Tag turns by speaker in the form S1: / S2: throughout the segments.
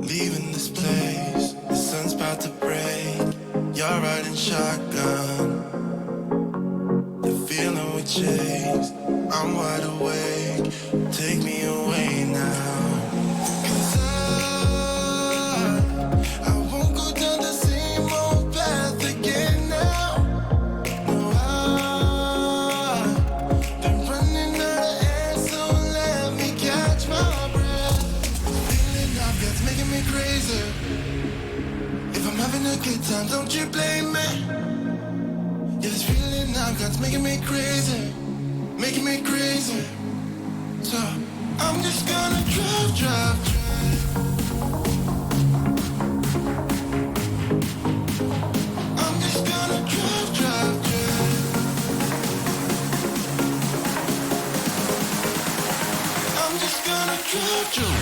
S1: Leaving this place, the sun's about to break. You're riding shotgun, the feeling we chase. I'm wide awake, take me away now. 'Cause I won't go down the same old path again now. No, I've been running out of air, so let me catch my breath. Feeling I've got's making me crazy. If I'm having a good time, don't you blame me. Yeah, this feeling I've got's making me crazy, making me crazy. So I'm just gonna drive. I'm just gonna drive. I'm just gonna drive.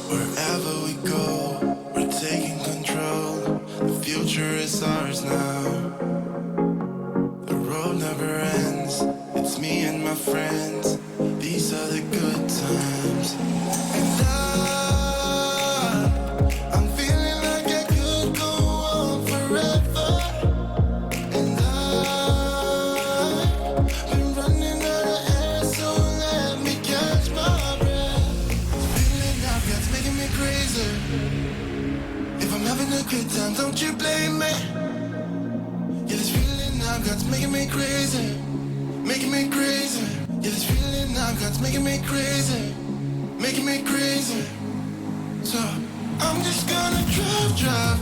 S1: Wherever we go, we're taking control. The future is ours now. The road never ends. It's me and my friends. These are the good times. And I'm feeling like I could go on forever. And I've been running out of air, so let me catch my breath. Feeling I've got's making me crazy. If I'm having a good time, don't you blame me. Yeah, this feeling I've got's making me crazy, making me crazy. Yeah, this feeling I've got's making me crazy, making me crazy. So I'm just gonna drive.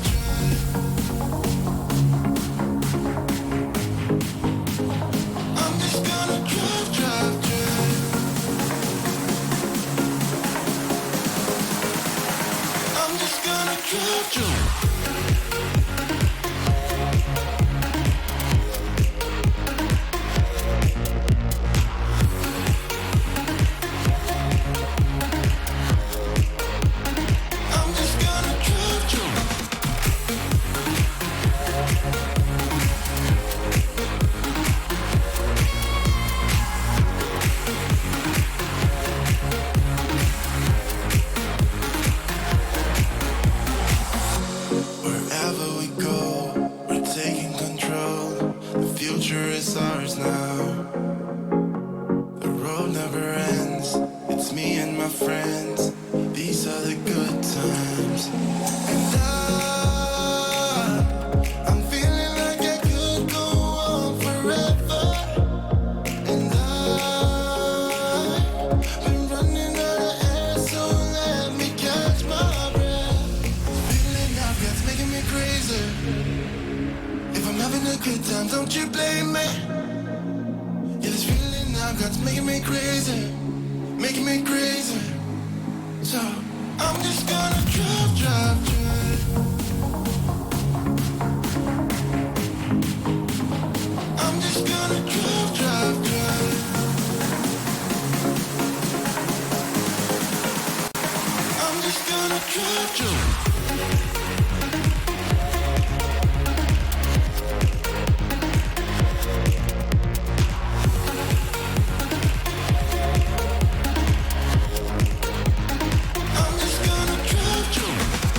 S1: I'm just gonna drive. I'm just gonna drive. I'm just gonna drive. Wherever we go, we're taking control. The future is ours now. The road never ends. It's me and my friends. These are the good times. And I'm feeling like I could go on forever. And I've been running out of air, so let me catch my breath. Feeling I've got's making me crazy. If I'm having a good time, don't you blame me. Yeah, this feeling I've got's making me crazy, making me crazy. So I'm just gonna drive. I'm just gonna drive. I'm just gonna drive.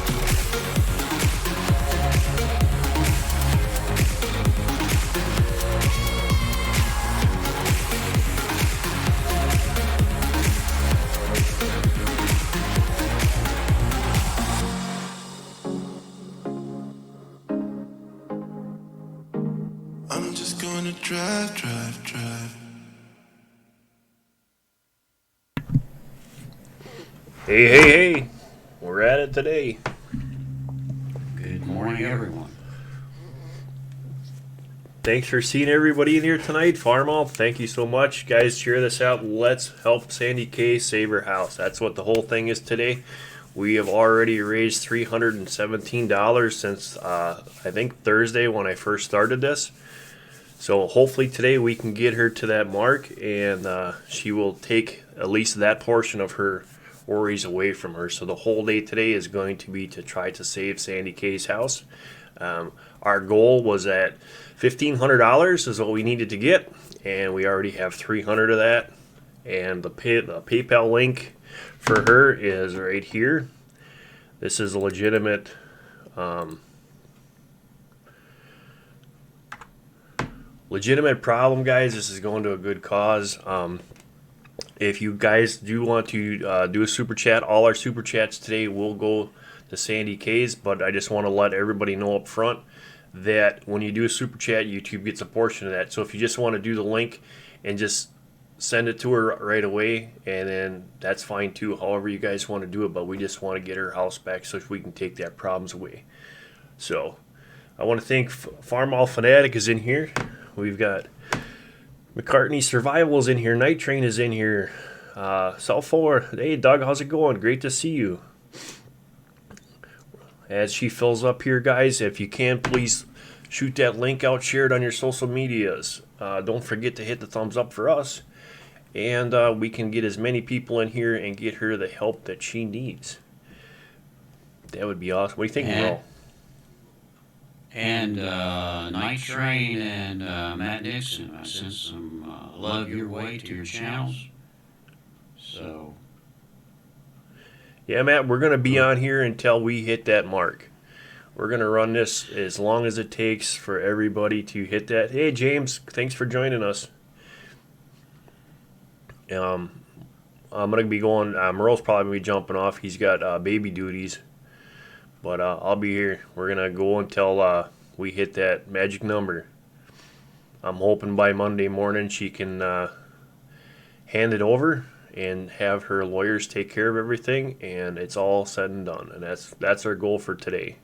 S1: I'm just gonna drive. I'm just gonna drive.
S2: Hey, we're at it today.
S3: Good morning, everyone.
S2: Thanks for seeing everybody in here tonight. Farmall, thank you so much. Guys, share this out. Let's help Sandy K save her house. That's what the whole thing is today. We have already raised $317 since I think Thursday when I first started this. So hopefully today we can get her to that mark, and she will take at least that portion of her worries away from her. So the whole day today is going to be to try to save Sandy Kay's house. Our goal was at $1,500 is what we needed to get, and we already have $300 of that. And the PayPal link for her is right here. This is a legitimate problem, guys. This is going to a good cause. If you guys do want to do a super chat, all our super chats today will go to Sandy Kay's, but I just want to let everybody know up front that when you do a super chat, YouTube gets a portion of that. So if you just want to do the link and just send it to her right away, and then that's fine too, however you guys want to do it, but we just want to get her house back so we can take that problems away. So I want to thank Farmall Fanatic is in here. We've got McCartney Survival is in here. Night Train is in here. South 4. Hey, Doug, how's it going? Great to see you. As she fills up here, guys, if you can, please shoot that link out, share it on your social medias. Don't forget to hit the thumbs up for us. And we can get as many people in here and get her the help that she needs. That would be awesome. What do you think, Merle?
S3: And Night Train and Matt Nixon, I sent some love your way to your channels. So,
S2: yeah, Matt, we're going to be on here until we hit that mark. We're going to run this as long as it takes for everybody to hit that. Hey, James, thanks for joining us. I'm going to be going, Merle's probably going to be jumping off. He's got baby duties. But I'll be here. We're going to go until we hit that magic number. I'm hoping by Monday morning she can hand it over and have her lawyers take care of everything, and it's all said and done. And that's our goal for today.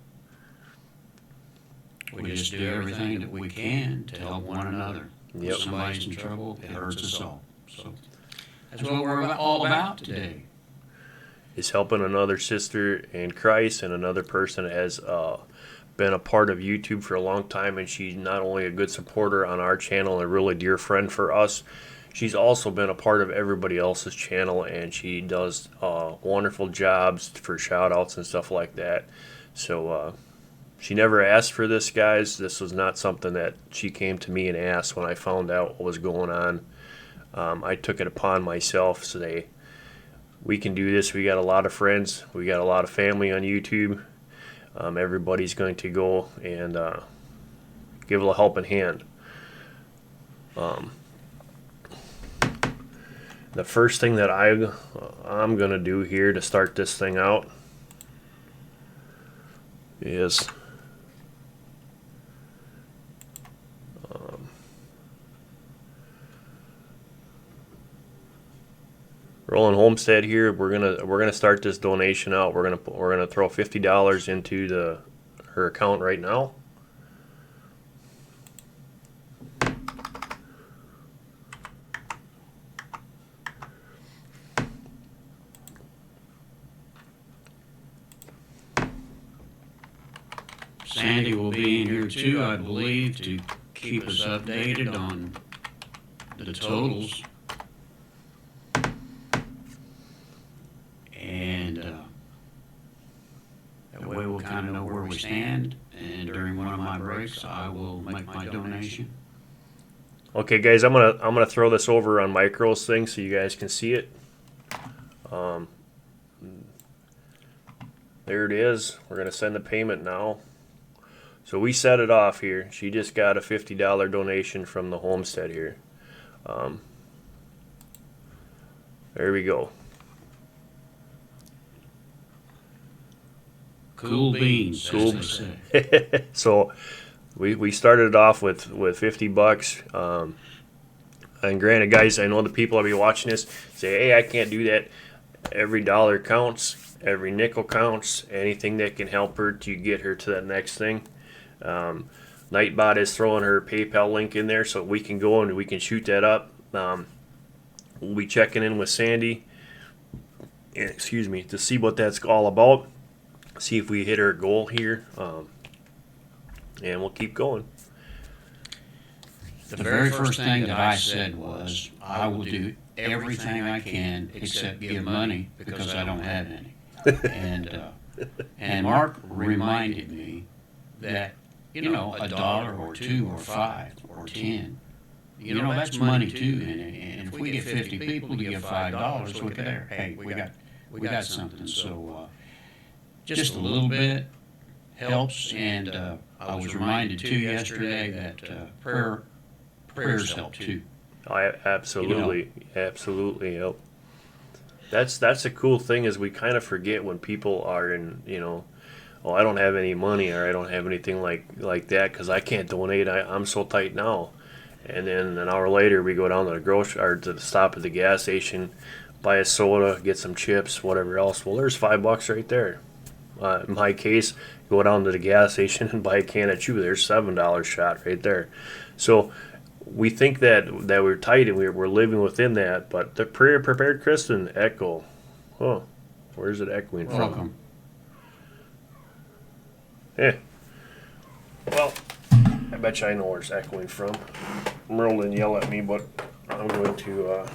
S3: We just do everything that we can to help one another.
S2: Yep.
S3: If somebody's in trouble, it hurts us all. So that's what we're all about today.
S2: Is helping another sister in Christ and another person that has been a part of YouTube for a long time, and she's not only a good supporter on our channel and a really dear friend for us, she's also been a part of everybody else's channel, and she does wonderful jobs for shout outs and stuff like that. So she never asked for this, guys. This was not something that she came to me and asked when I found out what was going on. I took it upon myself to say, we can do this. We got a lot of friends. We got a lot of family on YouTube. Everybody's going to go and give a helping hand. The first thing that I'm going to do here to start this thing out is rolling Homestead here. We're gonna start this donation out. We're gonna throw $50 into her account right now.
S3: Sandy will be in here too, I believe, to keep us updated on the totals. And that way we'll kind of know where we stand. And during one of my breaks, I will make my donation.
S2: Okay, guys, I'm gonna throw this over on Micro's thing so you guys can see it. There it is. We're gonna send the payment now. So we set it off here. She just got a $50 donation from the Homestead here. There we go.
S3: Cool beans,
S2: Cool.
S3: as they say.
S2: So we started off with $50. And granted, guys, I know the people that be watching this say, hey, I can't do that. Every dollar counts. Every nickel counts. Anything that can help her to get her to that next thing. Nightbot is throwing her PayPal link in there so we can go and we can shoot that up. We'll be checking in with Sandy excuse me, to see what that's all about. See if we hit our goal here, and we'll keep going.
S3: The very first thing that I said was, I will do everything I can except give money because I don't have any. And Mark reminded me that, a dollar or two or 5 or 10, that's money too. And if we get 50 people to give $5, look at there. Hey, we got something. So just a little bit helps. And I was reminded too yesterday that prayers help too.
S2: Absolutely, absolutely. Yep. That's a cool thing is we kind of forget when people are in, oh, I don't have any money or I don't have anything like that because I can't donate. I'm so tight now. And then an hour later we go down to the grocery or to the stop at the gas station, buy a soda, get some chips, whatever else. Well, there's $5 right there. In my case, go down to the gas station and buy a can of chew. There's $7 shot right there. So we think that we're tight and we're living within that, but the prayer prepared Christian echo. Oh, where's it echoing from?
S3: Welcome.
S2: Yeah. Well, I bet you I know where it's echoing from. Merle didn't yell at me, but I'm going to.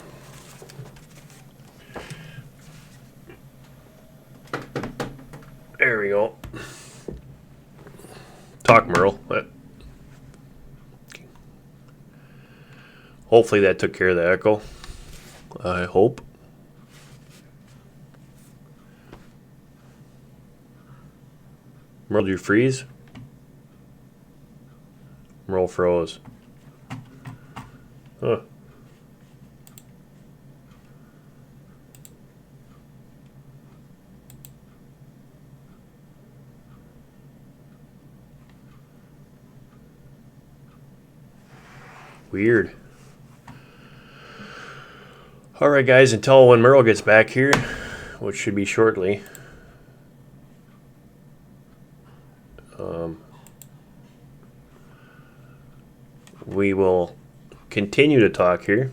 S2: There we go. Talk, Merle. Hopefully that took care of the echo. I hope. Merle, did you freeze? Merle froze. Huh. Weird. Alright guys, until when Merle gets back here, which should be shortly, we will continue to talk here.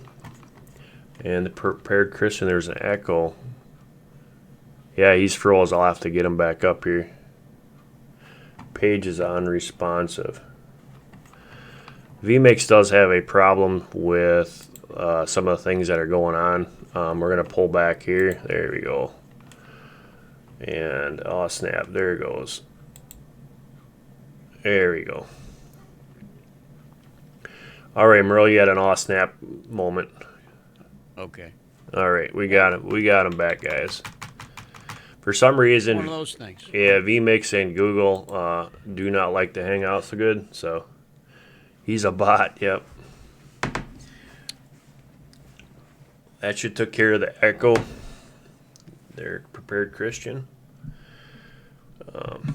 S2: And the prepared Christian, there's an echo. Yeah, he's froze. I'll have to get him back up here. Page is unresponsive. vMix does have a problem with some of the things that are going on. We're going to pull back here. There we go. And, oh snap, there it goes. There we go. All right, Merle, you had an aw snap moment.
S3: Okay.
S2: All right, we got him. We got him back, guys. For some reason,
S3: One of those things.
S2: yeah, vMix and Google do not like to hang out so good. So he's a bot. Yep. That should took care of the echo. There, prepared Christian.
S4: Okay.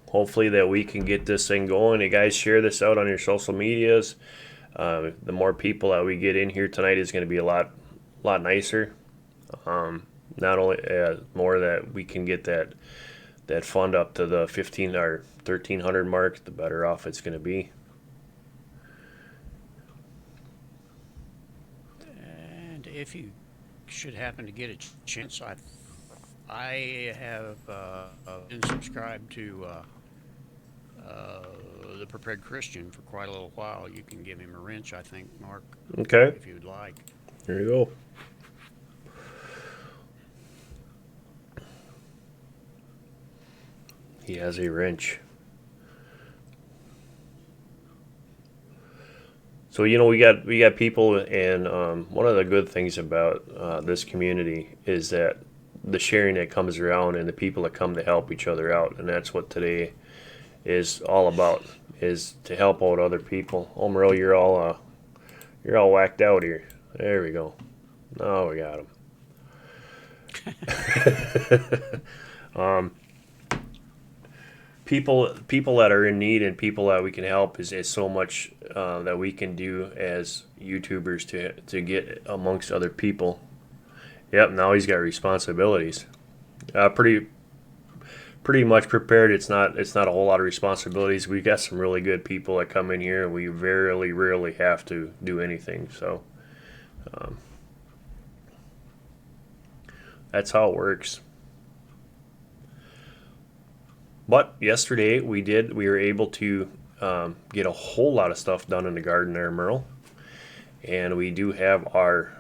S2: Hopefully that we can get this thing going. You guys share this out on your social medias. The more people that we get in here tonight is going to be a lot nicer. Not only more that we can get that fund up to the 15 or 1300 mark, the better off it's going to be.
S3: And if you should happen to get a chance, I have been subscribed to the Prepared Christian for quite a little while. You can give him a wrench, I think, Mark.
S2: Okay.
S3: If you'd like.
S2: There you go. He has a wrench. So we got people, and one of the good things about this community is that the sharing that comes around and the people that come to help each other out, and that's what today is all about, is to help out other people. Oh, Merle, you're all whacked out here. There we go. Now we got him. People that are in need and people that we can help is so much that we can do as YouTubers to get amongst other people. Yep, now he's got responsibilities. Pretty much prepared. It's not a whole lot of responsibilities. We got some really good people that come in here, and we very rarely have to do anything. So, That's how it works. But yesterday we were able to get a whole lot of stuff done in the garden there, Merle. And we do have our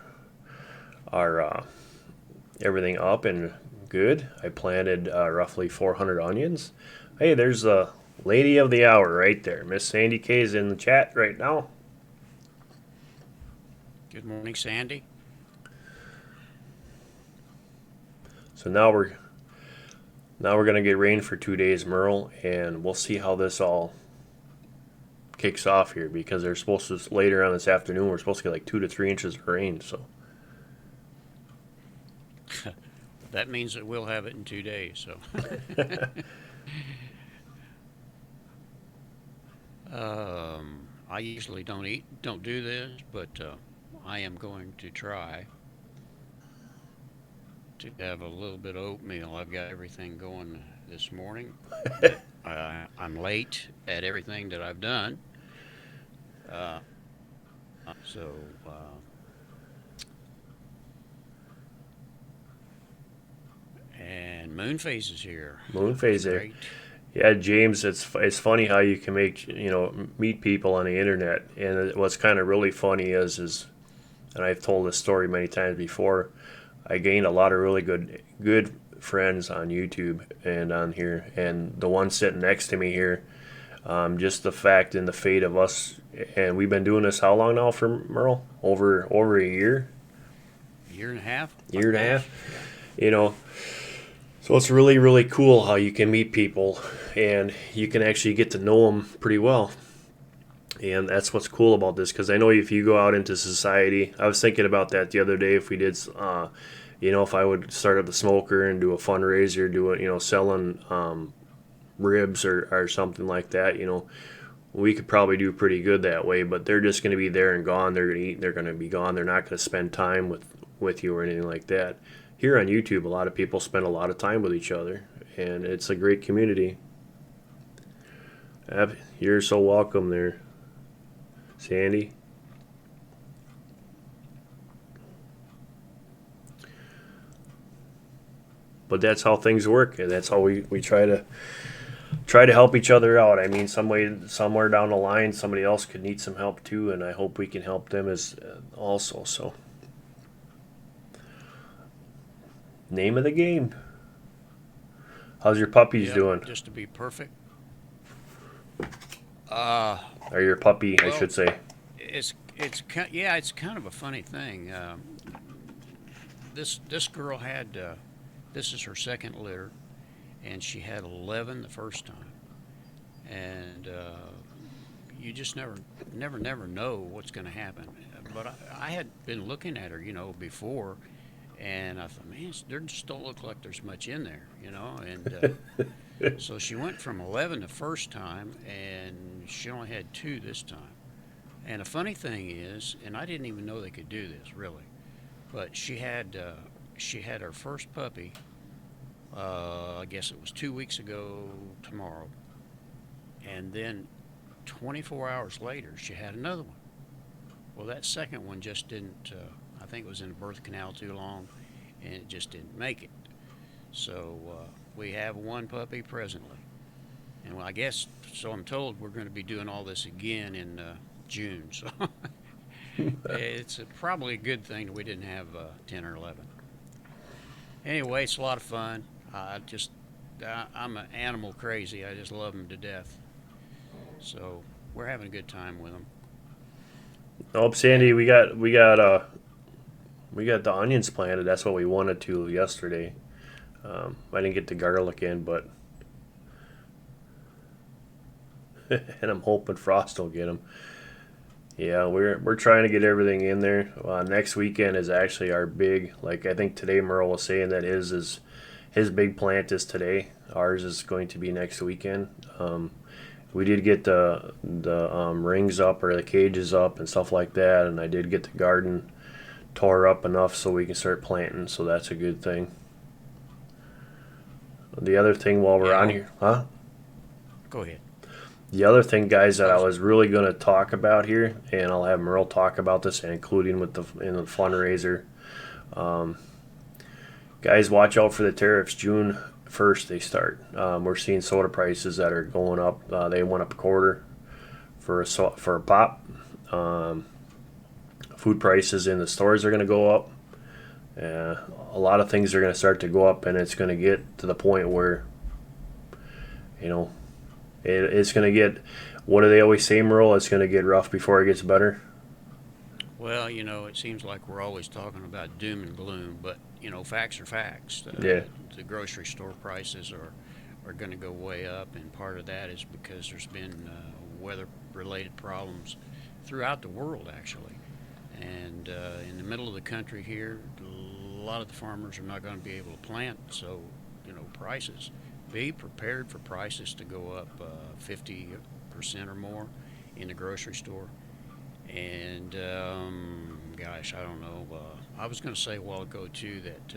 S2: everything up and good. I planted roughly 400 onions. Hey, there's a lady of the hour right there. Miss Sandy K is in the chat right now.
S3: Good morning, Sandy.
S2: So now we're gonna get rain for 2 days, Merle, and we'll see how this all kicks off here, because they're supposed to later on this afternoon we're supposed to get like 2 to 3 inches of rain. So
S3: That means that we'll have it in 2 days. So, I usually don't do this, but I am going to try to have a little bit of oatmeal. I've got everything going this morning. I'm late at everything that I've done. Uh, so, and moon phase is here.
S2: moon phase there.
S3: Great.
S2: Yeah, James, it's funny how you can meet people on the internet, and what's kind of really funny is, and I've told this story many times before. I gained a lot of really good friends on YouTube and on here, and the one sitting next to me here, just the fact and the fate of us, and we've been doing this how long now for Merle? Over a year.
S3: Year and a half.
S2: Year and a half. You know. So it's really, really cool how you can meet people and you can actually get to know them pretty well. And that's what's cool about this, because I know if you go out into society, I was thinking about that the other day, if we did, if I would start up the smoker and do a fundraiser, selling ribs or something like that, we could probably do pretty good that way. But they're just going to be there and gone. They're going to eat, they're going to be gone. They're not going to spend time with you or anything like that. Here on YouTube, a lot of people spend a lot of time with each other, and it's a great community. You're so welcome there, Sandy. But that's how things work, and that's how we try to help each other out. I mean, somewhere down the line, somebody else could need some help too, and I hope we can help them as also. So. Name of the game. How's your puppies doing?
S3: Just to be perfect.
S2: Or your puppy, I should say.
S3: It's kind of a funny thing. This girl had this is her second litter, and she had 11 the first time, and you just never know what's going to happen. But I had been looking at her, before. And I thought, man, there just don't look like there's much in there, And so she went from 11 the first time, and she only had 2 this time. And the funny thing is, and I didn't even know they could do this, really, but she had her first puppy, I guess it was 2 weeks ago tomorrow. And then 24 hours later, she had another one. Well, that second one just didn't... I think it was in the birth canal too long, and it just didn't make it. So we have one puppy presently. And I guess, so I'm told, we're going to be doing all this again in June. So it's probably a good thing that we didn't have 10 or 11. Anyway, it's a lot of fun. I'm an animal crazy. I just love them to death. So we're having a good time with them.
S2: Oh, Sandy, we got the onions planted. That's what we wanted to yesterday. I didn't get the garlic in, but and I'm hoping Frost will get them. Yeah, we're trying to get everything in there. Next weekend is actually our big. Like I think today, Merle was saying that his big plant is today. Ours is going to be next weekend. We did get the rings up or the cages up and stuff like that, and I did get the garden tore up enough so we can start planting, so that's a good thing. The other thing while we're on here, huh?
S3: Go ahead.
S2: The other thing, guys, that I was really going to talk about here, and I'll have Merle talk about this, including in the fundraiser. Guys, watch out for the tariffs. June 1st they start. We're seeing soda prices that are going up. They went up a quarter for a pop. Food prices in the stores are going to go up. A lot of things are going to start to go up, and it's going to get to the point where, you know, it's going to get. What do they always say, Merle? It's going to get rough before it gets better.
S3: Well, it seems like we're always talking about doom and gloom, but facts are facts.
S2: Yeah.
S3: The grocery store prices are going to go way up, and part of that is because there's been weather-related problems throughout the world, actually. And in the middle of the country here, a lot of the farmers are not going to be able to plant, so prices. Be prepared for prices to go up 50% or more in the grocery store. And gosh, I don't know. I was going to say a while ago too that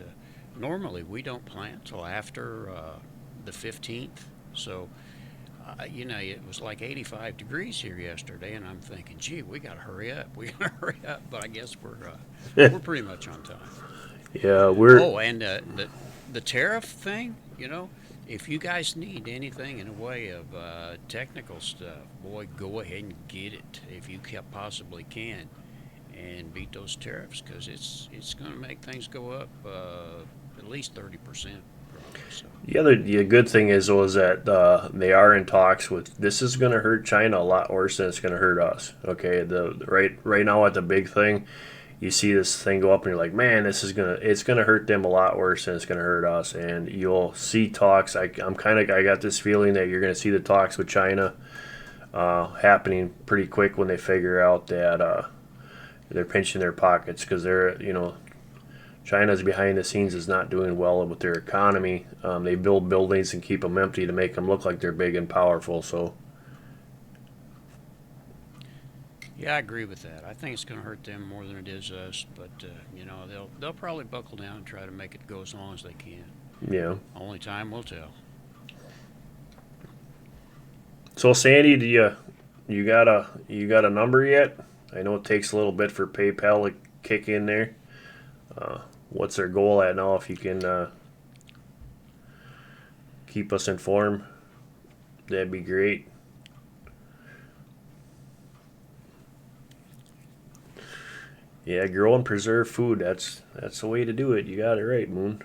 S3: normally we don't plant till after the 15th. So it was like 85 degrees here yesterday, and I'm thinking, gee, we got to hurry up. We got to hurry up. But I guess we're pretty much on time.
S2: Yeah, we're.
S3: Oh, and the tariff thing, if you guys need anything in the way of technical stuff, boy, go ahead and get it if you possibly can, and beat those tariffs, because it's going to make things go up at least 30%. Probably, so.
S2: The good thing is though is that they are in talks with. This is going to hurt China a lot worse than it's going to hurt us. Okay, right now at the big thing. You see this thing go up and you're like, man, it's gonna hurt them a lot worse than it's gonna hurt us. And you'll see talks. I got this feeling that you're gonna see the talks with China happening pretty quick when they figure out that they're pinching their pockets, because China's behind the scenes is not doing well with their economy. They build buildings and keep them empty to make them look like they're big and powerful. So.
S3: Yeah, I agree with that. I think it's going to hurt them more than it is us, but they'll probably buckle down and try to make it go as long as they can.
S2: Yeah.
S3: Only time will tell.
S2: So Sandy, do you got a number yet? I know it takes a little bit for PayPal to kick in there. What's their goal at now? If you can keep us informed, that'd be great. Yeah, grow and preserve food. That's the way to do it. You got it right, Moon.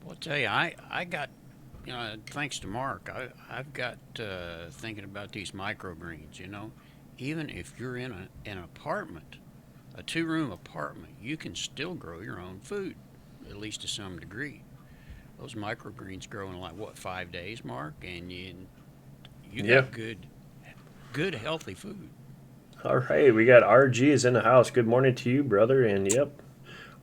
S3: Well, I'll tell you, I got, thanks to Mark, I've got thinking about these microgreens. Even if you're in an apartment, a 2-room apartment, you can still grow your own food, at least to some degree. Those microgreens grow in 5 days, Mark, and you got good healthy food.
S2: All right, we got RG is in the house. Good morning to you, brother. And yep,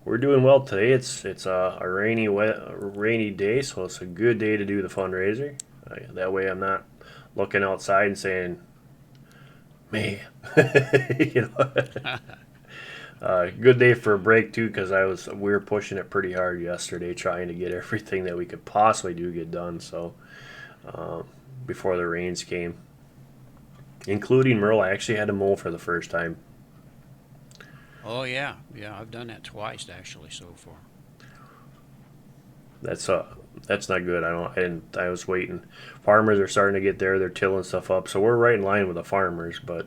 S2: we're doing well today. It's a rainy day, so it's a good day to do the fundraiser. That way, I'm not looking outside and saying, "Man," good day for a break too, because we were pushing it pretty hard yesterday, trying to get everything that we could possibly get done. So before the rains came. Including Merle, I actually had to mow for the first time.
S3: Oh yeah, I've done that twice actually so far.
S2: That's not good. I was waiting. Farmers are starting to get there. They're tilling stuff up, so we're right in line with the farmers. But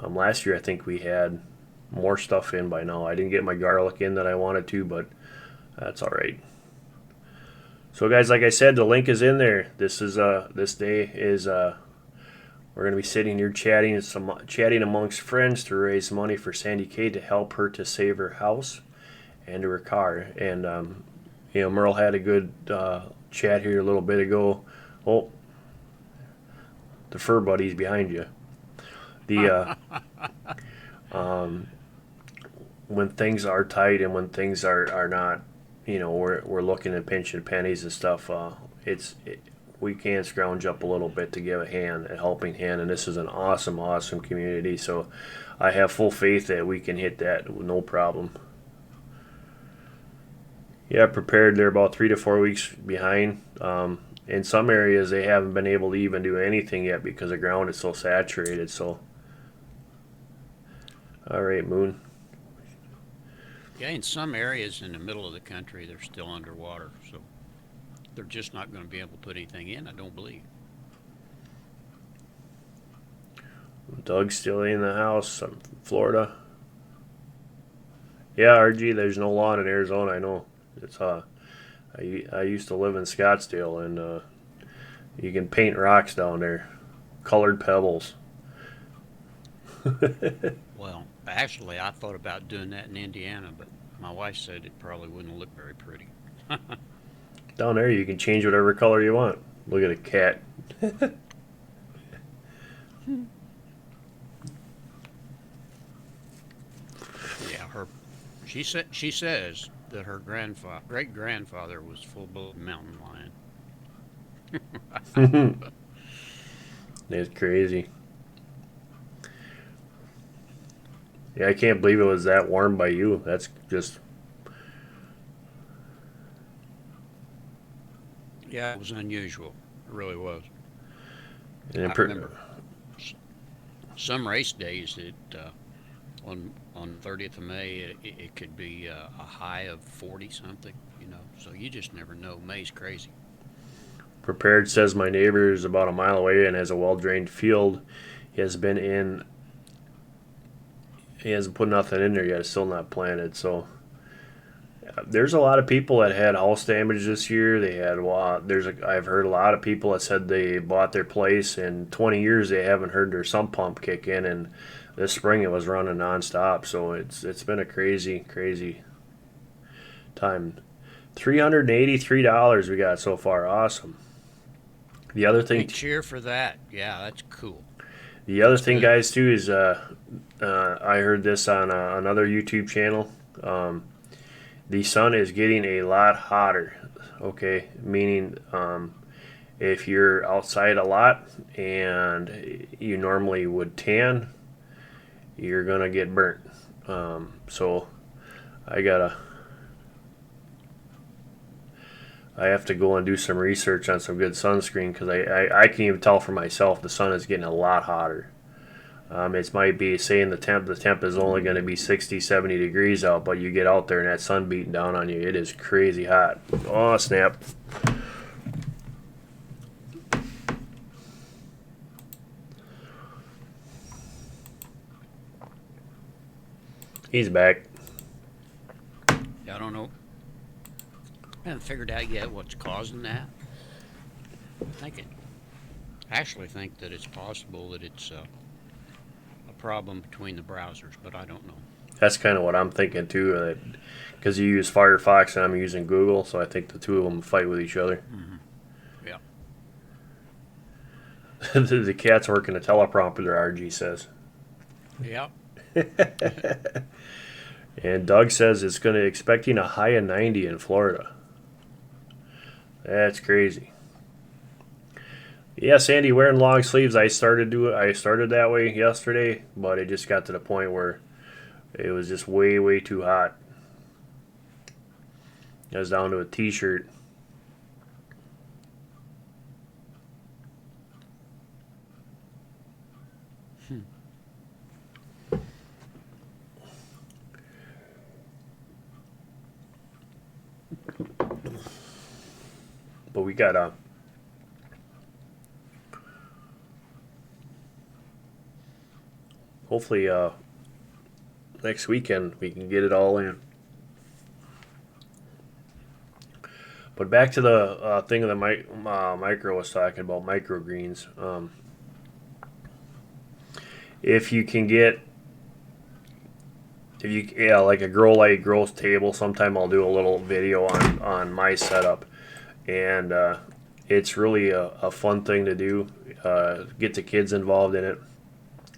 S2: last year I think we had more stuff in by now. I didn't get my garlic in that I wanted to, but that's all right. So guys, like I said, the link is in there. This day is. We're going to be sitting here chatting amongst friends to raise money for Sandy Kay to help her to save her house and to her car. And, Merle had a good chat here a little bit ago. Oh, the fur buddy's behind you. When things are tight and when things are not, we're looking at pinching pennies and stuff, we can scrounge up a little bit to give a helping hand, and this is an awesome, awesome community. So I have full faith that we can hit that with no problem. Yeah, prepared. They're about 3 to 4 weeks behind. In some areas, they haven't been able to even do anything yet because the ground is so saturated. So, all right, Moon.
S3: Yeah, in some areas in the middle of the country, they're still underwater, so they're just not going to be able to put anything in, I don't believe.
S2: Doug's still in the house. I'm from Florida. Yeah, RG, there's no lawn in Arizona. I know. It's I used to live in Scottsdale, and you can paint rocks down there, colored pebbles.
S3: Well, actually, I thought about doing that in Indiana, but my wife said it probably wouldn't look very pretty.
S2: Down there, you can change whatever color you want. Look at a cat.
S3: Yeah, she says that her great grandfather was full blood mountain lion.
S2: It's crazy. Yeah, I can't believe it was that warm by you. That's just
S3: Yeah, it was unusual. It really was.
S2: an
S3: I remember some race days that on 30th of May it could be a high of 40 something. So you just never know. May's crazy.
S2: Prepared says my neighbor is about a mile away and has a well drained field. He has been in. He hasn't put nothing in there yet. It's still not planted. So there's a lot of people that had house damage this year. They had I've heard a lot of people that said they bought their place in 20 years they haven't heard their sump pump kick in, and this spring it was running nonstop. So it's been a crazy time. $383 we got so far. Awesome. The other thing,
S3: Big cheer for that. Yeah, that's cool.
S2: the other
S3: That's
S2: thing,
S3: good.
S2: guys, too, is I heard this on another YouTube channel. The sun is getting a lot hotter. Okay, meaning if you're outside a lot and you normally would tan, you're gonna get burnt. So I gotta. I have to go and do some research on some good sunscreen because I can even tell for myself the sun is getting a lot hotter. It might be saying the temp is only going to be 60, 70 degrees out, but you get out there and that sun beating down on you, it is crazy hot. Oh, snap. He's back.
S3: I don't know. I haven't figured out yet what's causing that. I actually think that it's possible that it's a problem between the browsers, but I don't know.
S2: That's kind of what I'm thinking too, because you use Firefox and I'm using Google, so I think the two of them fight with each other.
S3: Hmm. Yeah.
S2: The cat's working a teleprompter, RG says.
S3: Yeah.
S2: And Doug says it's going to expecting a high of 90 in Florida. That's crazy. Yeah, Sandy, wearing long sleeves. I started that way yesterday, but it just got to the point where it was just way too hot. I was down to a t-shirt. But we got hopefully next weekend we can get it all in. But back to the thing that Micro was talking about, microgreens. If you can get, like a grow light growth table. Sometime I'll do a little video on my setup, and it's really a fun thing to do. Get the kids involved in it.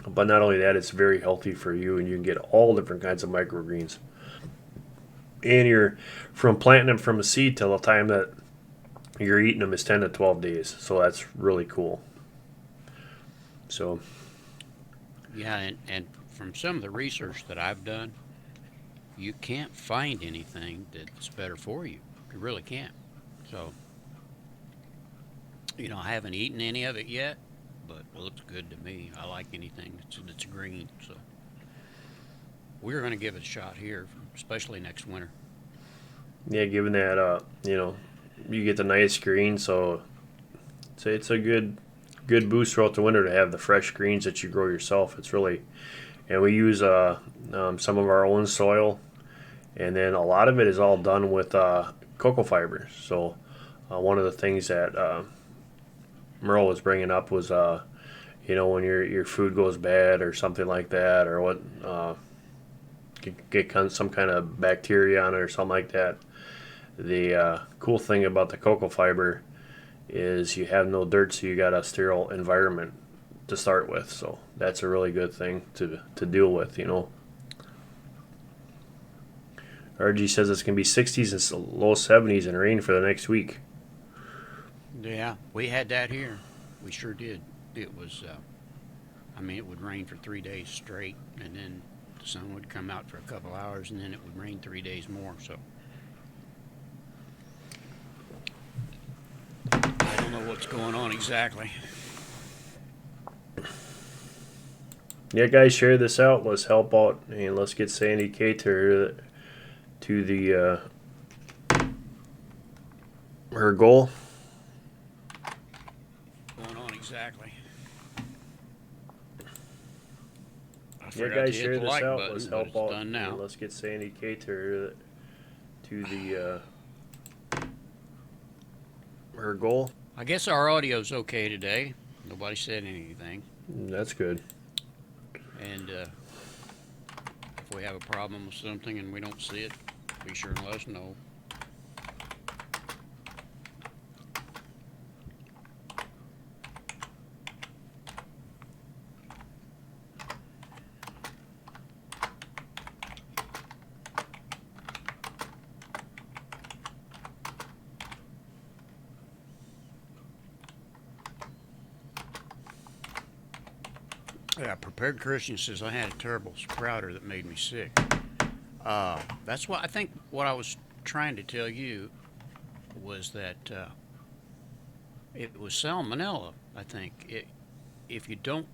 S2: But not only that, it's very healthy for you, and you can get all different kinds of microgreens. And you're from planting them from a seed till the time that you're eating them is 10 to 12 days. So that's really cool. So
S3: Yeah, and from some of the research that I've done, you can't find anything that's better for you. You really can't. So, I haven't eaten any of it yet, but it looks good to me. I like anything that's green. So, we're going to give it a shot here especially next winter.
S2: Yeah, given that you get the nice green, so it's a good boost throughout the winter to have the fresh greens that you grow yourself. It's really, and we use some of our own soil, and then a lot of it is all done with cocoa fiber. So one of the things that Merle was bringing up was when your food goes bad or something like that, or what get some kind of bacteria on it or something like that. The cool thing about the cocoa fiber is you have no dirt, so you got a sterile environment to start with. So that's a really good thing to deal with. RG says it's going to be 60s and low 70s and rain for the next week.
S3: Yeah, we had that here. We sure did. It was, it would rain for 3 days straight, and then the sun would come out for a couple hours, and then it would rain 3 days more. So I don't know what's going on exactly.
S2: Yeah, guys, share this out. Let's help out, and let's get Sandy K to the her goal.
S3: Going on exactly.
S2: Yeah, guys, share this out.
S3: Button,
S2: Let's help out,
S3: done now.
S2: and let's get Sandy K to the her goal.
S3: I guess our audio's okay today. Nobody said anything.
S2: That's good.
S3: And if we have a problem with something and we don't see it, be sure and let us know. Yeah, Prepared Christian says I had a terrible sprouter that made me sick. That's what I think. What I was trying to tell you was that it was salmonella. I think if you don't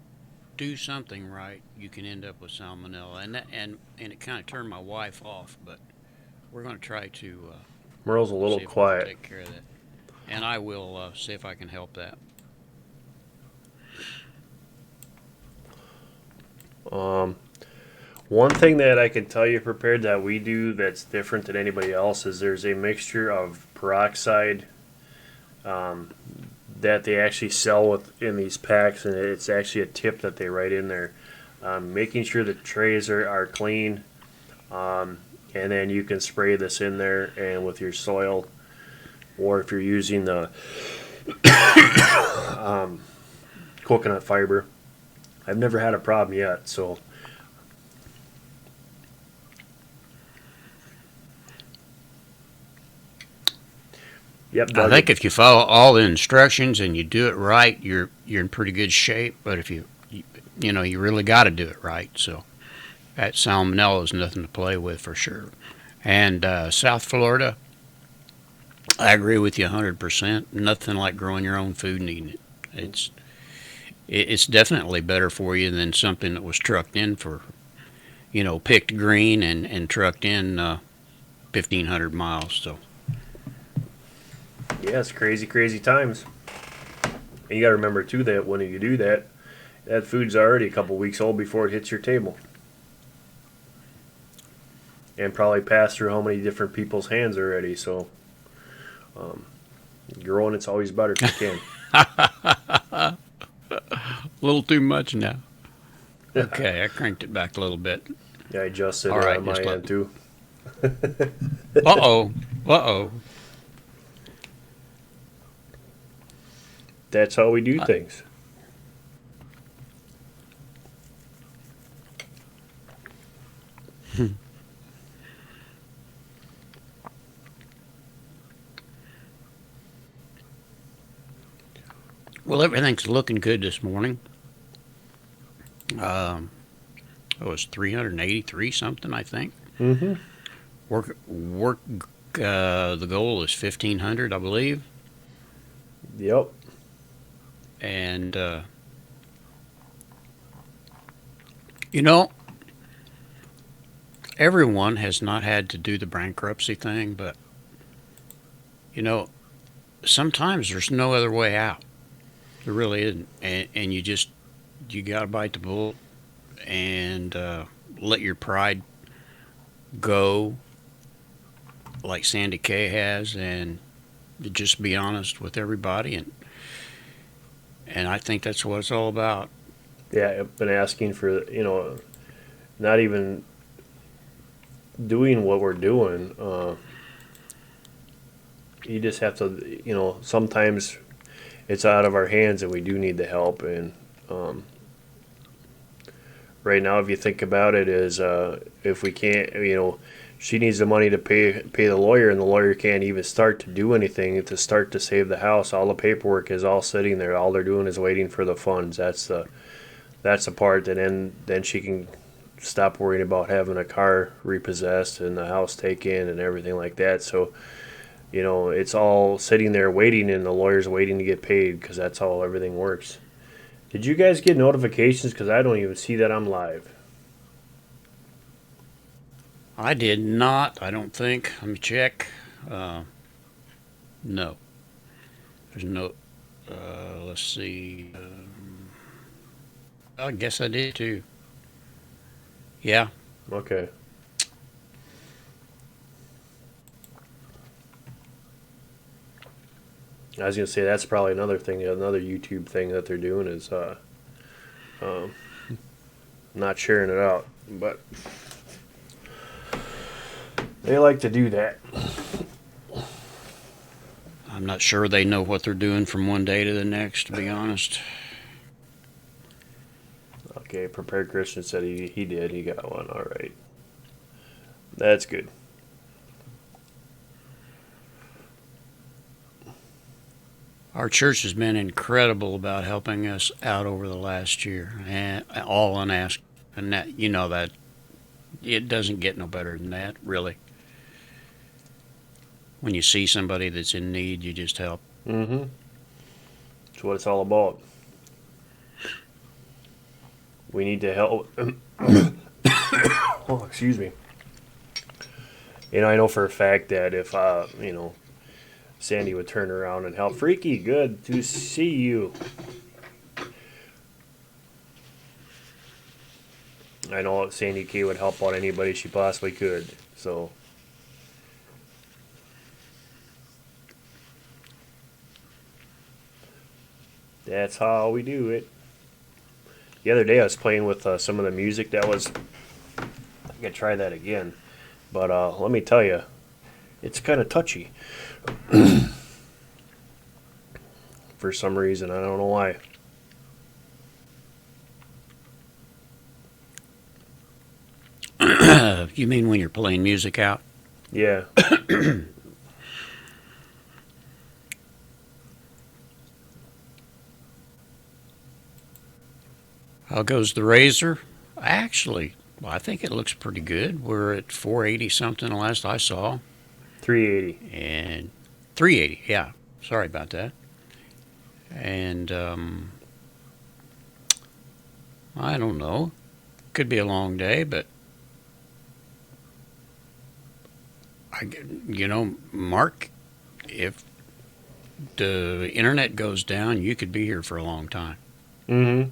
S3: do something right, you can end up with salmonella, and it kind of turned my wife off. But we're going to try to.
S2: Merle's a little
S3: see if we can
S2: quiet.
S3: take care of that, and I will see if I can help that.
S2: One thing that I can tell you, Prepared, that we do that's different than anybody else is there's a mixture of peroxide that they actually sell in these packs, and it's actually a tip that they write in there. Making sure the trays are clean, and then you can spray this in there and with your soil, or if you're using the coconut fiber. I've never had a problem yet, so yep.
S3: I think if you follow all the instructions and you do it right, you're in pretty good shape. But if you really got to do it right. So that salmonella is nothing to play with for sure. And South Florida, I agree with you 100%. Nothing like growing your own food and eating it. It's definitely better for you than something that was trucked in for, picked green and trucked in 1,500 miles. So.
S2: Yeah, it's crazy times. And you got to remember too that when you do that, that food's already a couple weeks old before it hits your table, and probably passed through how many different people's hands already. So, growing it's always better if you can.
S3: A little too much now. Okay, I cranked it back a little bit.
S2: Yeah, I adjusted
S3: All right,
S2: on my end too.
S3: Uh-oh.
S2: That's how we do things.
S3: Well, everything's looking good this morning. It was 383 something, I think.
S2: Mm-hmm.
S3: Work. The goal is 1,500, I believe.
S2: Yep.
S3: And everyone has not had to do the bankruptcy thing, but you know, sometimes there's no other way out. There really isn't, and you gotta bite the bullet and let your pride go, like Sandy Kay has, and just be honest with everybody, and I think that's what it's all about.
S2: Yeah, I've been asking for, not even doing what we're doing. You just have to, sometimes it's out of our hands and we do need the help. And right now, if you think about it, is if we can't, she needs the money to pay the lawyer, and the lawyer can't even start to do anything to start to save the house. All the paperwork is all sitting there. All they're doing is waiting for the funds. That's the part that then she can stop worrying about having a car repossessed and the house taken and everything like that. So, it's all sitting there waiting, and the lawyer's waiting to get paid, because that's how everything works. Did you guys get notifications? Because I don't even see that I'm live.
S3: I did not. I don't think. Let me check. No, there's no. Let's see. I guess I did too. Yeah.
S2: Okay. I was gonna say that's probably another thing, another YouTube thing that they're doing is not sharing it out, but they like to do that.
S3: I'm not sure they know what they're doing from one day to the next, to be honest.
S2: Okay, Prepared Christian said he did. He got one. All right. That's good.
S3: Our church has been incredible about helping us out over the last year, and all unasked. And that, that it doesn't get no better than that, really. When you see somebody that's in need, you just help.
S2: Mm-hmm. That's what it's all about. We need to help. Oh, excuse me. I know for a fact that if Sandy would turn around and help. Freaky, good to see you. I know Sandy K would help out anybody she possibly could. So that's how we do it. The other day I was playing with some of the music that was. I could try that again, but let me tell you, it's kind of touchy. For some reason, I don't know why.
S3: You mean when you're playing music out?
S2: Yeah.
S3: How goes the razor? Actually, I think it looks pretty good. We're at 480 something the last I saw.
S2: 380.
S3: And 380, yeah. Sorry about that. And I don't know. Could be a long day, but Mark, if the internet goes down, you could be here for a long time.
S2: Mm-hmm.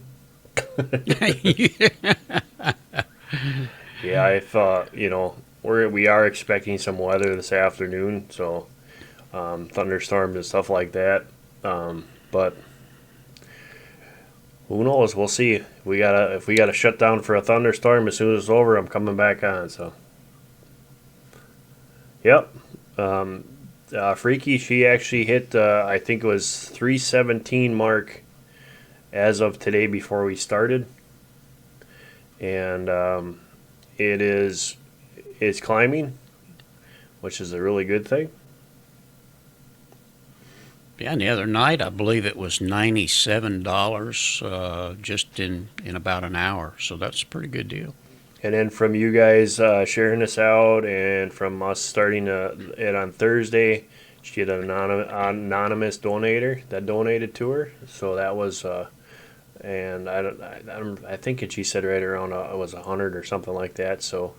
S2: Yeah, I thought, we are expecting some weather this afternoon, so thunderstorms and stuff like that. But who knows? We'll see. If we gotta shut down for a thunderstorm, as soon as it's over, I'm coming back on. So, yep. Freaky, she actually hit. I think it was 317 mark as of today before we started, and it's climbing, which is a really good thing.
S3: Yeah, and the other night I believe it was $97 just in about an hour, so that's a pretty good deal.
S2: And then from you guys sharing this out, and from us starting it on Thursday, she had an anonymous donator that donated to her. So that was, and I think she said right around it was 100 or something like that. So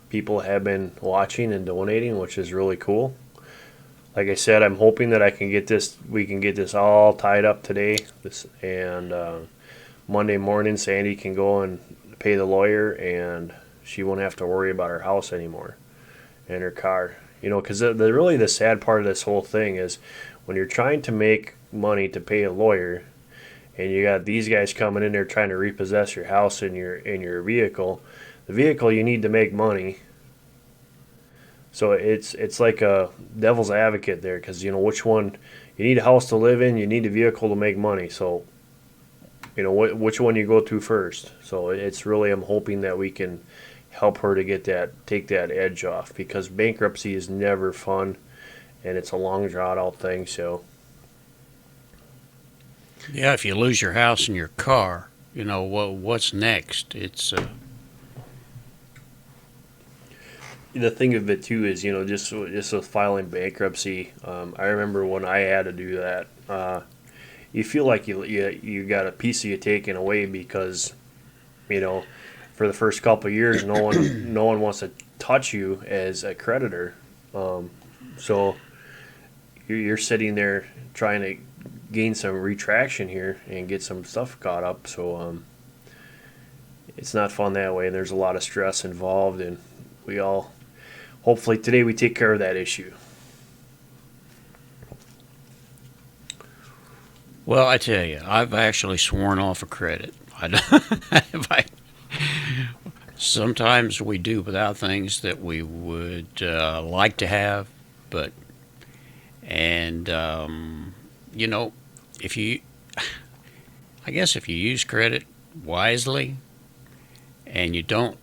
S2: People have been watching and donating, which is really cool. Like I said, I'm hoping that we can get this all tied up today. Monday morning, Sandy can go and pay the lawyer, and she won't have to worry about her house anymore and her car. Because really the sad part of this whole thing is when you're trying to make money to pay a lawyer, and you got these guys coming in there trying to repossess your house and your vehicle. The vehicle, you need to make money. So it's like a devil's advocate there, because which one, you need a house to live in, you need a vehicle to make money. So which one you go to first. So it's really, I'm hoping that we can help her to take that edge off, because bankruptcy is never fun, and it's a long drawn out thing. So
S3: Yeah, if you lose your house and your car, what's next? It's
S2: the thing of it too is, just with filing bankruptcy. I remember when I had to do that. You feel like you got a piece of you taken away, because, for the first couple of years, no one wants to touch you as a creditor. So you're sitting there trying to gain some retraction here and get some stuff caught up. So it's not fun that way, and there's a lot of stress involved, and hopefully today we take care of that issue.
S3: Well, I tell you, I've actually sworn off of credit. I don't, sometimes we do without things that we would like to have, and if you, I guess if you use credit wisely and you don't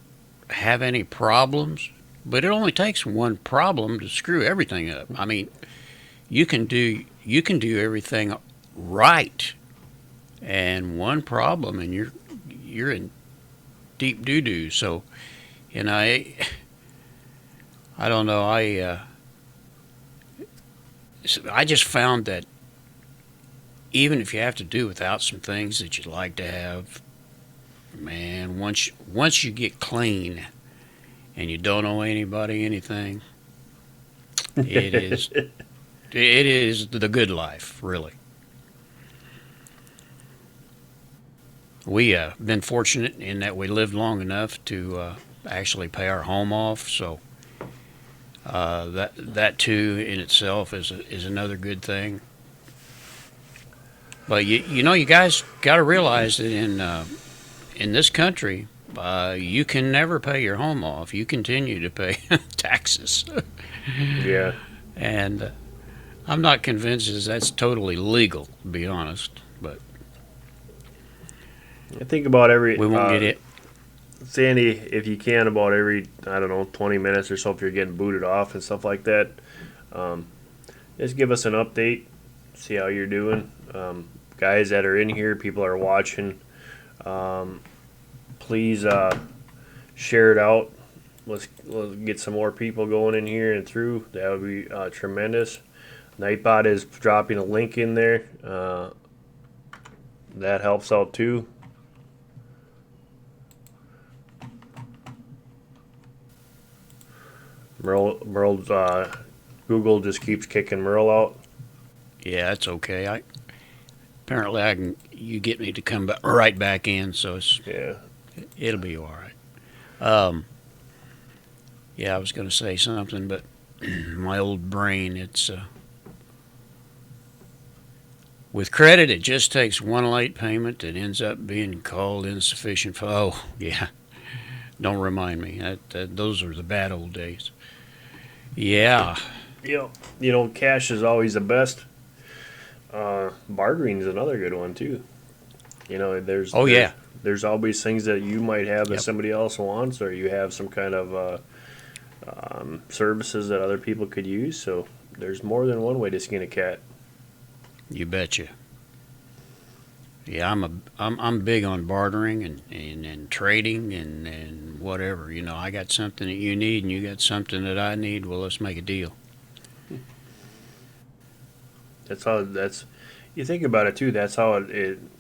S3: have any problems, but it only takes one problem to screw everything up. I mean, you can do everything right, and one problem, and you're in deep doo doo. So, I don't know. I just found that even if you have to do without some things that you'd like to have, man, once you get clean and you don't owe anybody anything, it is the good life, really. We been fortunate in that we lived long enough to actually pay our home off, so that too in itself is another good thing. But you guys got to realize that in this country, you can never pay your home off. You continue to pay taxes.
S2: Yeah.
S3: And I'm not convinced that's totally legal, to be honest. But
S2: I think about every.
S3: We won't get it.
S2: Sandy, if you can, about every, I don't know, 20 minutes or so, if you're getting booted off and stuff like that, just give us an update, see how you're doing. Guys that are in here, people are watching, please share it out. Let's get some more people going in here and through. That would be tremendous. Nightbot is dropping a link in there. That helps out too. Merle's Google just keeps kicking Merle out.
S3: Yeah, that's okay. Apparently you get me to come right back in, so it'll be all right. Yeah, I was going to say something, but my old brain, it's with credit, it just takes one late payment that ends up being called insufficient. Oh, yeah. Don't remind me. Those are the bad old days. Yeah.
S2: Cash is always the best. Bartering is another good one too. There's always things that you might have that somebody else wants, or you have some kind of services that other people could use. So there's more than one way to skin a cat.
S3: You betcha. Yeah, I'm big on bartering and trading and whatever. I got something that you need and you got something that I need. Well, let's make a deal.
S2: You think about it too. That's how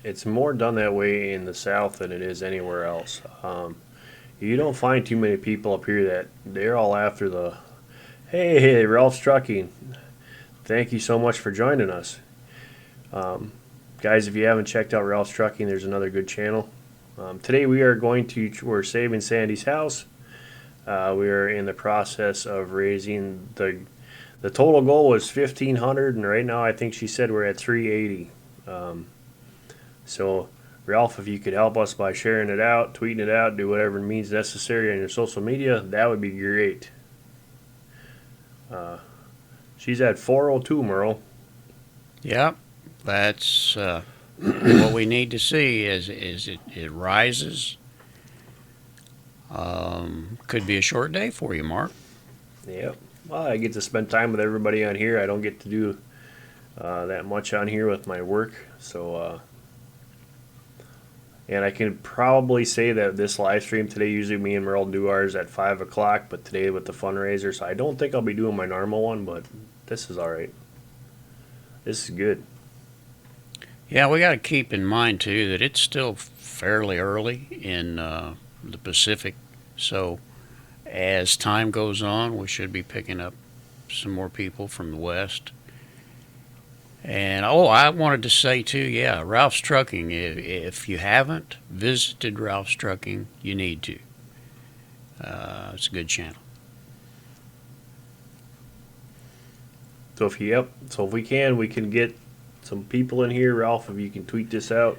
S2: it's more done that way in the South than it is anywhere else. You don't find too many people up here that they're all after the, hey, Ralph's Trucking. Thank you so much for joining us. Guys, if you haven't checked out Ralph's Trucking, there's another good channel. Today we're saving Sandy's house. We are in the process of raising the total goal was 1,500, and right now I think she said we're at 380. So Ralph, if you could help us by sharing it out, tweeting it out, do whatever means necessary on your social media, that would be great. She's at 402, Merle.
S3: Yep, that's what we need to see is it rises. Could be a short day for you, Mark.
S2: Yep. Well, I get to spend time with everybody on here. I don't get to do that much on here with my work. So, and I can probably say that this live stream today, usually me and Merle do ours at 5 o'clock, but today with the fundraiser, so I don't think I'll be doing my normal one, but this is all right. This is good.
S3: Yeah, we got to keep in mind, too, that it's still fairly early in the Pacific, so as time goes on, we should be picking up some more people from the West. And, I wanted to say, too, yeah, Ralph's Trucking, if you haven't visited Ralph's Trucking, you need to. It's a good channel.
S2: So if we can get some people in here. Ralph, if you can tweet this out,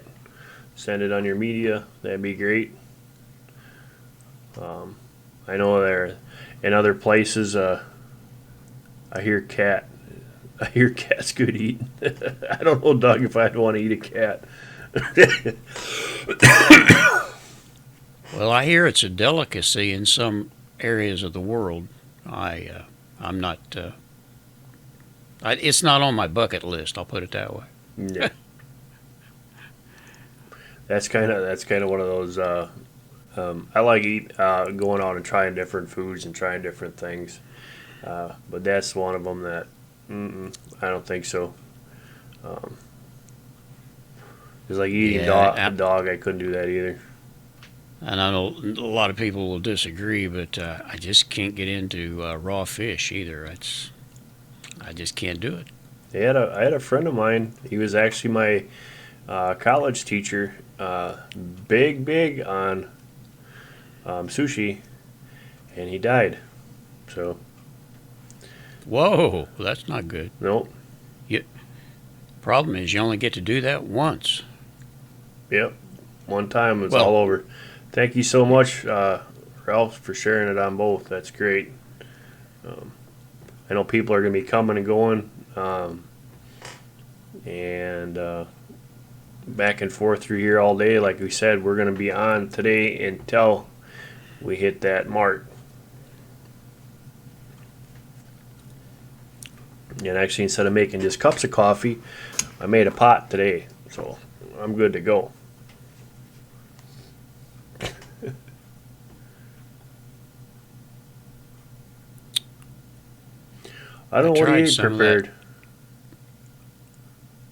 S2: send it on your media, that'd be great. I know there in other places, I hear cat's good eating. I don't know, Doug, if I'd want to eat a cat.
S3: Well, I hear it's a delicacy in some areas of the world. I'm not. It's not on my bucket list. I'll put it that way.
S2: Yeah. That's kind of one of those. I like going out and trying different foods and trying different things, but that's one of them that I don't think so. It's like eating a dog. I couldn't do that either.
S3: And I know a lot of people will disagree, but I just can't get into raw fish either. I just can't do it.
S2: I had a friend of mine. He was actually my college teacher. Big on sushi, and he died. So.
S3: Whoa, that's not good.
S2: Nope.
S3: Problem is, you only get to do that once.
S2: Yep. One time it's all over. Thank you so much, Ralph, for sharing it on both. That's great. I know people are going to be coming and going, and back and forth through here all day. Like we said, we're going to be on today until we hit that mark. And actually, instead of making just cups of coffee, I made a pot today, so I'm good to go. I don't know what you prepared.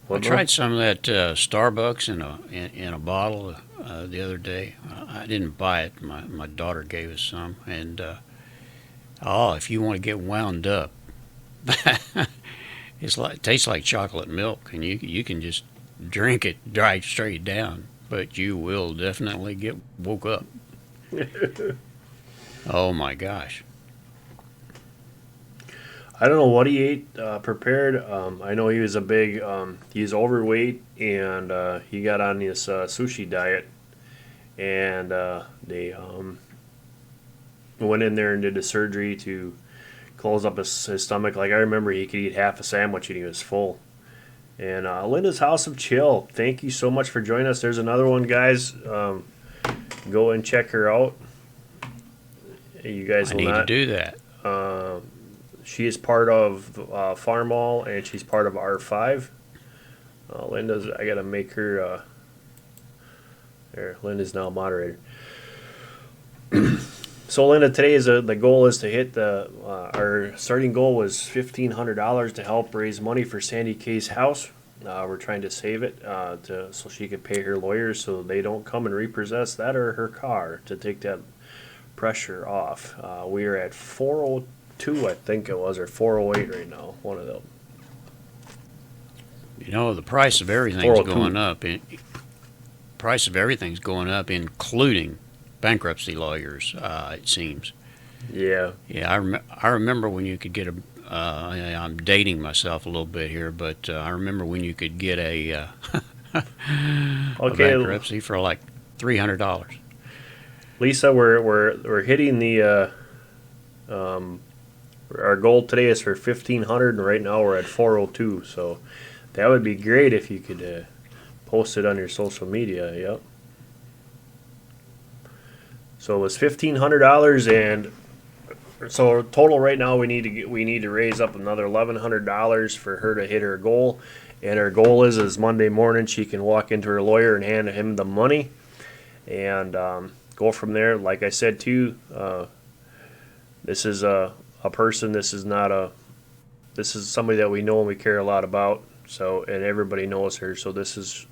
S3: I tried some of that Starbucks in a bottle the other day. I didn't buy it. My daughter gave us some, and if you want to get wound up, it tastes like chocolate milk, and you can just drink it right straight down, but you will definitely get woke up. Oh my gosh.
S2: I don't know what he ate prepared. I know he was he's overweight, and he got on this sushi diet, and they went in there and did a surgery to close up his stomach. Like, I remember he could eat half a sandwich and he was full. And Linda's House of Chill, thank you so much for joining us. There's another one, guys. Go and check her out. You guys will not.
S3: I need to do that.
S2: She is part of Farm All, and she's part of R5. I got to make her. There, Linda's now moderator. So, Linda, today the goal is to hit our starting goal was $1,500 to help raise money for Sandy Kay's house. We're trying to save it so she can pay her lawyers so they don't come and repossess that or her car to take that pressure off. We are at 402, I think it was, or 408 right now. One of them.
S3: You know, the price of everything's
S2: 402.
S3: going up. Price of everything's going up, including bankruptcy lawyers. It seems.
S2: Yeah.
S3: Yeah, I remember when you could get a. I'm dating myself a little bit here, but I remember when you could get a
S2: Okay,
S3: bankruptcy for like $300.
S2: Lisa, we're hitting the our goal today is for 1,500, and right now we're at 402. So that would be great if you could post it on your social media. Yep. So it was $1,500, and so total right now we need to raise up another $1,100 for her to hit her goal. And her goal is Monday morning she can walk into her lawyer and hand him the money, and go from there. Like I said too, this is a person. This is somebody that we know and we care a lot about. So, and everybody knows her. So this is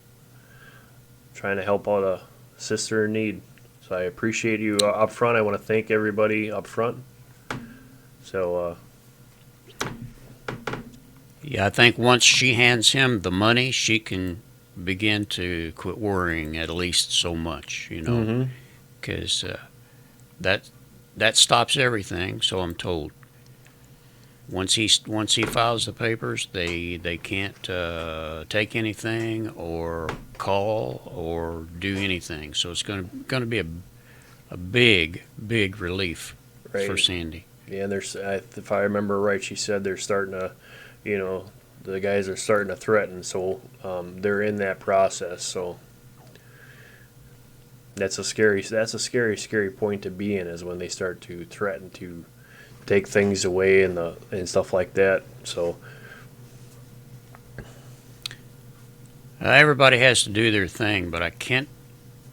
S2: trying to help out a sister in need. So I appreciate you up front. I want to thank everybody up front. So.
S3: Yeah, I think once she hands him the money, she can begin to quit worrying at least so much, you know, because that stops everything. So I'm told. Once he files the papers, they can't take anything or call or do anything. So it's going to be a big relief for Sandy.
S2: Yeah, and if I remember right, she said they're starting to. You know, the guys are starting to threaten, so they're in that process. So that's a scary point to be in, is when they start to threaten to take things away and stuff like that. So
S3: everybody has to do their thing, but I can't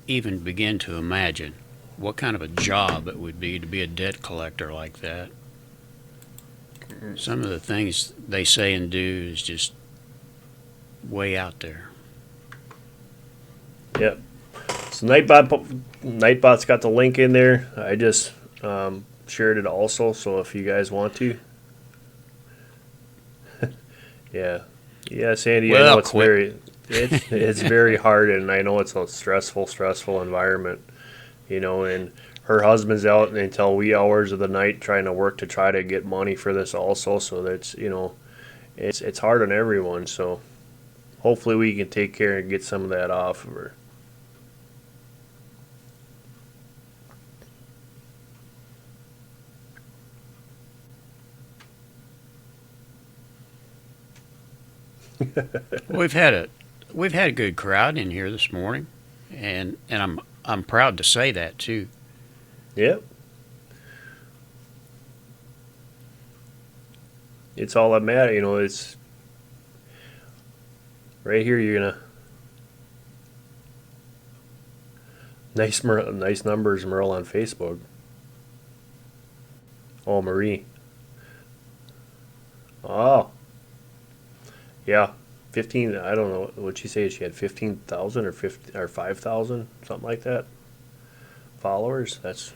S3: even begin to imagine what kind of a job it would be to be a debt collector like that. Some of the things they say and do is just way out there.
S2: Yep. So Nightbot's got the link in there. I just shared it also, so if you guys want to. Yeah, Sandy.
S3: Well,
S2: I know it's very hard, and I know it's a stressful environment. You know, and her husband's out until wee hours of the night trying to work to try to get money for this also. So that's, you know, it's hard on everyone. So hopefully we can take care and get some of that off of her.
S3: We've had a good crowd in here this morning, and I'm proud to say that too.
S2: Yep. It's all that matters, you know. It's right here. You're gonna nice numbers, Merle, on Facebook. Oh, Marie. Oh, yeah, 15. I don't know what she said. She had 15,000 or 5,000, something like that. Followers. That's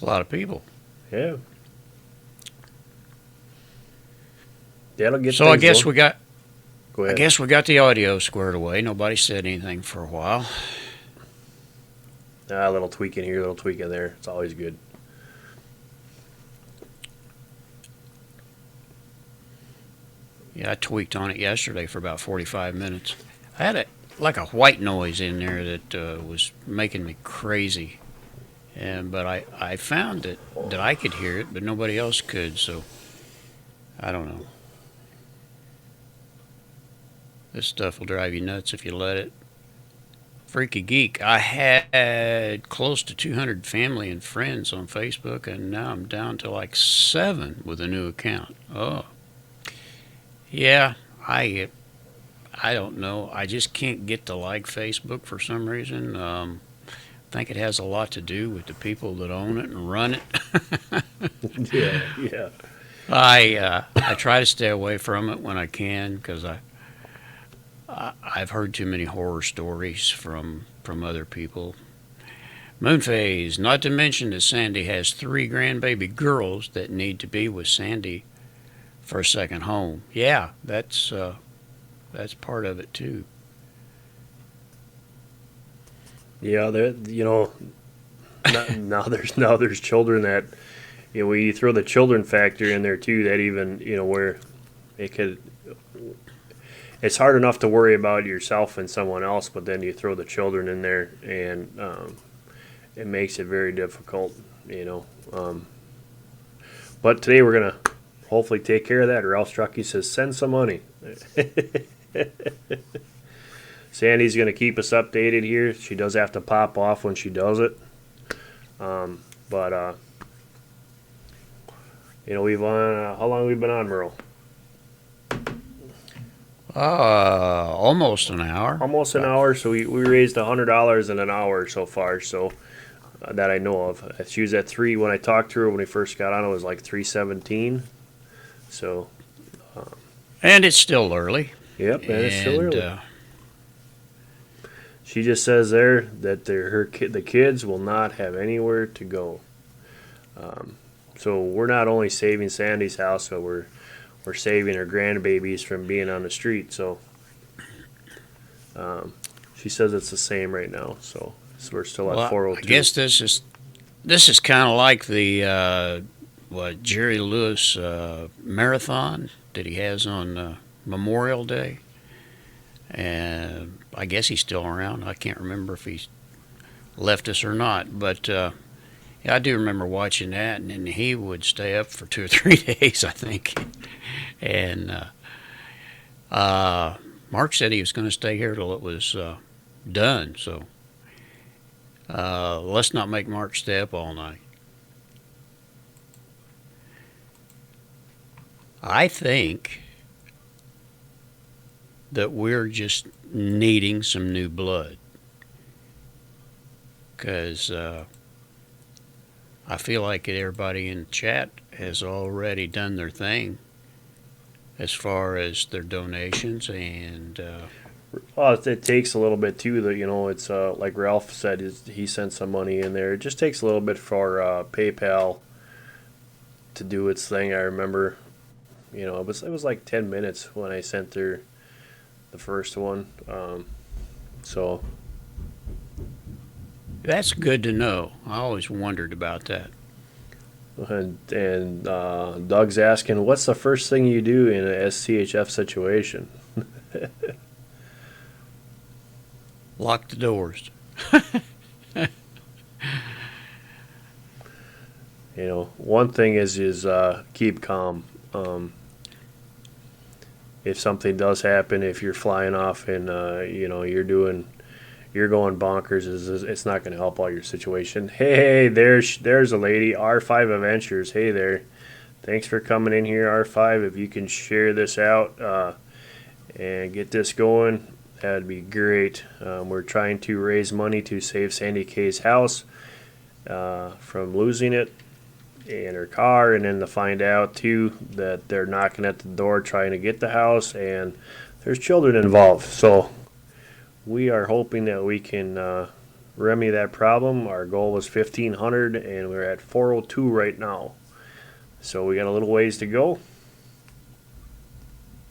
S3: a lot of people.
S2: Yeah. That'll get.
S3: So I guess we got.
S2: Go ahead.
S3: I guess we got the audio squared away. Nobody said anything for a while.
S2: A little tweak in here, a little tweak in there. It's always good.
S3: Yeah, I tweaked on it yesterday for about 45 minutes. I had a white noise in there that was making me crazy. But I found that I could hear it, but nobody else could, so I don't know. This stuff will drive you nuts if you let it. Freaky Geek. I had close to 200 family and friends on Facebook, and now I'm down to like 7 with a new account. Oh. Yeah, I don't know. I just can't get to like Facebook for some reason. I think it has a lot to do with the people that own it and run it.
S2: Yeah.
S3: I try to stay away from it when I can, because I've heard too many horror stories from other people. Moonphase, not to mention that Sandy has 3 grandbaby girls that need to be with Sandy for a second home. Yeah, that's part of it too.
S2: Yeah, now there's children that, when you throw the children factor in there too, that even, where it could, it's hard enough to worry about yourself and someone else, but then you throw the children in there, and it makes it very difficult. But today we're gonna hopefully take care of that, or else Truckee says send some money. Sandy's gonna keep us updated here. She does have to pop off when she does it, but we've on. How long have we been on, Merle?
S3: Almost an hour.
S2: Almost an hour. So we raised $100 in an hour so far. So that I know of. She was at 3 when I talked to her when we first got on. It was like 317. So.
S3: And it's still early.
S2: Yep, and it's still early. She just says there that the kids will not have anywhere to go. So we're not only saving Sandy's house, but we're saving her grandbabies from being on the street. So she says it's the same right now. So we're still at 402.
S3: I guess this is kind of like the Jerry Lewis marathon that he has on Memorial Day. And I guess he's still around. I can't remember if he's left us or not, but yeah, I do remember watching that, and he would stay up for 2 or 3 days, I think. And Mark said he was going to stay here till it was done. So let's not make Mark stay up all night. I think that we're just needing some new blood, because I feel like everybody in the chat has already done their thing as far as their donations, and
S2: well, it takes a little bit too. That it's like Ralph said, he sent some money in there. It just takes a little bit for PayPal to do its thing. I remember, it was like 10 minutes when I sent her the first one. So
S3: that's good to know. I always wondered about that.
S2: And Doug's asking, what's the first thing you do in a SCHF situation?
S3: Lock the doors.
S2: One thing is keep calm. If something does happen, if you're flying off and you're going bonkers, it's not going to help out your situation. Hey, there's a lady, R5 Adventures. Hey there, thanks for coming in here, R5. If you can share this out and get this going, that'd be great. We're trying to raise money to save Sandy Kay's house from losing it in her car, and then to find out too that they're knocking at the door trying to get the house, and there's children involved. So we are hoping that we can remedy that problem. Our goal was 1,500, and we're at 402 right now. So we got a little ways to go.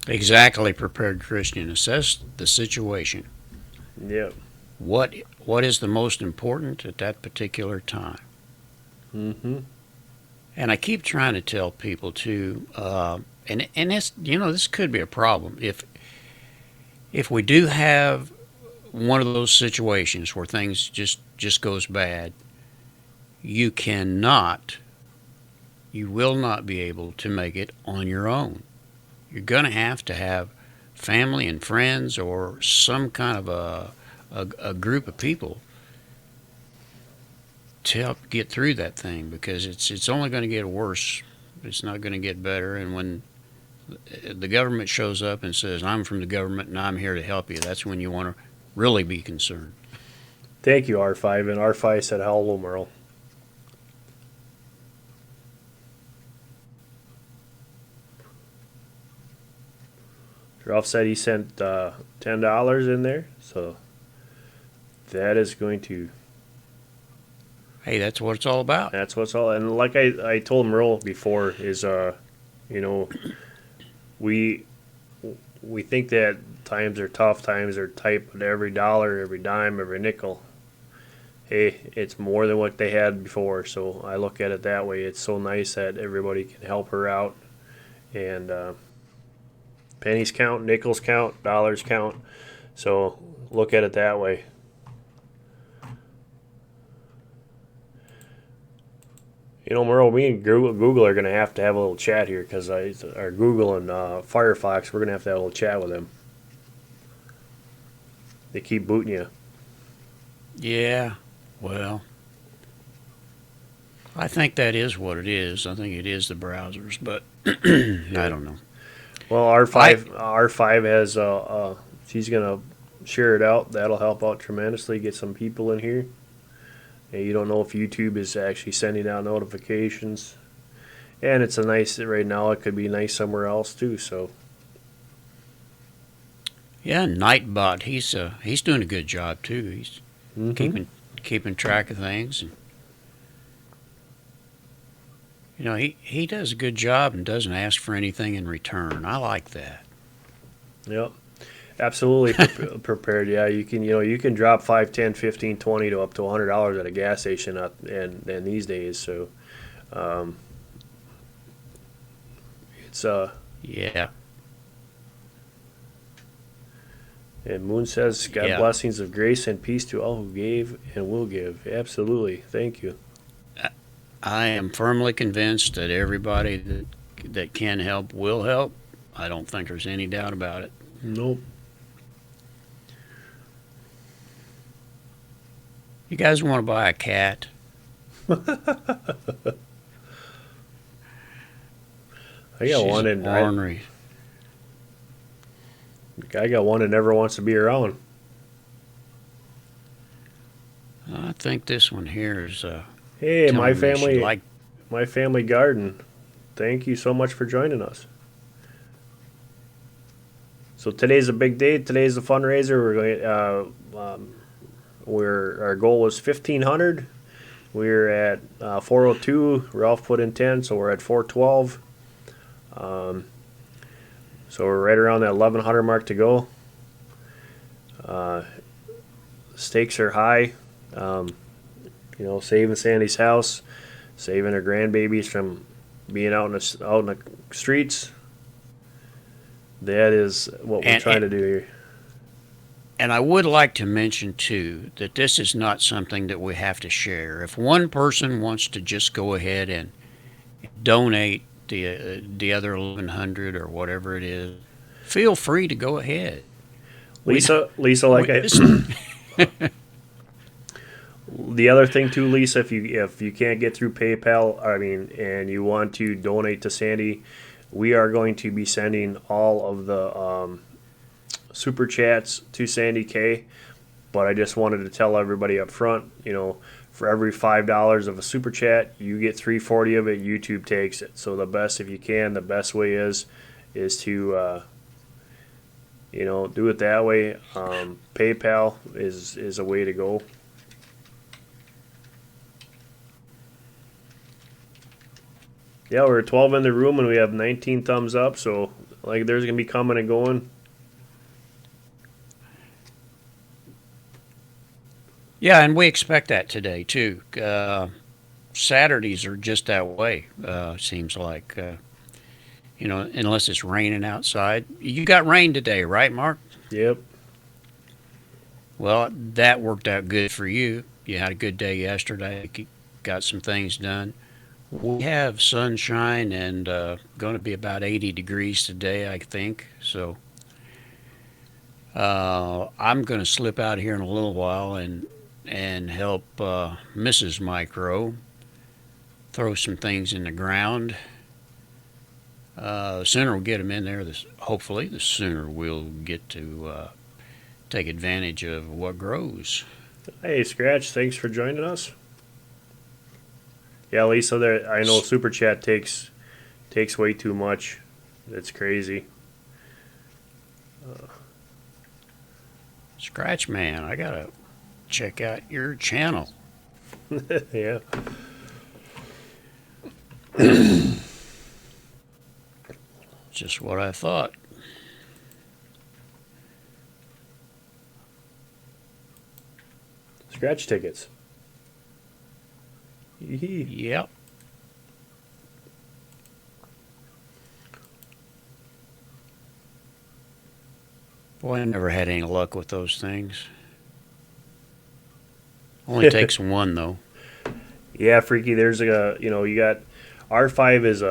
S3: Exactly, Prepared Christian. Assess the situation.
S2: Yep.
S3: What is the most important at that particular time?
S2: Mm-hmm.
S3: And I keep trying to tell people too, and it's, this could be a problem if we do have one of those situations where things just goes bad. You will not be able to make it on your own. You're going to have family and friends or some kind of a group of people to help get through that thing, because it's only going to get worse. It's not going to get better. And when the government shows up and says, I'm from the government and I'm here to help you, that's when you want to really be concerned.
S2: Thank you, R5. And R5 said, hello, Merle. Ralph said he sent $10 in there, so that is going to
S3: Hey, that's what it's all about.
S2: That's what's all. And like I told Merle before, is you know, we we think that times are tough, times are tight, but every dollar, every dime, every nickel, hey, it's more than what they had before. So I look at it that way. It's so nice that everybody can help her out, and pennies count, nickels count, dollars count. So look at it that way. You know, Merle, me and Google are going to have a little chat here because our Google and Firefox, we're going to have a little chat with them. They keep booting you.
S3: Yeah, well, I think that is what it is. I think it is the browsers, but I don't know.
S2: Well, R5 has she's gonna share it out. That'll help out tremendously. Get some people in here. And you don't know if YouTube is actually sending out notifications, and it's a nice right now. It could be nice somewhere else too. So
S3: Yeah, Nightbot, he's doing a good job too. He's keeping track of things, and he does a good job and doesn't ask for anything in return. I like that.
S2: yep, absolutely prepared. Yeah, you can drop 5, 10, 15, 20 to up to $100 at a gas station, and these days. So it's
S3: Yeah,
S2: And Moon says, God
S3: Yeah.
S2: blessings of grace and peace to all who gave and will give. Absolutely. Thank you.
S3: I am firmly convinced that everybody that can help will help. I don't think there's any doubt about it.
S2: Nope.
S3: You guys want to buy a cat?
S2: I got
S3: She's
S2: one and
S3: ornery.
S2: I got one that never wants to be around.
S3: I think this one here is.
S2: Hey,
S3: telling me she like.
S2: my family garden. Thank you so much for joining us. So today's a big day. Today's a fundraiser. Our goal was 1,500. We're at 402. Ralph put in 10, so we're at 412. So we're right around that 1,100 mark to go. Stakes are high. Saving Sandy's house, saving her grandbabies from being out in the streets. That is what we're trying to do here.
S3: And I would like to mention, too, that this is not something that we have to share. If one person wants to just go ahead and donate the other 1,100 or whatever it is, feel free to go ahead.
S2: Lisa, the other thing too, Lisa, if you can't get through PayPal, and you want to donate to Sandy, we are going to be sending all of the super chats to Sandy K. But I just wanted to tell everybody up front, for every $5 of a super chat, you get $3.40 of it. YouTube takes it. So the best way is to do it that way. PayPal is a way to go. Yeah, we're 12 in the room and we have 19 thumbs up, so there's gonna be coming and going.
S3: Yeah, and we expect that today, too. Saturdays are just that way, seems like. Unless it's raining outside. You got rain today, right, Mark?
S2: Yep.
S3: Well, that worked out good for you. You had a good day yesterday. Got some things done. We have sunshine and going to be about 80 degrees today, I think. So I'm going to slip out here in a little while and help Mrs. Micro throw some things in the ground. The sooner we get them in there, hopefully, the sooner we'll get to take advantage of what grows.
S2: Hey, Scratch, thanks for joining us. Yeah, Lisa, I know Super Chat takes way too much. It's crazy.
S3: Scratch Man, I gotta check out your channel.
S2: Yeah.
S3: Just what I thought.
S2: Scratch tickets. Yee.
S3: Yep. Boy, I never had any luck with those things. Only takes one, though.
S2: Yeah, Freaky, there's you got R5 is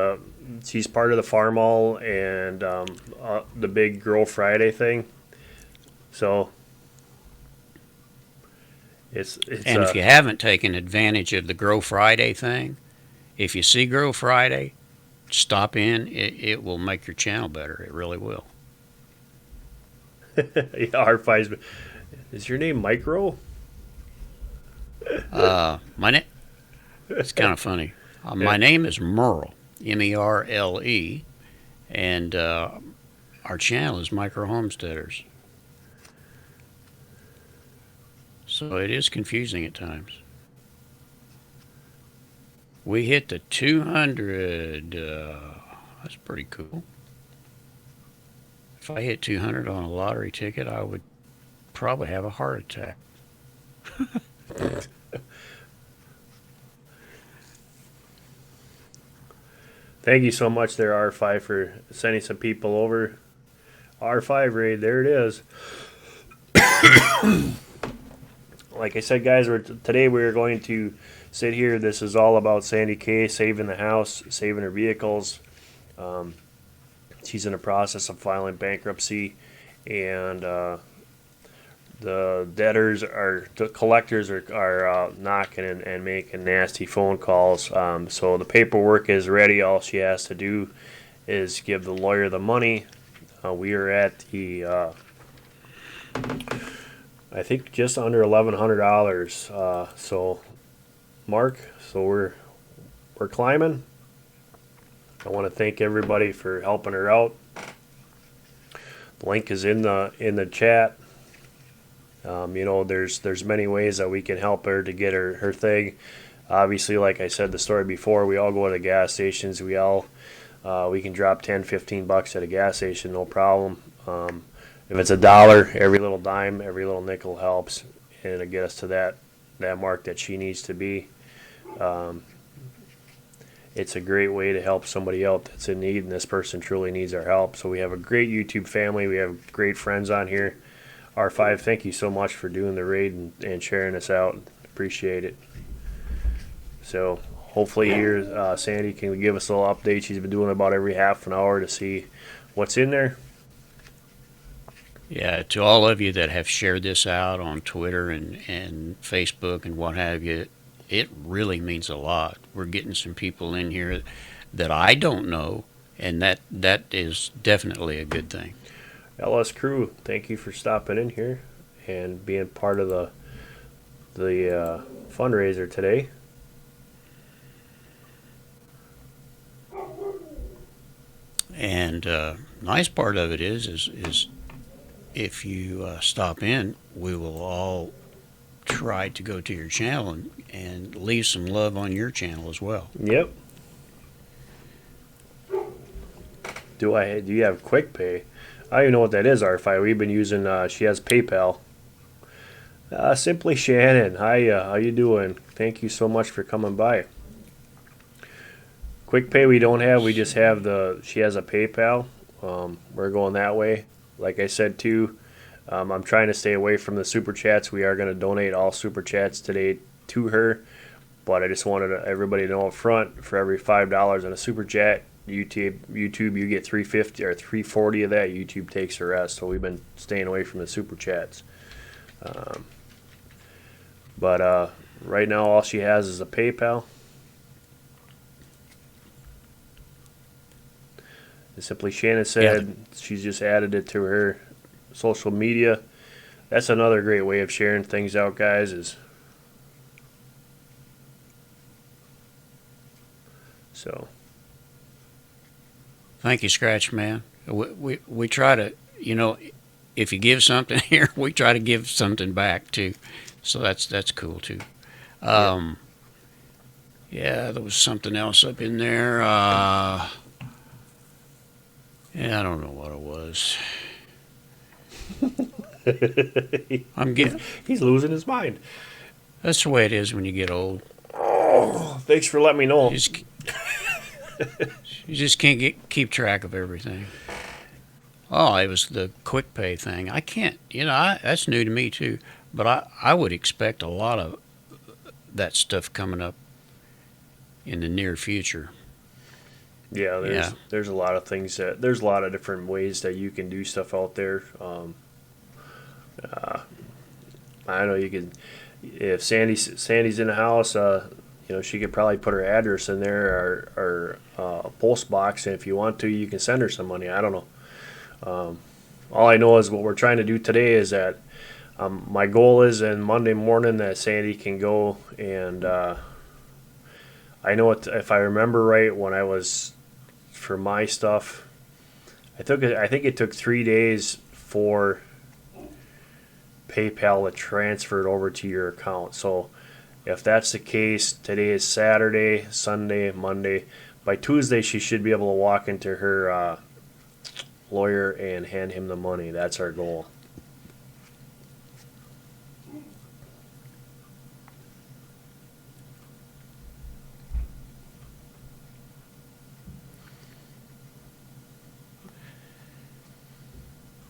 S2: she's part of the Farm All and the big Girl Friday thing. So it's
S3: And if you haven't taken advantage of the Grow Friday thing, if you see Grow Friday, stop in. It will make your channel better. It really will.
S2: yeah, R5's. Is your name Micro?
S3: My name. It's kind of funny. My name is Merle, Merle, and our channel is Micro Homesteaders. So it is confusing at times. We hit the 200. That's pretty cool. If I hit 200 on a lottery ticket, I would probably have a heart attack.
S2: Thank you so much there, R5, for sending some people over. R5 raid, there it is. Like I said, guys, today we're going to sit here. This is all about Sandy K saving the house, saving her vehicles. She's in the process of filing bankruptcy, and the collectors are knocking and making nasty phone calls. So the paperwork is ready. All she has to do is give the lawyer the money. We are at the I think just under $1,100. So Mark, so we're climbing. I want to thank everybody for helping her out. The link is in the chat. There's many ways that we can help her to get her thing. Obviously, like I said the story before, we all go to the gas stations. We can drop $10-15 at a gas station, no problem. If it's $1, every little dime, every little nickel helps, and it'll get us to that mark that she needs to be. It's a great way to help somebody out that's in need, and this person truly needs our help. So we have a great YouTube family. We have great friends on here. R5, thank you so much for doing the raid and sharing us out. Appreciate it. So hopefully here, Sandy can give us a little update. She's been doing about every half an hour to see what's in there.
S3: Yeah, to all of you that have shared this out on Twitter and Facebook and what have you, it really means a lot. We're getting some people in here that I don't know, and that is definitely a good thing.
S2: LS Crew, thank you for stopping in here and being part of the fundraiser today.
S3: And nice part of it is if you stop in, we will all try to go to your channel and leave some love on your channel as well.
S2: Yep. Do you have Quick Pay? I don't even know what that is, R5. We've been using, she has PayPal. Simply Shannon. Hi, how you doing? Thank you so much for coming by. Quick Pay we don't have. We just have she has a PayPal. We're going that way. Like I said, too, I'm trying to stay away from the Super Chats. We are going to donate all Super Chats today to her. But I just wanted everybody to know up front, for every $5 on a Super Chat, YouTube, you get $3.50 or $3.40 of that. YouTube takes the rest. So we've been staying away from the Super Chats. But right now, all she has is a PayPal. And Simply Shannon said she's just added it to her social media. That's another great way of sharing things out, guys. So.
S3: Thank you, Scratch Man. We try to, if you give something here, we try to give something back too. So that's cool too. Yeah, there was something else up in there. Yeah, I don't know what it was. I'm getting.
S2: He's losing his mind.
S3: That's the way it is when you get old.
S2: Oh, thanks for letting me know.
S3: You just can't keep track of everything. Oh, it was the quick pay thing. I can't. That's new to me too. But I would expect a lot of that stuff coming up in the near future.
S2: Yeah, there's a lot of things there's a lot of different ways that you can do stuff out there. I know you can, if Sandy's in the house, she could probably put her address in there or a post box, and if you want to, you can send her some money. I don't know. All I know is what we're trying to do today is that my goal is in Monday morning that Sandy can go and I know if I remember right, when I was for my stuff, I think it took 3 days for PayPal to transfer it over to your account. So if that's the case, today is Saturday, Sunday, Monday. By Tuesday, she should be able to walk into her lawyer and hand him the money. That's our goal.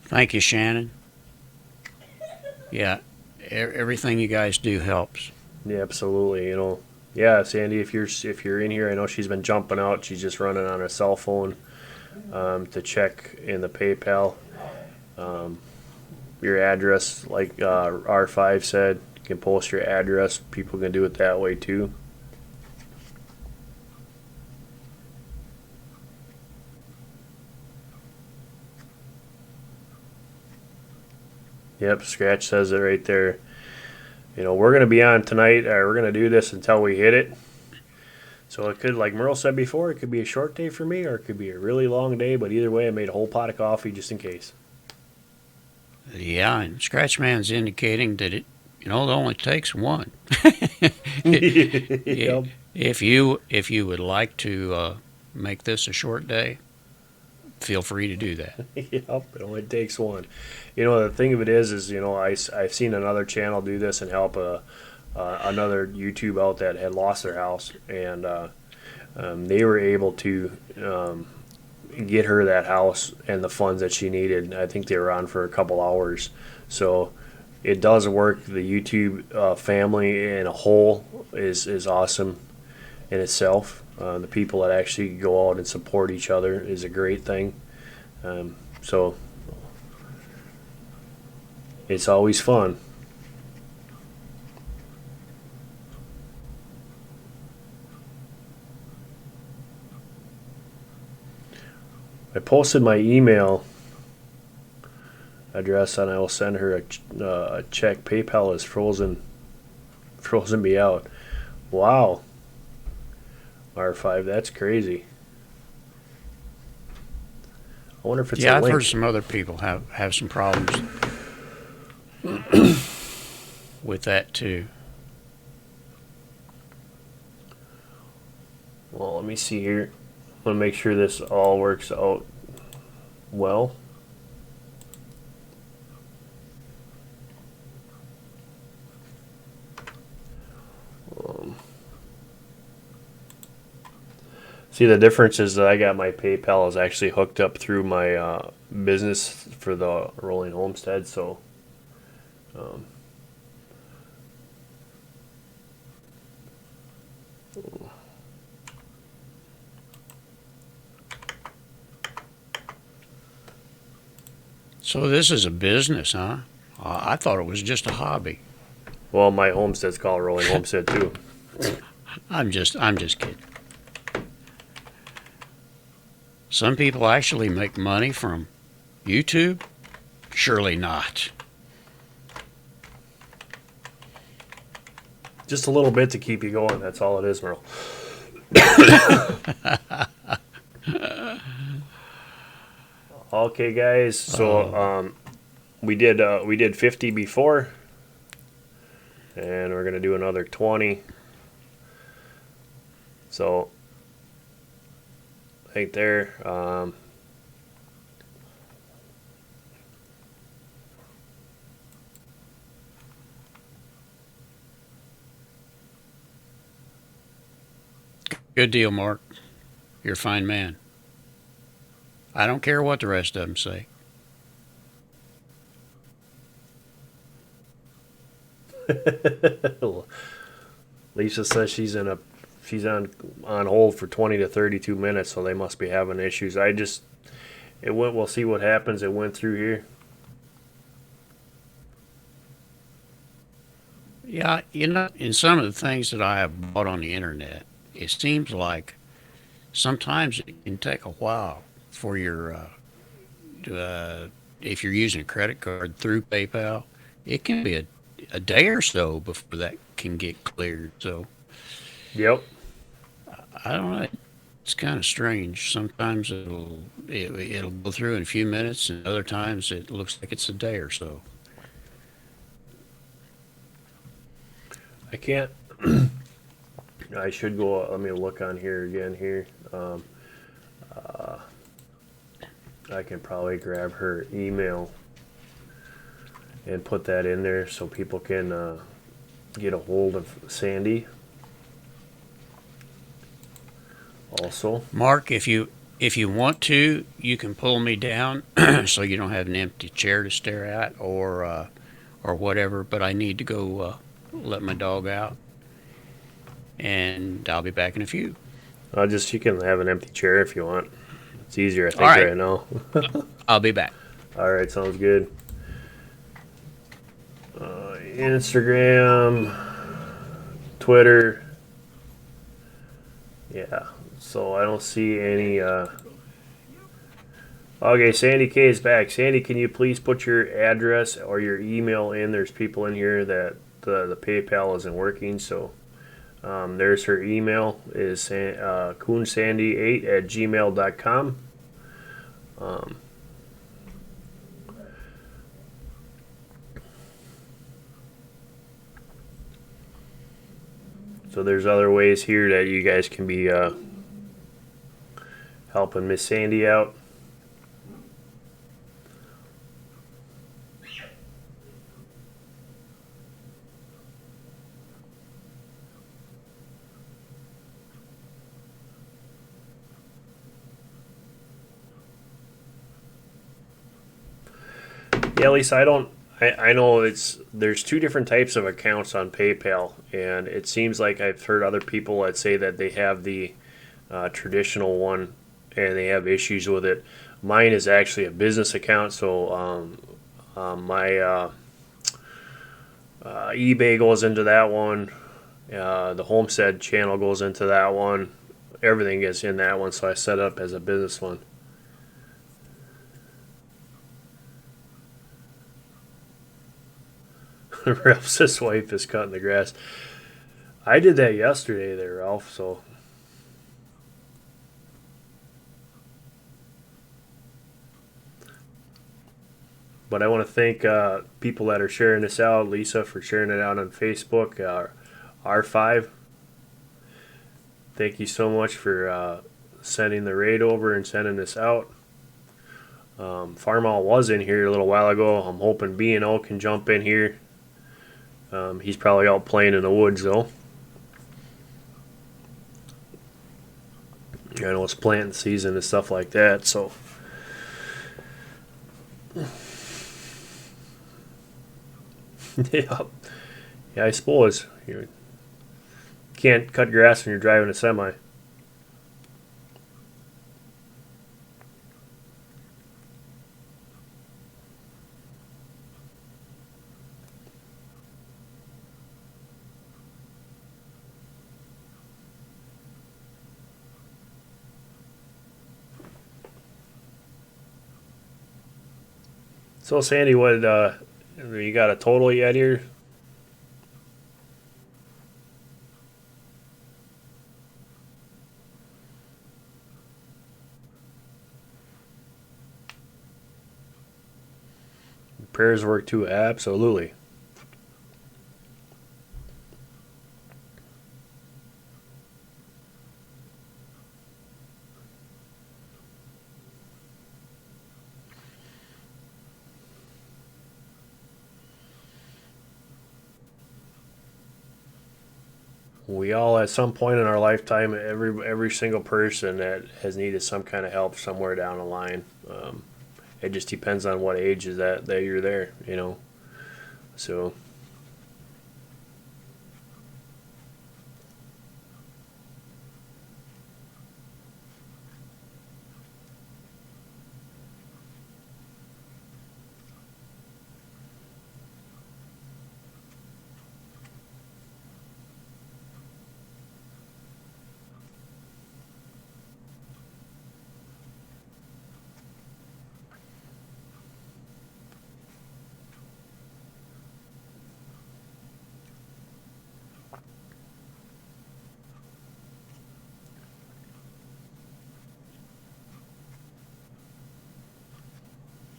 S3: Thank you, Shannon. Yeah, everything you guys do helps.
S2: Yeah, absolutely. Yeah, Sandy, if you're in here, I know she's been jumping out. She's just running on her cell phone to check in the PayPal. Your address, like R5 said, you can post your address. People can do it that way too. Yep, Scratch says it right there. We're going to be on tonight, or we're going to do this until we hit it. So it could, like Merle said before, it could be a short day for me, or it could be a really long day, but either way, I made a whole pot of coffee just in case.
S3: Yeah, and Scratch Man's indicating that it only takes one.
S2: Yep.
S3: If you would like to make this a short day, feel free to do that.
S2: Yep, it only takes one. The thing of it is I've seen another channel do this and help another YouTube out that had lost their house, and they were able to get her that house and the funds that she needed. I think they were on for a couple hours. So it does work. The YouTube family in a whole is awesome in itself. The people that actually go out and support each other is a great thing. So it's always fun. I posted my email address and I will send her a check. PayPal is frozen me out. Wow. R5, that's crazy. I wonder if it's a
S3: I've
S2: link.
S3: heard some other people have some problems with that too.
S2: Well, let me see here. I want to make sure this all works out well. See, the difference is that I got my PayPal is actually hooked up through my business for the Rolling Homestead, so
S3: So this is a business, huh? I thought it was just a hobby.
S2: well, my homestead's called Rolling Homestead too.
S3: I'm just kidding. Some people actually make money from YouTube? Surely not.
S2: Just a little bit to keep you going. That's all it is, Merle. Okay, guys. So we did 50 before, and we're going to do another 20. So right there,
S3: Good deal, Mark. You're a fine man. I don't care what the rest of them say.
S2: Lisa says she's on hold for 20 to 32 minutes, so they must be having issues. We'll see what happens. It went through here.
S3: Yeah, in some of the things that I have bought on the internet, it seems like sometimes it can take a while for if you're using a credit card through PayPal, it can be a day or so before that can get cleared. So
S2: Yep.
S3: I don't know. It's kind of strange. Sometimes it'll go through in a few minutes, and other times it looks like it's a day or so.
S2: I can't. I should go. Let me look on here again. Here, I can probably grab her email and put that in there so people can get a hold of Sandy. Also,
S3: Mark, if you want to, you can pull me down so you don't have an empty chair to stare at or whatever. But I need to go let my dog out, and I'll be back in a few.
S2: you can have an empty chair if you want. It's easier, I think,
S3: All right.
S2: right now.
S3: I'll be back.
S2: All right, sounds good. Instagram, Twitter. Yeah, so I don't see any. Okay, Sandy K is back. Sandy, can you please put your address or your email in? There's people in here that the PayPal isn't working, so there's her email is coonsandy8@gmail.com. So there's other ways here that you guys can be helping Miss Sandy out. Yeah, Lisa, I know there's two different types of accounts on PayPal, and it seems like I've heard other people that say that they have the traditional one and they have issues with it. Mine is actually a business account, so my eBay goes into that one. The Homestead channel goes into that one. Everything gets in that one, so I set it up as a business one. Ralph's wife is cutting the grass. I did that yesterday there, Ralph, so. But I want to thank people that are sharing this out. Lisa for sharing it out on Facebook. R5, thank you so much for sending the raid over and sending this out. Farmall was in here a little while ago. I'm hoping B&O can jump in here. He's probably out playing in the woods, though. I know it's planting season and stuff like that, so. Yeah, I suppose. You can't cut grass when you're driving a semi. So, Sandy, what you got a total yet here? Prayers work too, absolutely. We all, at some point in our lifetime, every single person that has needed some kind of help somewhere down the line. It just depends on what age is that you're there, you know. So.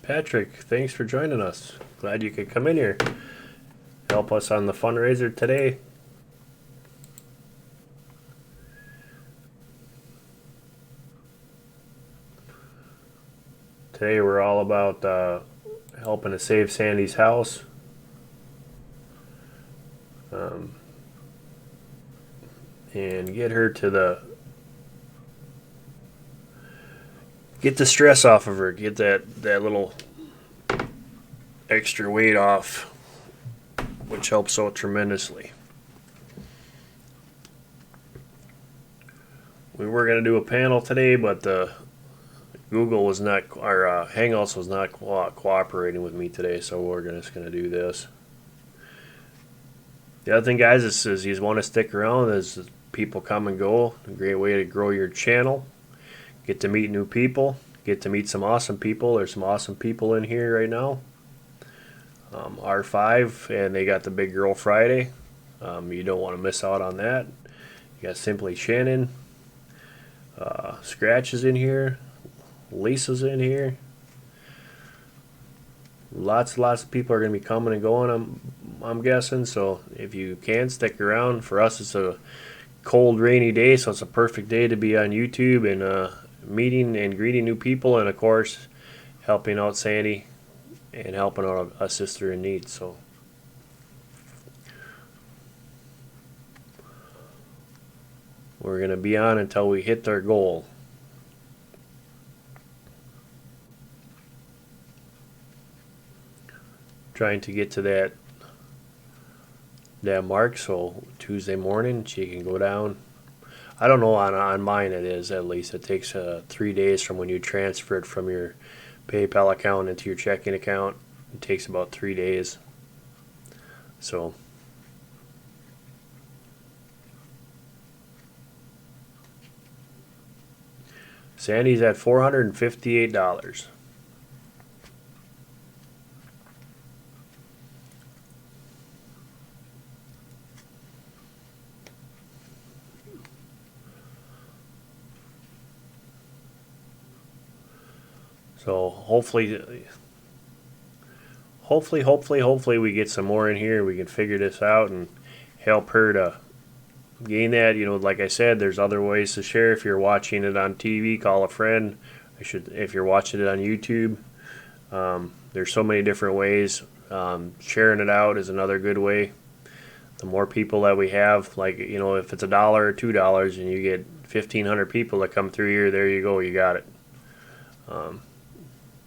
S2: Patrick, thanks for joining us. Glad you could come in here. Help us on the fundraiser today. Today we're all about helping to save Sandy's house. And get her to get the stress off of her, get that little extra weight off, which helps so tremendously. We were going to do a panel today, but Google was not, our Hangouts was not cooperating with me today, so we're just going to do this. The other thing, guys, is you want to stick around as people come and go. A great way to grow your channel. Get to meet new people. Get to meet some awesome people. There's some awesome people in here right now. R5, and they got the Big Girl Friday. You don't want to miss out on that. You got Simply Shannon. Scratch is in here. Lisa's in here. Lots of people are going to be coming and going, I'm guessing. So if you can, stick around. For us, it's a cold, rainy day, so it's a perfect day to be on YouTube and meeting and greeting new people, and of course helping out Sandy and helping out a sister in need. So we're going to be on until we hit our goal. Trying to get to that mark, so Tuesday morning she can go down. I don't know, on mine it is, at least. It takes 3 days from when you transfer it from your PayPal account into your checking account. It takes about 3 days. So Sandy's at $458. So hopefully we get some more in here. We can figure this out and help her to gain that. You know, like I said, there's other ways to share. If you're watching it on TV, call a friend. If you're watching it on YouTube, there's so many different ways. Sharing it out is another good way. The more people that we have, like, you know, if it's $1 or $2 and you get 1,500 people that come through here, there you go, you got it.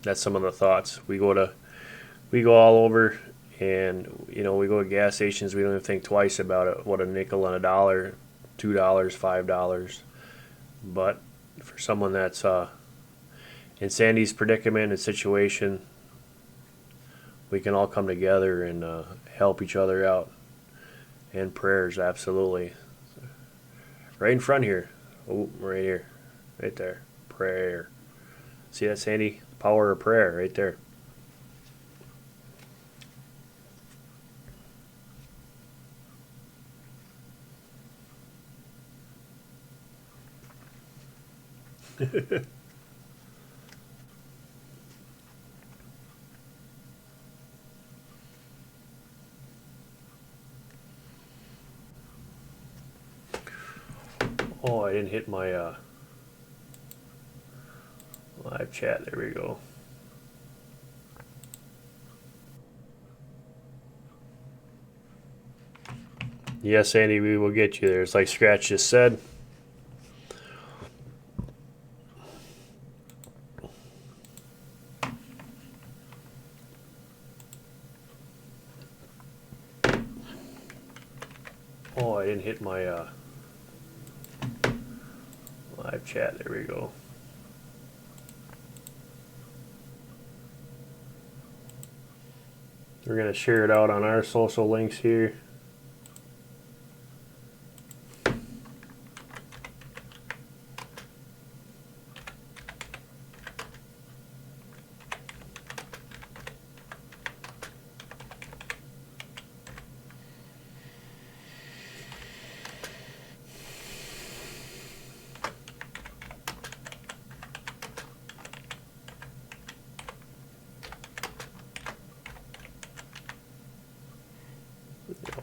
S2: That's some of the thoughts. We go all over, and you know, we go to gas stations. We don't even think twice about it. What a nickel and $1, $2, $5. But for someone that's in Sandy's predicament and situation, we can all come together and help each other out. And prayers, absolutely. Right in front here. Oh, right here. Right there. Prayer. See that, Sandy? Power of prayer right there. Oh, I didn't hit my live chat. There we go. Yes, Andy, we will get you there. It's like Scratch just said. Oh, I didn't hit my live chat. There we go. We're going to share it out on our social links here.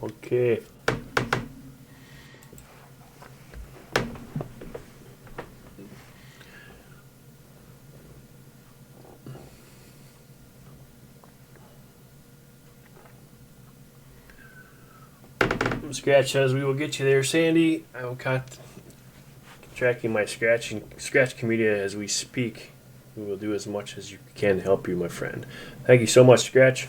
S2: Okay. Scratch says we will get you there, Sandy. I will tracking my scratch community as we speak. We will do as much as you can to help you, my friend. Thank you so much, Scratch.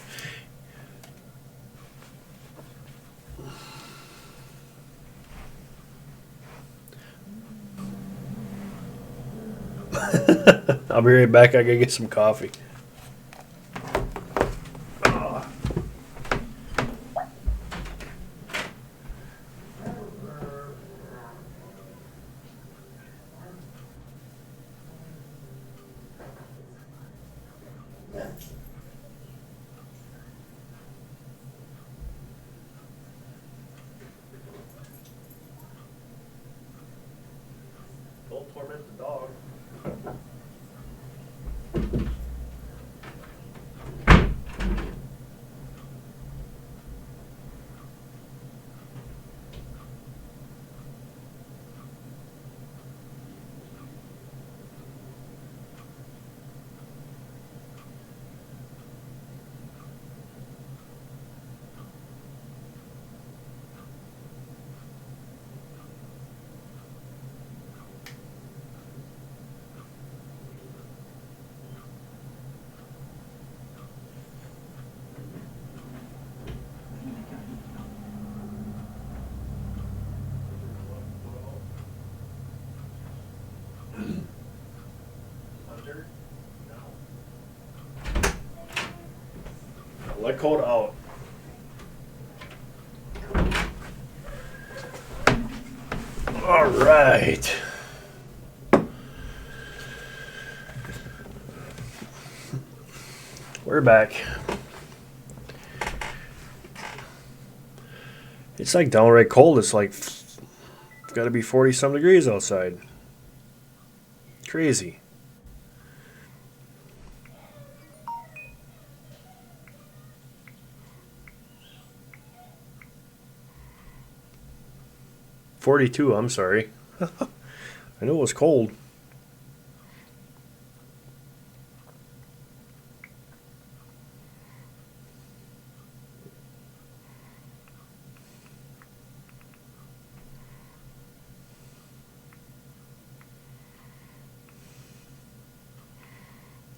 S2: I'll be right back. I gotta get some coffee. Don't torment the dog. Let code out. All right. We're back. It's like downright cold. It's like got to be 40 some degrees outside. Crazy. $42, I'm sorry. I know it was cold.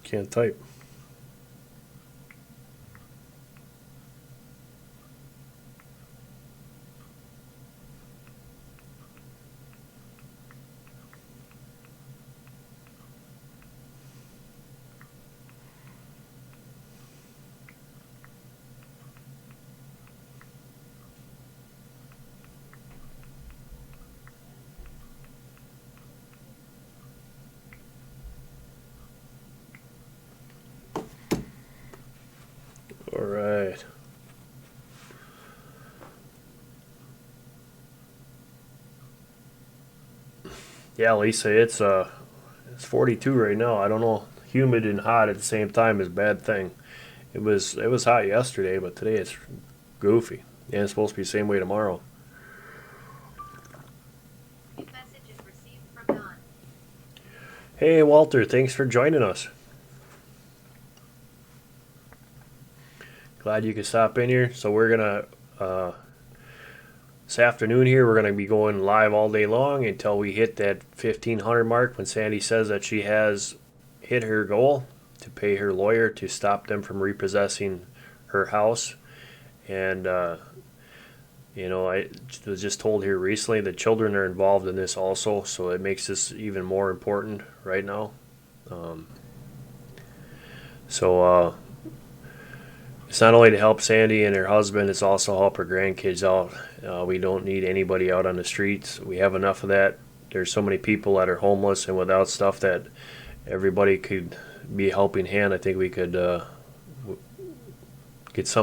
S2: Can't type. All right. Yeah, Lisa, it's 42 right now. I don't know. Humid and hot at the same time is a bad thing. It was hot yesterday, but today it's goofy. And it's supposed to be the same way tomorrow.
S4: Message is received from Don.
S2: Hey, Walter, thanks for joining us. Glad you could stop in here. So we're gonna This afternoon here, we're going to be going live all day long until we hit that 1,500 mark when Sandy says that she has hit her goal to pay her lawyer to stop them from repossessing her house. And, you know, I was just told here recently that children are involved in this also, so it makes this even more important right now. So it's not only to help Sandy and her husband, it's also help her grandkids out. We don't need anybody out on the streets. We have enough of that. There's so many people that are homeless and without stuff that everybody could be a helping hand. I think we could get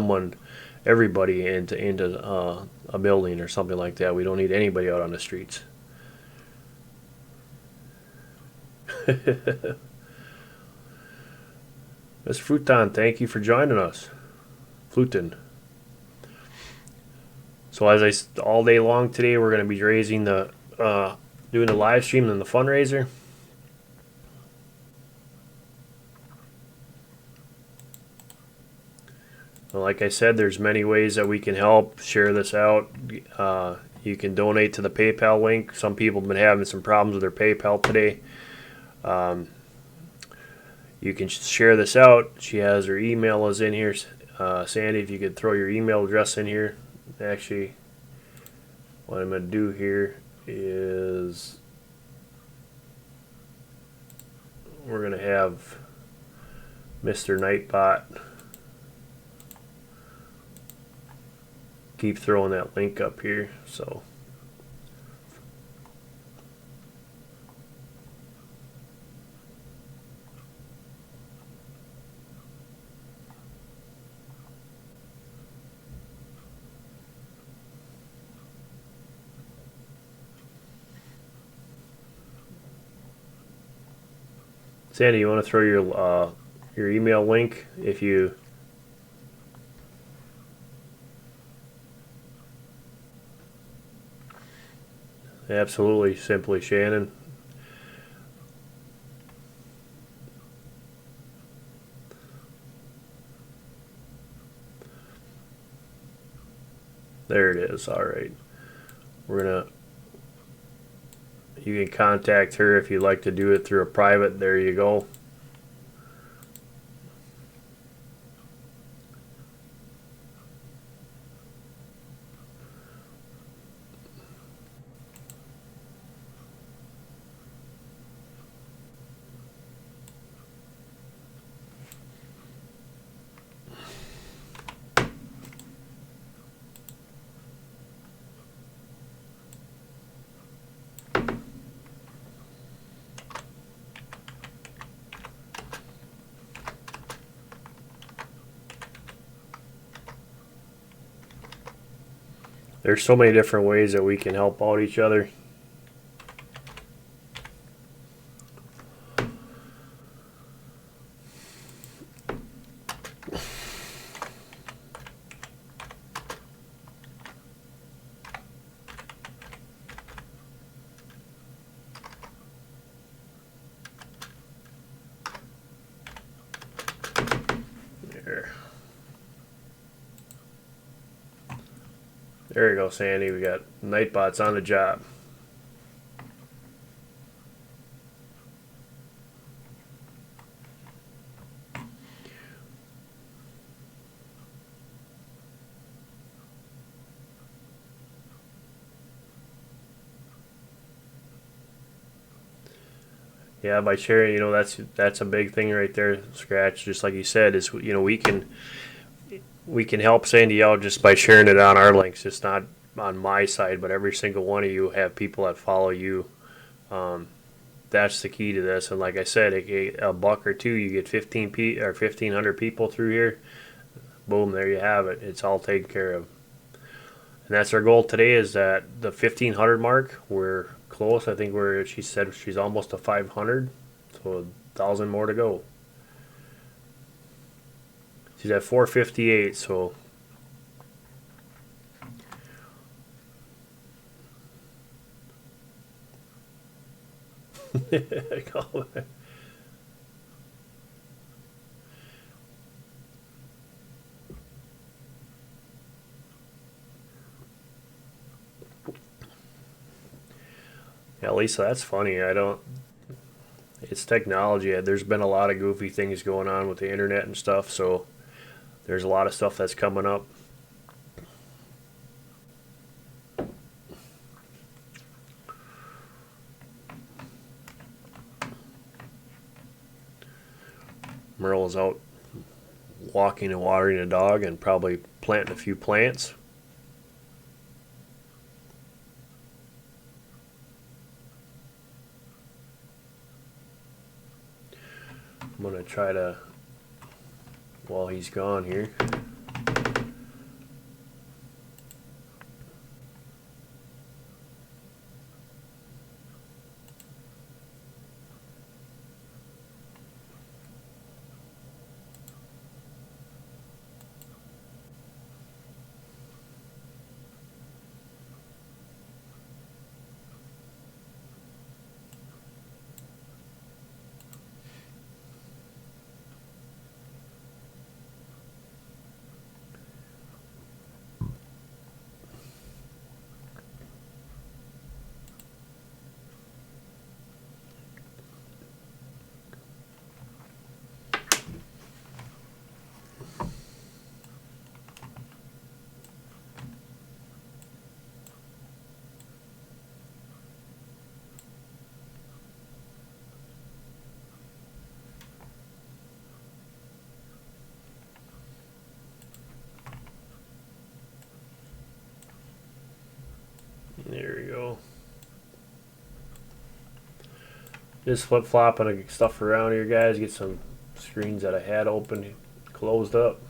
S2: everybody into a building or something like that. We don't need anybody out on the streets. Ms. Fruton, thank you for joining us. Flutin. So all day long today, we're going to be raising doing the live stream and the fundraiser. Well, like I said, there's many ways that we can help share this out. You can donate to the PayPal link. Some people have been having some problems with their PayPal today. You can share this out. She has her email is in here. Sandy, if you could throw your email address in here. Actually, what I'm going to do here is we're going to have Mr. Nightbot keep throwing that link up here. So Sandy, you want to throw your email link if you absolutely simply Shannon. There it is. All right. You can contact her if you'd like to do it through a private. There you go. There's so many different ways that we can help out each other. There you go, Sandy. We got Nightbots on the job. Yeah, by sharing, that's a big thing right there, Scratch. Just like you said, is we can help Sandy out just by sharing it on our links. It's not on my side, but every single one of you have people that follow you. That's the key to this. And like I said, a buck or two, you get 1,500 people through here. Boom, there you have it. It's all taken care of. And that's our goal today, is that the 1,500 mark. We're close. I think she said she's almost to 500. So 1,000 more to go. She's at 458, so Yeah, Lisa, that's funny. I don't. It's technology. There's been a lot of goofy things going on with the internet and stuff, so there's a lot of stuff that's coming up. Merle is out walking and watering a dog and probably planting a few plants. I'm going to try to, while he's gone here, there we go. Just flip-flopping stuff around here, guys. Get some screens that I had open, closed up.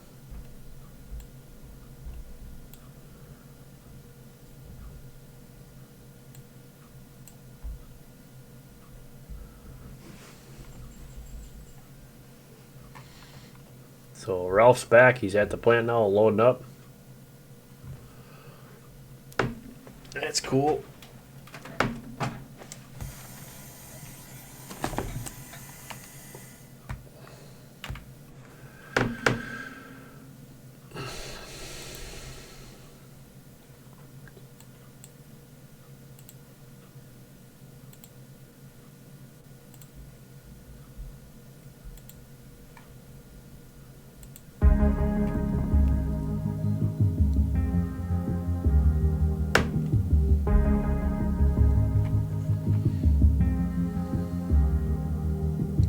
S2: So Ralph's back. He's at the plant now, loading up. That's cool.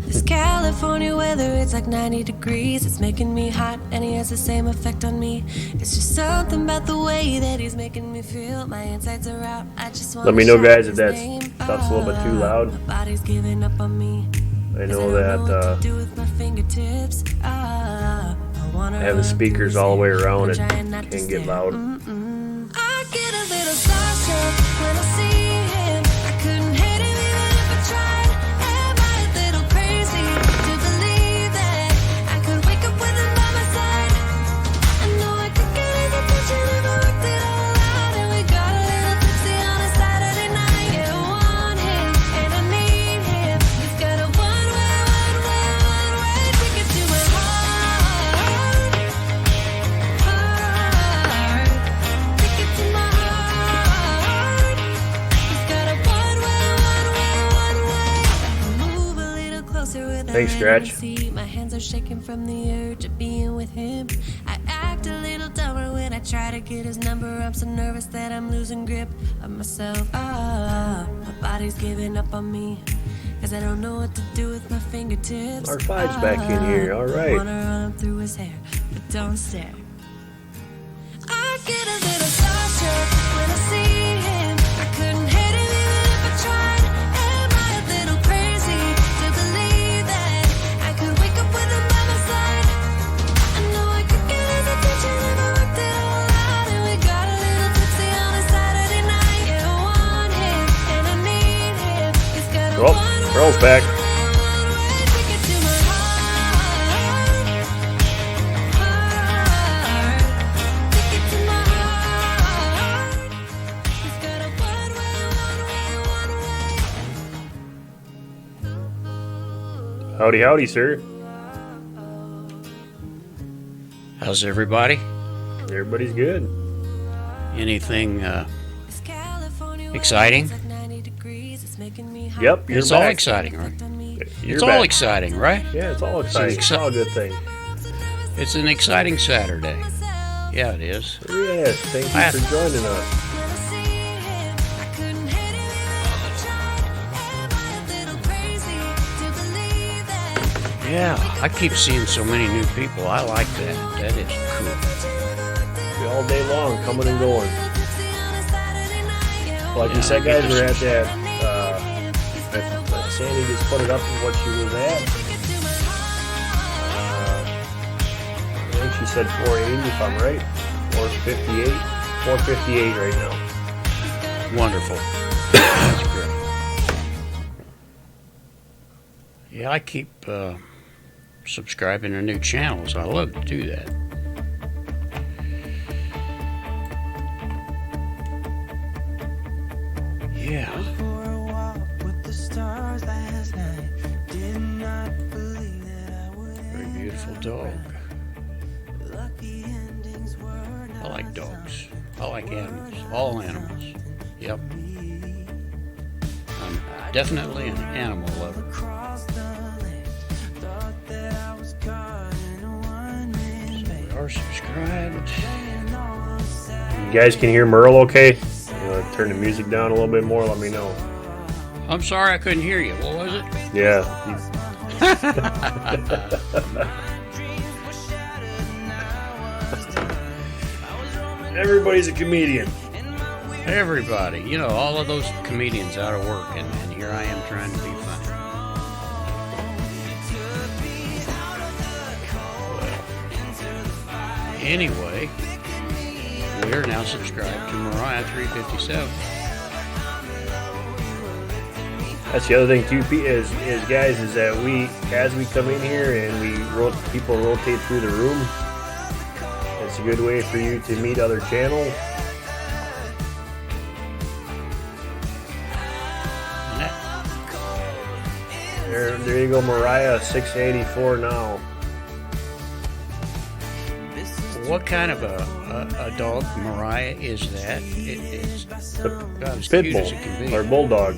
S5: This California weather, it's like 90 degrees. It's making me hot, and he has the same effect on me. It's just something about the way that he's making me feel. My insides are out. I just want
S2: Let me know, guys, if that stuff's a little bit too loud.
S5: My body's giving up on me.
S2: I know that I have the speakers all the way around and can get loud.
S5: I get a little starstruck when I see him. I couldn't hate him even if I tried. Am I a little crazy to believe that I could wake up with him by my side? I know I could get his attention if I worked it all out. And we got a little tipsy on a Saturday night. Yeah, I want him and I need him. He's got a one-way ticket to my heart. Ticket to my heart. He's got a one-way. Move a little closer with
S2: Thanks, Scratch.
S5: My hands are shaking from the urge of being with him. I act a little dumber when I try to get his number. I'm so nervous that I'm losing grip of myself. My body's giving up on me, 'cause I don't know what to do with my fingertips.
S2: R5's back in here, all right.
S5: I wanna run through his hair, but don't stare. I get a little starstruck when I see him. I couldn't hate him even if I tried. Am I a little crazy to believe that I could wake up with him by my side? I know I could get his attention if I worked it all out. And we got a little tipsy on a Saturday night. Yeah, I want him and I need him. He's got a
S2: Oh, Earl's back.
S5: ticket to my heart. Ticket to my heart. He's got a one-way.
S2: Howdy, howdy, sir.
S3: How's everybody?
S2: Everybody's good.
S3: Anything
S5: It's California weather,
S3: Exciting?
S5: it's like 90 degrees. It's
S2: Yep, you're
S3: It's all
S2: back.
S3: exciting, right?
S2: You're
S3: It's
S2: back.
S3: all exciting, right?
S2: Yeah, it's all exciting. It's all a good thing.
S3: It's an exciting Saturday. Yeah, it is.
S2: Yes, thank you for joining us.
S3: Yeah, I keep seeing so many new people. I like that. That is cool.
S2: All day long, coming and going. Like you said, guys, we're at that. Sandy just put it up with what she was at. I think she said 480, if I'm right. 458. 458 right now.
S3: Wonderful. That's great. Yeah, I keep subscribing to new channels. I love to do that. Yeah. Very beautiful dog. I like dogs. I like animals. All animals. Yep. I'm definitely an animal lover. So we are subscribed.
S2: You guys can hear Merle okay? You want to turn the music down a little bit more? Let me know.
S3: I'm sorry I couldn't hear you. What was it?
S2: Yeah. Everybody's a comedian.
S3: Everybody. You know, all of those comedians out of work, and here I am trying to be funny. Well, anyway, we're now subscribed to Mariah 357.
S2: That's the other thing too, Pete, is guys, is that as we come in here and people rotate through the room, it's a good way for you to meet other channels. There you go, Mariah, 684 now.
S3: What kind of a dog, Mariah, is that? It's about as
S2: Pit
S3: cute
S2: bull
S3: as it can be.
S2: or bulldog.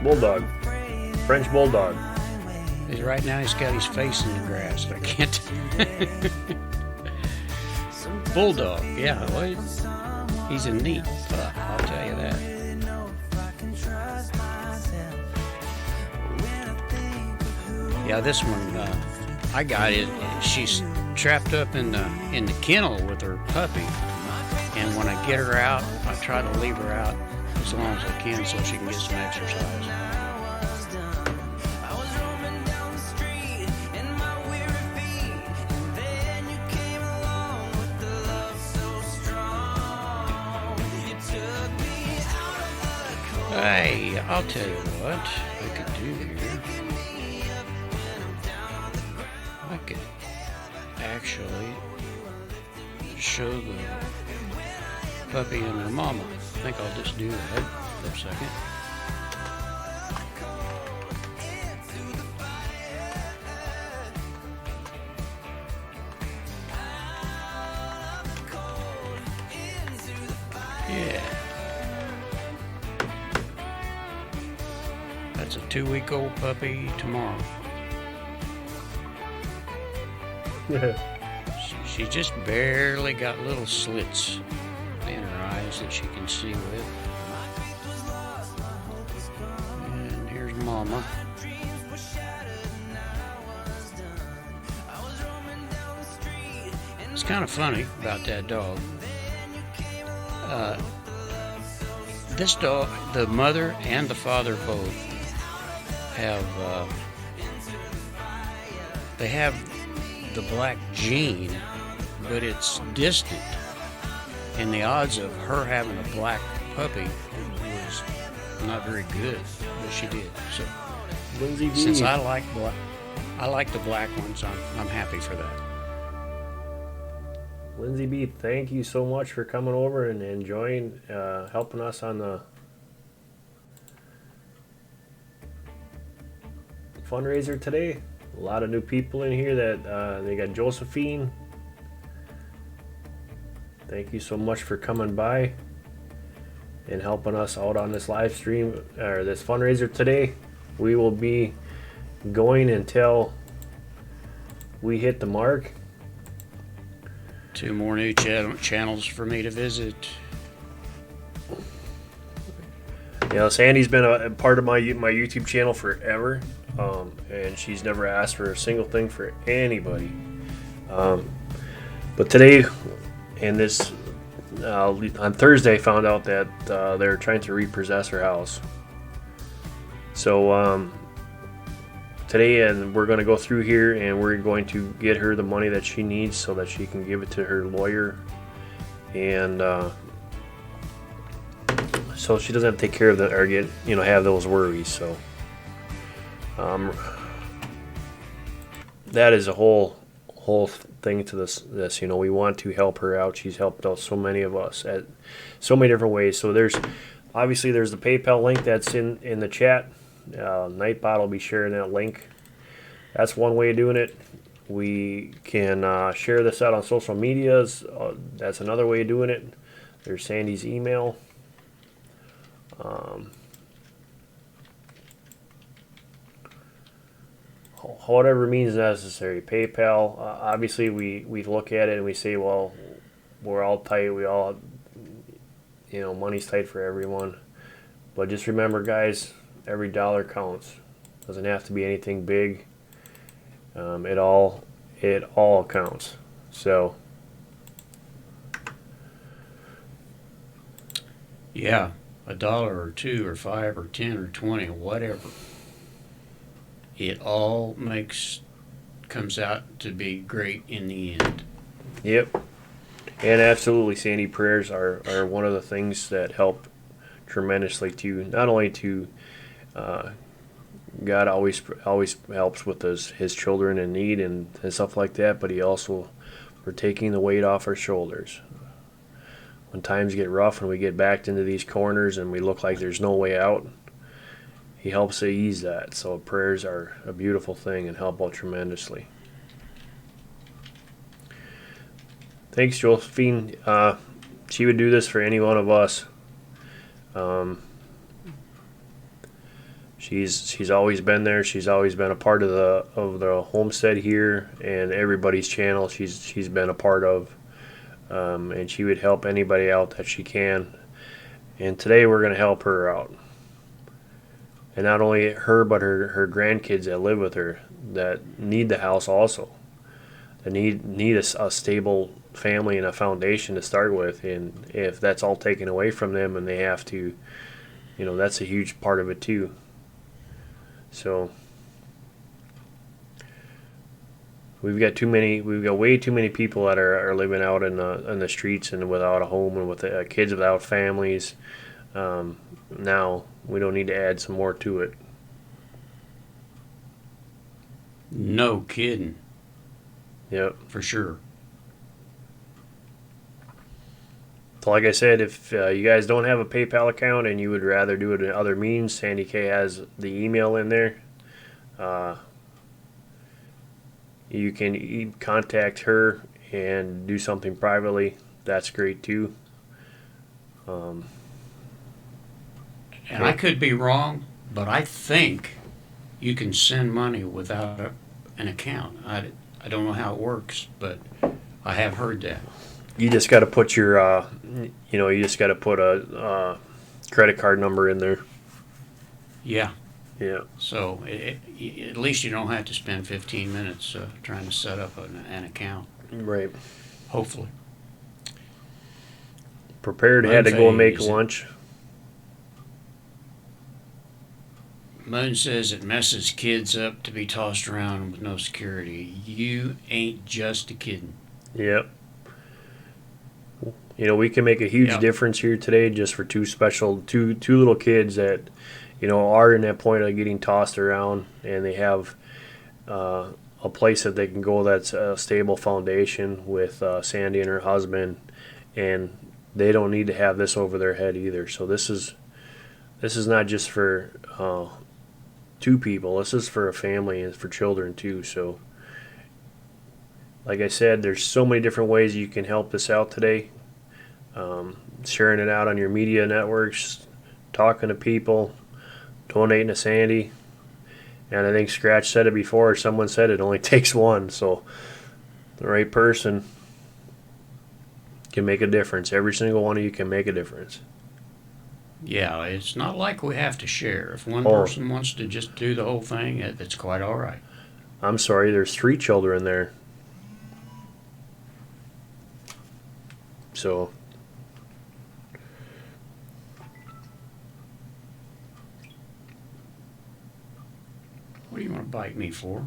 S2: Bulldog, French bulldog.
S3: Right now he's got his face in the grass. I can't. Bulldog, yeah. Well, he's a neat pup, I'll tell you that. Yeah, this one I got it. She's trapped up in the kennel with her puppy, and when I get her out, I try to leave her out as long as I can so she can get some exercise. Hey, I'll tell you what I could do here. I could actually show the puppy and her mama. I think I'll just do that for a second. Yeah. That's a 2-week-old puppy tomorrow. She just barely got little slits in her eyes that she can see with. And here's Mama. It's kind of funny about that dog. This dog, the mother and the father both have, they have the black gene, but it's distant, and the odds of her having a black puppy was not very good, but she did. So since I like the black ones, I'm happy for that.
S2: Lindsay B, thank you so much for coming over and enjoying, helping us on the fundraiser today. A lot of new people in here that they got Josephine. Thank you so much for coming by. and helping us out on this live stream or this fundraiser today. We will be going until we hit the mark.
S3: 2 more new channels for me to visit.
S2: You know, Sandy's been a part of my YouTube channel forever, and she's never asked for a single thing for anybody. But today, and this on Thursday, I found out that they're trying to repossess her house. So today, and we're going to go through here, and we're going to get her the money that she needs so that she can give it to her lawyer, and so she doesn't have to take care of that or get, you know, have those worries. So that is a whole thing to this. You know, we want to help her out. She's helped out so many of us at so many different ways. So there's the PayPal link that's in the chat. Nightbot will be sharing that link. That's one way of doing it. We can share this out on social medias. That's another way of doing it. There's Sandy's email. Whatever means necessary. PayPal, obviously we look at it and we say, well, we're all tight. We all, you know, money's tight for everyone. But just remember, guys, every dollar counts. Doesn't have to be anything big. It all counts. So
S3: Yeah, $1 or $2 or $5 or $10 or $20, whatever. It all comes out to be great in the end.
S2: Yep. And absolutely, Sandy, prayers are one of the things that help tremendously to not only to God always helps with his children in need and stuff like that, but he also for taking the weight off our shoulders. When times get rough and we get backed into these corners and we look like there's no way out, he helps to ease that. So prayers are a beautiful thing and help out tremendously. Thanks, Josephine. She would do this for any one of us. She's always been there. She's always been a part of the homestead here and everybody's channel. She's been a part of, and she would help anybody out that she can. And today we're going to help her out. And not only her, but her grandkids that live with her that need the house also. They need a stable family and a foundation to start with. And if that's all taken away from them and they have to, you know, that's a huge part of it too. So we've got way too many people that are living out in the streets and without a home and with kids without families. Now we don't need to add some more to it.
S3: No kidding.
S2: Yep.
S3: For sure.
S2: So like I said, if you guys don't have a PayPal account and you would rather do it in other means, Sandy K has the email in there. You can contact her and do something privately. That's great too.
S3: And I could be wrong, but I think you can send money without an account. I don't know how it works, but I have heard that.
S2: You just got to put your, you just got to put a credit card number in there.
S3: Yeah.
S2: Yeah.
S3: So at least you don't have to spend 15 minutes trying to set up an account.
S2: Right.
S3: Hopefully.
S2: Prepared, had to go and make lunch.
S3: Moon says it messes kids up to be tossed around with no security. You ain't just a kiddin'.
S2: Yep. You know, we can make a huge difference here today just for two little kids that, you know, are in that point of getting tossed around, and they have a place that they can go that's a stable foundation with Sandy and her husband, and they don't need to have this over their head either. So this is not just for two people. This is for a family and for children too. So like I said, there's so many different ways you can help this out today. sharing it out on your media networks, talking to people, donating to Sandy. And I think Scratch said it before, someone said it only takes one. So the right person can make a difference. Every single one of you can make a difference.
S3: Yeah, it's not like we have to share. If one
S2: Oh.
S3: person wants to just do the whole thing, it's quite all right.
S2: I'm sorry, there's 3 children there. So
S3: What do you want to bite me for?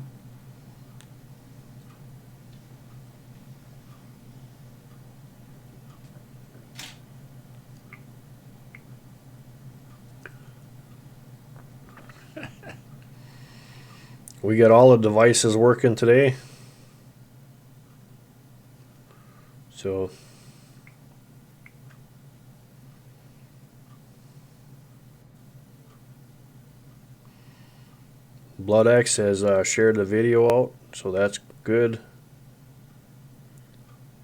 S2: we got all the devices working today. So Blood X has shared the video out, so that's good.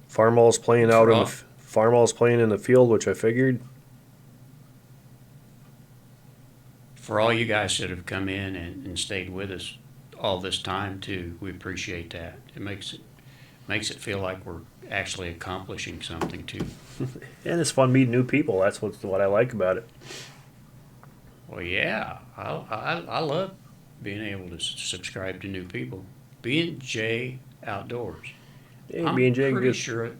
S2: Farmall's playing out in the Farmall's playing in the field, which I figured.
S3: For all you guys that have come in and stayed with us all this time too, we appreciate that. It makes it feel like we're actually accomplishing something too.
S2: And it's fun meeting new people. That's what I like about it.
S3: Well, yeah, I love being able to subscribe to new people. B&J Outdoors.
S2: Hey,
S3: I'm
S2: B&J,
S3: pretty
S2: good.
S3: sure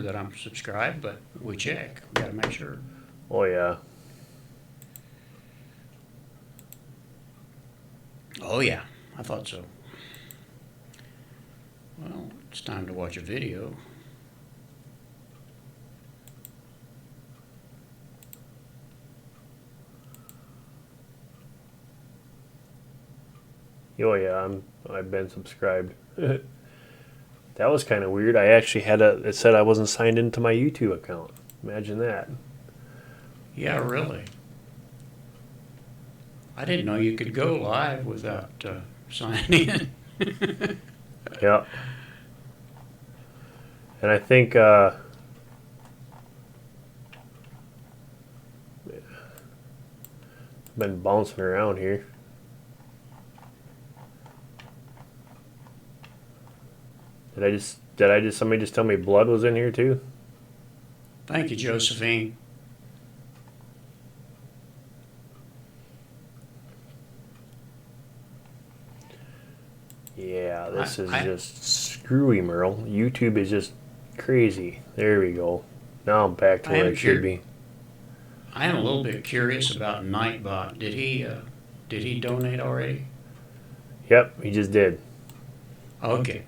S3: that I'm subscribed, but we check. We gotta make sure.
S2: Oh yeah.
S3: Oh yeah, I thought so. Well, it's time to watch a video.
S2: Oh yeah, I've been subscribed. That was kind of weird. I actually it said I wasn't signed into my YouTube account. Imagine that.
S3: Yeah, really. I didn't know you could go live without signing in.
S2: Yeah. And I think been bouncing around here. Did somebody just tell me Blood was in here too?
S3: Thank you, Josephine.
S2: Yeah, this is
S3: I-
S2: just screwy, Merle. YouTube is just crazy. There we go. Now I'm back to
S3: I
S2: where
S3: am
S2: I should be.
S3: I am a little bit curious about Nightbot. Did he donate already?
S2: Yep, he just did.
S3: Okay.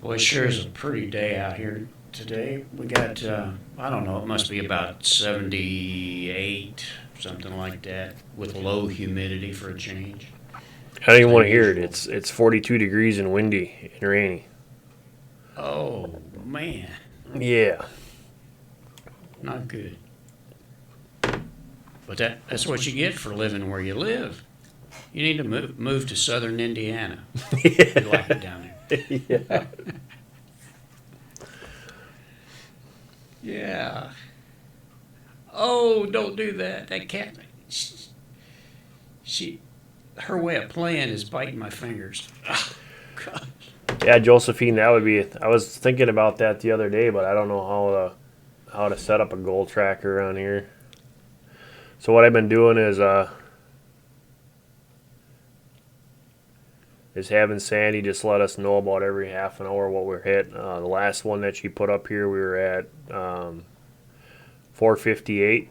S3: Well, it sure is a pretty day out here today. We got, I don't know, it must be about 78, something like that, with low humidity for a change.
S2: I don't even want to hear it. It's 42 degrees and windy and rainy.
S3: Oh, man,
S2: Yeah.
S3: not good. But that's what you get for living where you live. You need to move to southern Indiana. You like it down there.
S2: Yeah.
S3: Yeah. Oh, don't do that. That cat. Her way of playing is biting my fingers. Oh, God.
S2: Yeah, Josephine, that would be. I was thinking about that the other day, but I don't know how to set up a goal tracker around here. So what I've been doing is having Sandy just let us know about every half an hour what we're hit. The last one that she put up here, we were at 458.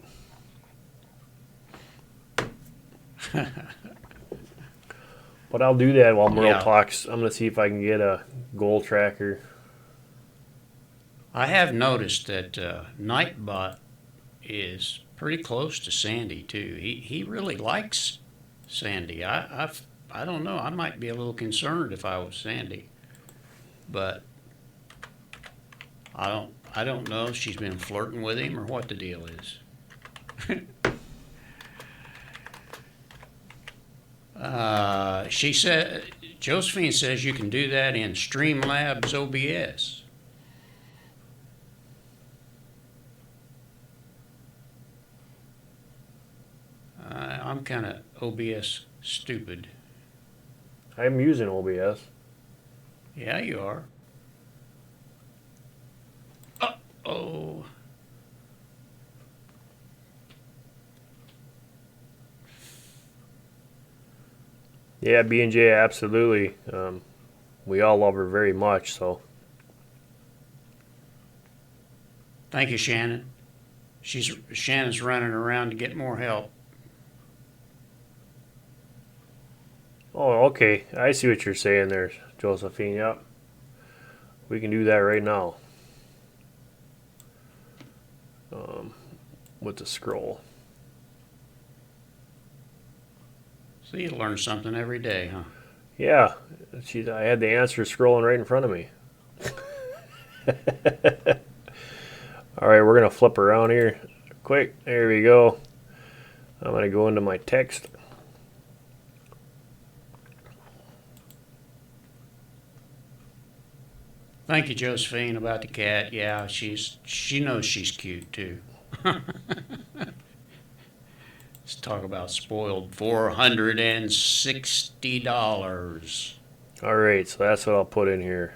S2: But I'll do that while Merle talks. I'm going to see if I can get a goal tracker.
S3: I have noticed that Nightbot is pretty close to Sandy too. He really likes Sandy. I don't know. I might be a little concerned if I was Sandy, but I don't know if she's been flirting with him or what the deal is. She said, Josephine says you can do that in Streamlabs OBS. I'm kind of OBS stupid.
S2: I'm using OBS.
S3: Yeah, you are. Oh.
S2: Yeah, B&J, absolutely. We all love her very much, so.
S3: Thank you, Shannon. Shannon's running around to get more help.
S2: Oh, okay. I see what you're saying there, Josephine. Yep. We can do that right now. With the scroll.
S3: So you learn something every day, huh?
S2: Yeah. I had the answer scrolling right in front of me. All right, we're going to flip around here quick. There we go. I'm going to go into my text.
S3: Thank you, Josephine, about the cat. Yeah, she knows she's cute too. Let's talk about spoiled. $460.
S2: All right, so that's what I'll put in here.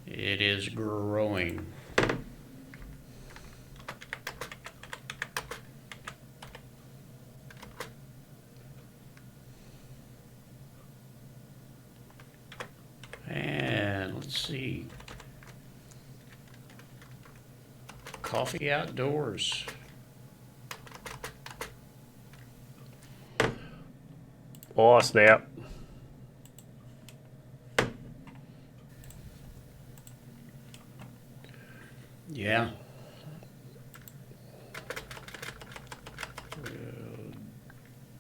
S3: It is growing. And let's see. Coffee outdoors.
S2: Oh, snap.
S3: Yeah.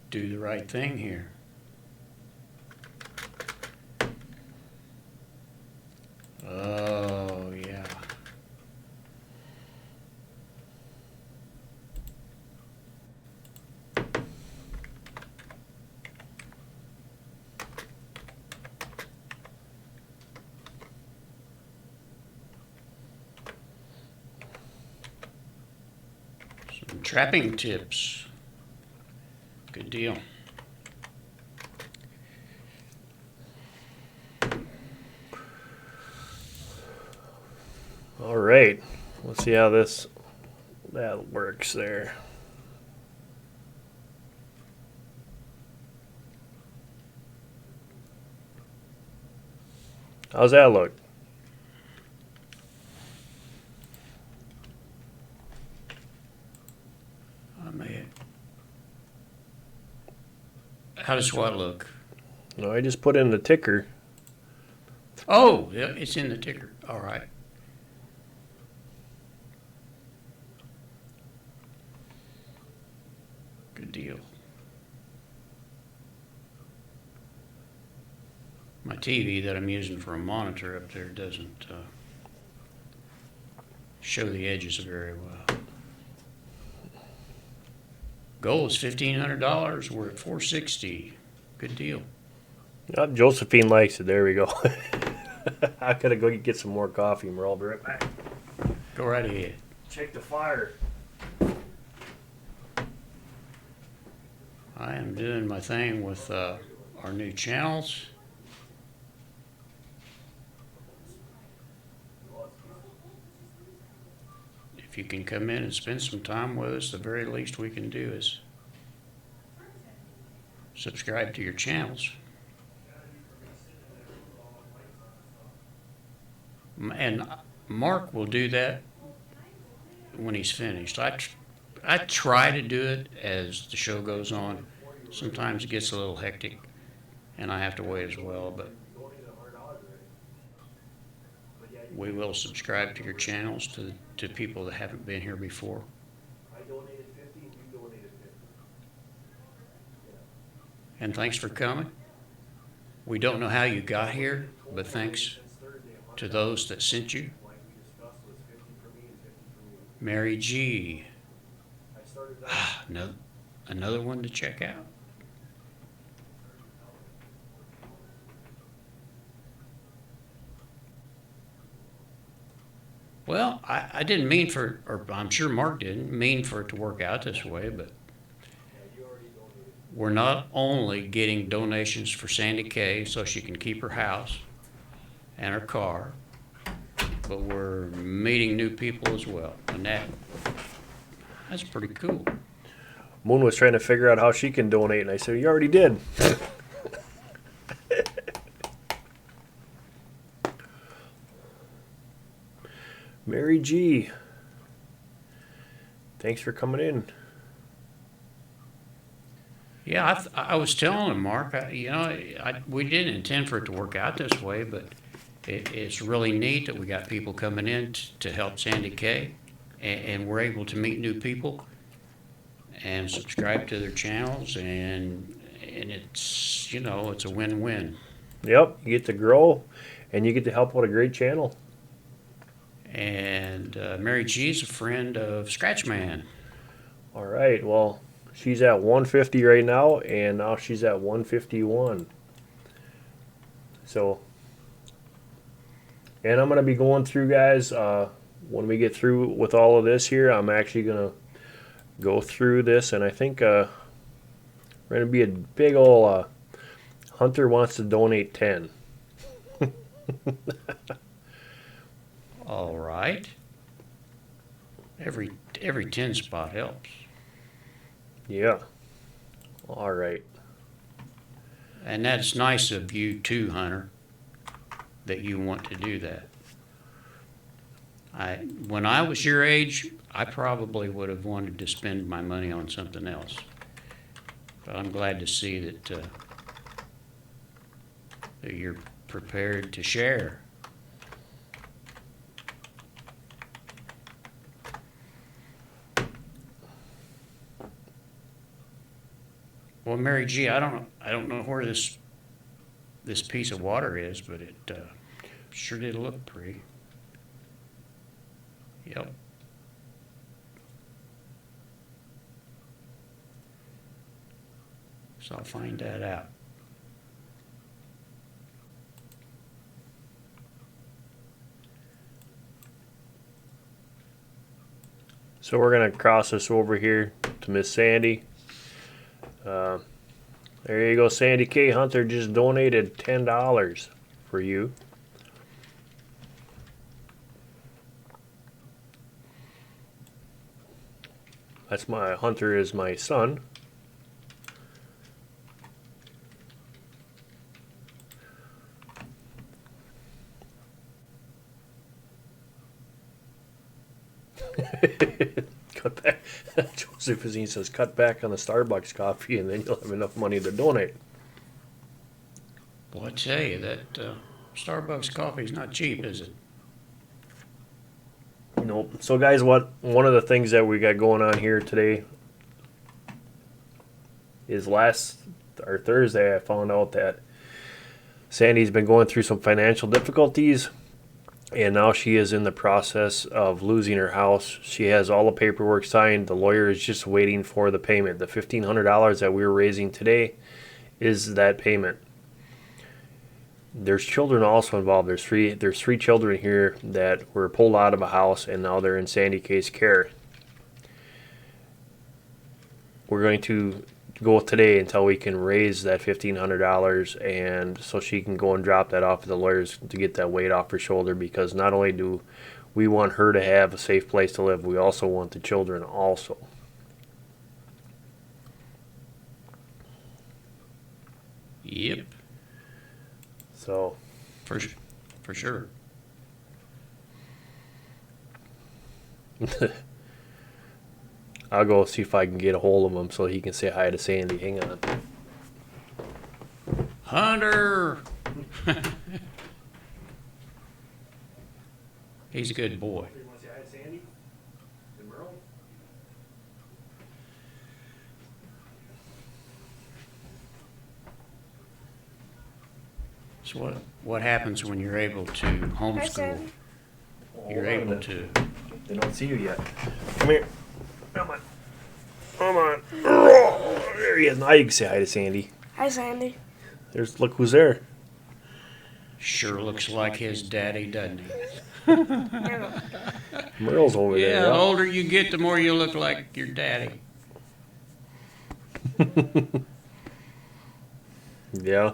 S3: Do the right thing here. Oh, yeah. Some trapping tips. Good deal.
S2: All right. Let's see how that works there. How's that look?
S3: How does what look?
S2: No, I just put in the ticker.
S3: Oh, yeah, it's in the ticker. All right. Good deal. My TV that I'm using for a monitor up there doesn't show the edges very well. Goal is $1,500. We're at $460. Good deal.
S2: Oh, Josephine likes it. There we go. I gotta go get some more coffee, and we'll be right back.
S3: Go right ahead.
S2: Check the fire.
S3: I am doing my thing with our new channels. If you can come in and spend some time with us, the very least we can do is subscribe to your channels. And Mark will do that when he's finished. I try to do it as the show goes on. Sometimes it gets a little hectic, and I have to wait as well, but we will subscribe to your channels to people that haven't been here before. And thanks for coming. We don't know how you got here, but thanks to those that sent you. Mary G. another one to check out. Well, I didn't mean for, or I'm sure Mark didn't mean for it to work out this way, but we're not only getting donations for Sandy Kay so she can keep her house and her car, but we're meeting new people as well, and that's pretty cool.
S2: Moon was trying to figure out how she can donate, and I said, you already did. Mary G. Thanks for coming in.
S3: Yeah, I was telling him, Mark, we didn't intend for it to work out this way, but it's really neat that we got people coming in to help Sandy Kay, and we're able to meet new people and subscribe to their channels, and it's, it's a win-win.
S2: Yep, you get to grow, and you get to help out a great channel.
S3: And Mary G's a friend of Scratchman.
S2: All right, well, she's at 150 right now, and now she's at 151. So, and I'm going to be going through, guys, when we get through with all of this here, I'm actually going to go through this, and I think we're going to be a big old Hunter wants to donate 10.
S3: All right. Every 10 spot helps.
S2: Yeah. All right.
S3: And that's nice of you too, Hunter, that you want to do that. When I was your age, I probably would have wanted to spend my money on something else. But I'm glad to see that you're prepared to share. Well, Mary G, I don't know where this piece of water is, but it sure did look pretty. Yep. So I'll find that out.
S2: So we're going to cross this over here to Miss Sandy. There you go, Sandy K. Hunter just donated $10 for you. That's my Hunter is my son. Cut back. Joseph Azine says, cut back on the Starbucks coffee, and then you'll have enough money to donate.
S3: Well, I tell you, that Starbucks coffee is not cheap, is it?
S2: Nope. So, guys, one of the things that we got going on here today is Thursday, I found out that Sandy's been going through some financial difficulties. And now she is in the process of losing her house. She has all the paperwork signed. The lawyer is just waiting for the payment. The $1,500 that we were raising today is that payment. There's children also involved. There's three children here that were pulled out of a house, and now they're in Sandy Kay's care. We're going to go today until we can raise that $1,500, and so she can go and drop that off at the lawyers to get that weight off her shoulder, because not only do we want her to have a safe place to live, we also want the children also.
S3: Yep.
S2: So
S3: For sure.
S2: I'll go see if I can get a hold of him so he can say hi to Sandy. Hang on.
S3: Hunter! He's a good boy.
S2: You want to say hi to Sandy? To Merle?
S3: So what happens when you're able to homeschool? You're able to.
S2: They don't see you yet. Come here. Come on. Come on. There he is. Now you can say hi to Sandy.
S6: Hi, Sandy.
S2: Look who's there.
S3: Sure looks like his daddy, doesn't he?
S6: Yeah.
S2: Merle's over there.
S3: Yeah, the older you get, the more you look like your daddy.
S2: Yeah.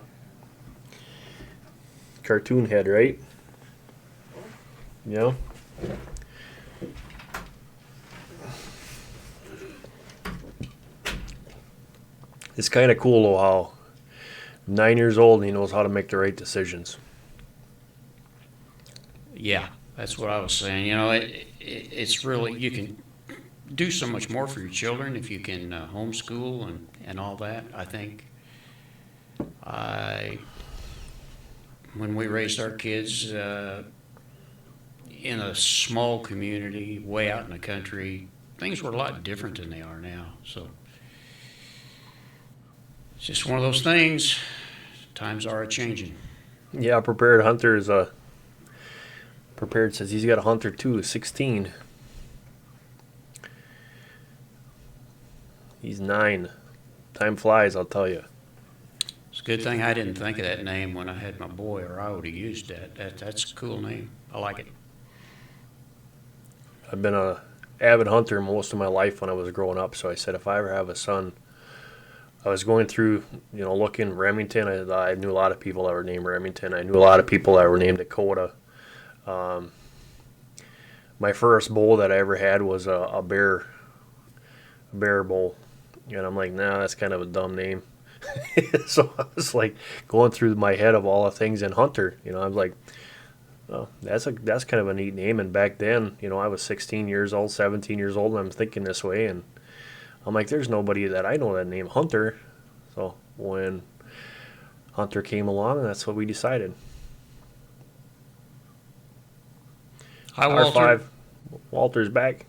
S2: Cartoon head, right? Yeah. It's kind of cool though how 9 years old and he knows how to make the right decisions.
S3: Yeah, that's what I was saying. You know, it's really, you can do so much more for your children if you can homeschool and all that. I think when we raised our kids in a small community way out in the country, things were a lot different than they are now. So it's just one of those things. Times are a changing.
S2: Yeah, Prepared Hunter is Prepared says he's got a hunter too, 16. He's 9. Time flies, I'll tell you.
S3: It's a good thing I didn't think of that name when I had my boy, or I would have used that. That's a cool name. I like it.
S2: I've been a avid hunter most of my life when I was growing up, so I said if I ever have a son, I was going through, looking Remington. I knew a lot of people that were named Remington. I knew a lot of people that were named Dakota. My first bull that I ever had was a bear bull, and I'm like, nah, that's kind of a dumb name. So I was like going through my head of all the things in hunter. I was like, oh, that's kind of a neat name. And back then, I was 16 years old, 17 years old, and I'm thinking this way, and I'm like, there's nobody that I know that named Hunter. So when Hunter came along, that's what we decided.
S3: Hi, Walter.
S2: R5, Walter's back.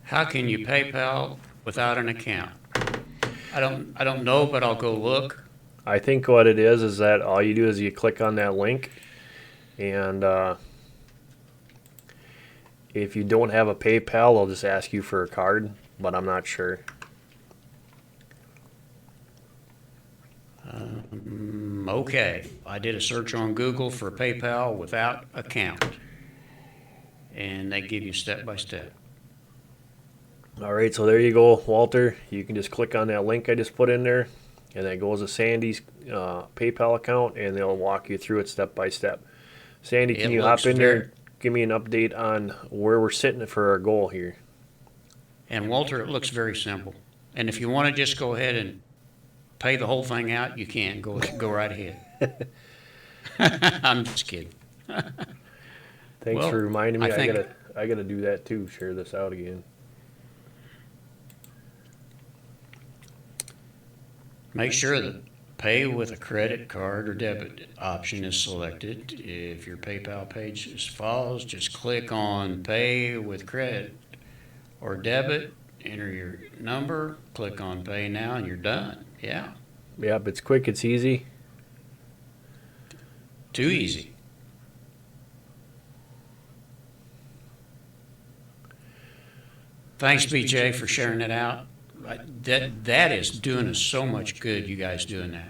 S3: How can you PayPal without an account? I don't know, but I'll go look.
S2: I think what it is that all you do is you click on that link, and if you don't have a PayPal, they'll just ask you for a card, but I'm not sure.
S3: Okay, I did a search on Google for PayPal without account, and they give you step by step.
S2: All right, so there you go, Walter. You can just click on that link I just put in there, and that goes to Sandy's PayPal account, and they'll walk you through it step by step. Sandy, can you hop in there and give me an update on where we're sitting for our goal here?
S3: And Walter, it looks very simple. And if you want to just go ahead and pay the whole thing out, you can. Go right ahead. I'm just kidding.
S2: Thanks
S3: Well,
S2: for reminding me.
S3: I think-
S2: I gotta do that too. Share this out again.
S3: Make sure that pay with a credit card or debit option is selected. If your PayPal page is follows, just click on pay with credit or debit, enter your number, click on pay now, and you're done. Yeah,
S2: Yep, it's quick, it's easy.
S3: too easy. Thanks, BJ, for sharing it out. That is doing us so much good, you guys doing that.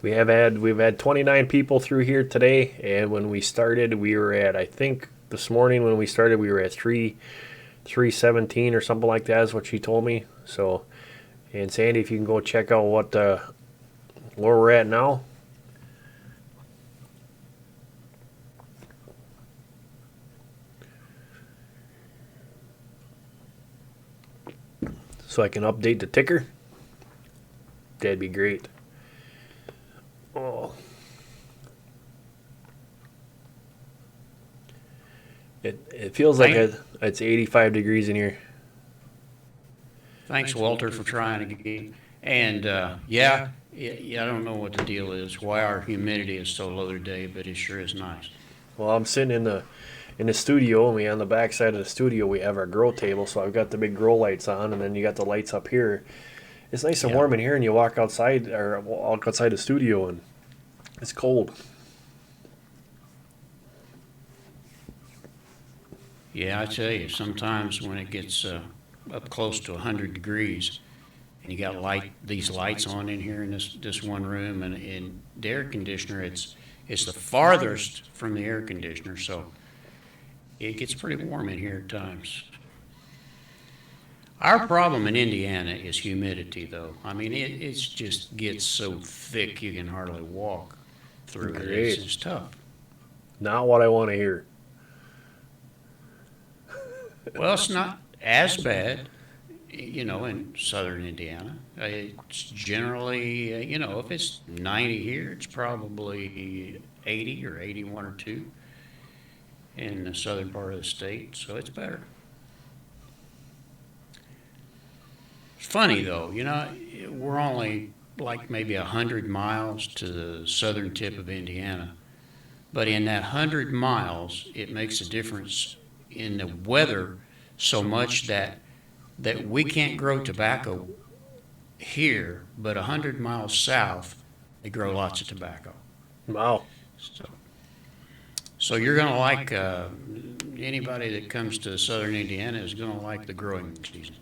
S2: We've had 29 people through here today, and when we started, we were at, I think this morning when we started, we were at 317 or something like that is what she told me. So, and Sandy, if you can go check out where we're at now. So I can update the ticker. That'd be great. Oh. It feels like it's 85 degrees in here.
S3: Thanks, Walter, for trying again. And yeah, I don't know what the deal is, why our humidity is so low today, but it sure is nice.
S2: Well, I'm sitting in the studio, and on the back side of the studio we have our grow table, so I've got the big grow lights on, and then you got the lights up here. It's nice and warm in here, and you walk outside the studio, and it's cold.
S3: Yeah, I tell you, sometimes when it gets up close to 100 degrees, and you got these lights on in here in this one room, and the air conditioner, it's the farthest from the air conditioner, so it gets pretty warm in here at times. Our problem in Indiana is humidity, though. I mean, it just gets so thick you can hardly walk through it.
S2: Great.
S3: It's tough.
S2: Not what I want to hear.
S3: Well, it's not as bad, in southern Indiana. It's generally, if it's 90 here, it's probably 80 or 81 or 2 in the southern part of the state, so it's better. It's funny, though, we're only like maybe 100 miles to the southern tip of Indiana, but in that 100 miles, it makes a difference in the weather so much that we can't grow tobacco here, but 100 miles south, they grow lots of tobacco.
S2: Wow.
S3: So you're going to like, anybody that comes to southern Indiana is going to like the growing season.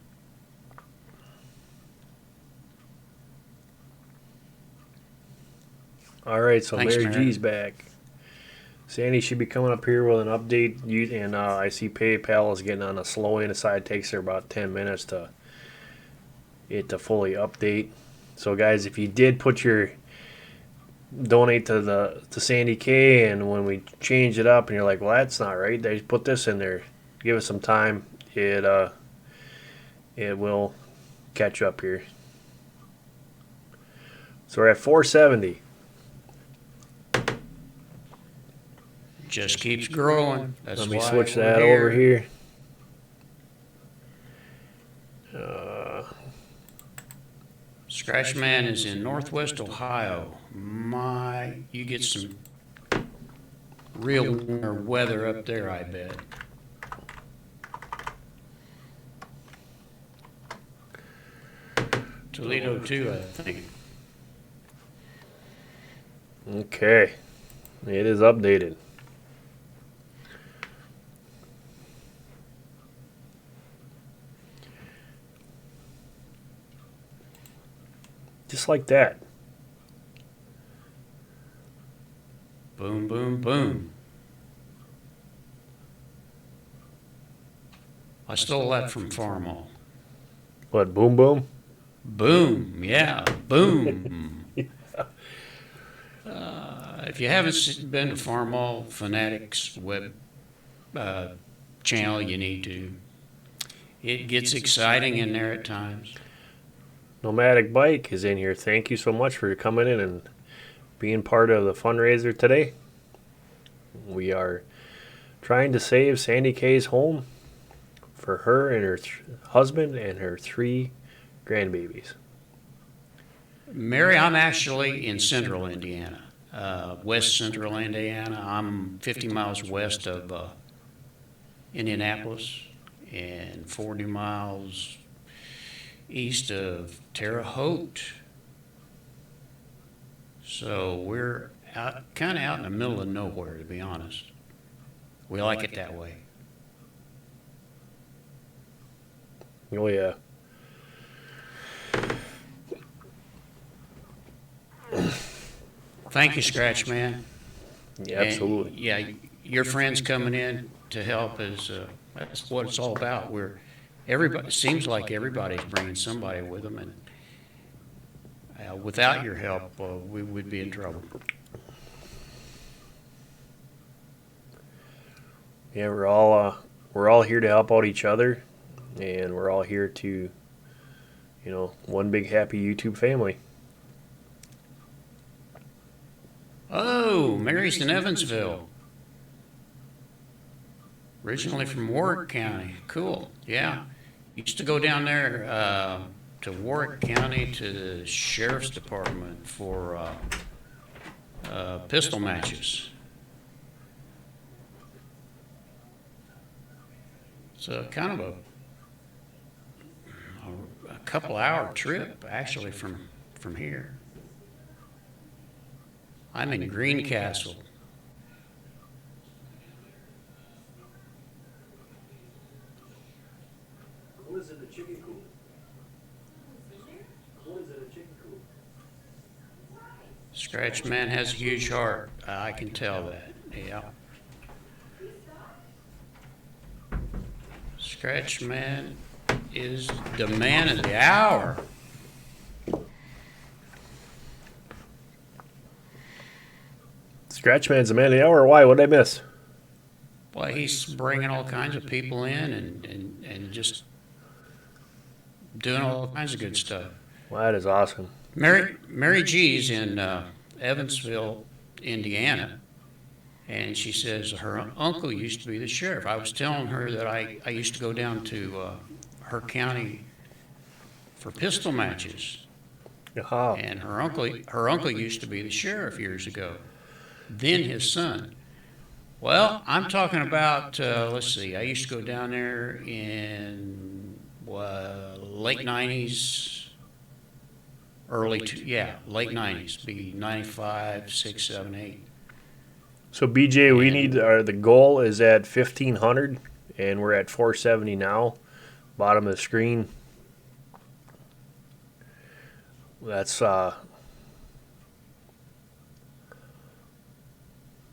S2: All right, so
S3: Thanks,
S2: Mary
S3: Mary.
S2: G's back. Sandy should be coming up here with an update. And I see PayPal is getting on a slow end side. It takes her about 10 minutes to fully update. So guys, if you did put your donate to Sandy K, and when we change it up and you're like, well, that's not right, they put this in there, give us some time. It will catch up here. So we're at 470.
S3: Just keeps growing. That's
S2: Let me
S3: why
S2: switch
S3: we're
S2: that over here.
S3: Scratch Man is in Northwest Ohio. You get some real winter weather up there, I bet. Toledo too, I think.
S2: Okay, it is updated. Just like that.
S3: Boom, boom, boom. I stole that from Farmall.
S2: What, boom boom?
S3: Boom, yeah, boom. If you haven't been to Farmall Fanatics web channel, you need to. It gets exciting in there at times.
S2: Nomadic Bike is in here. Thank you so much for coming in and being part of the fundraiser today. We are trying to save Sandy K's home for her and her husband and her 3 grandbabies.
S3: Mary, I'm actually in central Indiana, west central Indiana. I'm 50 miles west of Indianapolis and 40 miles east of Terre Haute. So we're kind of out in the middle of nowhere, to be honest. We like it that way.
S2: Oh, yeah.
S3: Thank you, Scratch Man.
S2: Yeah, absolutely.
S3: And, yeah, your friends coming in to help is that's what it's all about. Everybody seems like everybody's bringing somebody with them, and without your help, we would be in trouble.
S2: Yeah, we're all here to help out each other, and we're all here to, one big happy YouTube family.
S3: Oh, Mary's in Evansville. Originally from Warwick County. Cool. Yeah. Used to go down there to Warwick County to the Sheriff's Department for pistol matches. It's kind of a couple-hour trip, actually, from here. I'm in Greencastle. Scratch Man has a huge heart. I can tell that. Yeah. Scratch Man is the man of the hour.
S2: Scratch Man's the man of the hour. Why? What'd I miss?
S3: Well, he's bringing all kinds of people in and just doing all kinds of good stuff.
S2: Well, that is awesome.
S3: Mary G's in Evansville, Indiana, and she says her uncle used to be the sheriff. I was telling her that I used to go down to her county for pistol matches,
S2: Aha.
S3: and her uncle used to be the sheriff years ago. Then his son. Well, I'm talking about, let's see, I used to go down there in late 90s, late 90s, be 95, 6, 7, 8.
S2: So BJ, we need the goal is at 1,500, and we're at 470 now. Bottom of the screen. That's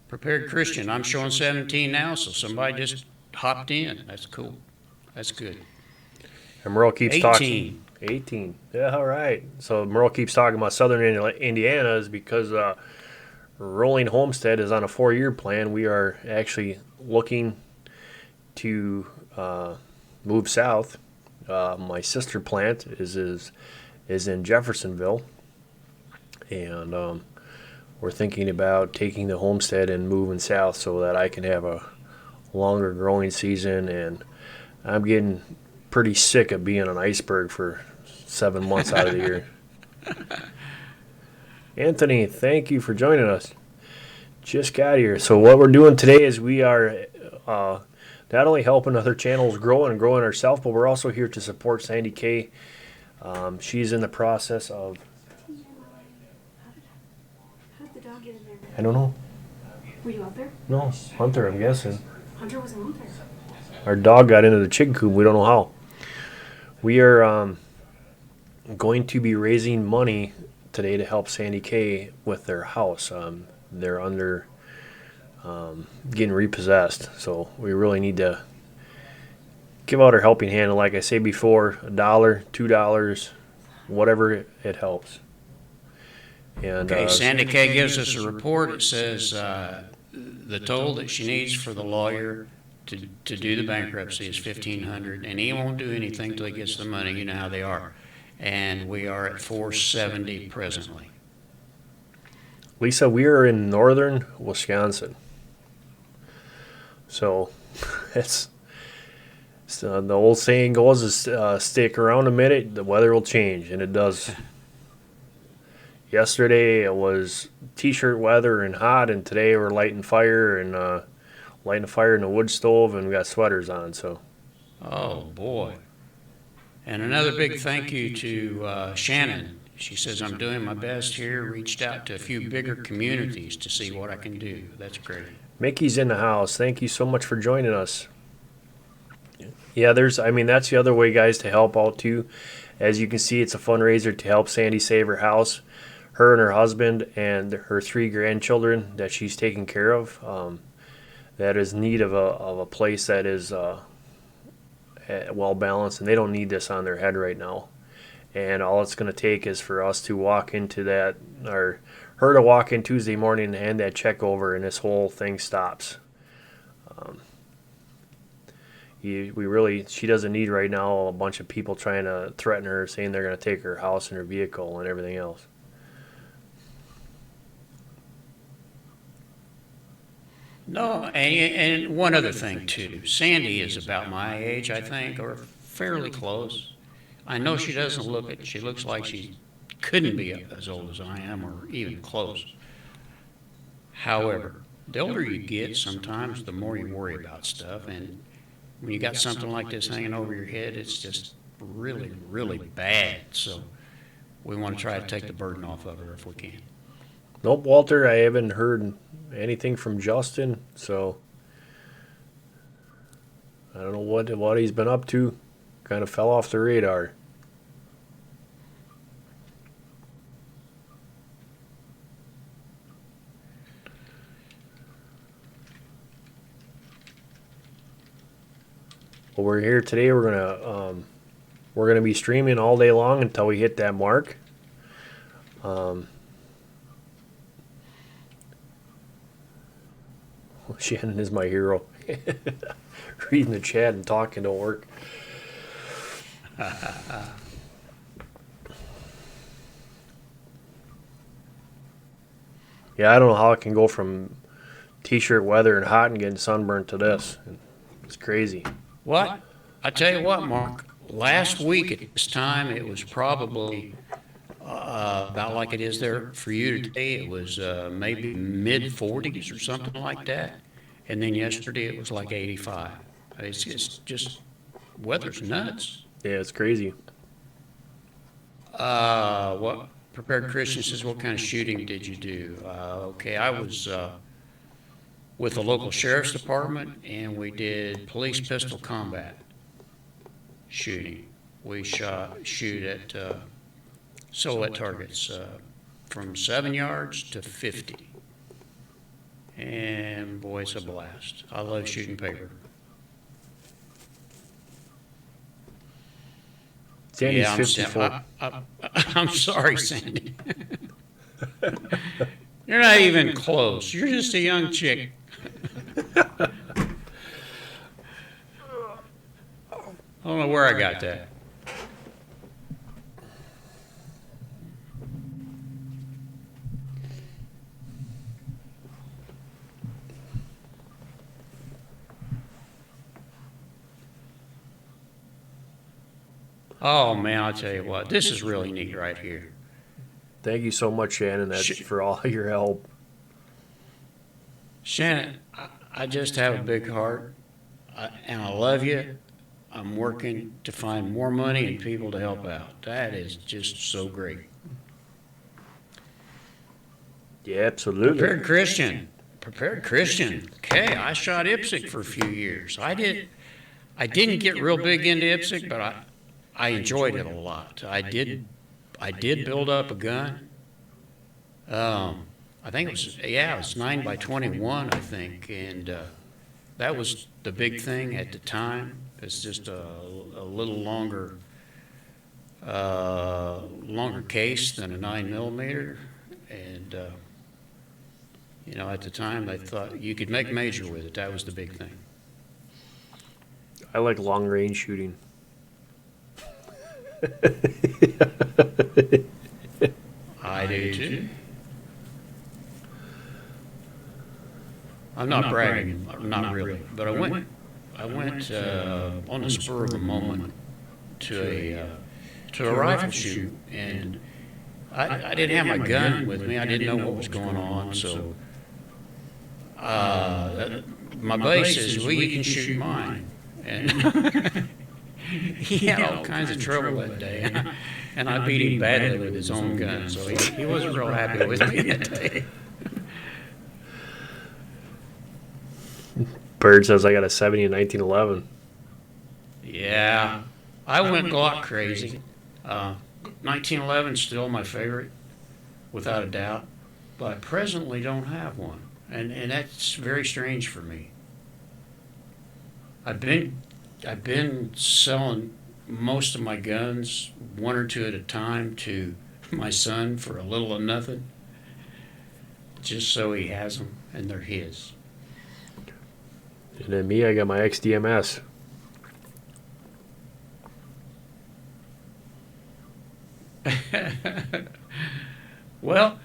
S3: Prepared Christian, I'm showing 17 now, so somebody just hopped in. That's cool. That's good.
S2: and Merle keeps
S3: 18.
S2: talking. 18. Yeah, all right. So Merle keeps talking about Southern Indiana is because Rolling Homestead is on a 4-year plan. We are actually looking to move south. My sister plant is in Jeffersonville, and we're thinking about taking the homestead and moving south so that I can have a longer growing season. And I'm getting pretty sick of being an iceberg for 7 months out of the year. Anthony, thank you for joining us. Just got here. So what we're doing today is we are not only helping other channels grow and growing ourselves, but we're also here to support Sandy Kay. She's in the process of...
S6: How did the dog get in there?
S2: I don't know.
S6: Were you out there?
S2: No, Hunter, I'm guessing.
S6: Hunter wasn't out there.
S2: Our dog got into the chicken coop. We don't know how. We are going to be raising money today to help Sandy Kay with their house. They're under getting repossessed, so we really need to give out our helping hand. And like I say before, $1, $2, whatever it helps. And
S3: Okay, Sandy Kay gives us a report. It says the total that she needs for the lawyer to do the bankruptcy is $1,500, and he won't do anything till he gets the money. You know how they are. And we are at 470 presently.
S2: Lisa, we are in northern Wisconsin, so the old saying goes: is stick around a minute, the weather will change, and it does. Yesterday it was t-shirt weather and hot, and today we're lighting a fire in the wood stove, and we got sweaters on. So,
S3: Oh, boy. And another big thank you to Shannon. She says, I'm doing my best here, reached out to a few bigger communities to see what I can do. That's great.
S2: Mickey's in the house. Thank you so much for joining us. Yeah, that's the other way, guys, to help out too. As you can see, it's a fundraiser to help Sandy save her house. Her and her husband and her 3 grandchildren that she's taking care of, that is in need of a place that is well balanced, and they don't need this on their head right now. And all it's going to take is for us to walk into that, or her to walk in Tuesday morning and hand that check over, and this whole thing stops. She doesn't need right now a bunch of people trying to threaten her, saying they're going to take her house and her vehicle and everything else.
S3: No, and one other thing, too. Sandy is about my age, I think, or fairly close. I know she doesn't look it. She looks like she couldn't be as old as I am or even close. However, the older you get, sometimes the more you worry about stuff. And when you got something like this hanging over your head, it's just really, really bad. So we want to try to take the burden off of her if we can.
S2: Nope, Walter, I haven't heard anything from Justin, so I don't know what he's been up to. Kind of fell off the radar. Well, we're here today. We're gonna be streaming all day long until we hit that mark. Shannon is my hero. Reading the chat and talking don't work. Yeah, I don't know how it can go from t-shirt weather and hot and getting sunburned to this. It's crazy.
S3: What? I tell you what, Mark. Last week at this time, it was probably about like it is there for you today. It was maybe mid 40s or something like that. And then yesterday it was like 85. It's just weather's nuts.
S2: Yeah, it's crazy.
S3: What Prepared Christian says, what kind of shooting did you do? Okay, I was with the local sheriff's department, and we did police pistol combat shooting. We shoot at silhouette targets from 7 yards to 50. And boy, it's a blast. I love shooting paper.
S2: Sandy's
S3: Yeah,
S2: 54.
S3: I'm sorry, Sandy. You're not even close. You're just a young chick. I don't know where I got that. Oh man, I'll tell you what, this is really neat right here.
S2: Thank you so much, Shannon, for all your help.
S3: Shannon, I just have a big heart, and I love you. I'm working to find more money and people to help out. That is just so great.
S2: Yeah, absolutely.
S3: Prepared Christian. Okay, I shot IPSC for a few years. I didn't get real big into IPSC, but I enjoyed it a lot. I did build up a gun. I think it was 9x21, I think, and that was the big thing at the time. It's just a little longer case than a 9mm, and at the time they thought you could make major with it. That was the big thing.
S2: I like long range shooting.
S3: I do too. I'm not bragging, not really, but I went on the spur of the moment to a rifle shoot, and I didn't have my gun with me. I didn't know what was going on, so my buddy says, "Well, you can shoot mine," and he had all kinds of trouble that day, and I beat him badly with his own gun, so he wasn't real happy with me that day.
S2: Bird says I got a 70 in 1911.
S3: Yeah, I went Glock crazy. 1911 is still my favorite, without a doubt, but I presently don't have one, and that's very strange for me. I've been selling most of my guns, one or two at a time, to my son for a little or nothing, just so he has them and they're his.
S2: And then me, I got my XDMS.
S3: Well,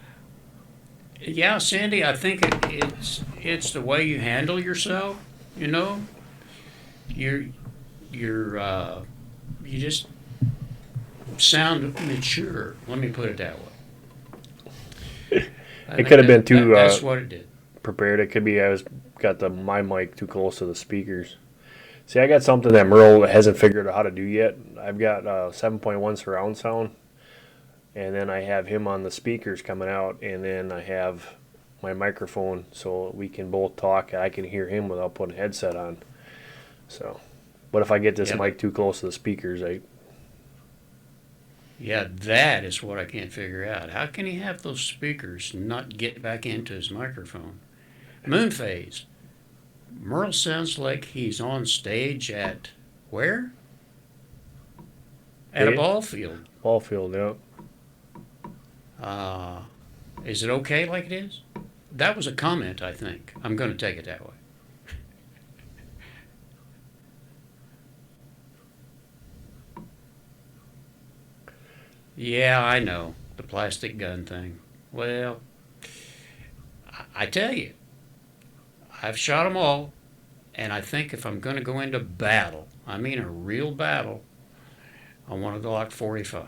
S3: yeah, Sandy, I think it's the way you handle yourself. You just sound mature. Let me put it that way.
S2: It could have been too
S3: That's what it did.
S2: prepared. It could be I got my mic too close to the speakers. See, I got something that Merle hasn't figured out how to do yet. I've got 7.1 surround sound, and then I have him on the speakers coming out, and then I have my microphone so we can both talk. I can hear him without putting a headset on. So, but if I get this mic too close to the speakers,
S3: Yeah, that is what I can't figure out. How can he have those speakers and not get back into his microphone? Moonphase. Merle sounds like he's on stage at Where? At a
S2: Yeah.
S3: ball field.
S2: Ball field, yeah.
S3: Is it okay like it is? That was a comment, I think. I'm going to take it that way. Yeah, I know. The plastic gun thing. Well, I tell you, I've shot them all, and I think if I'm going to go into battle, I mean a real battle, I want a Glock 45.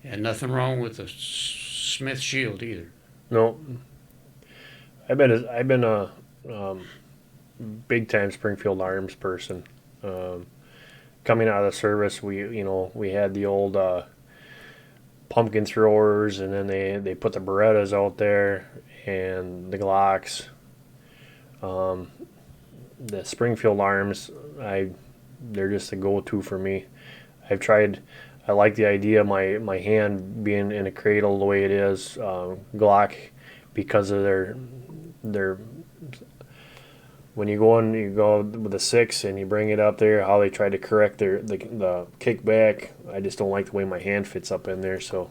S3: And nothing wrong with the Smith Shield either.
S2: No, I've been a big time Springfield Arms person. Um, Coming out of the service, we had the old pumpkin throwers, and then they put the Berettas out there and the Glocks. The Springfield Arms, they're just a go-to for me. I've tried. I like the idea of my hand being in a cradle the way it is. Glock, because of their when you go with a 6 and you bring it up there, how they try to correct the kickback. I just don't like the way my hand fits up in there. So,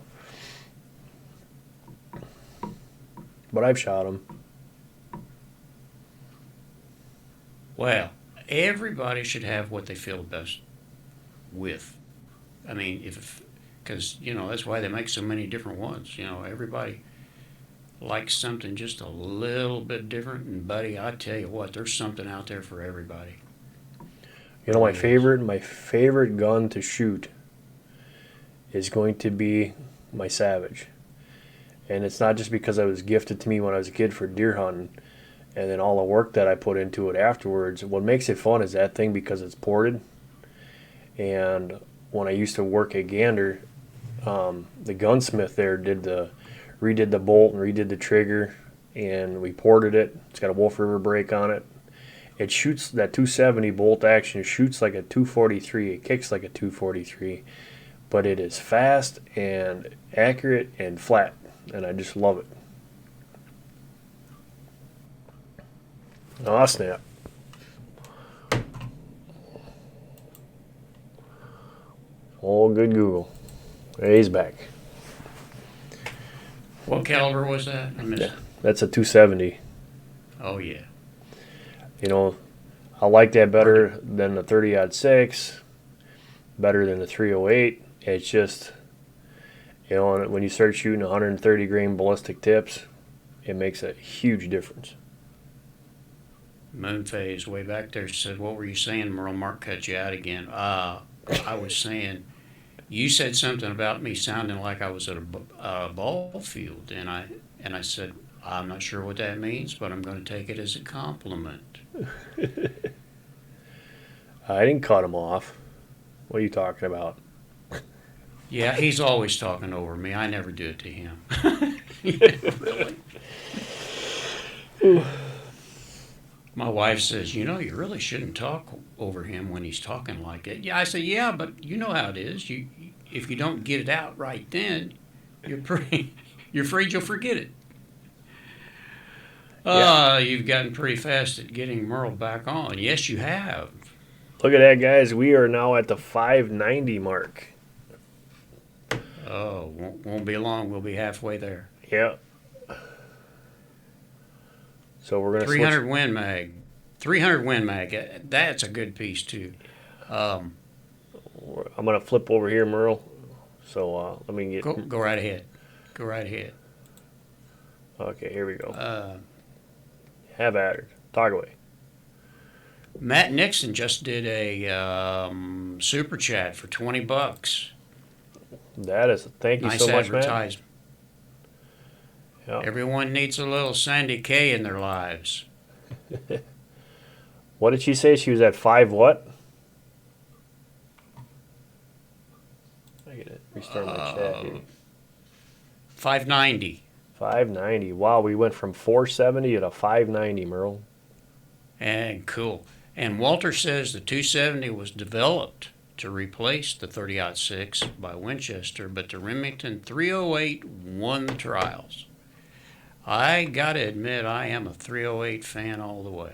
S2: but I've shot them.
S3: Well, everybody should have what they feel best with. I mean, because that's why they make so many different ones. Everybody likes something just a little bit different. And buddy, I tell you what, there's something out there for everybody.
S2: My favorite gun to shoot is going to be my Savage, and it's not just because it was gifted to me when I was a kid for deer hunting, and then all the work that I put into it afterwards. What makes it fun is that thing because it's ported, and when I used to work at Gander, the gunsmith there redid the bolt and redid the trigger, and we ported it. It's got a Wolf River brake on it. It shoots that 270 bolt action. It shoots like a 243. It kicks like a 243, but it is fast and accurate and flat, and I just love it. Oh, snap. Oh, good Google. Hey, he's back.
S3: What caliber was that? I missed it.
S2: That's a 270.
S3: Oh, yeah.
S2: I like that better than the 30-06, better than the 308. It's just, when you start shooting 130 grain ballistic tips, it makes a huge difference.
S3: Moonphase way back there said, "What were you saying?" Merle Mark cut you out again. I was saying, you said something about me sounding like I was at a ball field, and I said, I'm not sure what that means, but I'm going to take it as a compliment.
S2: I didn't cut him off. What are you talking about?
S3: Yeah, he's always talking over me. I never do it to him. Really. My wife says, you really shouldn't talk over him when he's talking like that. Yeah, I say, yeah, but you know how it is. If you don't get it out right then, you're afraid you'll forget it. You've gotten pretty fast at getting Merle back on. Yes, you have.
S2: Look at that, guys. We are now at the 590 mark.
S3: Oh, won't be long. We'll be halfway there.
S2: Yeah. So we're gonna
S3: 300 Win Mag. 300 Win Mag. That's a good piece too.
S2: I'm gonna flip over here, Merle. So let me get.
S3: Go right ahead. Go right ahead.
S2: Okay, here we go. Have at it. Talk away.
S3: Matt Nixon just did a super chat for $20.
S2: That is. Thank you
S3: Nice
S2: so much, Matt.
S3: advertisement.
S2: Yeah.
S3: Everyone needs a little Sandy Kay in their lives.
S2: What did she say? She was at 5 what? I get it. Restart my chat here.
S3: 590.
S2: 590. Wow, we went from 470 to 590, Merle.
S3: And cool. And Walter says the 270 was developed to replace the 30-06 by Winchester, but the Remington 308 won the trials. I gotta admit, I am a 308 fan all the way.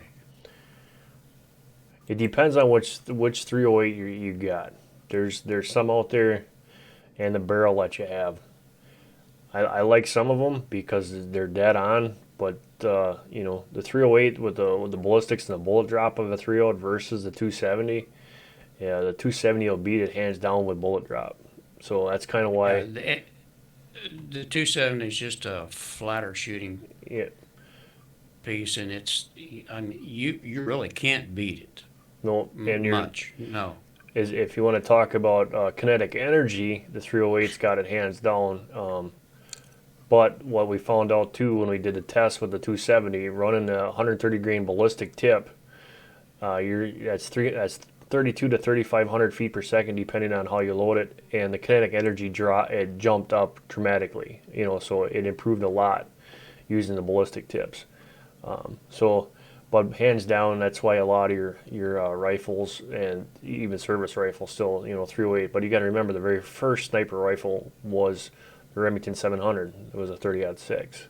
S2: It depends on which 308 you got. There's some out there, and the barrel that you have. I like some of them because they're dead on, but the 308 with the ballistics and the bullet drop of a 308 versus the 270, yeah, the 270 will beat it hands down with bullet drop. So that's kind of why.
S3: The 270 is just a flatter shooting
S2: Yeah,
S3: piece, and I mean, you really can't beat it
S2: no, and
S3: much. No.
S2: is if you want to talk about kinetic energy, the 308's got it hands down. But what we found out too when we did the test with the 270, running a 130 grain ballistic tip, that's 32 to 3,500 feet per second depending on how you load it, and the kinetic energy it jumped up dramatically. So it improved a lot using the ballistic tips. But hands down, that's why a lot of your rifles and even service rifles still 308. But you got to remember the very first sniper rifle was the Remington 700. It was a 30-06.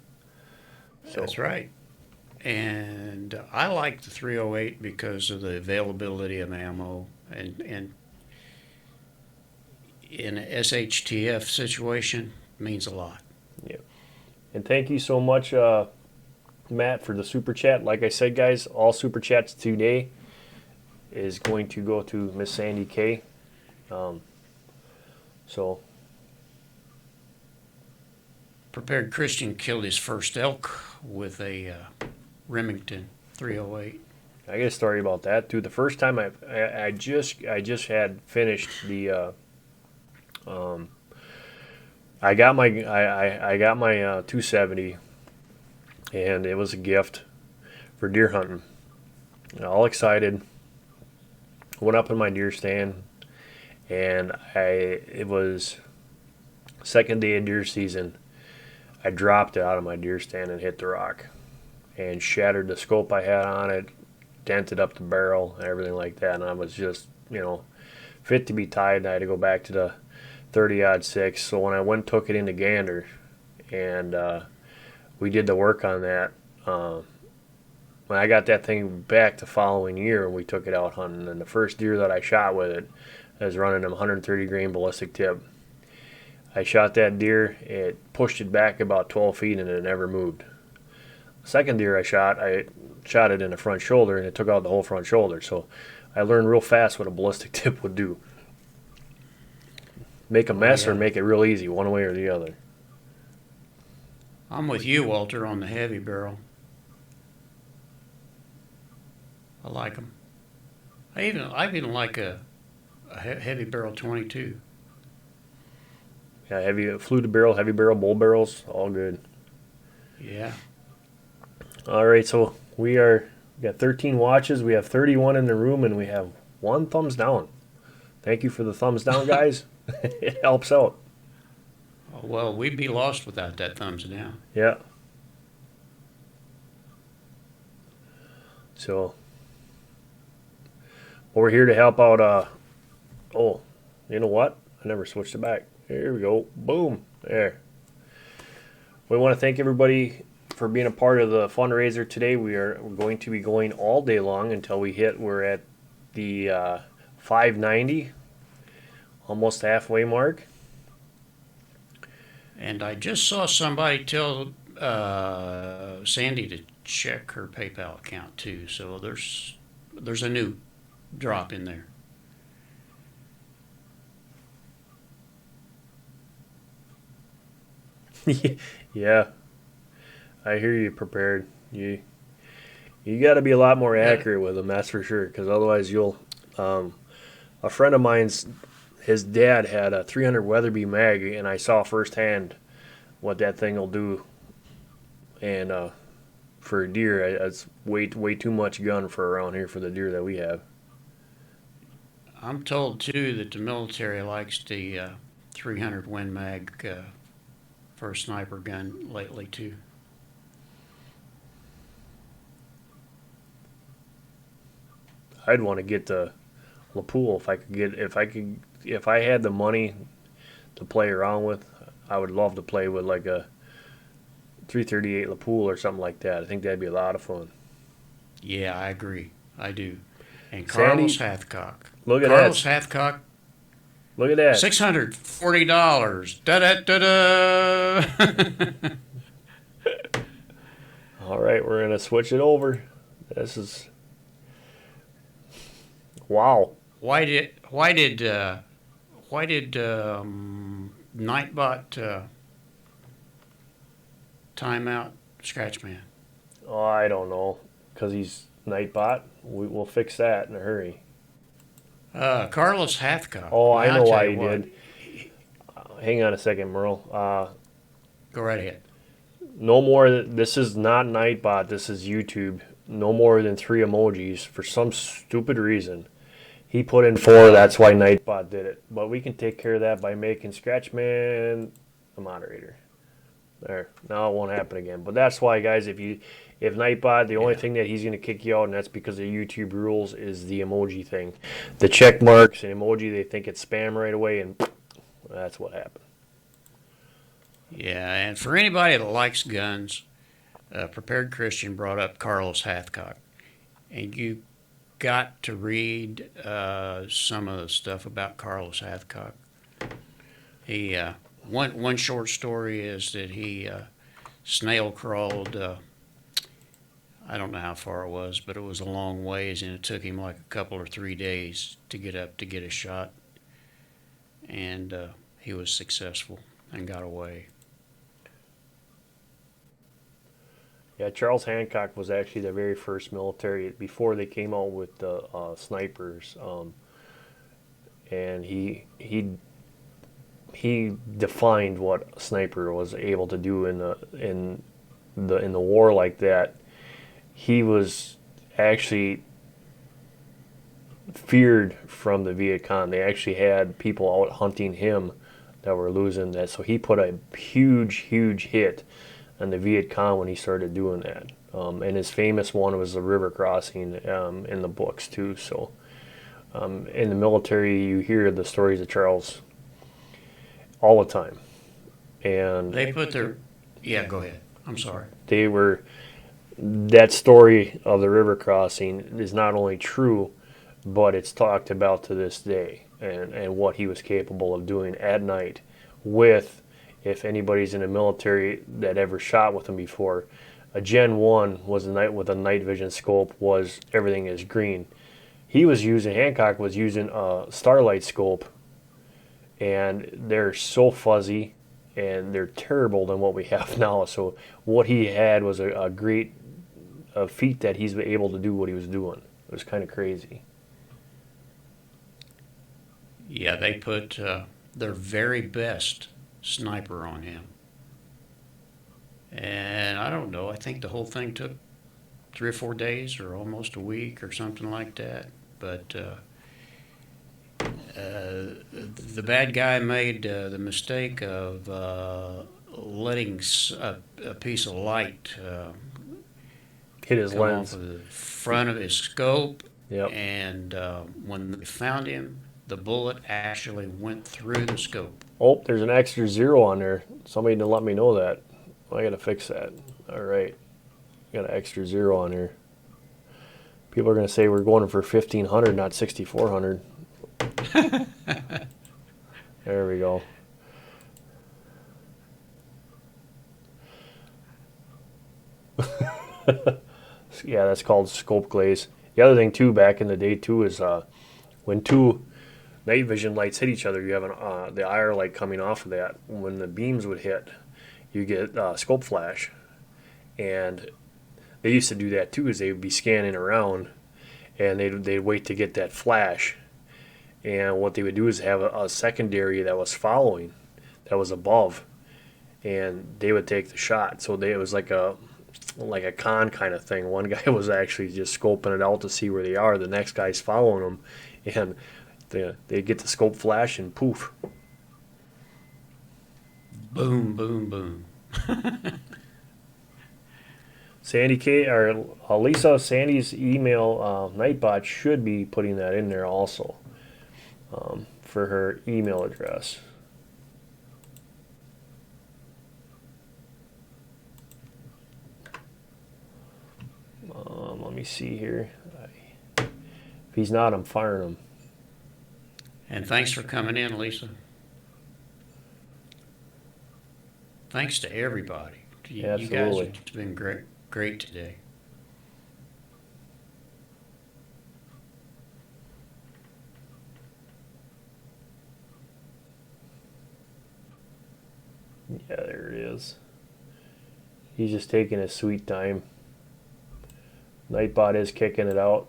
S2: So
S3: That's right. And I like the 308 because of the availability of ammo, and in a SHTF situation means a lot.
S2: yeah. And thank you so much, Matt, for the super chat. Like I said, guys, all super chats today is going to go to Miss Sandy K. So
S3: Prepared Christian killed his first elk with a Remington 308.
S2: I got a story about that too. The first time I just had finished the I got my 270, and it was a gift for deer hunting. All excited. Went up in my deer stand, and it was second day of deer season. I dropped it out of my deer stand and hit the rock, and shattered the scope I had on it, dented up the barrel and everything like that. And I was just fit to be tied. And I had to go back to the 30-06. So when I went took it into Gander, and we did the work on that. When I got that thing back the following year, we took it out hunting, and the first deer that I shot with it, I was running a 130 grain ballistic tip. I shot that deer, it pushed it back about 12 feet, and it never moved. The second deer I shot it in the front shoulder, and it took out the whole front shoulder. So I learned real fast what a ballistic tip would do. Make a mess or make it real easy, one way or the other.
S3: I'm with you, Walter, on the heavy barrel. I like them. I even like a heavy barrel 22.
S2: Yeah, heavy fluted barrel, heavy barrel, bull barrels, all good.
S3: Yeah.
S2: All right, so we got 13 watches. We have 31 in the room, and we have 1 thumbs down. Thank you for the thumbs down, guys. It helps out.
S3: Well, we'd be lost without that thumbs down.
S2: Yeah. So we're here to help out. Oh, you know what? I never switched it back. Here we go. Boom. There. We want to thank everybody for being a part of the fundraiser today. We're going to be going all day long until we're at the 590, almost halfway mark.
S3: And I just saw somebody tell Sandy to check her PayPal account too. So there's a new drop in there.
S2: Yeah, I hear you. Prepared. You got to be a lot more accurate with them, that's for sure. Because otherwise, you'll. A friend of mine's, his dad had a 300 Weatherby mag, and I saw firsthand what that thing will do. And for a deer, it's way too much gun for around here for the deer that we have.
S3: I'm told too that the military likes the 300 Win Mag for a sniper gun lately too.
S2: I'd want to get the LaPool if I had the money to play around with. I would love to play with like a 338 La Poule or something like that. I think that'd be a lot of fun.
S3: Yeah, I agree. I do. And
S2: Sandy,
S3: Carlos Hathcock.
S2: Look at
S3: Carlos
S2: that.
S3: Hathcock,
S2: Look at that.
S3: $640. Da da da da.
S2: All right, we're gonna switch it over. This is wow.
S3: Why did Nightbot time out Scratchman?
S2: Oh, I don't know, cause he's Nightbot. We'll fix that in a hurry.
S3: Carlos Hathcock.
S2: Oh, I
S3: Now,
S2: know
S3: tell
S2: why
S3: you
S2: he
S3: what,
S2: did. Hang on a second, Merle.
S3: Go right ahead.
S2: No more. This is not Nightbot. This is YouTube. No more than 3 emojis for some stupid reason. He put in 4. That's why Nightbot did it. But we can take care of that by making Scratchman a moderator. There. Now it won't happen again. But that's why, guys. If Nightbot, the only thing that he's going to kick you out, and that's because of YouTube rules, is the emoji thing. The check marks and emoji, they think it's spam right away, and that's what happened.
S3: Yeah, and for anybody that likes guns, Prepared Christian brought up Carlos Hathcock, and you got to read some of the stuff about Carlos Hathcock. He one short story is that he snail crawled. I don't know how far it was, but it was a long ways, and it took him like a couple or 3 days to get up to get a shot, and he was successful and got away.
S2: Yeah, Charles Hancock was actually the very first military before they came out with the snipers, and he defined what a sniper was able to do in the war like that. He was actually feared from the Viet Cong. They actually had people out hunting him that were losing that. So he put a huge hit on the Viet Cong when he started doing that. And his famous one was the river crossing in the books too. So in the military, you hear the stories of Charles all the time. And
S3: They put their... Yeah, go ahead. I'm sorry.
S2: they were... That story of the river crossing is not only true, but it's talked about to this day, and what he was capable of doing at night with, if anybody's in the military that ever shot with him before, a Gen 1 was a night with a night vision scope, was everything is green. Hancock was using a starlight scope, and they're so fuzzy and they're terrible than what we have now. So what he had was a great feat that he's able to do what he was doing. It was kind of crazy.
S3: Yeah, they put their very best sniper on him. And I don't know, I think the whole thing took 3 or 4 days or almost a week or something like that. But the bad guy made the mistake of letting a piece of light
S2: Hit his
S3: come
S2: lens.
S3: off of the front of his scope.
S2: Yep.
S3: And when they found him, the bullet actually went through the scope.
S2: Oh, there's an extra 0 on there. Somebody didn't let me know that. I gotta fix that. All right, got an extra 0 on here. People are gonna say we're going for 1,500, not 6,400. There we go. Yeah, that's called scope glaze. The other thing too, back in the day too, is when 2 night vision lights hit each other, you have the IR light coming off of that. When the beams would hit, you get scope flash, and they used to do that too. Is they would be scanning around, and they'd wait to get that flash, and what they would do is have a secondary that was following, that was above, and they would take the shot. So it was like a con kind of thing. One guy was actually just scoping it out to see where they are. The next guy's following them, and they get the scope flash and poof.
S3: Boom, boom, boom.
S2: Sandy K or Lisa, Sandy's email Nightbot should be putting that in there also for her email address. me see here. If he's not, I'm firing him.
S3: And thanks for coming in, Lisa. Thanks to everybody. You guys
S2: Absolutely.
S3: have been great today.
S2: Yeah, there it is. He's just taking his sweet time. Nightbot is kicking it out.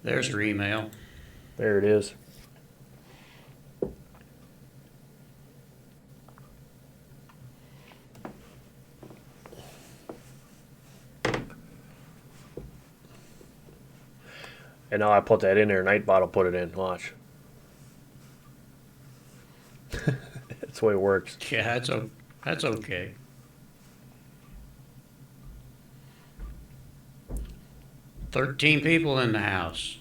S3: There's her email.
S2: There it is. And now I put that in there, Nightbot will put it in. Watch. That's the way it works.
S3: Yeah, that's okay. "13 people in the house."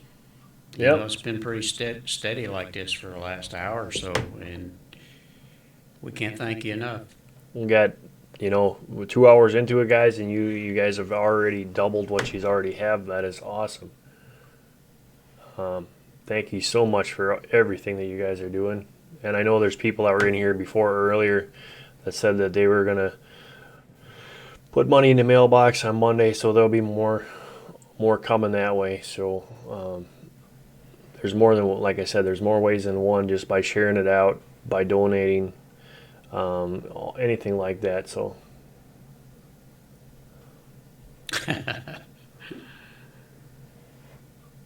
S3: You
S2: Yep.
S3: know, it's been pretty steady like this for the last hour or so, and we can't thank you enough.
S2: We got, we're 2 hours into it, guys, and you guys have already doubled what you already have. That is awesome. Thank you so much for everything that you guys are doing. And I know there's people that were in here earlier that said that they were gonna put money in the mailbox on Monday, so there'll be more coming that way. So there's more than, like I said, there's more ways than one, just by sharing it out, by donating, anything like that. So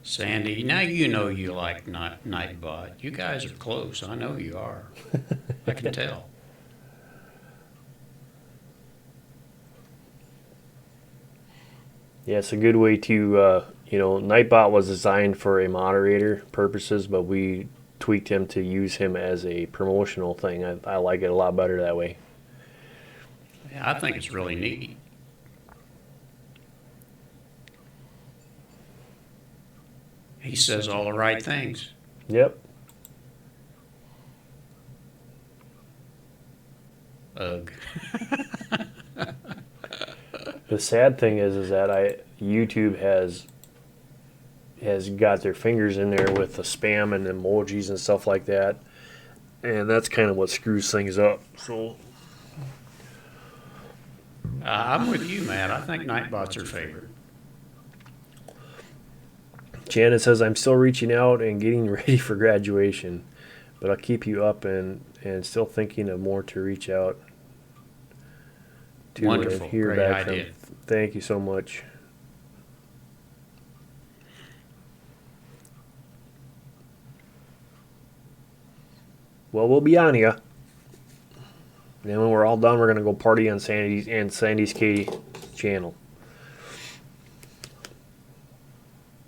S3: Sandy, now you know you like Nightbot. You guys are close. I know you are. I can tell.
S2: yeah, it's a good way to, Nightbot was designed for a moderator purposes, but we tweaked him to use him as a promotional thing. I like it a lot better that way.
S3: Yeah, I think it's really neat. He says all the right things.
S2: Yep.
S3: Ugh.
S2: The sad thing is that YouTube has got their fingers in there with the spam and emojis and stuff like that, and that's kind of what screws things up. So
S3: I'm with you, Matt. I think Nightbot's her favorite.
S2: Janet says, I'm still reaching out and getting ready for graduation, but I'll keep you up and still thinking of more to reach out to
S3: Wonderful.
S2: and hear
S3: Great
S2: back
S3: idea.
S2: from. Thank you so much. Well, we'll be on ya. And then when we're all done, we're gonna go party on Sandy's Katie channel.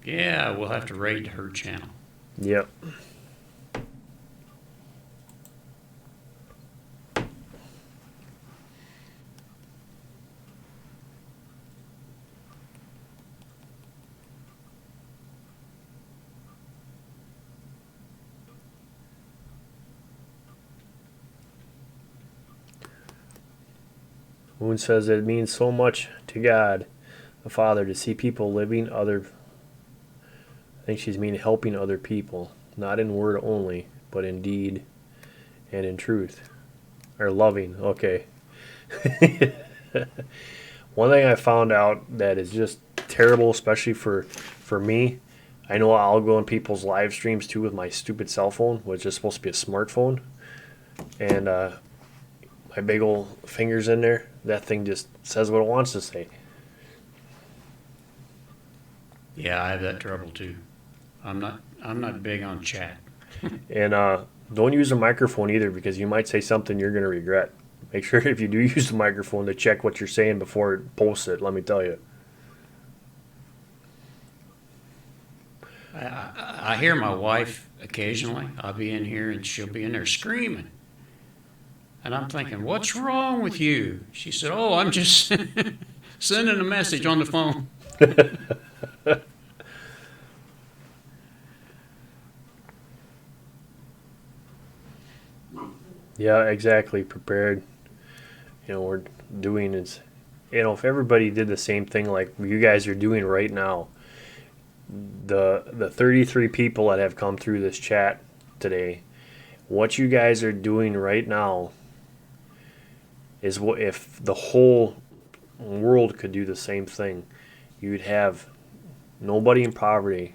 S3: Yeah, we'll have to raid her channel.
S2: Yep. Moon says it means so much to God, the Father, to see people living other. I think she's meaning helping other people, not in word only, but in deed and in truth. Or loving, okay. One thing I found out that is just terrible, especially for me, I know I'll go on people's live streams too with my stupid cell phone, which is supposed to be a smartphone. And my big old fingers in there, that thing just says what it wants to say.
S3: Yeah, I have that trouble too. I'm not big on chat.
S2: And don't use a microphone either, because you might say something you're going to regret. Make sure if you do use the microphone to check what you're saying before it posts it, let me tell you.
S3: I hear my wife occasionally. I'll be in here and she'll be in there screaming. And I'm thinking, what's wrong with you? She said, oh, I'm just sending a message on the phone.
S2: Yeah, exactly. Prepared. We're doing is, if everybody did the same thing like you guys are doing right now, the 33 people that have come through this chat today, what you guys are doing right now is what if the whole world could do the same thing. You'd have nobody in poverty.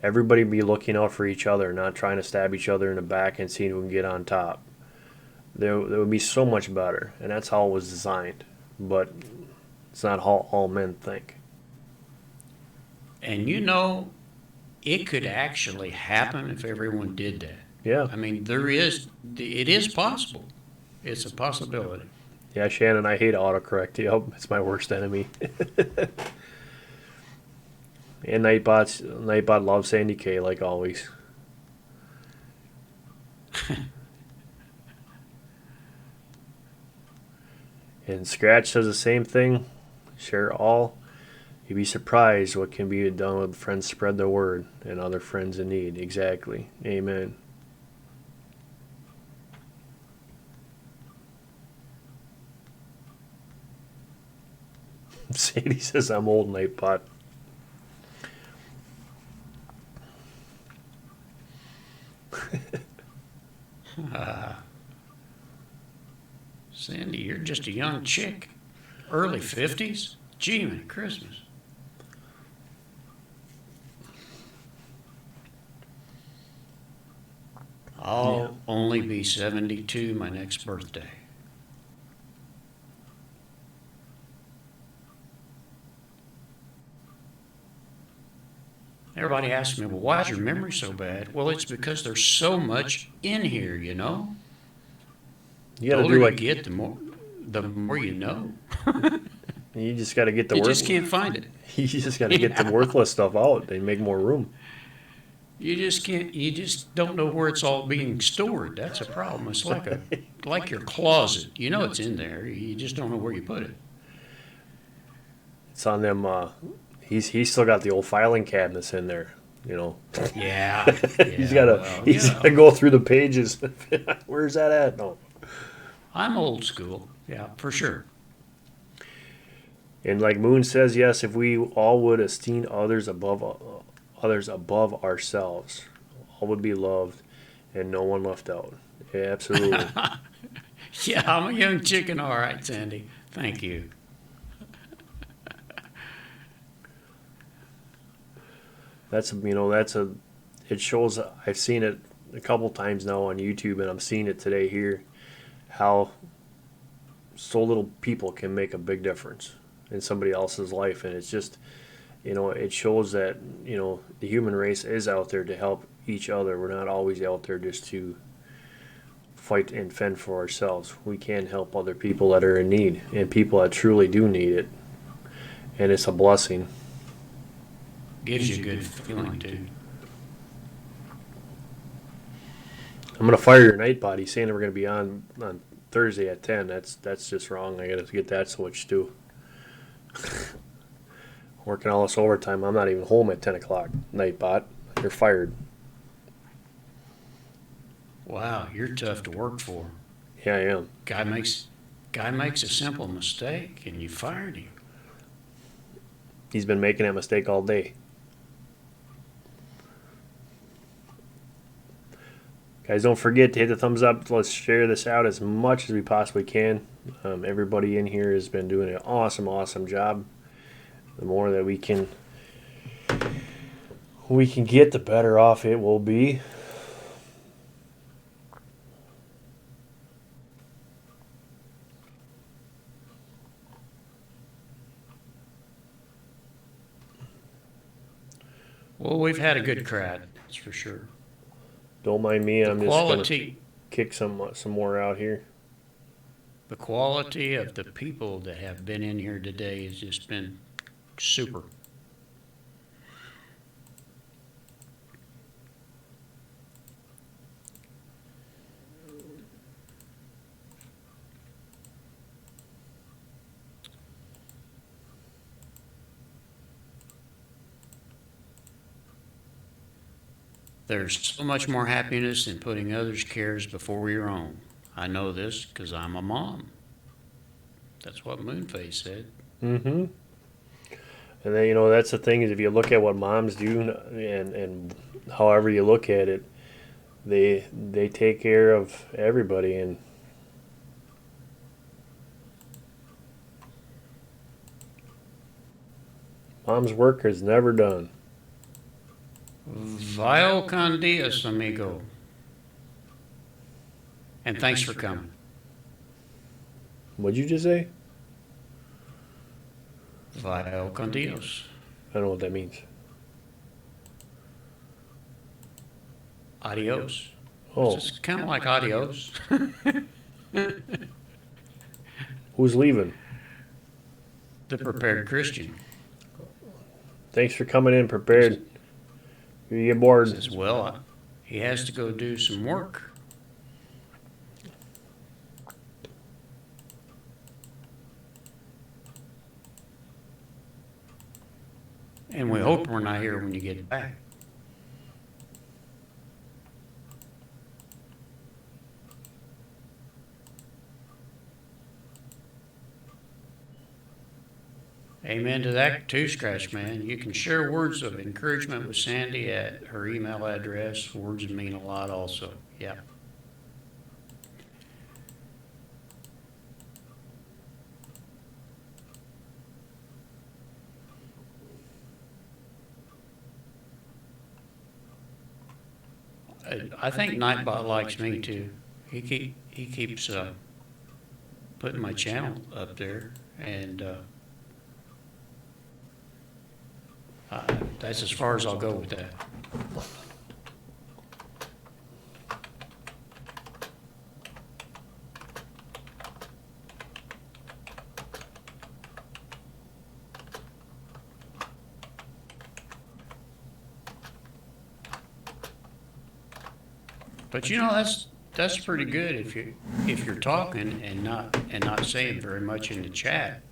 S2: Everybody be looking out for each other, not trying to stab each other in the back and seeing who can get on top. There would be so much better, and that's how it was designed. But it's not how all men think.
S3: And you know, it could actually happen if everyone did that.
S2: Yeah.
S3: I mean, it is possible. It's a possibility.
S2: Yeah, Shannon, I hate autocorrect. Yep, it's my worst enemy. And Nightbot loves Sandy K like always. And Scratch says the same thing. Share all. You'd be surprised what can be done with friends spread the word and other friends in need. Exactly. Amen. Sadie says I'm old, Nightbot.
S3: Sandy, you're just a young chick. Early 50s? Gee, man, Christmas. I'll only be 72 my next birthday. Everybody asks me, well, why is your memory so bad? Well, it's because there's so much in here, you know?
S2: You
S3: The
S2: gotta
S3: older
S2: do
S3: you
S2: like
S3: get, the more you know.
S2: you just gotta get the
S3: You just can't find it.
S2: You just gotta get the worthless stuff out and make more room.
S3: You just can't. You just don't know where it's all being stored. That's a problem. It's like your closet. You know it's in there. You just don't know where you put it.
S2: It's on them. He's still got the old filing cabinets in there.
S3: Yeah.
S2: He's gotta go through the pages. Where's that at? No.
S3: I'm old school. Yeah, for sure.
S2: And like Moon says, yes, if we all would esteem others above ourselves, all would be loved, and no one left out. Yeah, absolutely.
S3: Yeah, I'm a young chicken. All right, Sandy. Thank you.
S2: It shows. I've seen it a couple times now on YouTube, and I'm seeing it today here. How so little people can make a big difference in somebody else's life, and it's just, it shows that the human race is out there to help each other. We're not always out there just to fight and fend for ourselves. We can help other people that are in need and people that truly do need it, and it's a blessing.
S3: Gives you a good feeling, too.
S2: I'm gonna fire your Nightbot. He's saying that we're gonna be on Thursday at 10. That's just wrong. I gotta get that switched too. Working all this overtime. I'm not even home at 10 o'clock. Nightbot, you're fired.
S3: Wow, you're tough to work for.
S2: Yeah, I am.
S3: Guy makes a simple mistake, and you fired him.
S2: He's been making that mistake all day. Guys, don't forget to hit the thumbs up. Let's share this out as much as we possibly can. Everybody in here has been doing an awesome job. The more that we can get, the better off it will be.
S3: Well, we've had a good crowd, that's for sure.
S2: Don't mind me. I'm just gonna
S3: Quality,
S2: kick some more out here.
S3: the quality of the people that have been in here today has just been super. There's so much more happiness in putting others' cares before your own. I know this because I'm a mom. That's what Moonface said.
S2: Mm-hmm. And then, you know, that's the thing is if you look at what moms do and however you look at it, they take care of everybody. And mom's work is never done.
S3: Vio con Dios, amigo. And thanks for coming.
S2: What'd you just say?
S3: Vio con Dios.
S2: I don't know what that means.
S3: Adios.
S2: Oh,
S3: It's kind of like adios.
S2: who's leaving?
S3: The prepared Christian
S2: Thanks for coming in prepared. You get bored.
S3: says, well, he has to go do some work. And we hope we're not here when you get back. Amen to that too, Scratch Man. You can share words of encouragement with Sandy at her email address. Words mean a lot also. Yeah. I think Nightbot likes me too. He keeps putting my channel up there, and that's as far as I'll go with that. But you know that's pretty good if you're talking and not saying very much in the chat.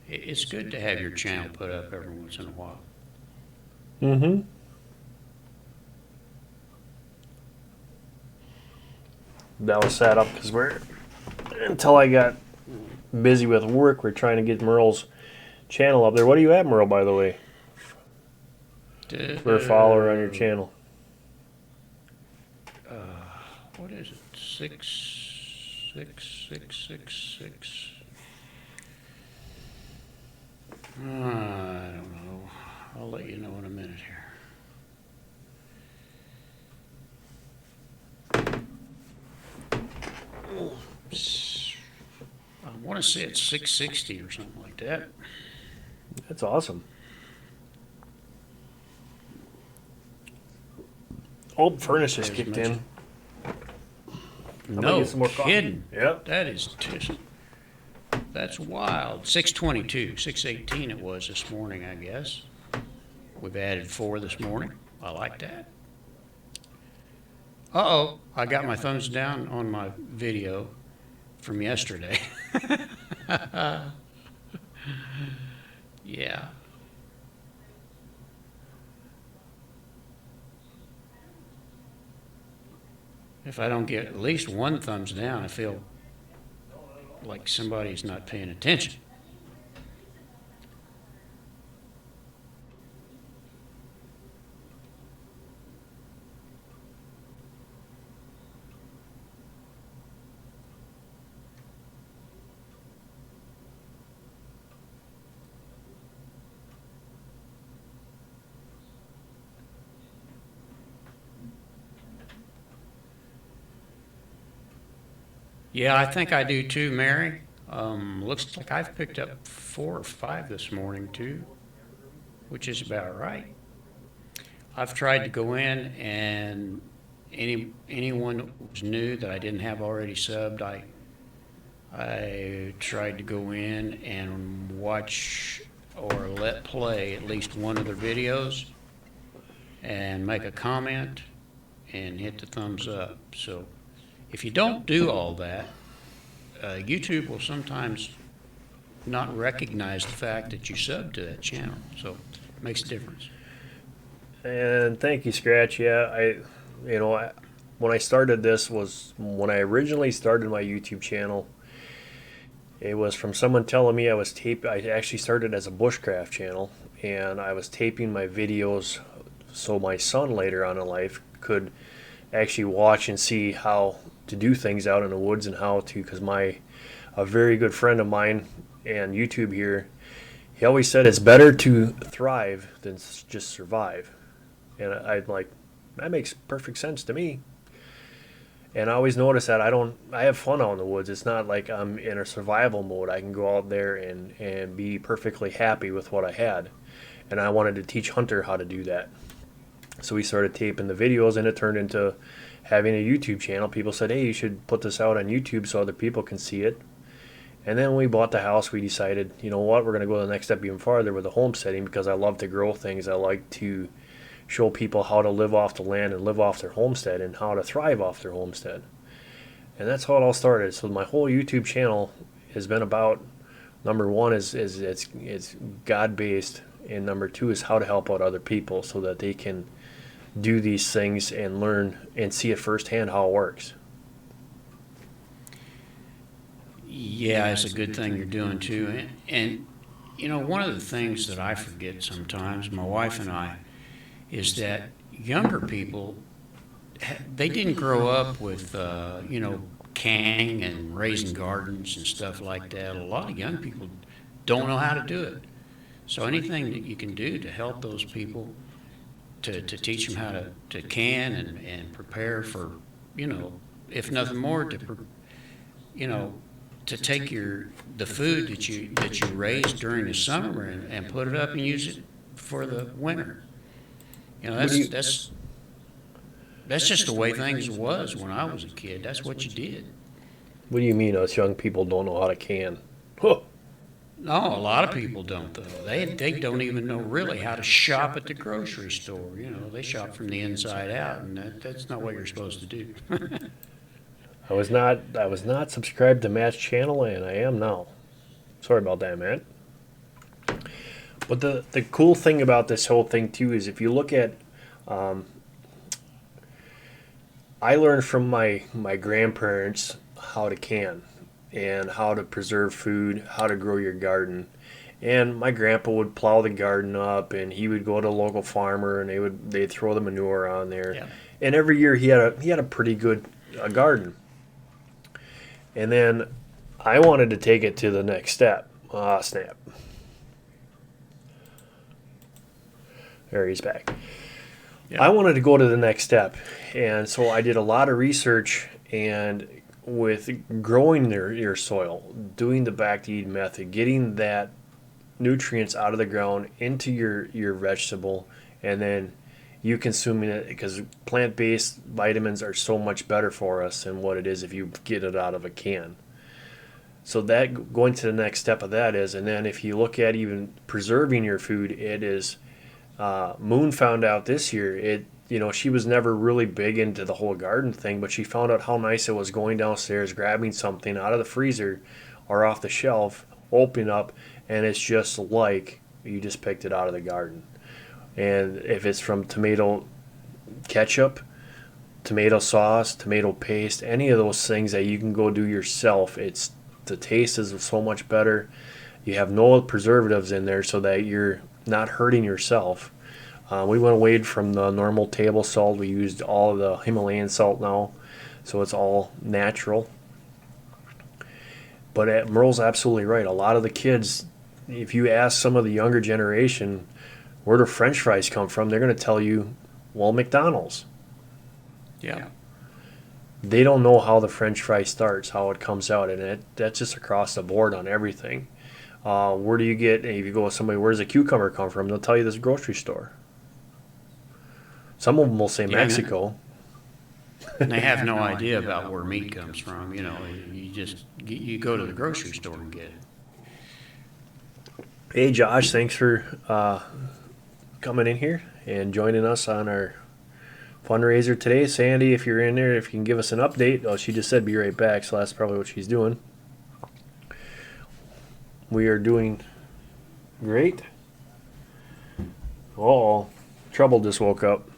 S3: It's good to have your channel put up every once in a while.
S2: Mm-hmm. That was set up because until I got busy with work, we're trying to get Merle's channel up there. What are you at, Merle, by the way? For a follower on your channel.
S3: What is it? 66666. I don't know. I'll let you know in a minute here. I want to say it's 660 or something like that.
S2: That's awesome. Oh, furnace just kicked in.
S3: No
S2: get some more coffee.
S3: kidding.
S2: Yep.
S3: That's wild. 622, 618 it was this morning, I guess. We've added 4 this morning. I like that. Uh-oh, I got my thumbs down on my video from yesterday. Yeah. If I don't get at least one thumbs down, I feel like somebody's not paying attention. Yeah, I think I do too, Mary. Looks like I've picked up 4 or 5 this morning too, which is about right. I've tried to go in and anyone that was new that I didn't have already subbed, I tried to go in and watch or let play at least one of their videos and make a comment and hit the thumbs up. So if you don't do all that, YouTube will sometimes not recognize the fact that you subbed to that channel. So it makes a difference.
S2: And thank you, Scratch. Yeah, when I started this was when I originally started my YouTube channel. It was from someone telling me I actually started as a bushcraft channel, and I was taping my videos so my son later on in life could actually watch and see how to do things out in the woods and how to, because a very good friend of mine and YouTube here, he always said it's better to thrive than just survive. And I'm like, that makes perfect sense to me. And I always notice that I have fun out in the woods. It's not like I'm in a survival mode. I can go out there and be perfectly happy with what I had. And I wanted to teach Hunter how to do that. So we started taping the videos, and it turned into having a YouTube channel. People said, hey, you should put this out on YouTube so other people can see it. And then when we bought the house, we decided, you know what, we're going to go the next step even farther with the homesteading, because I love to grow things. I like to show people how to live off the land and live off their homestead and how to thrive off their homestead. And that's how it all started. So my whole YouTube channel has been about, number one is it's God-based, and number two is how to help out other people so that they can do these things and learn and see it firsthand how it works.
S3: Yeah, it's a good thing you're doing too. And you know, one of the things that I forget sometimes, my wife and I, is that younger people, they didn't grow up with, canning and raising gardens and stuff like that. A lot of young people don't know how to do it. So anything that you can do to help those people, to teach them how to can and prepare for, if nothing more, to take the food that you raise during the summer and put it up and use it for the winter. That's just the way things was when I was a kid. That's what you did.
S2: What do you mean us young people don't know how to can? Huh.
S3: No, a lot of people don't though. They don't even know really how to shop at the grocery store. They shop from the inside out, and that's not what you're supposed to do.
S2: I was not subscribed to Matt's channel, and I am now. Sorry about that, Matt. But the cool thing about this whole thing too is if you look at, I learned from my grandparents how to can and how to preserve food, how to grow your garden. And my grandpa would plow the garden up, and he would go to a local farmer, and they'd throw the manure on there. Yeah. And every year he had a pretty good garden. And then I wanted to take it to the next step. Ah, snap. There, he's back. Yeah. I wanted to go to the next step, and so I did a lot of research and with growing your soil, doing the back-to-eat method, getting that nutrients out of the ground into your vegetable, and then you consuming it, because plant-based vitamins are so much better for us than what it is if you get it out of a can. So that going to the next step of that is, and then if you look at even preserving your food, it is Moon found out this year, she was never really big into the whole garden thing, but she found out how nice it was going downstairs, grabbing something out of the freezer or off the shelf, opening up, and it's just like you just picked it out of the garden. And if it's from tomato ketchup, tomato sauce, tomato paste, any of those things that you can go do yourself, the taste is so much better. You have no preservatives in there so that you're not hurting yourself. We went away from the normal table salt. We used all of the Himalayan salt now, so it's all natural. But Merle's absolutely right. A lot of the kids, if you ask some of the younger generation, where do French fries come from? They're going to tell you, well, McDonald's.
S3: Yeah.
S2: They don't know how the French fry starts, how it comes out, and that's just across the board on everything. Where do you get, if you go with somebody, where does a cucumber come from? They'll tell you this grocery store. Some of them will say Mexico.
S3: And they have no idea about where meat comes from. You go to the grocery store and get it.
S2: Hey, Josh, thanks for coming in here and joining us on our fundraiser today. Sandy, if you're in there, if you can give us an update. Oh, she just said be right back, so that's probably what she's doing. We are doing great. Oh, Trouble just woke up.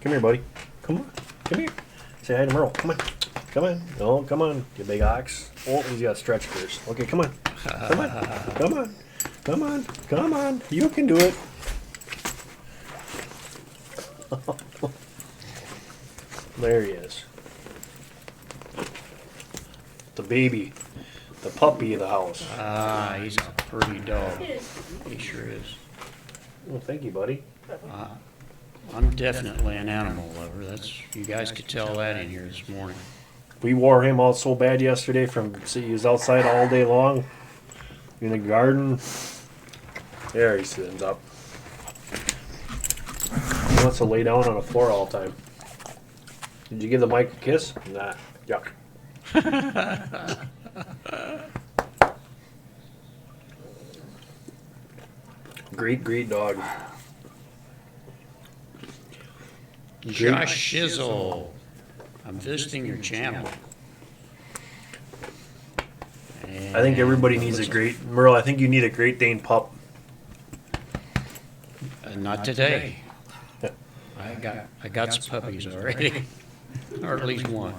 S2: Come here, buddy. Come on. Come here. Say hi to Merle. Come on. Come on. Oh, come on. You big ox. Oh, he's got stretch first. Okay, come on. Come on. Come on. Come on. Come on. You can do it. There he is. The baby. The puppy of the house.
S3: Ah, he's a pretty dog. He sure is.
S2: Well, thank you, buddy.
S3: I'm definitely an animal lover. You guys could tell that in here this morning.
S2: We wore him out so bad yesterday he was outside all day long in the garden. There he sits up. He wants to lay down on the floor all the time. Did you give the mic a kiss? Nah. Yuck. Great dog.
S3: Josh Shizzle, I'm visiting your channel.
S2: I think everybody needs a great Merle. I think you need a Great Dane pup.
S3: Not today. I got some puppies already, or at least one.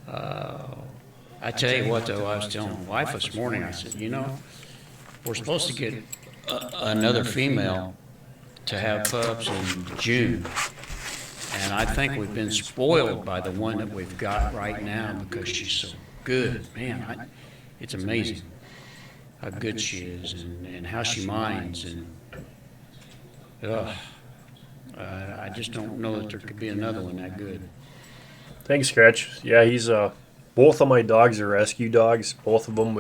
S3: I tell you what, though, I was telling my wife this morning. I said, we're supposed to get another female to have pups in June, and I think we've been spoiled by the one that we've got right now because she's so good. Man, it's amazing how good she is and how she minds. And I just don't know that there could be another one that good.
S2: Thanks, Scratch. Yeah, he's both of my dogs are rescue dogs. Both of them.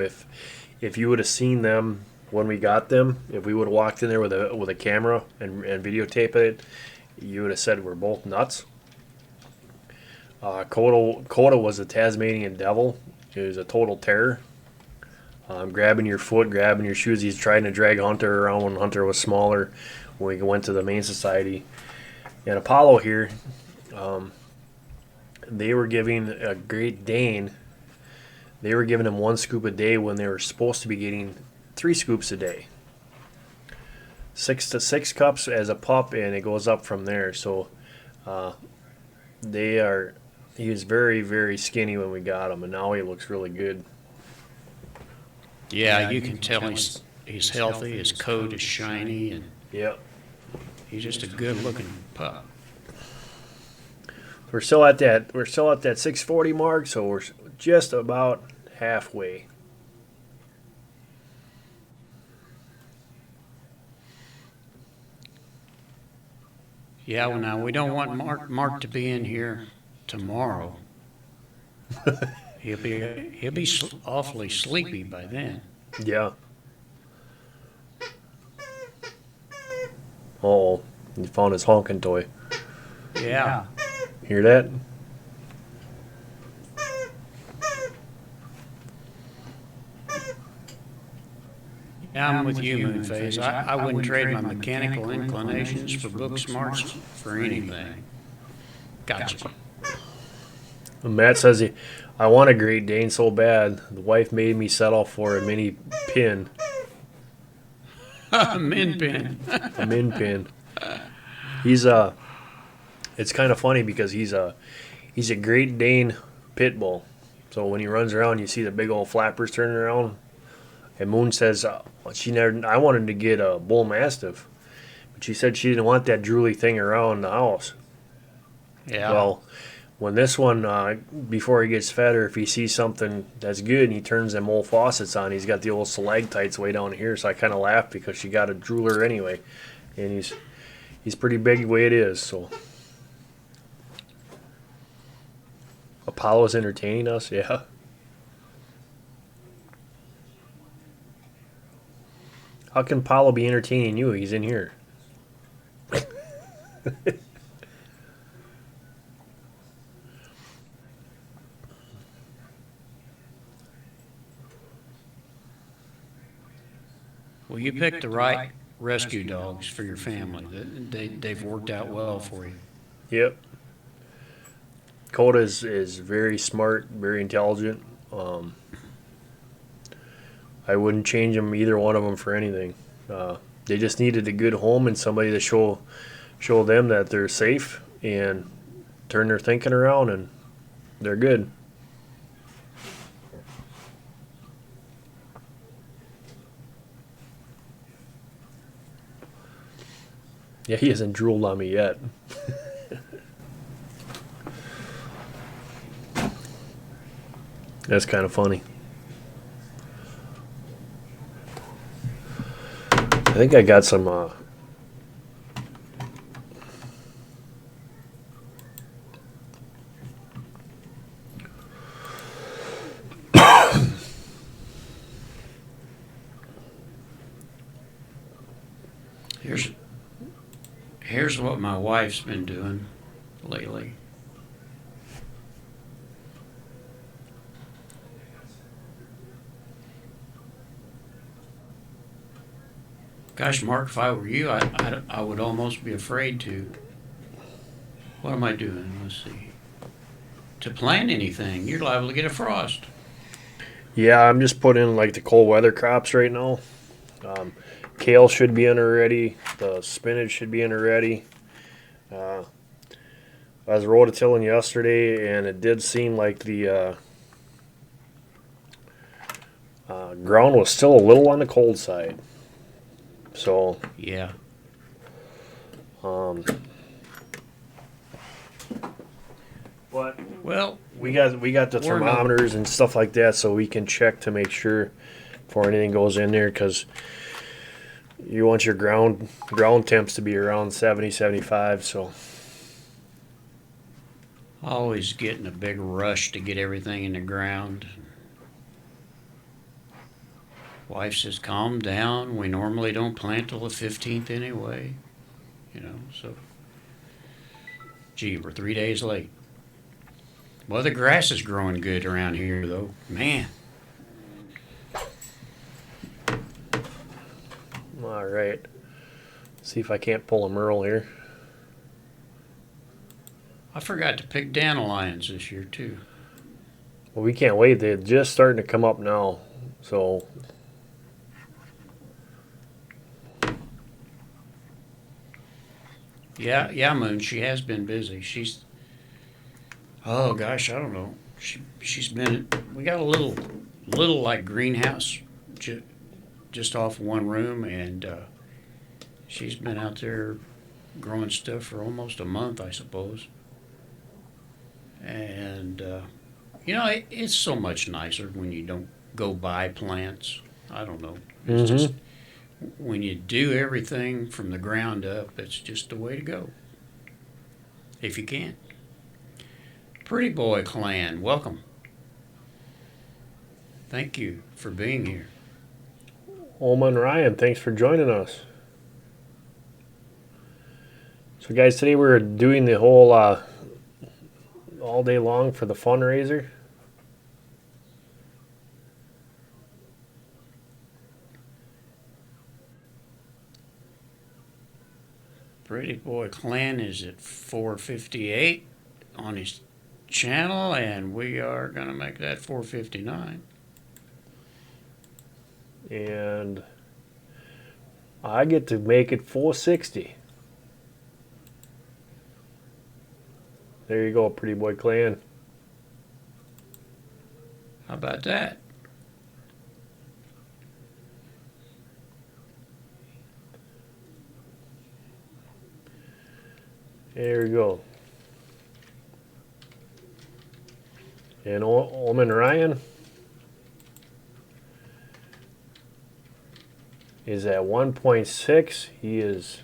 S2: If you would have seen them when we got them, if we would have walked in there with a camera and videotaped it, you would have said we're both nuts. Coda was a Tasmanian devil. He was a total terror. Grabbing your foot, grabbing your shoes. He's trying to drag Hunter around when Hunter was smaller. When we went to the main society, and Apollo here, they were giving a Great Dane. They were giving him 1 scoop a day when they were supposed to be getting 3 scoops a day. 6 to 6 cups as a pup, and it goes up from there. So he was very, very skinny when we got him, and now he looks really good.
S3: Yeah, you can tell he's healthy. His coat is shiny, and
S2: Yep.
S3: he's just a good-looking pup.
S2: We're still at that 640 mark, so we're just about halfway.
S3: Yeah, well, now we don't want Mark to be in here tomorrow. He'll be awfully sleepy by then.
S2: Yeah. Oh, he found his honking toy.
S3: Yeah.
S2: Hear that?
S3: Yeah, I'm with you, Moonface. I wouldn't trade my mechanical inclinations for book smarts for anything. Gotcha.
S2: Matt says I want a Great Dane so bad. The wife made me settle for a mini pin.
S3: Min pin.
S2: A min pin. He's it's kind of funny because he's a Great Dane pit bull. So when he runs around, you see the big old flappers turning around. And Moon says I wanted to get a bull mastiff, but she said she didn't want that drooly thing around the house.
S3: Yeah.
S2: Well, when this one, before he gets fed, or if he sees something that's good and he turns them old faucets on, he's got the old stalactites way down here. So I kind of laughed because she got a drooler anyway, and he's pretty big the way it is. So Apollo's entertaining us, yeah. How can Apollo be entertaining you? He's in here.
S3: Well, you picked the right rescue dogs for your family. They've worked out well for you.
S2: Yep. Coda is very smart, very intelligent. I wouldn't change them, either one of them, for anything. They just needed a good home and somebody to show them that they're safe and turn their thinking around, and they're good. Yeah, he hasn't drooled on me yet. That's kind of funny. I think I got some
S3: Here's what my wife's been doing lately. Gosh, Mark, if I were you, I would almost be afraid to. What am I doing? Let's see. To plant anything, you're liable to get a frost.
S2: Yeah, I'm just putting in like the cold weather crops right now. Kale should be in already. The spinach should be in already. I was rototilling yesterday, and it did seem like the ground was still a little on the cold side. So
S3: Yeah.
S2: But
S3: Well,
S2: we got the
S3: We're not-
S2: thermometers and stuff like that, so we can check to make sure before anything goes in there, because you want your ground temps to be around 70, 75. So
S3: always getting a big rush to get everything in the ground. Wife says, calm down. We normally don't plant till the 15th anyway. You know, so. Gee, we're 3 days late. Well, the grass is growing good around here, though. Man.
S2: all right, see if I can't pull a Merle here.
S3: I forgot to pick dandelions this year, too.
S2: Well, we can't wait. They're just starting to come up now. So
S3: Yeah, Moon, she has been busy. Oh gosh, I don't know. She's been, we got a little like greenhouse just off one room, and she's been out there growing stuff for almost a month, I suppose. And, it's so much nicer when you don't go buy plants. I don't know. It's just, when you do everything from the ground up, it's just the way to go. If you can. Pretty Boy Clan, welcome. Thank you for being here.
S2: Oma and Ryan, thanks for joining us. So guys, today we're doing the whole all day long for the fundraiser.
S3: Pretty Boy Clan is at 458 on his channel, and we are going to make that 459.
S2: And I get to make it 460. There you go, Pretty Boy Clan.
S3: How about that?
S2: There we go. And Omen Ryan is at 1.6. He is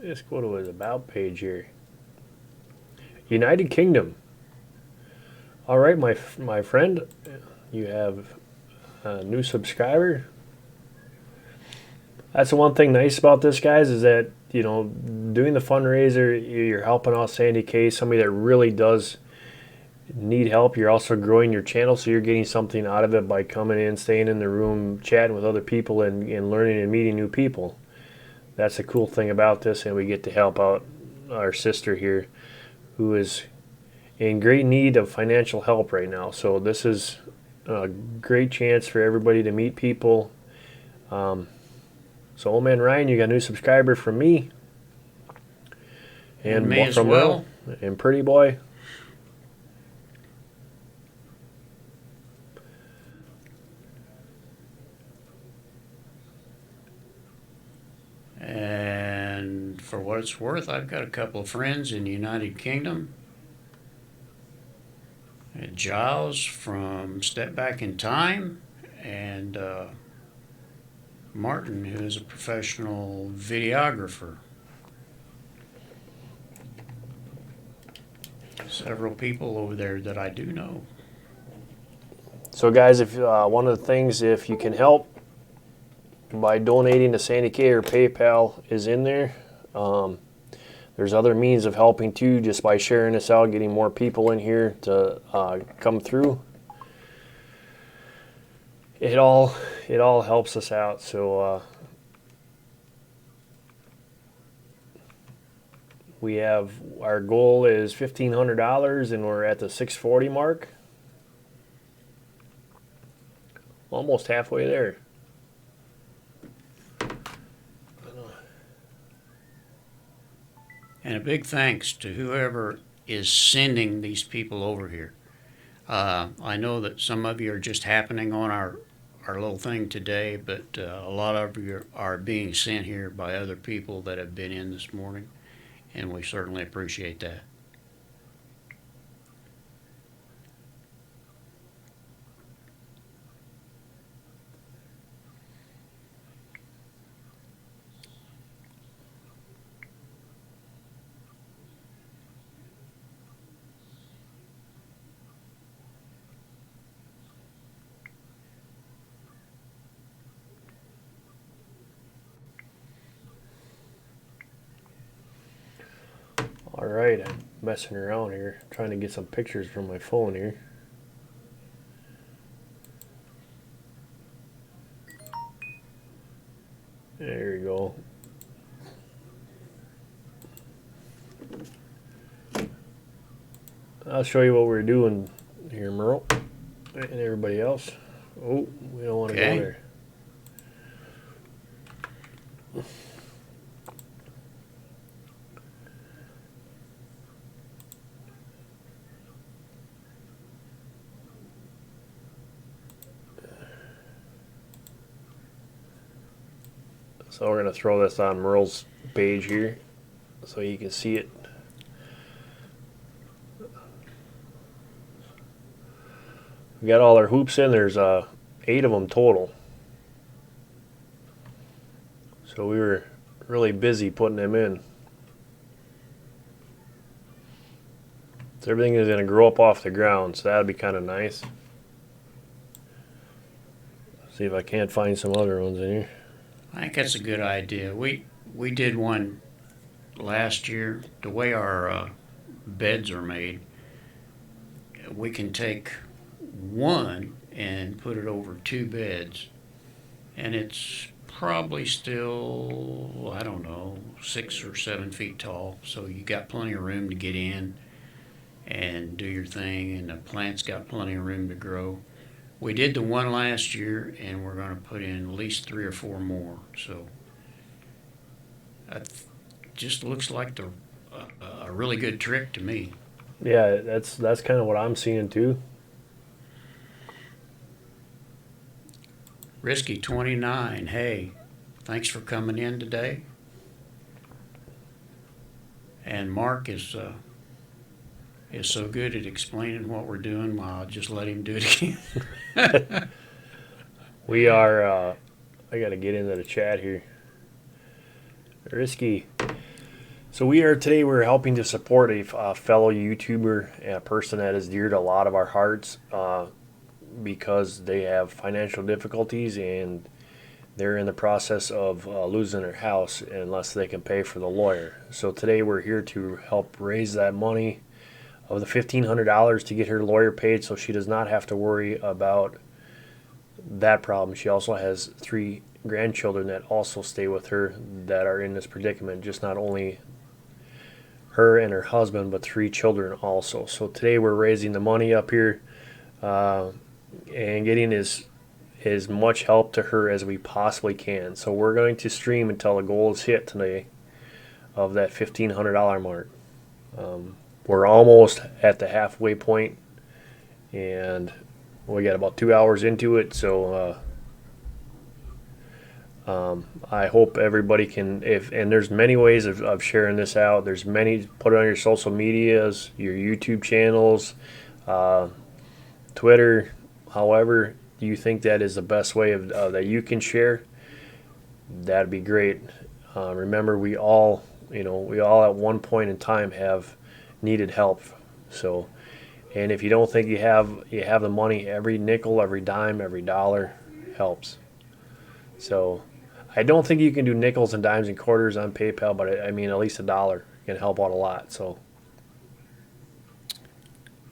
S2: let's go to his about page here. United Kingdom. All right, my friend, you have a new subscriber. That's the one thing nice about this, guys, is that, doing the fundraiser, you're helping out Sandy K, somebody that really does need help. You're also growing your channel, so you're getting something out of it by coming in, staying in the room, chatting with other people, and learning and meeting new people. That's the cool thing about this, and we get to help out our sister here, who is in great need of financial help right now. So this is a great chance for everybody to meet people. So old man Ryan, you got a new subscriber from me.
S3: And me as
S2: from
S3: well.
S2: Earl and Pretty Boy.
S3: And for what it's worth, I've got a couple of friends in the United Kingdom. Giles from Step Back in Time, and Martin, who is a professional videographer. Several people over there that I do know.
S2: So guys, if one of the things, if you can help by donating to Sandy K or PayPal is in there. There's other means of helping too, just by sharing this out, getting more people in here to come through. It all helps us out. So we have, our goal is $1,500 and we're at the $640 mark. Almost halfway there.
S3: And a big thanks to whoever is sending these people over here. I know that some of you are just happening on our little thing today, but a lot of you are being sent here by other people that have been in this morning, and we certainly appreciate that.
S2: Alright, I'm messing around here, trying to get some pictures from my phone here. There you go. I'll show you what we're doing here, Merle, and everybody else. Oh, we don't want to
S3: Okay.
S2: go there. So we're going to throw this on Merle's page here so you can see it. We got all our hoops in. There's 8 of them total. So we were really busy putting them in. So everything is going to grow up off the ground, so that'd be kind of nice. See if I can't find some other ones in here.
S3: I think that's a good idea. We did one last year. The way our beds are made, we can take one and put it over 2 beds, and it's probably still, I don't know, 6 or 7 feet tall. So you got plenty of room to get in and do your thing, and the plant's got plenty of room to grow. We did the one last year, and we're going to put in at least 3 or 4 more. So that just looks like a really good trick to me.
S2: Yeah, that's kind of what I'm seeing too.
S3: Risky 29, hey, thanks for coming in today. And Mark is so good at explaining what we're doing, I'll just let him do it again.
S2: We are, I got to get into the chat here. Risky. So we're helping to support a fellow YouTuber, a person that is dear to a lot of our hearts, because they have financial difficulties and they're in the process of losing their house unless they can pay for the lawyer. So today we're here to help raise that money of the $1,500 to get her lawyer paid, so she does not have to worry about that problem. She also has 3 grandchildren that also stay with her that are in this predicament, just not only her and her husband, but 3 children also. So today we're raising the money up here and getting as much help to her as we possibly can. So we're going to stream until the goal is hit today of that $1,500 mark. We're almost at the halfway point, and we got about 2 hours into it. So I hope everybody can, and there's many ways of sharing this out. There's many, put it on your social medias, your YouTube channels, Twitter, however you think that is the best way of that you can share. That'd be great. Remember, we all at one point in time have needed help. So, and if you don't think you have the money, every nickel, every dime, every dollar helps. So I don't think you can do nickels and dimes and quarters on PayPal, but I mean, at least $1 can help out a lot. So,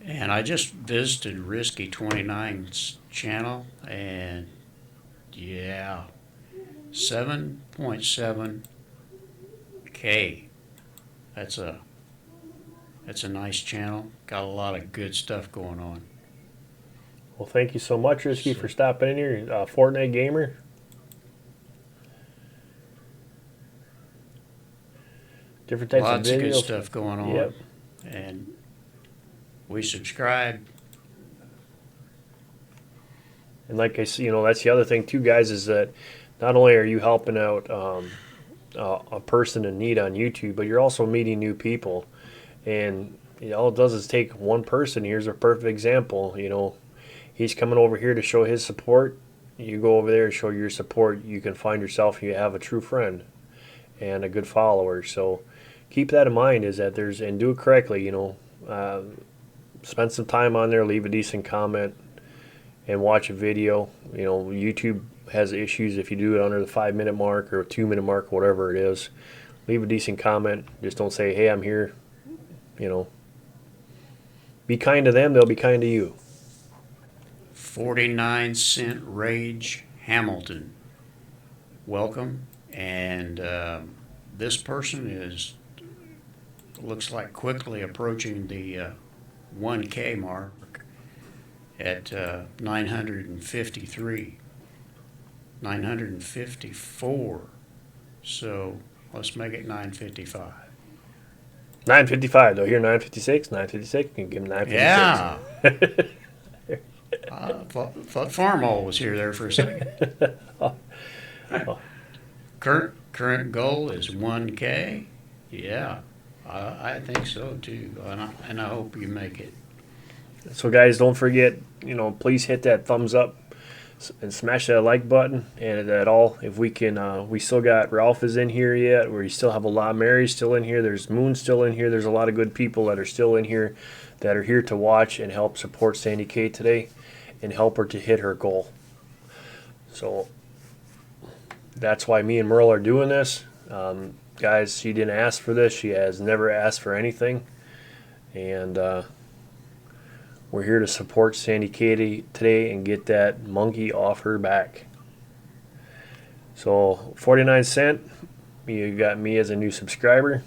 S3: And I just visited Risky 29's channel, and yeah, 7.7K. That's a nice channel. Got a lot of good stuff going on.
S2: well, thank you so much, Risky, for stopping in here. Fortnite gamer. Different types
S3: Lots
S2: of
S3: of
S2: videos.
S3: good stuff going on.
S2: Yep.
S3: And we subscribe.
S2: And like I said, that's the other thing too, guys, is that not only are you helping out a person in need on YouTube, but you're also meeting new people. And all it does is take one person. Here's a perfect example. He's coming over here to show his support. You go over there and show your support. You can find yourself, you have a true friend and a good follower. So keep that in mind, is that and do it correctly. Spend some time on there, leave a decent comment, and watch a video. YouTube has issues if you do it under the 5-minute mark or 2-minute mark, whatever it is. Leave a decent comment. Just don't say, hey, I'm here. Be kind to them, they'll be kind to you.
S3: 49-cent Rage Hamilton. Welcome. And this person looks like quickly approaching the 1K mark at 954. So let's make it 955.
S2: 955, though. Here, 956, 956. You can give him 956.
S3: Yeah. Thought Farmall was there for a second. Current goal is 1K. Yeah, I think so too, and I hope you make it.
S2: So, guys, don't forget, please hit that thumbs up and smash that like button. And at all, if we can, we still got Ralph is in here yet. We still have a lot. Mary's still in here. There's Moon still in here. There's a lot of good people that are still in here that are here to watch and help support Sandy Kate today and help her to hit her goal. So that's why me and Merle are doing this. Guys, she didn't ask for this. She has never asked for anything. And we're here to support Sandy Katie today and get that monkey off her back. So 49 cent, you got me as a new subscriber.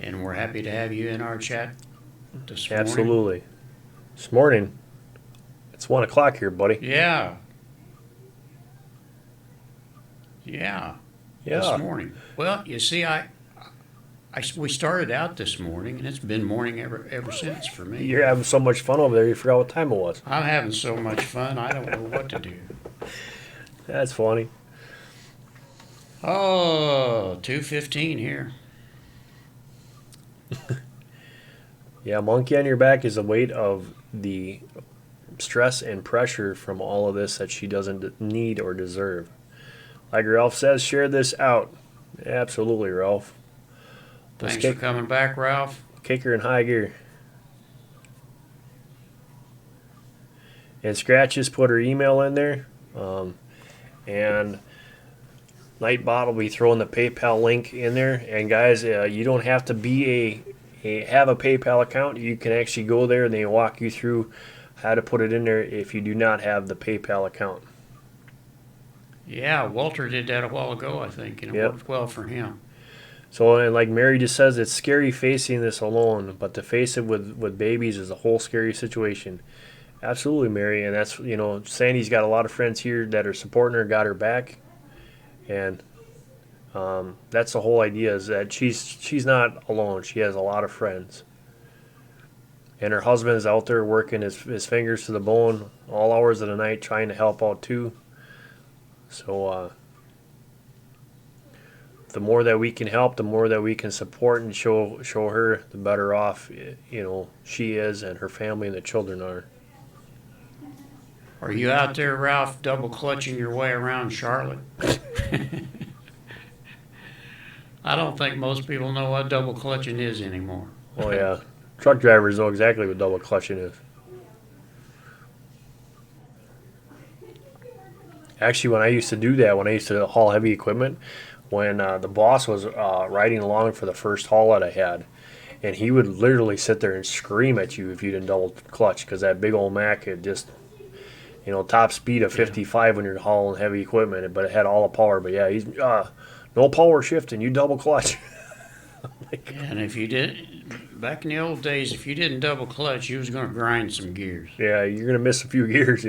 S3: And we're happy to have you in our chat this morning.
S2: Absolutely. This morning, it's 1 o'clock here, buddy.
S3: Yeah. This morning. Well, you see, we started out this morning, and it's been morning ever since for me.
S2: You're having so much fun over there, you forgot what time it was.
S3: I'm having so much fun, I don't know what to do.
S2: That's funny.
S3: Oh, 2:15 here.
S2: Yeah, monkey on your back is the weight of the stress and pressure from all of this that she doesn't need or deserve. Like Ralph says, share this out. Absolutely, Ralph.
S3: Thanks for coming back, Ralph.
S2: Kick her in high gear. And Scratches put her email in there. And Nightbot will be throwing the PayPal link in there. And guys, you don't have to be have a PayPal account. You can actually go there and they walk you through how to put it in there if you do not have the PayPal account.
S3: Yeah, Walter did that a while ago, I think, and it
S2: Yep.
S3: worked well for him.
S2: So, and like Mary just says, it's scary facing this alone, but to face it with babies is a whole scary situation. Absolutely, Mary, and that's, Sandy's got a lot of friends here that are supporting her, got her back, and that's the whole idea, is that she's not alone. She has a lot of friends, and her husband is out there working his fingers to the bone all hours of the night trying to help out too. So the more that we can help, the more that we can support and show her, the better off she is, and her family and the children are.
S3: Are you out there, Ralph, double clutching your way around Charlotte? I don't think most people know what double clutching is anymore.
S2: Oh yeah, truck drivers know exactly what double clutching is. Actually, when I used to do that, when I used to haul heavy equipment, when the boss was riding along for the first haul that I had, and he would literally sit there and scream at you if you didn't double clutch, because that big old Mac had just, top speed of 55 when you're hauling heavy equipment, but it had all the power. But yeah, he's no power shifting, you double clutch.
S3: And if you did, back in the old days, if you didn't double clutch, you was going to grind some gears.
S2: Yeah, you're gonna miss a few gears.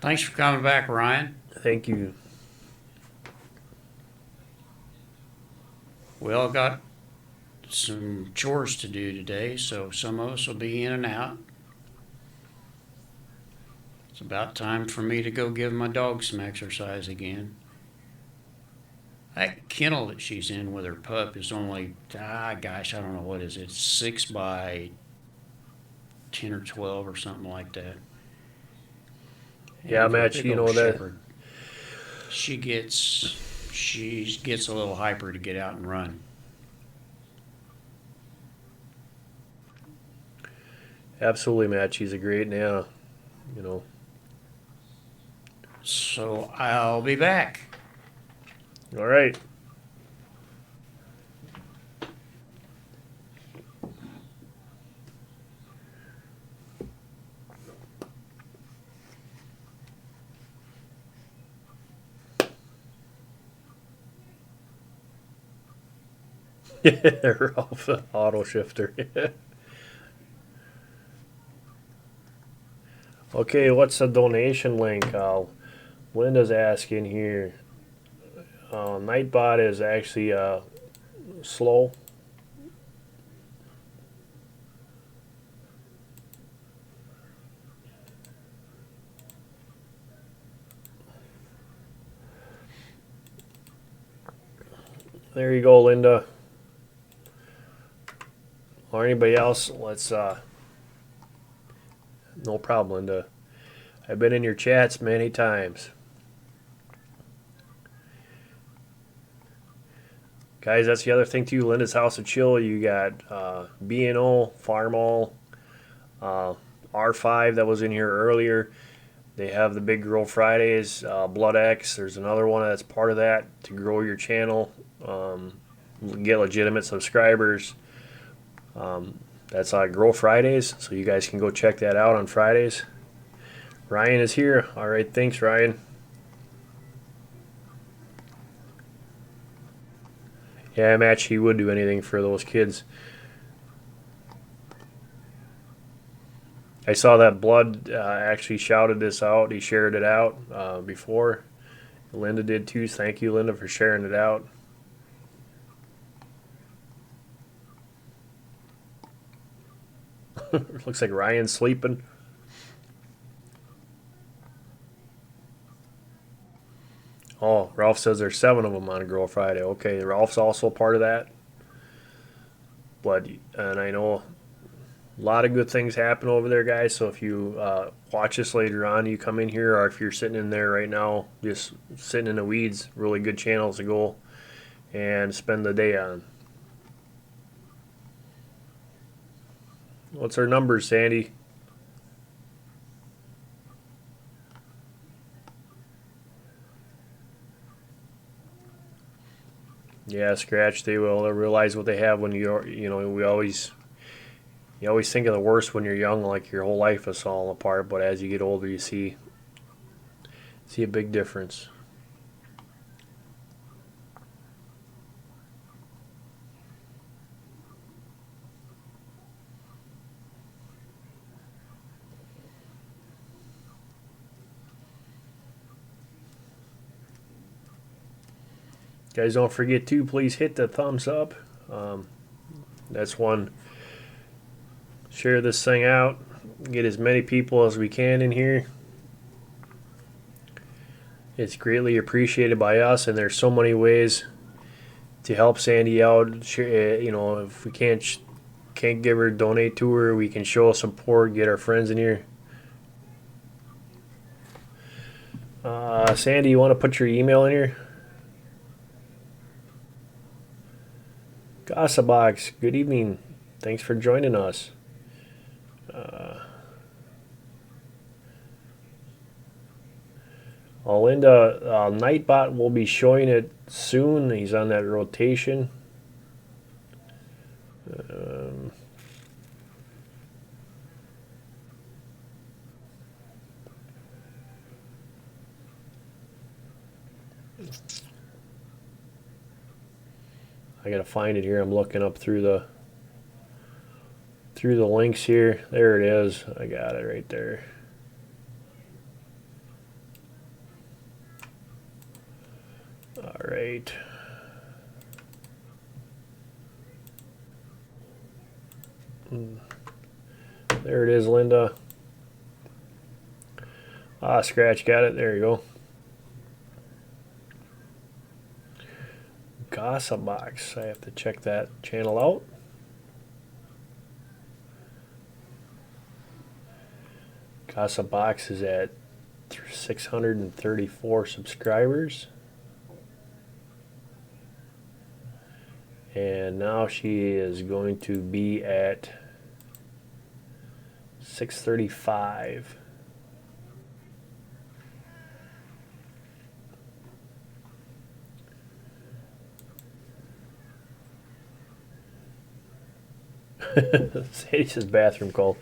S3: Thanks for coming back, Ryan.
S2: Thank you.
S3: We all got some chores to do today, so some of us will be in and out. It's about time for me to go give my dog some exercise again. That kennel that she's in with her pup is only, gosh, I don't know, what is it, 6 by 10 or 12 or something like that.
S2: Yeah,
S3: And for a
S2: Matt,
S3: big
S2: you
S3: old
S2: know that.
S3: shepherd, she gets a little hyper to get out and run.
S2: Absolutely, Matt. She's a great Nana.
S3: So I'll be back.
S2: All right. Ralph, auto shifter. Okay, what's the donation link? Linda's asking here. Nightbot is actually slow. There you go, Linda. Or anybody else, let's no problem, Linda. I've been in your chats many times. Guys, that's the other thing too. Linda's House of Chill. You got B&O, Farmall, R5 that was in here earlier. They have the Big Grow Fridays, Blood X. There's another one that's part of that to grow your channel, get legitimate subscribers. That's Grow Fridays, so you guys can go check that out on Fridays. Ryan is here. All right, thanks, Ryan. Yeah, Matt, he would do anything for those kids. I saw that Blood actually shouted this out. He shared it out before. Linda did too. Thank you, Linda, for sharing it out. Looks like Ryan's sleeping. Oh, Ralph says there's 7 of them on Girl Friday. Okay, Ralph's also part of that. And I know a lot of good things happen over there, guys. So if you watch this later on, you come in here, or if you're sitting in there right now, just sitting in the weeds, really good channels to go and spend the day on. What's our numbers, Sandy? Yeah, Scratch. They will realize what they have when you know, you always think of the worst when you're young, like your whole life is falling apart. But as you get older, you see a big difference. Guys, don't forget to please hit the thumbs up. That's one. Share this thing out. Get as many people as we can in here. It's greatly appreciated by us, and there's so many ways to help Sandy out. You know, if we can't give her, donate to her, we can show support, get our friends in here. Sandy, you want to put your email in here? Gossip Box, good evening. Thanks for joining us. Linda, Nightbot will be showing it soon. He's on that rotation. I gotta find it here. I'm looking up through the links here. There it is. I got it right there. All right. There it is, Linda. Scratch got it. There you go. Gossip Box. I have to check that channel out. Gossip Box is at 634 subscribers. And now she is going to be at 635. Sadie says bathroom call.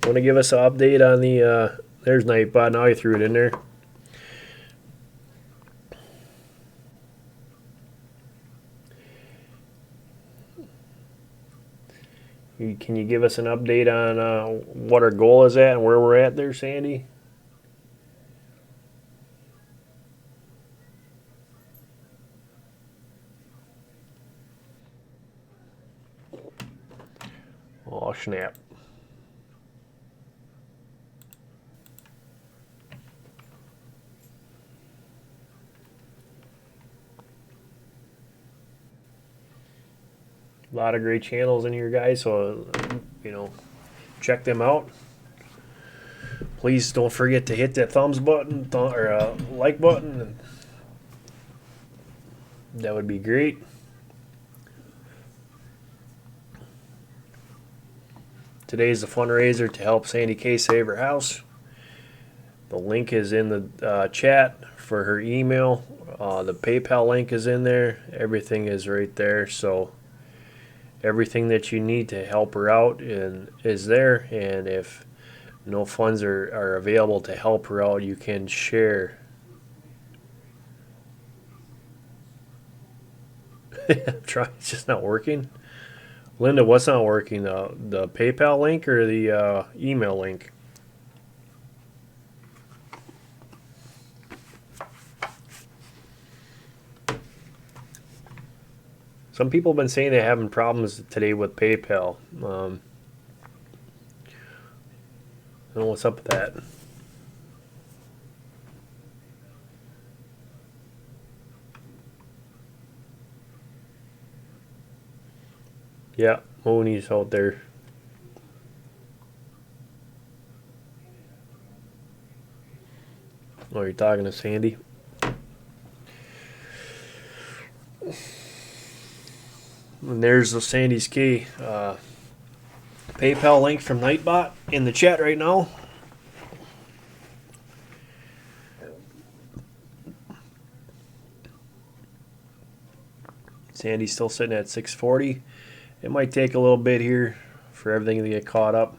S2: You want to give us an update on the, there's Nightbot, now you threw it in there. Can you give us an update on what our goal is at and where we're at there, Sandy? Oh, snap. A lot of great channels in here, guys, so you know, check them out. Please don't forget to hit that thumbs button or like button. That would be great. Today's the fundraiser to help Sandy K save her house. The link is in the chat for her email. The PayPal link is in there. Everything is right there. So everything that you need to help her out is there. And if no funds are available to help her out, you can share. I'm trying. It's just not working. Linda, what's not working? The PayPal link or the email link? Some people have been saying they're having problems today with PayPal. I don't know what's up with that. Yeah, Mooney's out there. Oh, you're talking to Sandy? And there's the Sandy's key. PayPal link from Nightbot in the chat right now. Sandy's still sitting at 640. It might take a little bit here for everything to get caught up.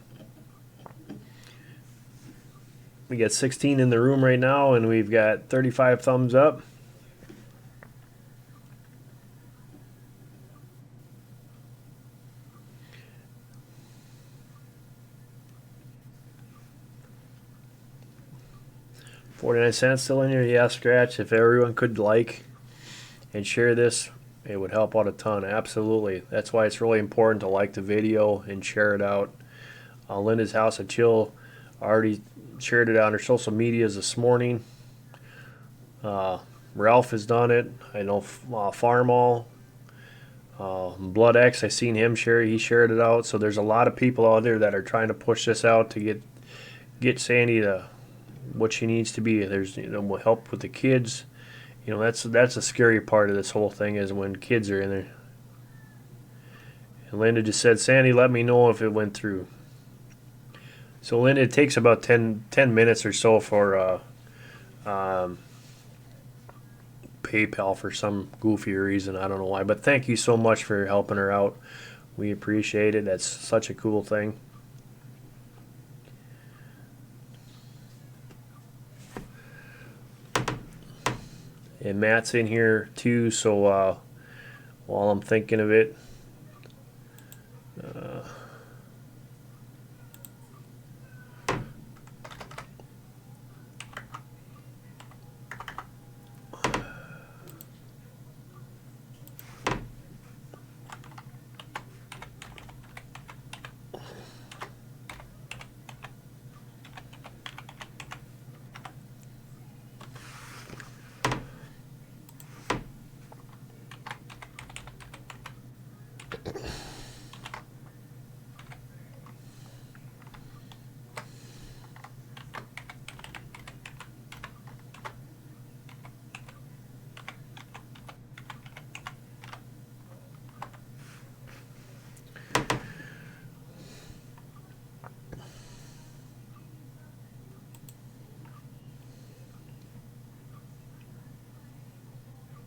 S2: We got 16 in the room right now, and we've got 35 thumbs up. $0.49 still in here. Yeah, Scratch. If everyone could like and share this, it would help out a ton. Absolutely. That's why it's really important to like the video and share it out. Linda's House of Chill already shared it on her social medias this morning. Ralph has done it. I know Farmall, Blood X, I seen him share. He shared it out. So there's a lot of people out there that are trying to push this out to get Sandy to what she needs to be. There's will help with the kids. That's a scary part of this whole thing is when kids are in there. And Linda just said, Sandy, let me know if it went through. So Linda, it takes about 10 minutes or so for PayPal for some goofy reason. I don't know why. But thank you so much for helping her out. We appreciate it. That's such a cool thing. And Matt's in here too, so while I'm thinking of it,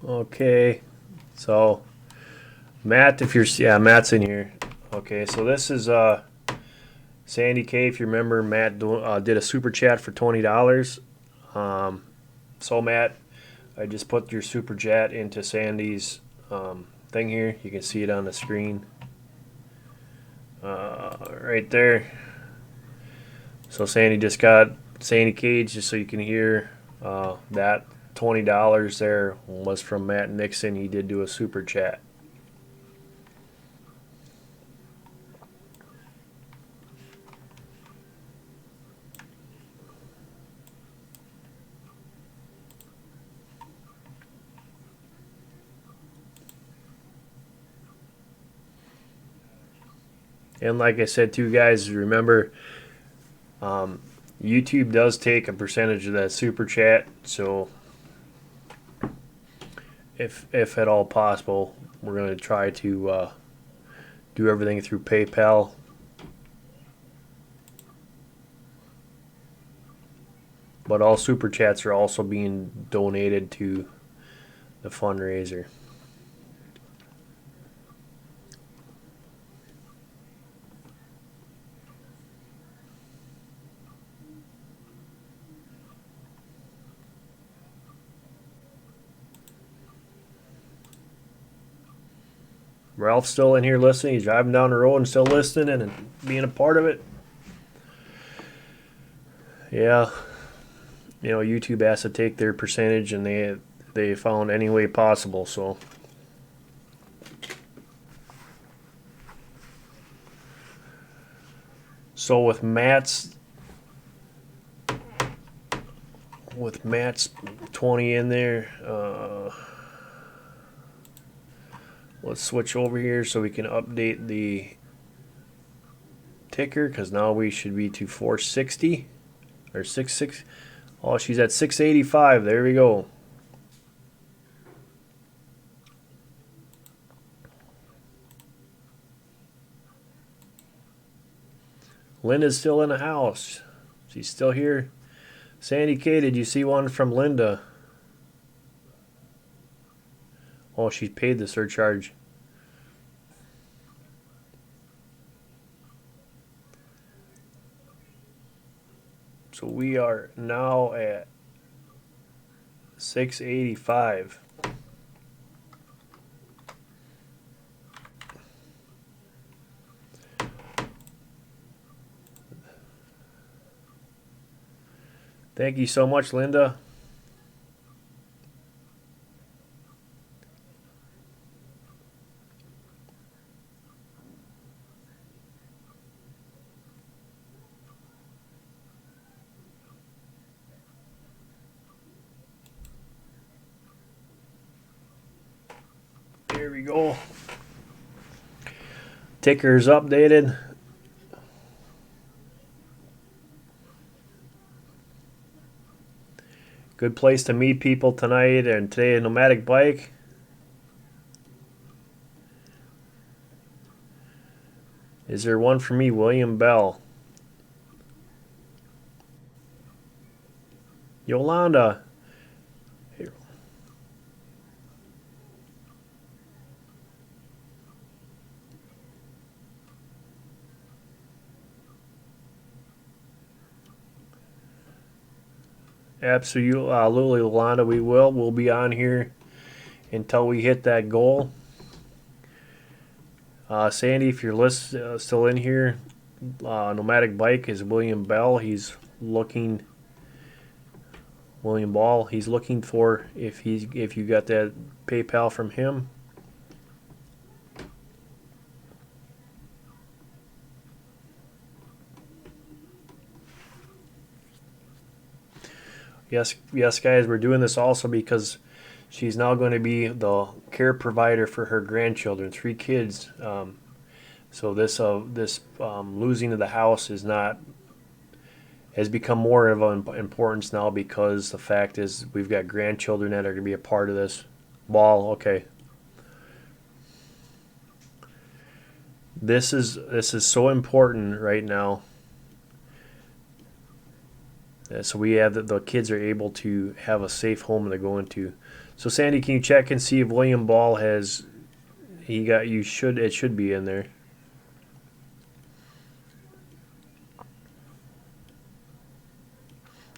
S2: okay, so Matt, Matt's in here. Okay, so this is Sandy K. If you remember, Matt did a super chat for $20. So Matt, I just put your super chat into Sandy's thing here. You can see it on the screen right there. So Sandy just got Sandy Cage, just so you can hear that. $20 there was from Matt Nixon. He did do a super chat. And like I said too, guys, remember YouTube does take a percentage of that super chat, so if at all possible, we're going to try to do everything through PayPal. But all super chats are also being donated to the fundraiser. Ralph's still in here listening. He's driving down the road and still listening and being a part of it. Yeah. YouTube has to take their percentage, and they found any way possible, so. So with Matt's 20 in there, let's switch over here so we can update the ticker, because now we should be to 460 or 66. Oh, she's at 685. There we go. Linda's still in the house. She's still here. Sandy K, did you see one from Linda? Oh, she paid the surcharge. So we are now at $685. Thank you so much, Linda. Here we go. Ticker's updated. Good place to meet people tonight and today, a nomadic bike. Is there one for me, William Bell? Yolanda. Here. Absolutely, Yolanda, we will. We'll be on here until we hit that goal. Sandy, if you're still in here, nomadic bike is William Bell. He's looking. William Ball. He's looking for if you got that PayPal from him. Yes, guys, we're doing this also because she's now going to be the care provider for her grandchildren, 3 kids. So this losing of the house has become more of an importance now because the fact is we've got grandchildren that are going to be a part of this. Ball, okay. This is so important right now. So we have the kids are able to have a safe home to go into. So Sandy, can you check and see if William Ball it should be in there.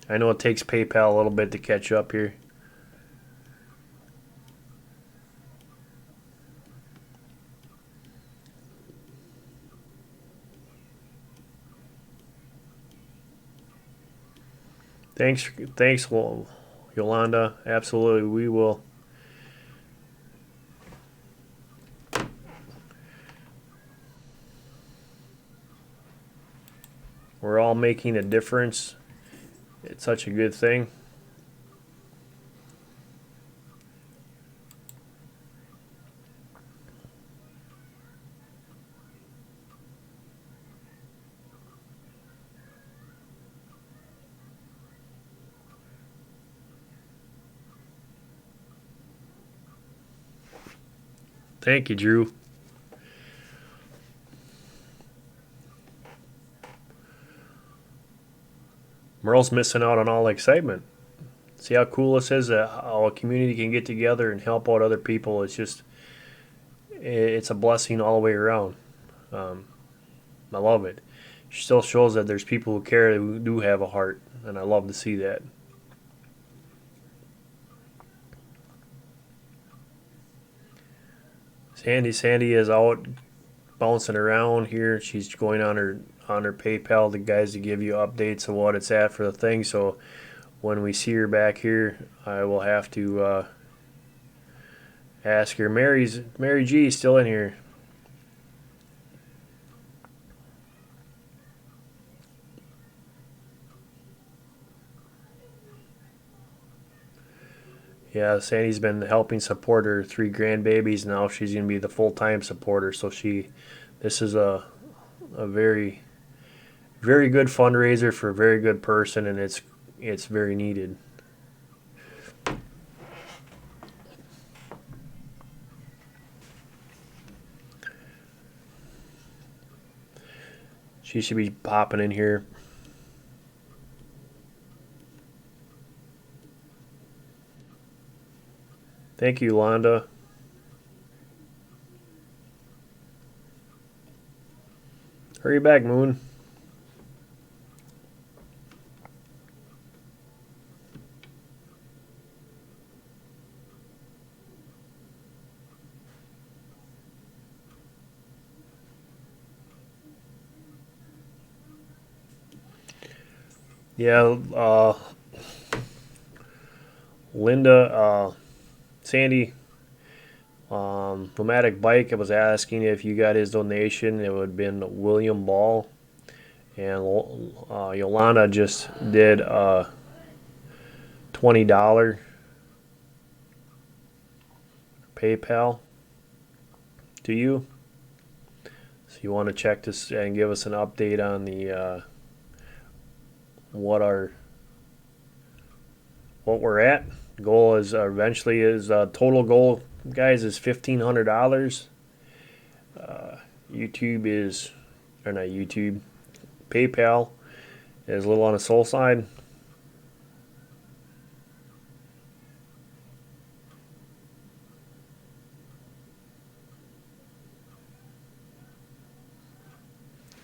S2: I know it takes PayPal a little bit to catch up here. Thanks, Yolanda. Absolutely, we will. We're all making a difference. It's such a good thing. Thank you, Drew. Merle's missing out on all the excitement. See how cool this is, how a community can get together and help out other people. It's a blessing all the way around. I love it. It still shows that there's people who care, who do have a heart, and I love to see that. Sandy is out bouncing around here. She's going on her PayPal, the guys to give you updates of what it's at for the thing. So when we see her back here, I will have to ask her. Mary G still in here. Yeah, Sandy's been helping support her 3 grandbabies. Now she's going to be the full-time supporter. So this is a very, very good fundraiser for a very good person, and it's very needed. She should be popping in here. Thank you, Londa. Hurry back, Moon. Yeah, Linda, Sandy, Nomadic Bike, I was asking if you got his donation. It would have been William Ball. And Yolanda just did $20 PayPal to you. So you want to check this and give us an update on the what we're at. Goal is eventually is total goal, guys, is $1,500. YouTube is, or not YouTube, PayPal is a little on the slow side.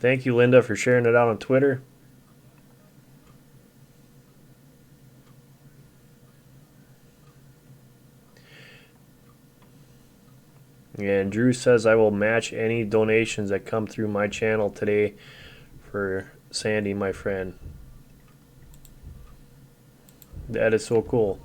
S2: Thank you, Linda, for sharing it out on Twitter. And Drew says, I will match any donations that come through my channel today for Sandy, my friend. That is so cool.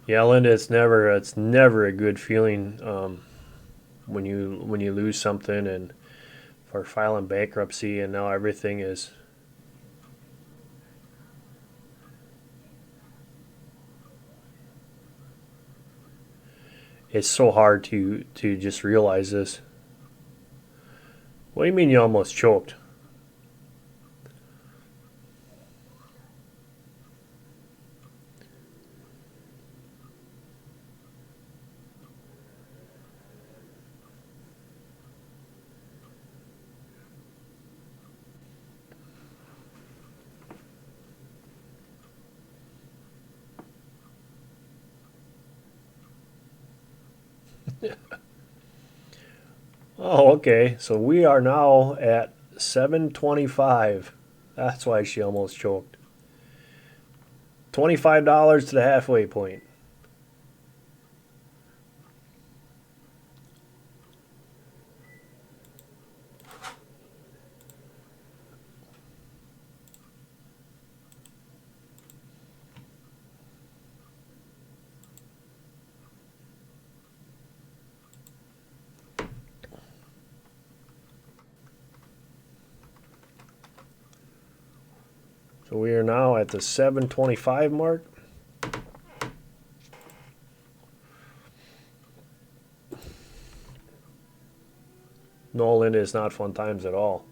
S2: Yeah, Linda, it's never a good feeling when you lose something, and for filing bankruptcy, and now everything is. It's so hard to just realize this. What do you mean you almost choked? Oh, okay. So we are now at 725. That's why she almost choked. $25 to the halfway point. So we are now at the 725 mark. No, Linda, it's not fun times at all.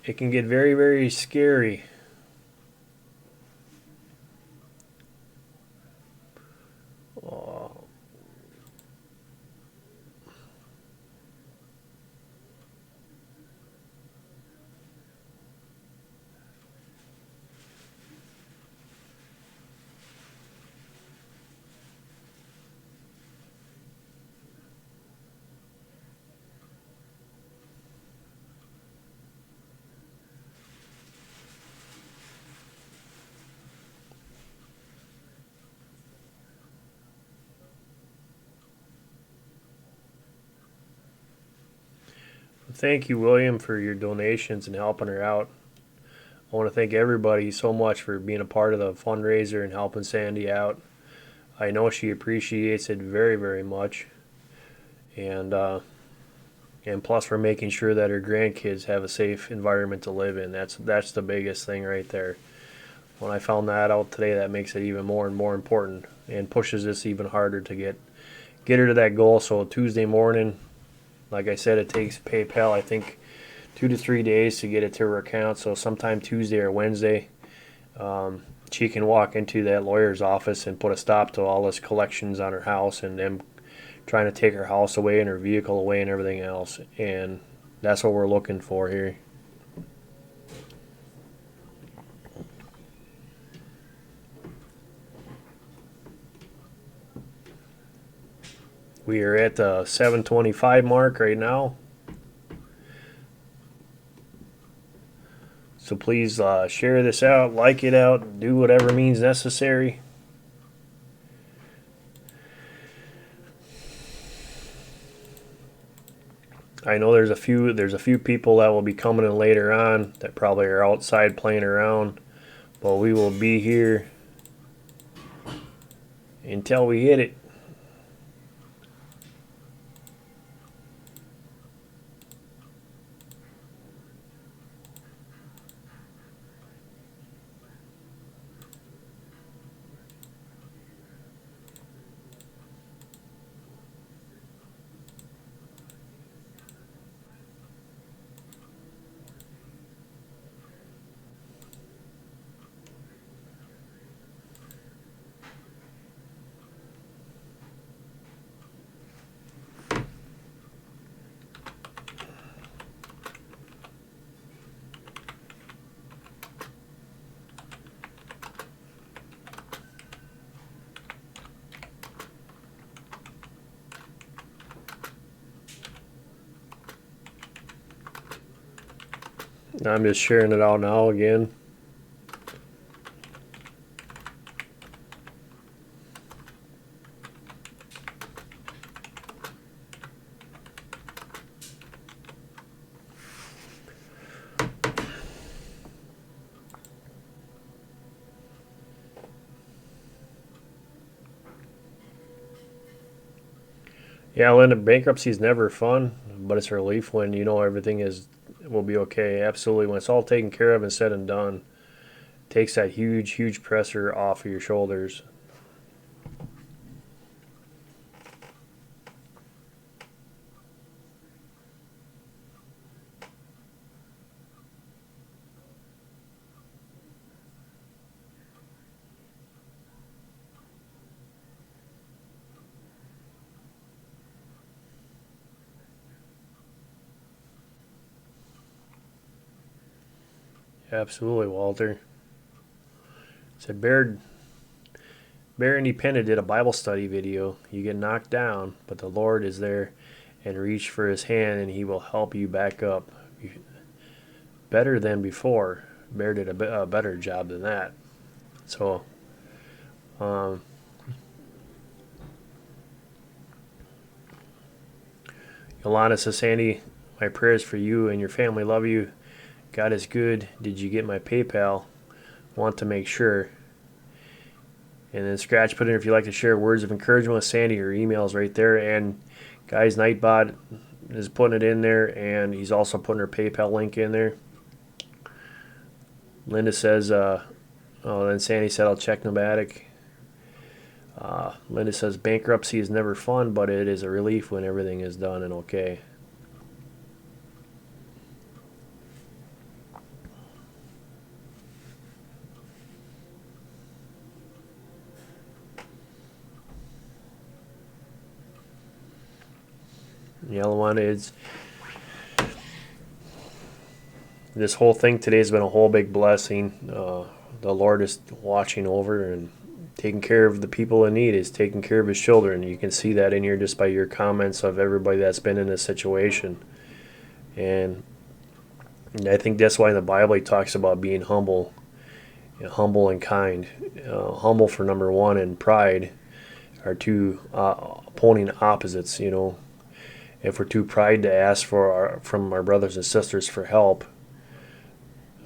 S2: It can get very, very scary. Thank you, William, for your donations and helping her out. I want to thank everybody so much for being a part of the fundraiser and helping Sandy out. I know she appreciates it very, very much. And plus for making sure that her grandkids have a safe environment to live in. That's the biggest thing right there. When I found that out today, that makes it even more and more important and pushes this even harder to get her to that goal. So Tuesday morning, like I said, it takes PayPal, I think, 2 to 3 days to get it to her account. So sometime Tuesday or Wednesday, she can walk into that lawyer's office and put a stop to all this collections on her house and them trying to take her house away and her vehicle away and everything else. And that's what we're looking for here. We are at the 725 mark right now. So please share this out, like it out, do whatever means necessary. I know there's a few people that will be coming in later on that probably are outside playing around, but we will be here until we hit it. I'm just sharing it out now again. Yeah, Linda, bankruptcy is never fun, but it's a relief when you know everything will be okay. Absolutely, when it's all taken care of and said and done, it takes that huge pressure off of your shoulders. Absolutely, Walter. Said Bear Independent did a Bible study video. You get knocked down, but the Lord is there and reach for his hand and he will help you back up better than before. Bear did a better job than that. So, Yolanda says, Sandy, my prayers for you and your family. Love you. God is good. Did you get my PayPal? Want to make sure. And then Scratch put in, if you'd like to share words of encouragement with Sandy, her email's right there. And guys, Nightbot is putting it in there, and he's also putting her PayPal link in there. Linda says, then Sandy said, I'll check Nomadic. Linda says, bankruptcy is never fun, but it is a relief when everything is done and okay. Yellow one is this whole thing today has been a whole big blessing. The Lord is watching over and taking care of the people in need. Is taking care of his children. You can see that in here just by your comments of everybody that's been in this situation. And I think that's why in the Bible he talks about being humble, humble and kind. Humble for number one, and pride are two opposing opposites. If we're too proud to ask from our brothers and sisters for help,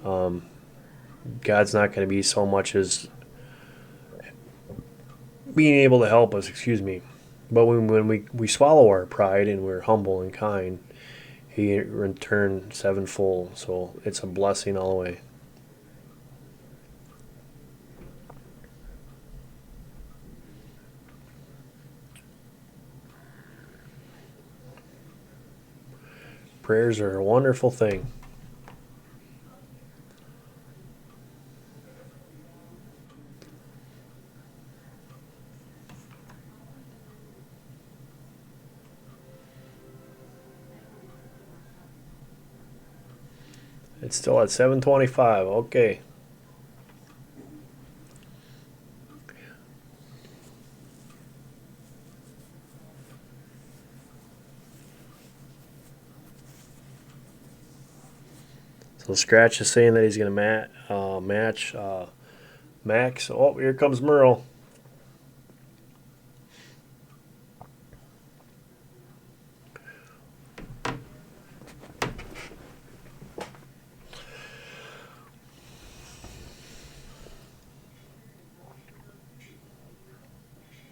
S2: God's not going to be so much as being able to help us, But when we swallow our pride and we're humble and kind, he in return sevenfold. So it's a blessing all the way. Prayers are a wonderful thing. It's still at 7:25. Okay. So Scratch is saying that he's going to match Max. Oh, here comes Merle.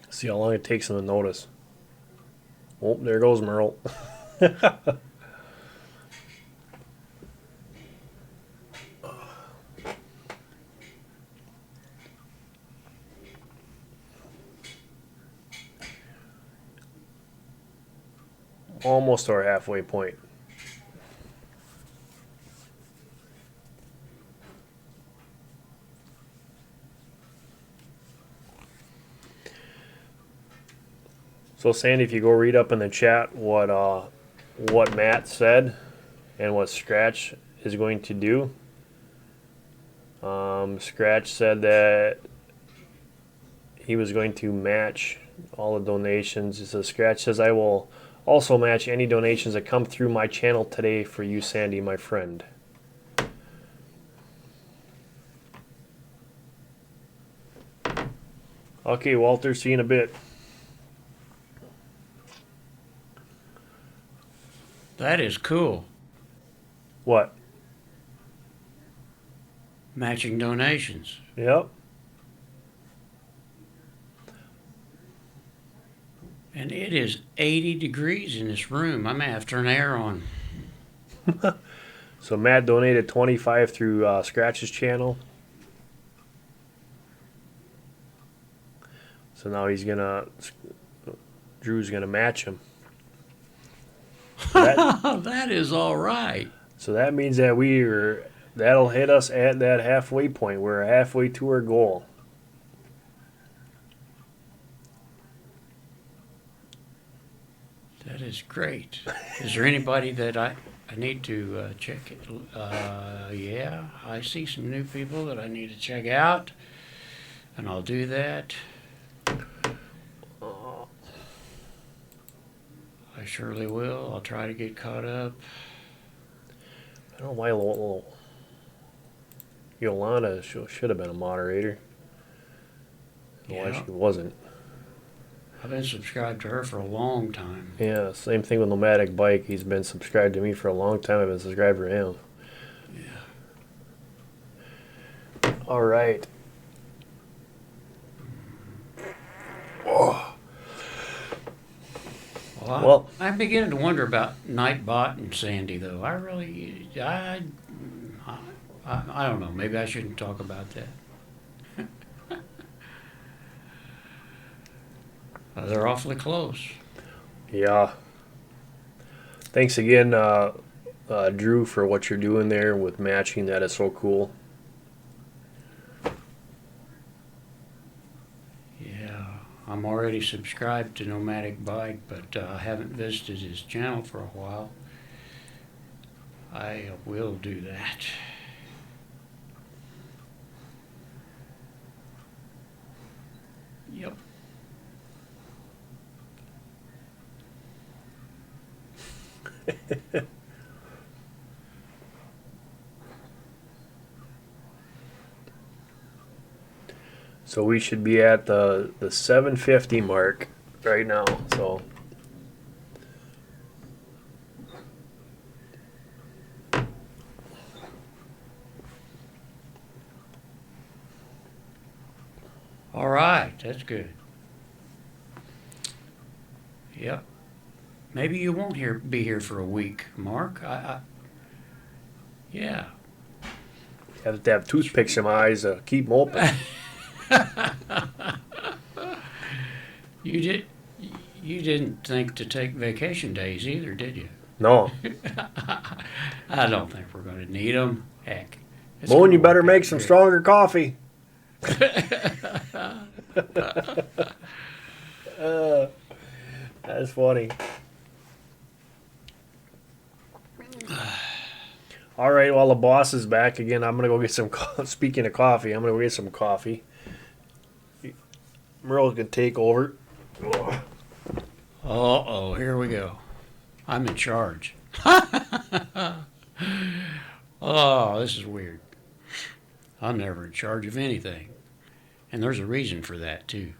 S2: See how long it takes him to notice. Oh, there goes Merle. Almost to our halfway point. So Sandy, if you go read up in the chat what Matt said and what Scratch is going to do. Scratch said that he was going to match all the donations. So Scratch says, I will also match any donations that come through my channel today for you, Sandy, my friend. Okay, Walter, see you in a bit.
S3: That is cool.
S2: What?
S3: Matching donations.
S2: Yep.
S3: And it is 80 degrees in this room. I may have to turn the air on.
S2: So Matt donated 25 through Scratch's channel. So now Drew's gonna match him.
S3: That is all right.
S2: So that means that that'll hit us at that halfway point. We're halfway to our goal.
S3: That is great. Is there anybody that I need to check it? Yeah, I see some new people that I need to check out, and I'll do that. I surely will. I'll try to get caught up.
S2: I don't know why Yolanda should have been a moderator. Why
S3: Yeah.
S2: she wasn't.
S3: I've been subscribed to her for a long time.
S2: Yeah, same thing with Nomadic Bike. He's been subscribed to me for a long time. I've been subscribed to him.
S3: Yeah.
S2: All right. Oh. Well,
S3: I'm beginning to wonder about Nightbot and Sandy, though. I don't know. Maybe I shouldn't talk about that. They're awfully close.
S2: yeah. Thanks again, Drew, for what you're doing there with matching. That is so cool.
S3: Yeah, I'm already subscribed to Nomadic Bike, but I haven't visited his channel for a while. I will do that. Yep.
S2: So we should be at the 750 mark right now. So
S3: All right, that's good. Yep. Maybe you won't be here for a week, Mark. Yeah.
S2: have to have toothpicks in my eyes to keep them open.
S3: You didn't think to take vacation days either, did you?
S2: No.
S3: I don't think we're going to need them. Heck. it's
S2: Moon,
S3: gonna
S2: you better
S3: work
S2: make
S3: out
S2: some
S3: good.
S2: stronger coffee. That's funny. All right, well, the boss is back again. I'm going to go get some, speaking of coffee, I'm going to go get some coffee. Merle's going to take over.
S3: Uh-oh, here we go. I'm in charge. Oh, this is weird. I'm never in charge of anything. And there's a reason for that, too.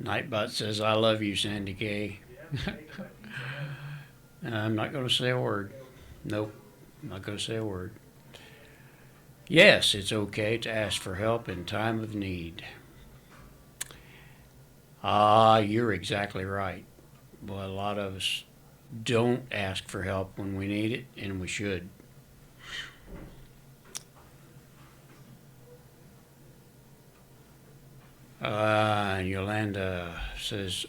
S3: Nightbot says, I love you, Sandy K. And I'm not going to say a word. Nope, I'm not going to say a word. Yes, it's okay to ask for help in time of need. Ah, you're exactly right. But a lot of us don't ask for help when we need it, and we should. And Yolanda says,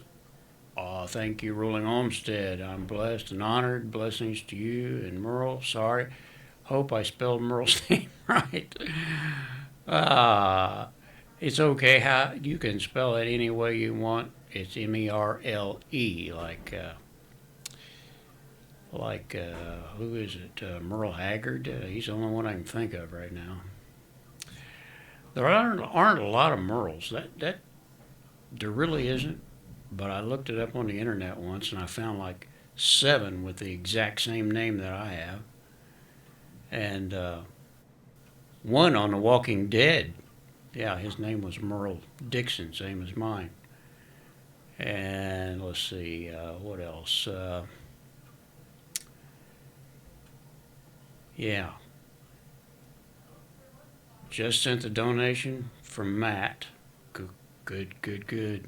S3: oh, thank you, Ruling Homestead. I'm blessed and honored. Blessings to you and Merle. Sorry. Hope I spelled Merle's name right. It's okay. How you can spell it any way you want. It's Merle, who is it? Merle Haggard. He's the only one I can think of right now. There aren't a lot of Merles. That there really isn't. But I looked it up on the internet once, and I found like 7 with the exact same name that I have, and one on The Walking Dead. Yeah, his name was Merle Dixon, same as mine. And let's see, what else? Yeah. Just sent a donation from Matt. Good.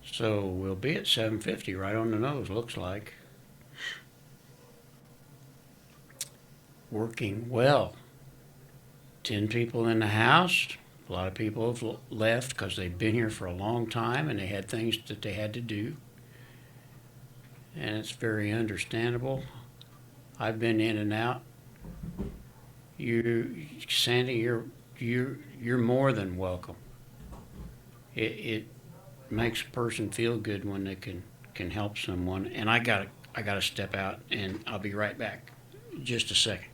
S3: So we'll be at 750 right on the nose, looks like. Working well. 10 people in the house. A lot of people have left because they've been here for a long time and they had things that they had to do. And it's very understandable. I've been in and out. Sandy, you're more than welcome. It makes a person feel good when they can help someone. And I gotta step out, and I'll be right back. Just a second.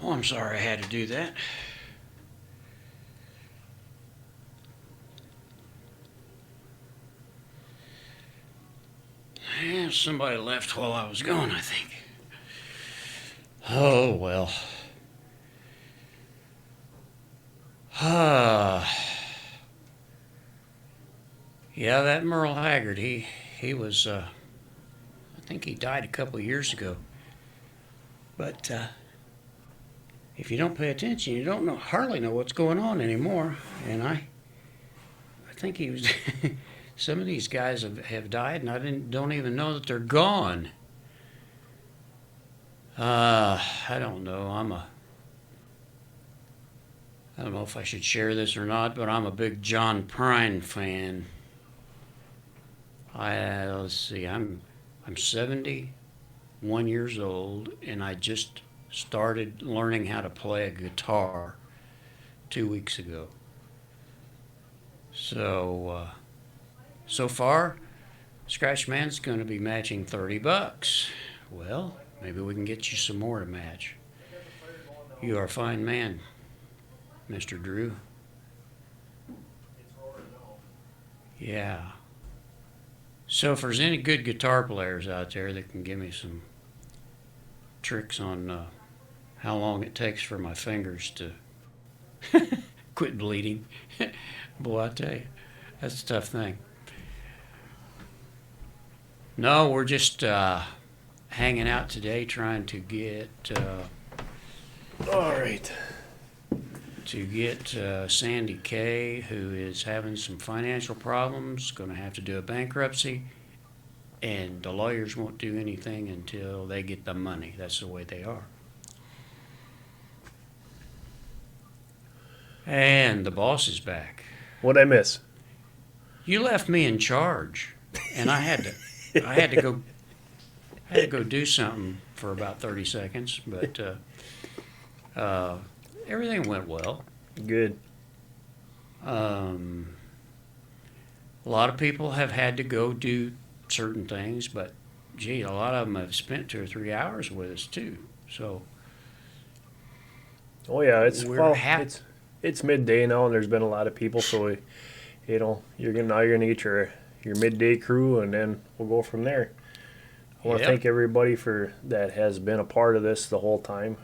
S3: Oh, I'm sorry I had to do that. Yeah, somebody left while I was gone, I think. Oh, well. Yeah, that Merle Haggard, he was, I think he died a couple of years ago. But if you don't pay attention, you don't hardly know what's going on anymore. And I think he was. Some of these guys have died, and I don't even know that they're gone. I don't know. I don't know if I should share this or not, but I'm a big John Prine fan. Let's see. I'm 71 years old, and I just started learning how to play a guitar 2 weeks ago. So far, Scratch Man's going to be matching $30. Well, maybe we can get you some more to match. You are a fine man, Mr. Drew. Yeah. So if there's any good guitar players out there that can give me some tricks on how long it takes for my fingers to quit bleeding, boy, I tell you, that's a tough thing. No, we're just hanging out today, trying to get
S2: All right.
S3: Sandy Kay, who is having some financial problems, going to have to do a bankruptcy, and the lawyers won't do anything until they get the money. That's the way they are. And the boss is back.
S2: What'd I miss?
S3: You left me in charge, and I had to go do something for about 30 seconds, but everything went well.
S2: Good.
S3: A lot of people have had to go do certain things, but gee, a lot of them have spent 2 or 3 hours with us too. So
S2: Oh yeah, it's
S3: We're
S2: well,
S3: hap-
S2: it's midday now, and there's been a lot of people, so you're gonna get your midday crew, and then we'll go from there. I want to
S3: Yep.
S2: thank everybody for that has been a part of this the whole time.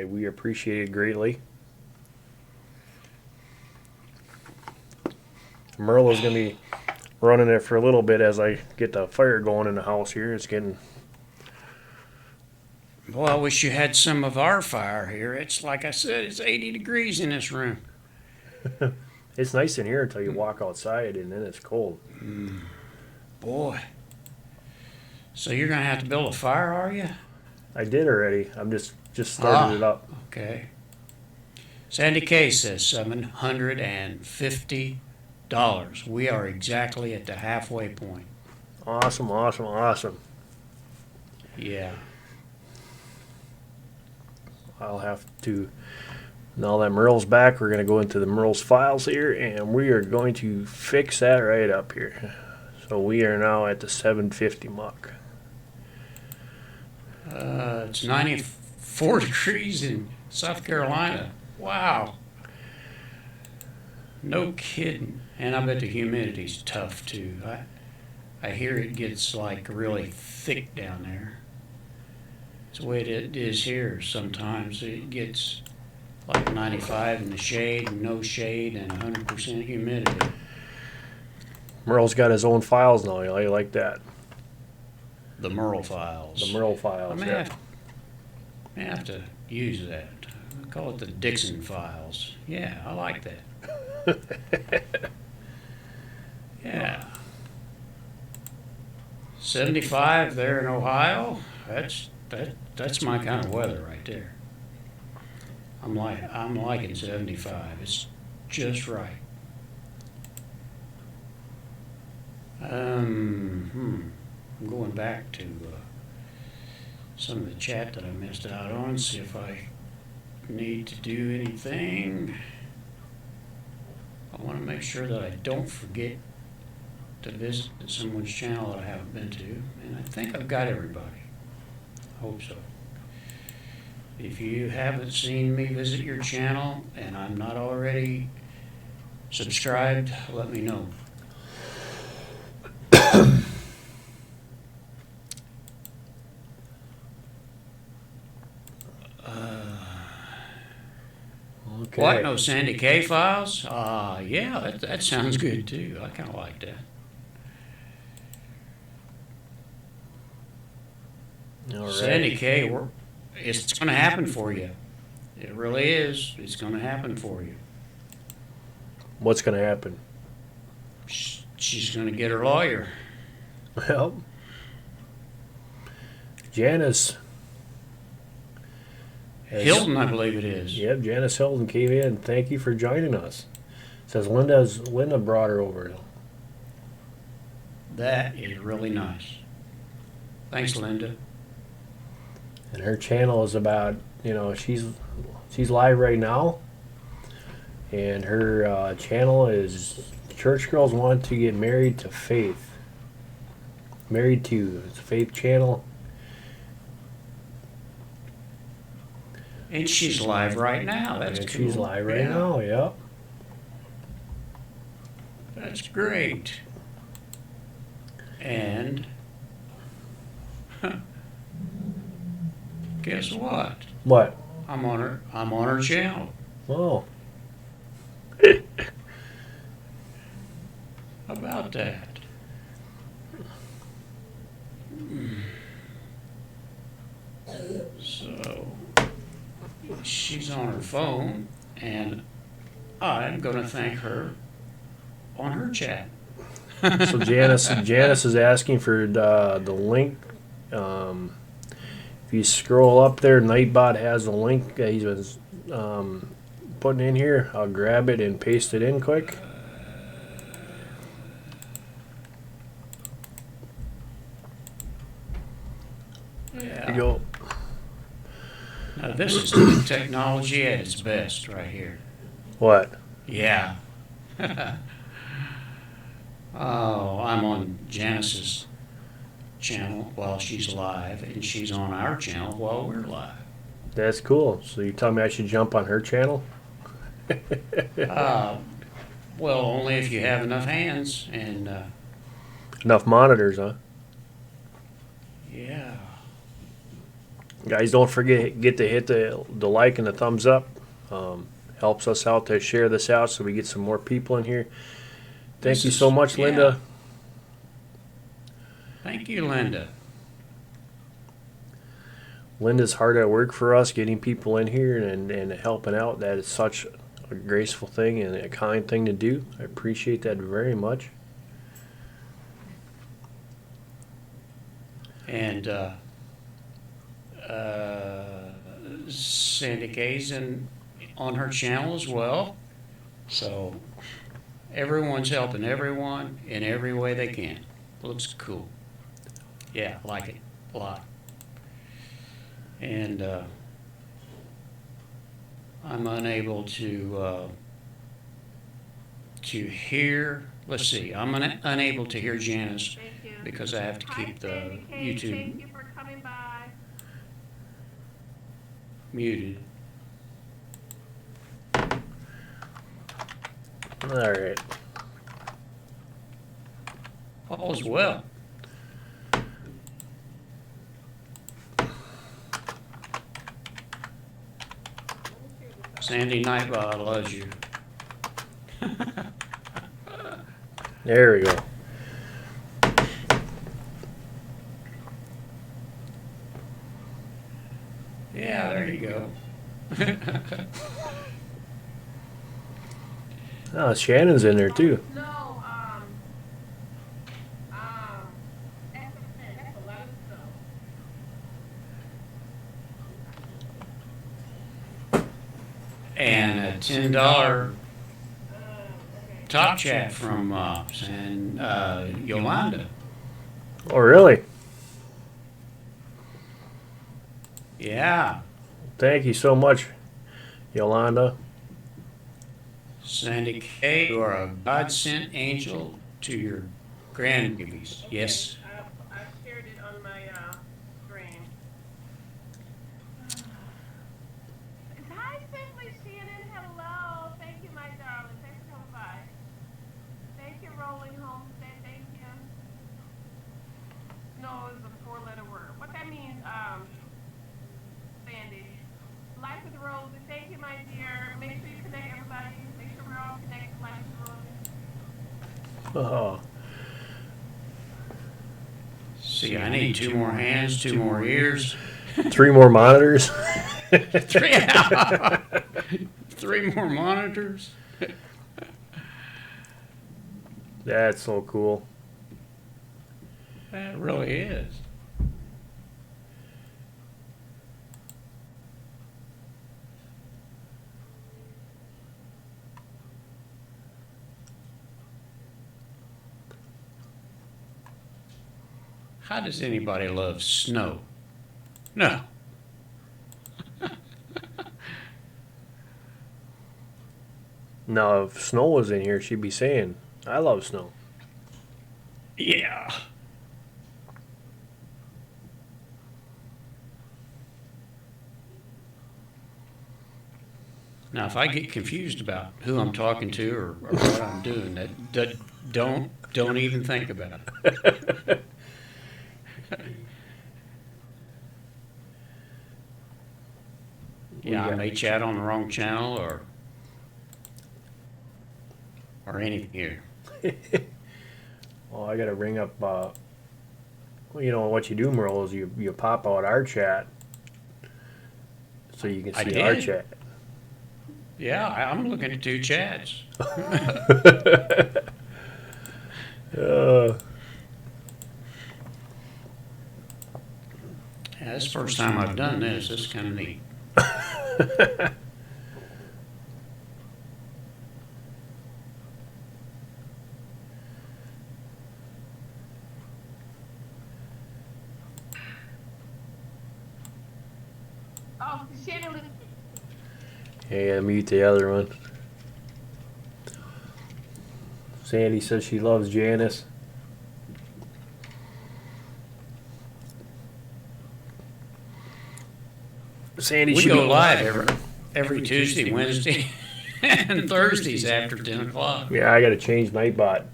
S2: We appreciate it greatly. Merle's gonna be running it for a little bit as I get the fire going in the house here. It's getting
S3: Boy, I wish you had some of our fire here. It's like I said, it's 80 degrees in this room.
S2: it's nice in here until you walk outside, and then it's cold.
S3: Boy. So you're going to have to build a fire, are you?
S2: I did already. I'm just started it up.
S3: Okay. Sandy Kay says $750. We are exactly at the halfway point.
S2: Awesome, awesome, awesome.
S3: Yeah.
S2: I'll have to, now that Merle's back, we're going to go into the Merle's files here, and we are going to fix that right up here. So we are now at the 750 muck.
S3: It's 94 degrees in South Carolina. Wow. No kidding. And I bet the humidity's tough too. I hear it gets like really thick down there. It's the way it is here sometimes. It gets like 95 in the shade, and no shade, and 100% humidity.
S2: Merle's got his own files now. You like that?
S3: The Merle files.
S2: The Merle
S3: I
S2: files.
S3: may,
S2: Yeah.
S3: have to use that. I call it the Dixon files. Yeah, I like that. Yeah. 75 there in Ohio. That's my kind of weather right there. I'm liking 75. It's just right. I'm going back to some of the chat that I missed out on, see if I need to do anything. I want to make sure that I don't forget to visit someone's channel that I haven't been to, and I think I've got everybody. I hope so. If you haven't seen me visit your channel and I'm not already subscribed, let me know.
S2: Okay.
S3: What? No Sandy Kay files? Yeah, that sounds good too. I kind of like that.
S2: All right.
S3: Sandy Kay, it's going to happen for you. It really is. It's going to happen for you.
S2: What's going to happen?
S3: She's going to get her lawyer.
S2: Well, Janice.
S3: Hilton, I believe it is.
S2: Yep, Janice Hilton came in. Thank you for joining us. Says Linda brought her over.
S3: That is really nice. Thanks, Linda.
S2: And her channel is about, she's live right now. And her channel is Church Girls Want to Get Married to Faith. Married to. It's a faith channel.
S3: And she's live right now. That's
S2: And
S3: cool.
S2: she's live right
S3: Yeah.
S2: now, yep.
S3: That's great. And guess what?
S2: What?
S3: I'm on her channel.
S2: Oh.
S3: How about that? So she's on her phone, and I'm going to thank her on her chat.
S2: So Janice is asking for the link. If you scroll up there, Nightbot has a link that he's been putting in here. I'll grab it and paste it in quick. There you go.
S3: Now this is technology at its best right here.
S2: What?
S3: Yeah. Oh, I'm on Janice's channel while she's live, and she's on our channel while we're live.
S2: That's cool. So you tell me I should jump on her channel?
S3: Well, only if you have enough hands, and
S2: Enough monitors, huh?
S3: yeah.
S2: Guys, don't forget to hit the like and the thumbs up. Helps us out to share this out so we get some more people in here. Thank
S3: This
S2: you
S3: is-
S2: so much,
S3: yeah.
S2: Linda.
S3: Thank you, Linda.
S2: Linda's hard at work for us, getting people in here and helping out. That is such a graceful thing and a kind thing to do. I appreciate that very much.
S3: And Sandy Kay's on her channel as well. So everyone's helping everyone in every way they can. Looks cool. Yeah, like it a lot. And I'm unable to hear. Let's see. I'm unable to hear Janice
S7: Thank you.
S3: because I have to
S7: Hi,
S3: keep the
S7: Sandy Kay.
S3: YouTube
S7: Thank you for coming by.
S3: muted.
S2: All right.
S3: All's well. Sandy Nightbot loves you.
S2: There we go.
S3: Yeah, there you go.
S2: Oh, Shannon's in there too.
S7: No, that's a lot of stuff.
S3: And a $10 top chat from Yolanda.
S2: Oh, really?
S3: Yeah.
S2: Thank you so much, Yolanda.
S3: Sandy Kay, you are a God-sent angel to your grandbabies. Yes.
S7: I shared it on my stream. Hi, Simply Shannon. Hello. Thank you, my darling. Thanks for coming by. Thank you, Rolling Homestead. Thank you. No, it's a 4-letter word. What that means, Sandy. Life with Rosie. Thank you, my dear. Make sure you connect everybody. Make sure we're all connected. Life with Rosie.
S2: Oh,
S3: See, I need 2 more hands, 2 more ears.
S2: 3 more monitors.
S3: 3 3 more monitors.
S2: That's so cool.
S3: That really is. How does anybody love snow? No.
S2: Now, if Snow was in here, she'd be saying, I love snow.
S3: Yeah. Now, if I get confused about who I'm talking to or what I'm doing, that don't Don't even think about it. Yeah, I may chat on the wrong channel or anything here.
S2: Well, I gotta ring up. You know what you do, Merle, is you pop out our chat so you can
S3: I
S2: see our
S3: did.
S2: chat.
S3: Yeah, I'm looking at 2 chats.
S2: Uh,
S3: Yeah, this is the first time I've done this. This is kind of neat.
S7: Oh, Shannon,
S2: hey, I mute the other one. Sandy says she loves Janice. Sandy,
S3: We
S2: she
S3: go live every Tuesday, Wednesday, and Thursdays after 10 o'clock.
S2: Yeah, I gotta change Nightbot.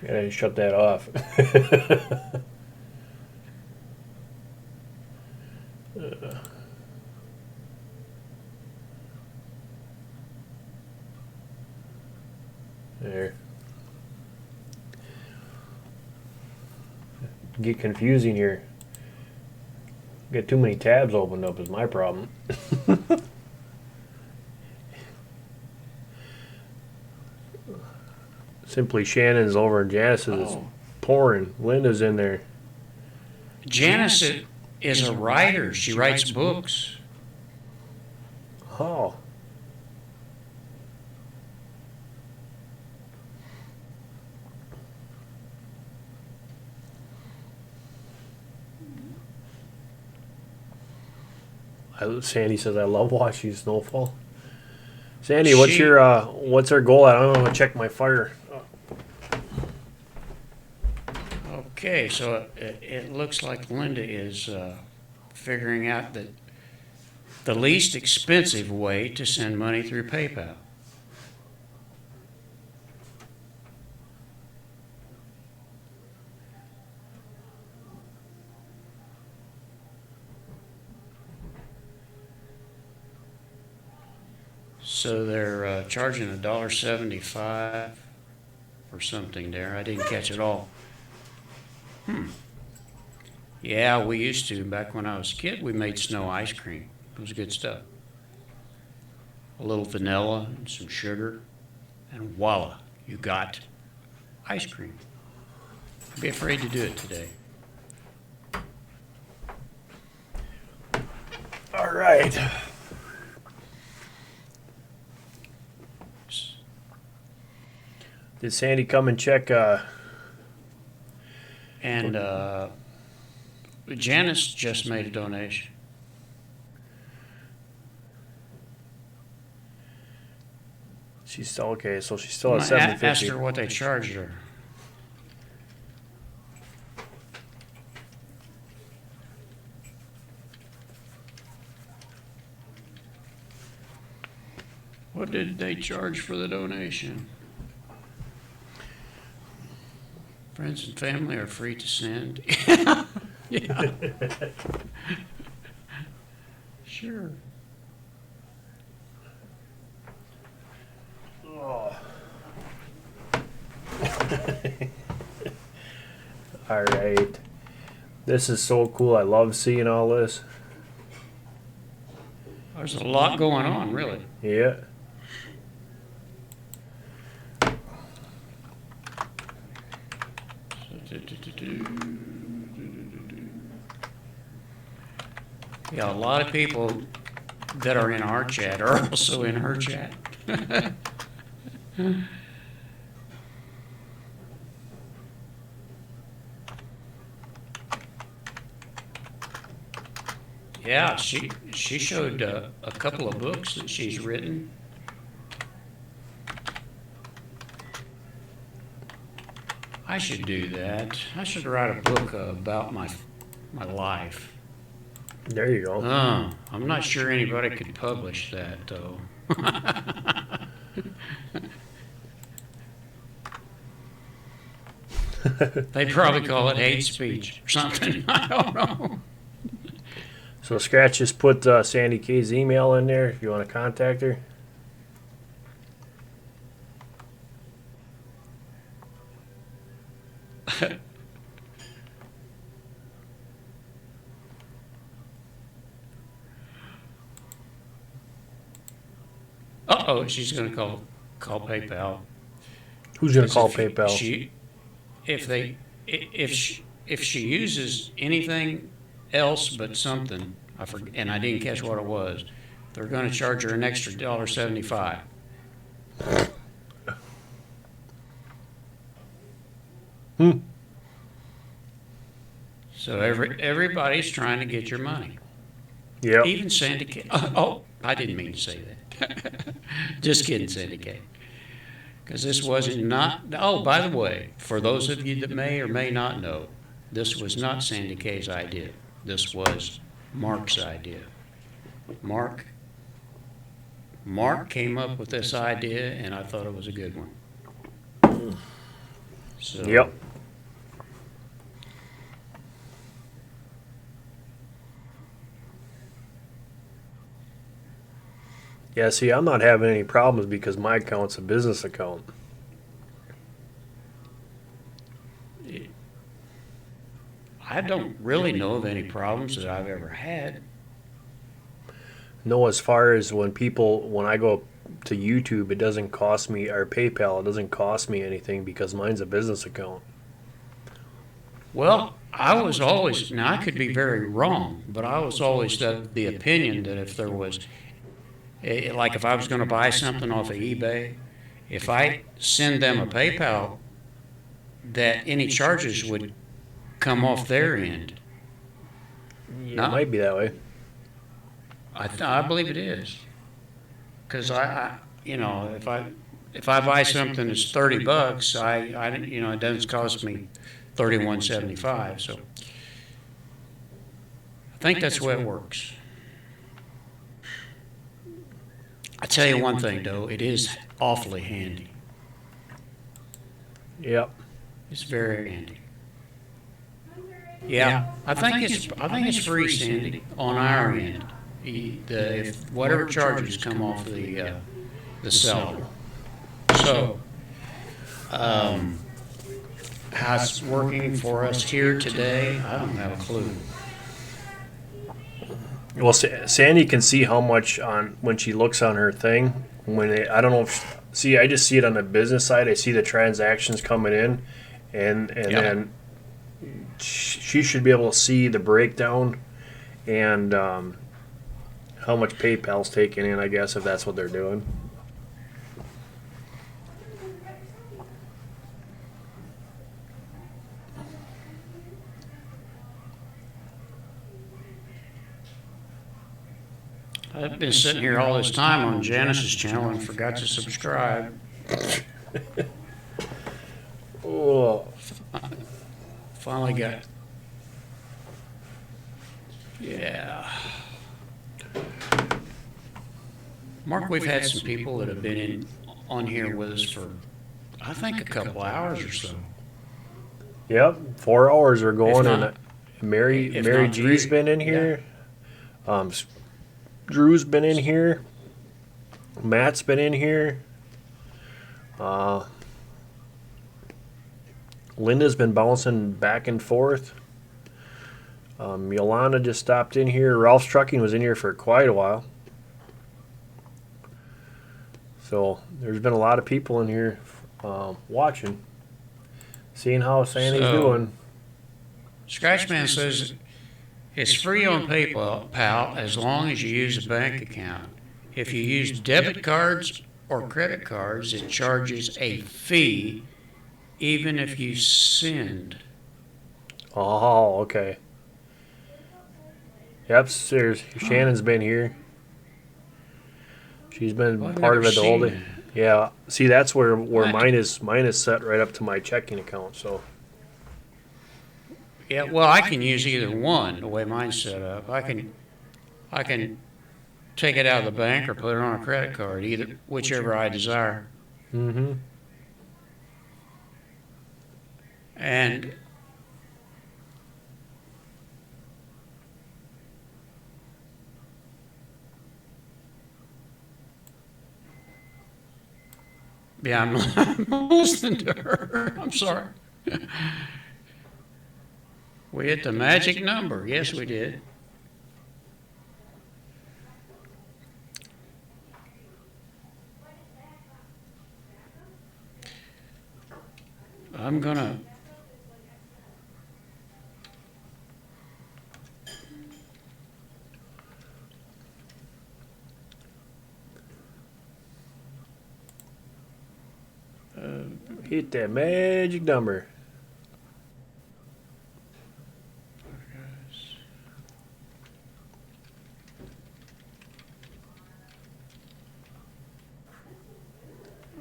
S2: Gotta shut that off. There. Get confusing here. Get too many tabs opened up is my problem. Simply Shannon's over and Janice's is
S3: Oh.
S2: pouring. Linda's in there.
S3: Janice is a writer. She writes books.
S2: Oh. Sandy says, I love watching snowfall. Sandy, what's
S3: She-
S2: your what's our goal? I don't know. Check my fire.
S3: Okay, so it looks like Linda is figuring out the least expensive way to send money through PayPal. So they're charging $1.75 or something there. I didn't catch it all. Yeah, we used to. Back when I was a kid, we made snow ice cream. It was good stuff. A little vanilla and some sugar, and voila, you got ice cream. I'd be afraid to do it today.
S2: All right. Did Sandy come and check?
S3: And Janice just made a donation.
S2: She's still okay, so she's still at
S3: I asked
S2: $7.50.
S3: her what they charged her. What did they charge for the donation? Friends and family are free to send. Yeah. Sure.
S2: Oh. All right. This is so cool. I love seeing all this.
S3: There's a lot going on, really.
S2: Yeah.
S3: Yeah, a lot of people that are in our chat are also in her chat. Yeah, she showed a couple of books that she's written. I should do that. I should write a book about my life.
S2: There you go.
S3: I'm not sure anybody could publish that, though. They'd probably call it hate speech or something. I don't know.
S2: So Scratch just put Sandy K's email in there if you want to contact her.
S3: Uh-oh, she's going to call PayPal.
S2: Who's going to call
S3: If
S2: PayPal?
S3: If she uses anything else but something, and I didn't catch what it was, they're going to charge her an extra $1.75. So everybody's trying to get your money.
S2: Yep.
S3: Even syndicate. Oh, I didn't mean to say that. Just kidding, syndicate. Because this wasn't not. Oh, by the way, for those of you that may or may not know, this was not Sandy K's idea. This was Mark's idea. Mark came up with this idea, and I thought it was a good one. So,
S2: Yep. Yeah, see, I'm not having any problems because my account's a business account.
S3: I don't really know of any problems that I've ever had.
S2: No, as far as when I go to YouTube, it doesn't cost me, or PayPal, it doesn't cost me anything because mine's a business account.
S3: Well, I was always, now I could be very wrong, but I was always of the opinion that if there was, like if I was going to buy something off of eBay, if I send them a PayPal, that any charges would come off their end.
S2: Yeah,
S3: No.
S2: it might be that way.
S3: I believe it is, because if I buy something that's $30, it doesn't cost me $31.75. So I think that's the way it works. I tell you one thing though, it is awfully handy.
S2: Yep.
S3: It's very handy. Yeah, I think it's free, Sandy, on our end. If whatever charges come off the seller. So, how it's working for us here today, I don't have a clue.
S2: Well, Sandy can see how much when she looks on her thing. I don't know if I just see it on the business side. I see the transactions coming in, and then she should be able to see the breakdown and how much PayPal's taking in, I guess, if that's what they're doing.
S3: I've been sitting here all this time on Janice's channel and forgot to subscribe.
S2: Oh,
S3: Finally got it. Yeah. Mark, we've had some people that have been on here with us for, I think, a couple hours or so.
S2: yep. 4 hours are going,
S3: If not-
S2: and Mary
S3: if not
S2: G's
S3: three.
S2: been in here. Drew's been in here. Matt's been in here. Linda's been bouncing back and forth. Yolanda just stopped in here. Ralph's Trucking was in here for quite a while. So there's been a lot of people in here watching, seeing how Sandy's doing.
S3: Scratchman says it's free on PayPal, pal, as long as you use a bank account. If you use debit cards or credit cards, it charges a fee, even if you send.
S2: Oh, okay. Yep, there's Shannon's been here. She's been
S3: Well, I've
S2: part of
S3: never
S2: it the whole
S3: seen
S2: day.
S3: that.
S2: Yeah. See, that's where
S3: What?
S2: mine is set right up to my checking account. So
S3: Yeah, well, I can use either one, the way mine's set up. I can take it out of the bank or put it on a credit card, whichever I desire.
S2: mm-hmm.
S3: And yeah, I'm listening to her. I'm sorry. We hit the magic number. Yes, we did. I'm gonna.
S2: Hit that magic number.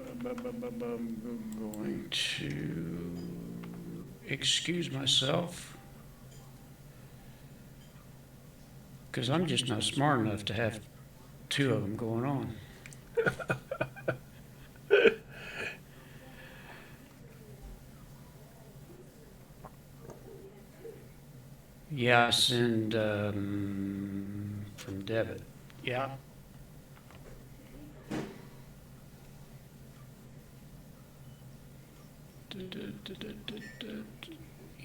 S3: I'm going to excuse myself because I'm just not smart enough to have two of them going on. Yeah, I send from debit. Yeah.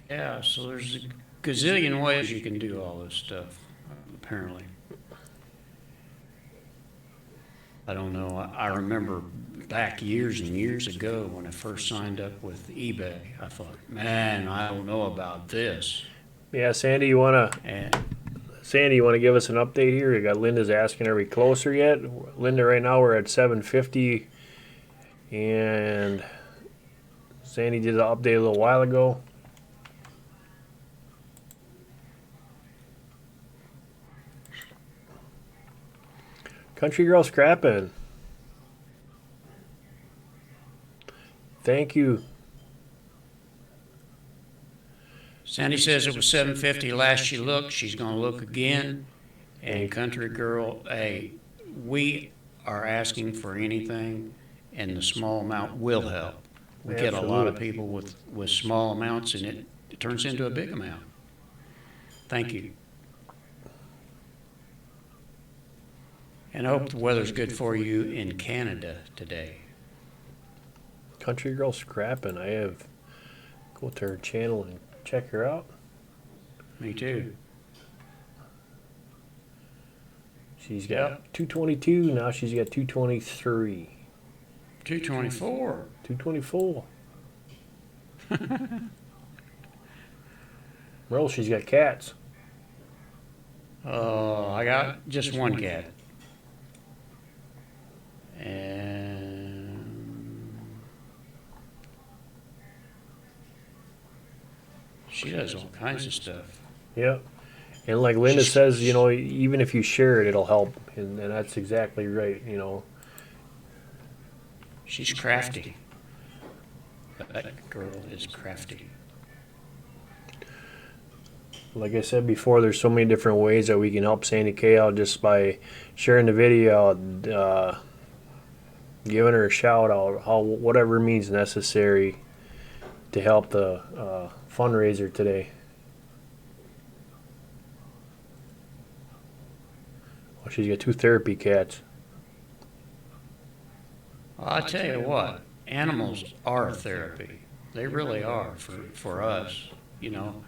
S3: Yeah, so there's a gazillion ways you can do all this stuff, apparently. I don't know. I remember back years and years ago when I first signed up with eBay, I thought, man, I don't know about this.
S2: Yeah, Sandy, you wanna
S3: And
S2: give us an update here? You got Linda's asking, are we closer yet? Linda, right now we're at 750, and Sandy did an update a little while ago. Country Girl Scrapping. Thank you.
S3: Sandy says it was 750 last she looked. She's going to look again. And Country Girl, hey, we are asking for anything, and the small amount will help. We get a lot of people with small amounts, and it turns into a big amount. Thank you. And I hope the weather's good for you in Canada today.
S2: Country Girl Scrapping. I have go to her channel and check her out.
S3: Me too.
S2: She's got 222. Now she's got 223.
S3: 224.
S2: 224. Merle, she's got cats.
S3: Oh, I got just one cat. And she does all kinds of stuff.
S2: Yeah. And like Linda says, you know, even if you share it, it'll help. And that's exactly right, you know.
S3: She's crafty. That girl is crafty.
S2: Like I said before, there's so many different ways that we can help Sandy Kay out just by sharing the video, giving her a shout out, whatever means necessary to help the fundraiser today. Well, she's got 2 therapy cats.
S3: I'll tell you what, animals are therapy. They really are for us, you know.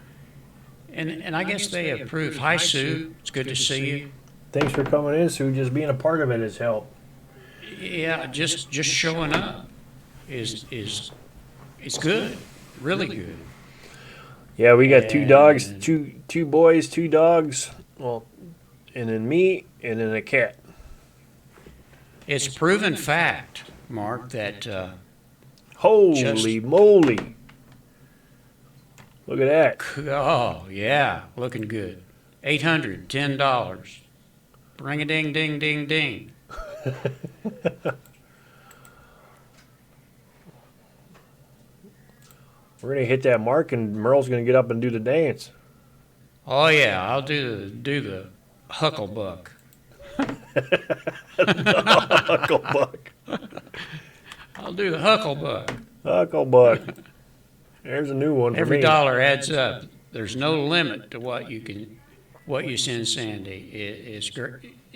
S3: And I guess they have proved. Hi, Sue. It's good to see you.
S2: Thanks for coming in, Sue. Just being a part of it has helped.
S3: Yeah, just showing up is good, really good.
S2: Yeah, we got 2 dogs, two boys, 2 dogs. Well, and then me, and then a cat.
S3: It's proven fact, Mark, that
S2: Holy moly! Look at that.
S3: oh yeah, looking good. $810. Ring a ding ding ding ding.
S2: We're gonna hit that mark, and Merle's gonna get up and do the dance.
S3: Oh yeah, I'll do the hucklebuck.
S2: Hucklebuck.
S3: I'll do the hucklebuck.
S2: Hucklebuck. There's a new one for
S3: Every
S2: me.
S3: dollar adds up. There's no limit to what you send Sandy.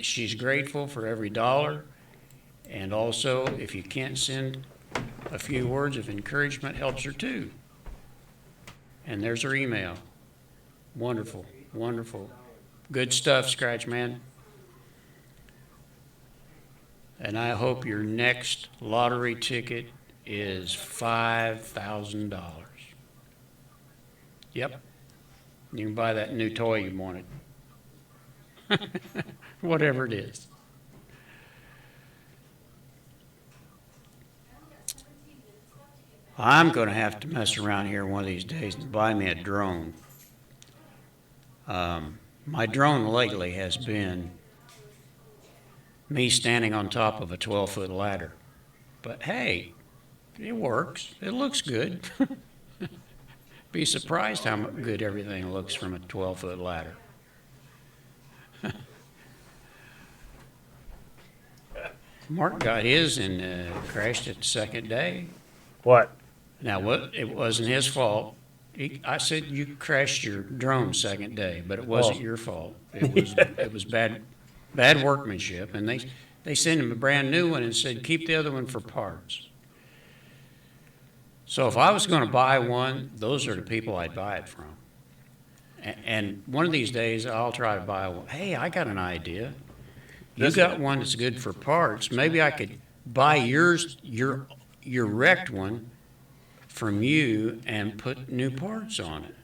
S3: She's grateful for every dollar, and also if you can't send a few words of encouragement, helps her too. And there's her email. Wonderful, wonderful, good stuff, Scratch Man. And I hope your next lottery ticket is $5,000. Yep. You can buy that new toy you wanted. Whatever it is. I'm going to have to mess around here one of these days and buy me a drone. My drone lately has been me standing on top of a 12-foot ladder. But hey, it works. It looks good. Be surprised how good everything looks from a 12-foot ladder. Mark got his and crashed it the second day.
S2: What?
S3: Now, it wasn't his fault. I said you crashed your drone second day, but it wasn't your fault. It was bad workmanship, and they sent him a brand new one and said keep the other one for parts. So if I was going to buy one, those are the people I'd buy it from. And one of these days I'll try to buy one. Hey, I got an idea. You got one that's good for parts. Maybe I could buy your wrecked one from you and put new parts on it.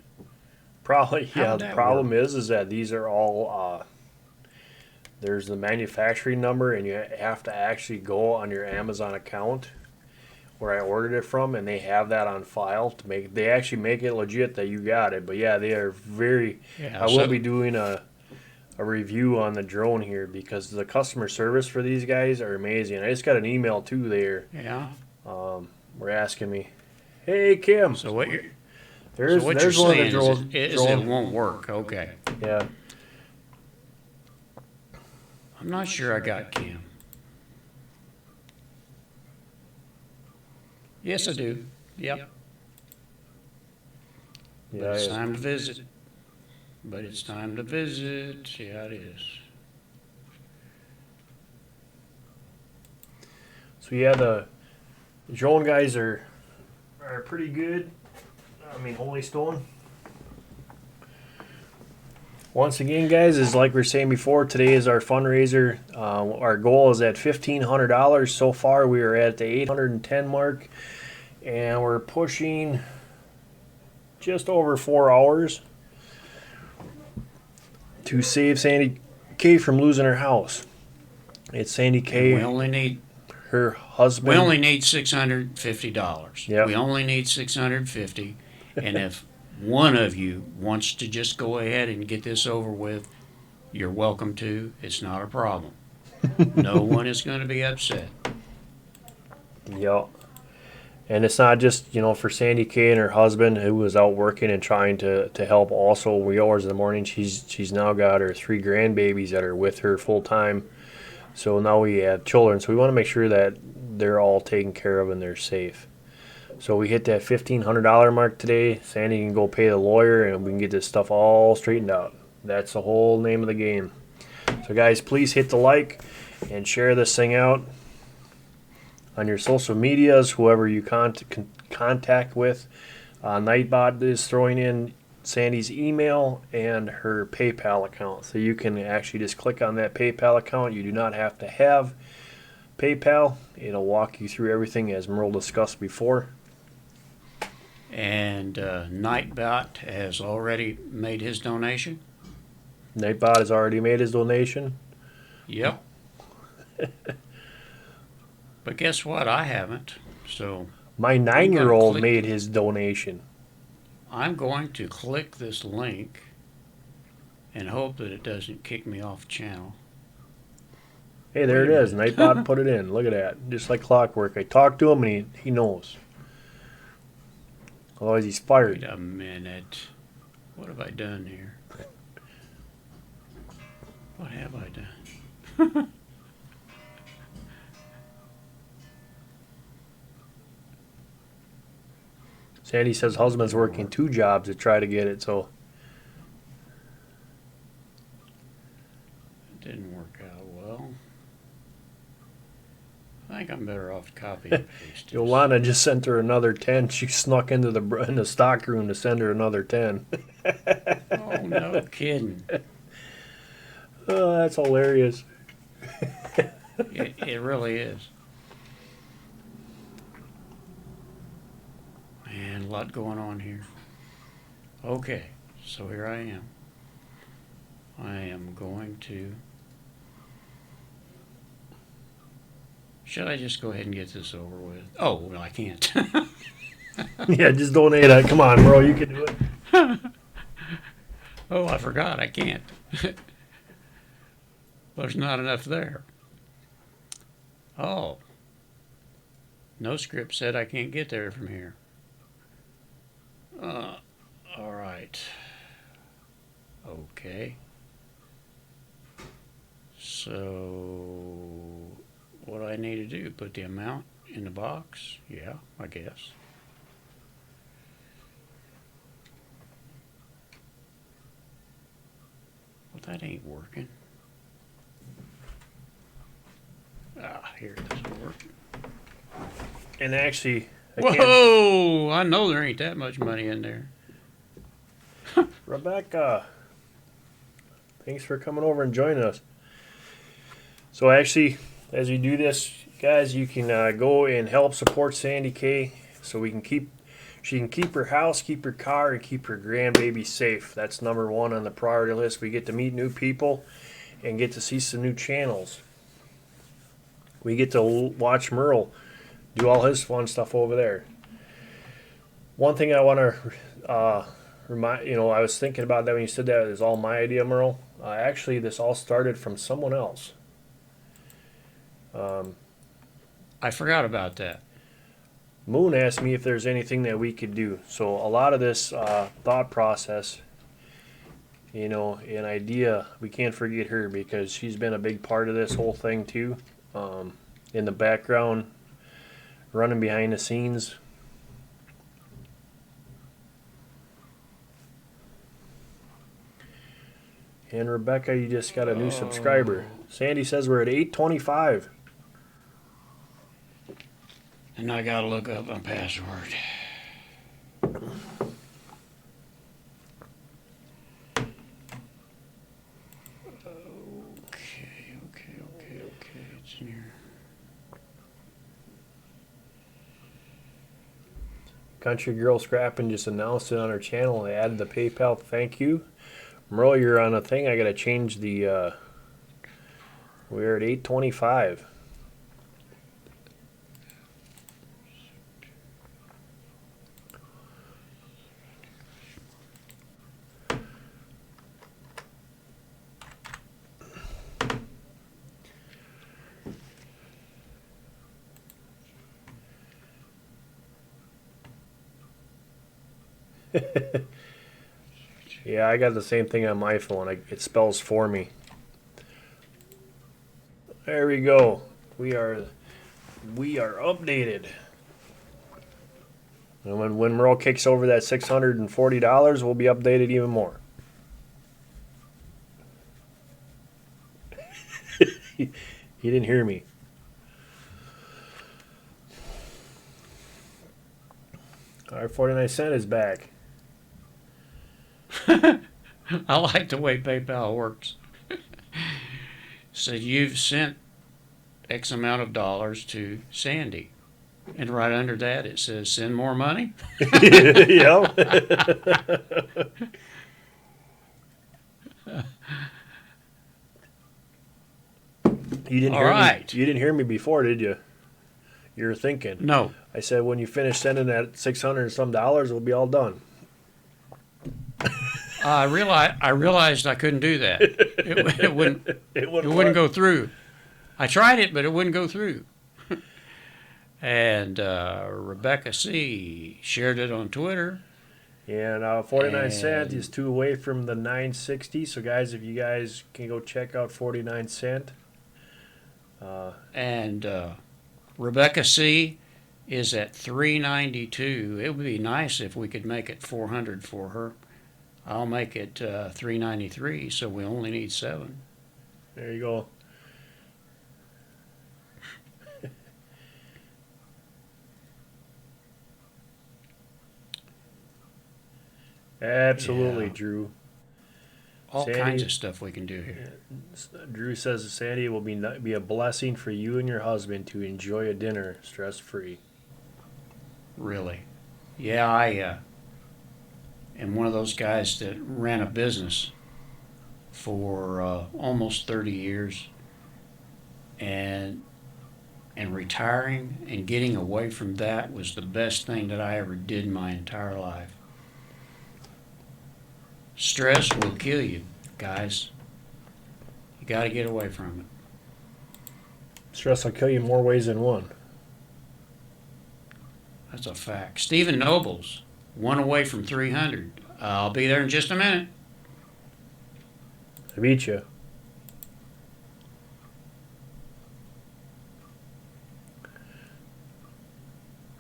S2: Probably,
S3: How
S2: yeah.
S3: would
S2: The
S3: that
S2: problem
S3: work?
S2: is that these are all. There's the manufacturing number, and you have to actually go on your Amazon account where I ordered it from, and they have that on file to make. They actually make it legit that you got it. But yeah, they are very.
S3: Yeah,
S2: I
S3: so-
S2: will be doing a review on the drone here because the customer service for these guys are amazing. I just got an email too there.
S3: Yeah.
S2: We're asking me, "Hey Kim,
S3: So what you're
S2: there's
S3: so what
S2: there's
S3: you're
S2: one of the
S3: saying
S2: drone,
S3: is it won't work. Okay.
S2: Yeah,
S3: I'm not sure I got Kim. Yes, I do. Yep. But
S2: yeah.
S3: it's time to visit. Yeah, it is.
S2: So yeah, the drone guys are pretty good. I mean, Holy Stone. Once again, guys, is like we were saying before, today is our fundraiser. Our goal is at $1,500. So far, we are at the 810 mark, and we're pushing just over 4 hours to save Sandy K from losing her house. It's Sandy K,
S3: We only need
S2: her husband.
S3: $650.
S2: Yep.
S3: We only need $650, and if one of you wants to just go ahead and get this over with, you're welcome to. It's not a problem. No one is going to be upset.
S2: Yep. And it's not just, for Sandy Kay and her husband who was out working and trying to help also wee hours in the morning. She's now got her 3 grandbabies that are with her full time. So now we have children. So we want to make sure that they're all taken care of and they're safe. So we hit that $1,500 mark today. Sandy can go pay the lawyer and we can get this stuff all straightened out. That's the whole name of the game. So guys, please hit the like and share this thing out on your social medias, whoever you contact with. Nightbot is throwing in Sandy's email and her PayPal account. So you can actually just click on that PayPal account. You do not have to have PayPal. It'll walk you through everything as Merle discussed before.
S3: And Nightbot has already made his donation.
S2: Nightbot has already made his donation.
S3: Yep. But guess what? I haven't. So
S2: My 9-year-old
S3: click-
S2: made his donation.
S3: I'm going to click this link and hope that it doesn't kick me off channel.
S2: Hey, there it is. Nightbot put it in. Look at that. Just like clockwork. I talked to him and he knows. Otherwise he's fired.
S3: Wait a minute. What have I done here? What have I done?
S2: Sandy says husband's working 2 jobs to try to get it, so
S3: It didn't work out well. I think I'm better off copying and pasting.
S2: Yolanda just sent her another 10. She snuck into the stock room to send her another 10.
S3: Oh, no kidding.
S2: Oh, that's hilarious.
S3: It really is. Man, a lot going on here. Okay, so here I am. I am going to. Should I just go ahead and get this over with? Oh, well, I can't.
S2: Yeah, just donate it. Come on, bro. You can do it.
S3: Oh, I forgot. I can't. There's not enough there. Oh. No script said I can't get there from here. All right. Okay. So, what do I need to do? Put the amount in the box? Yeah, I guess. Well, that ain't working. Ah, here it doesn't work.
S2: And actually, I can't.
S3: Whoa! I know there ain't that much money in there.
S2: Rebecca, thanks for coming over and joining us. So actually, as you do this, guys, you can go and help support Sandy K, so she can keep her house, keep her car, and keep her grandbaby safe. That's number 1 on the priority list. We get to meet new people and get to see some new channels. We get to watch Merle do all his fun stuff over there. One thing I want to remind, I was thinking about that when you said that. It was all my idea, Merle. Actually, this all started from someone else.
S3: I forgot about that.
S2: Moon asked me if there's anything that we could do. So a lot of this thought process, an idea, we can't forget her because she's been a big part of this whole thing too. In the background, running behind the scenes. And Rebecca, you just got a new subscriber. Sandy says we're at 825.
S3: And I gotta look up my password. Okay. It's in here.
S2: Country Girl Scrapping just announced it on her channel. They added the PayPal thank you. Merle, you're on a thing. I gotta change the. We're at 825. Yeah, I got the same thing on my phone. It spells for me. There we go. We are updated. And when Merle kicks over that $640, we'll be updated even more. He didn't hear me. All right, 49 cent is back.
S3: I like the way PayPal works. So you've sent X amount of dollars to Sandy. And right under that it says send more money.
S2: Yeah. You didn't
S3: All
S2: hear
S3: right.
S2: me. You didn't hear me before, did you? You were thinking.
S3: No.
S2: I said when you finish sending that $600 and some dollars, we'll be all done.
S3: I realized I couldn't do that. It wouldn't go through. I tried it, but it wouldn't go through. And Rebecca C. shared it on Twitter.
S2: Yeah, now 49 cent is 2 away from the 960. So guys, if you guys can go check out 49 cent.
S3: And Rebecca C. is at $392. It would be nice if we could make it $400 for her. I'll make it $393, so we only need 7.
S2: There you go. Absolutely,
S3: Yeah.
S2: Drew.
S3: All
S2: Sandy-
S3: kinds of stuff we can do here.
S2: Drew says that Sandy will be a blessing for you and your husband to enjoy a dinner stress free.
S3: Really. Yeah, I am one of those guys that ran a business for almost 30 years, and retiring and getting away from that was the best thing that I ever did in my entire life. Stress will kill you, guys. You got to get away from it.
S2: Stress will kill you more ways than one.
S3: That's a fact. Stephen Nobles, 1 away from 300. I'll be there in just a minute.
S2: I beat you.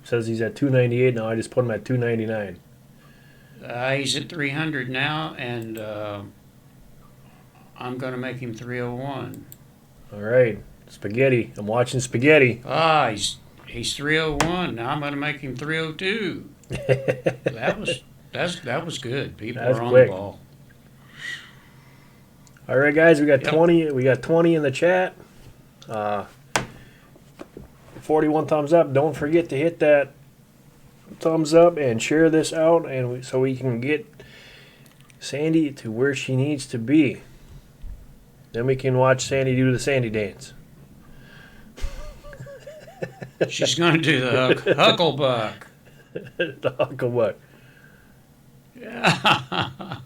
S2: Says he's at 298 now. I just put him at 299.
S3: He's at 300 now, and I'm going to make him 301.
S2: All right, spaghetti. I'm watching spaghetti.
S3: He's 301. Now I'm going to make him 302. That was good. People
S2: That's
S3: are on
S2: quick.
S3: the ball.
S2: All right, guys, we got
S3: Yep.
S2: 20. We got 20 in the chat. 41 thumbs up. Don't forget to hit that thumbs up and share this out, and so we can get Sandy to where she needs to be. Then we can watch Sandy do the Sandy dance.
S3: She's going to do the hucklebuck.
S2: The hucklebuck.
S3: Yeah.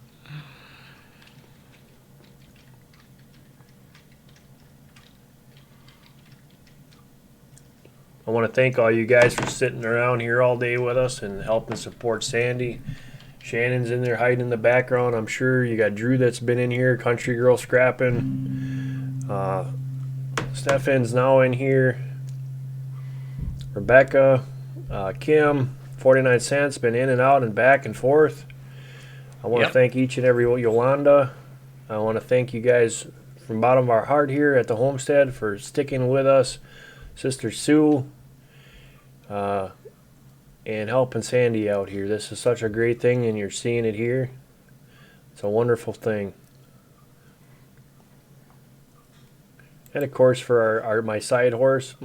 S2: I want to thank all you guys for sitting around here all day with us and helping support Sandy. Shannon's in there hiding in the background, I'm sure. You got Drew that's been in here, Country Girl scrapping. Stefan's now in here. Rebecca, Kim, 49 cents, been in and out and back and forth. I want
S3: Yep.
S2: to thank each and every Yolanda. I want to thank you guys from the bottom of our heart here at the Homestead for sticking with us. Sister Sue, and helping Sandy out here. This is such a great thing, and you're seeing it here. It's a wonderful thing. And of course, for my side host,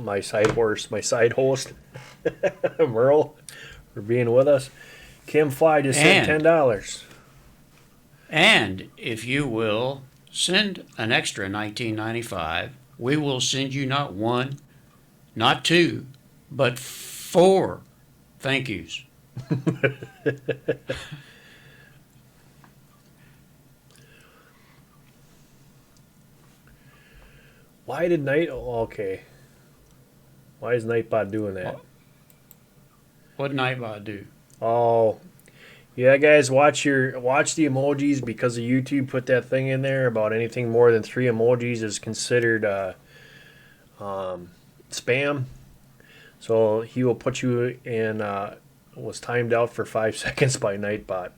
S2: Merle, for being with us. Kim Fly just sent
S3: And-
S2: $10.
S3: And if you will send an extra $19.95, we will send you not 1, not 2, but 4 thank yous.
S2: Why did okay. Why is Nightbot doing that?
S3: What Nightbot do?
S2: Oh, yeah, guys, watch the emojis, because the YouTube put that thing in there about anything more than 3 emojis is considered spam. So he will put you in. Was timed out for 5 seconds by Nightbot.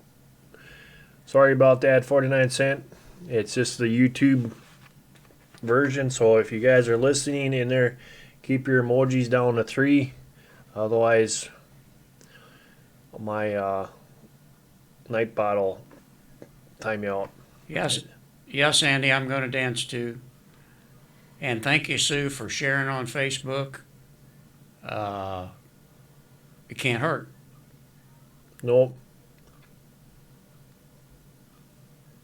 S2: Sorry about that. 49 cent. It's just the YouTube version. So if you guys are listening in there, keep your emojis down to 3. Otherwise, my Nightbot will time you out.
S3: Yes, Andy, I'm going to dance too. And thank you, Sue, for sharing on Facebook. It can't hurt.
S2: Nope.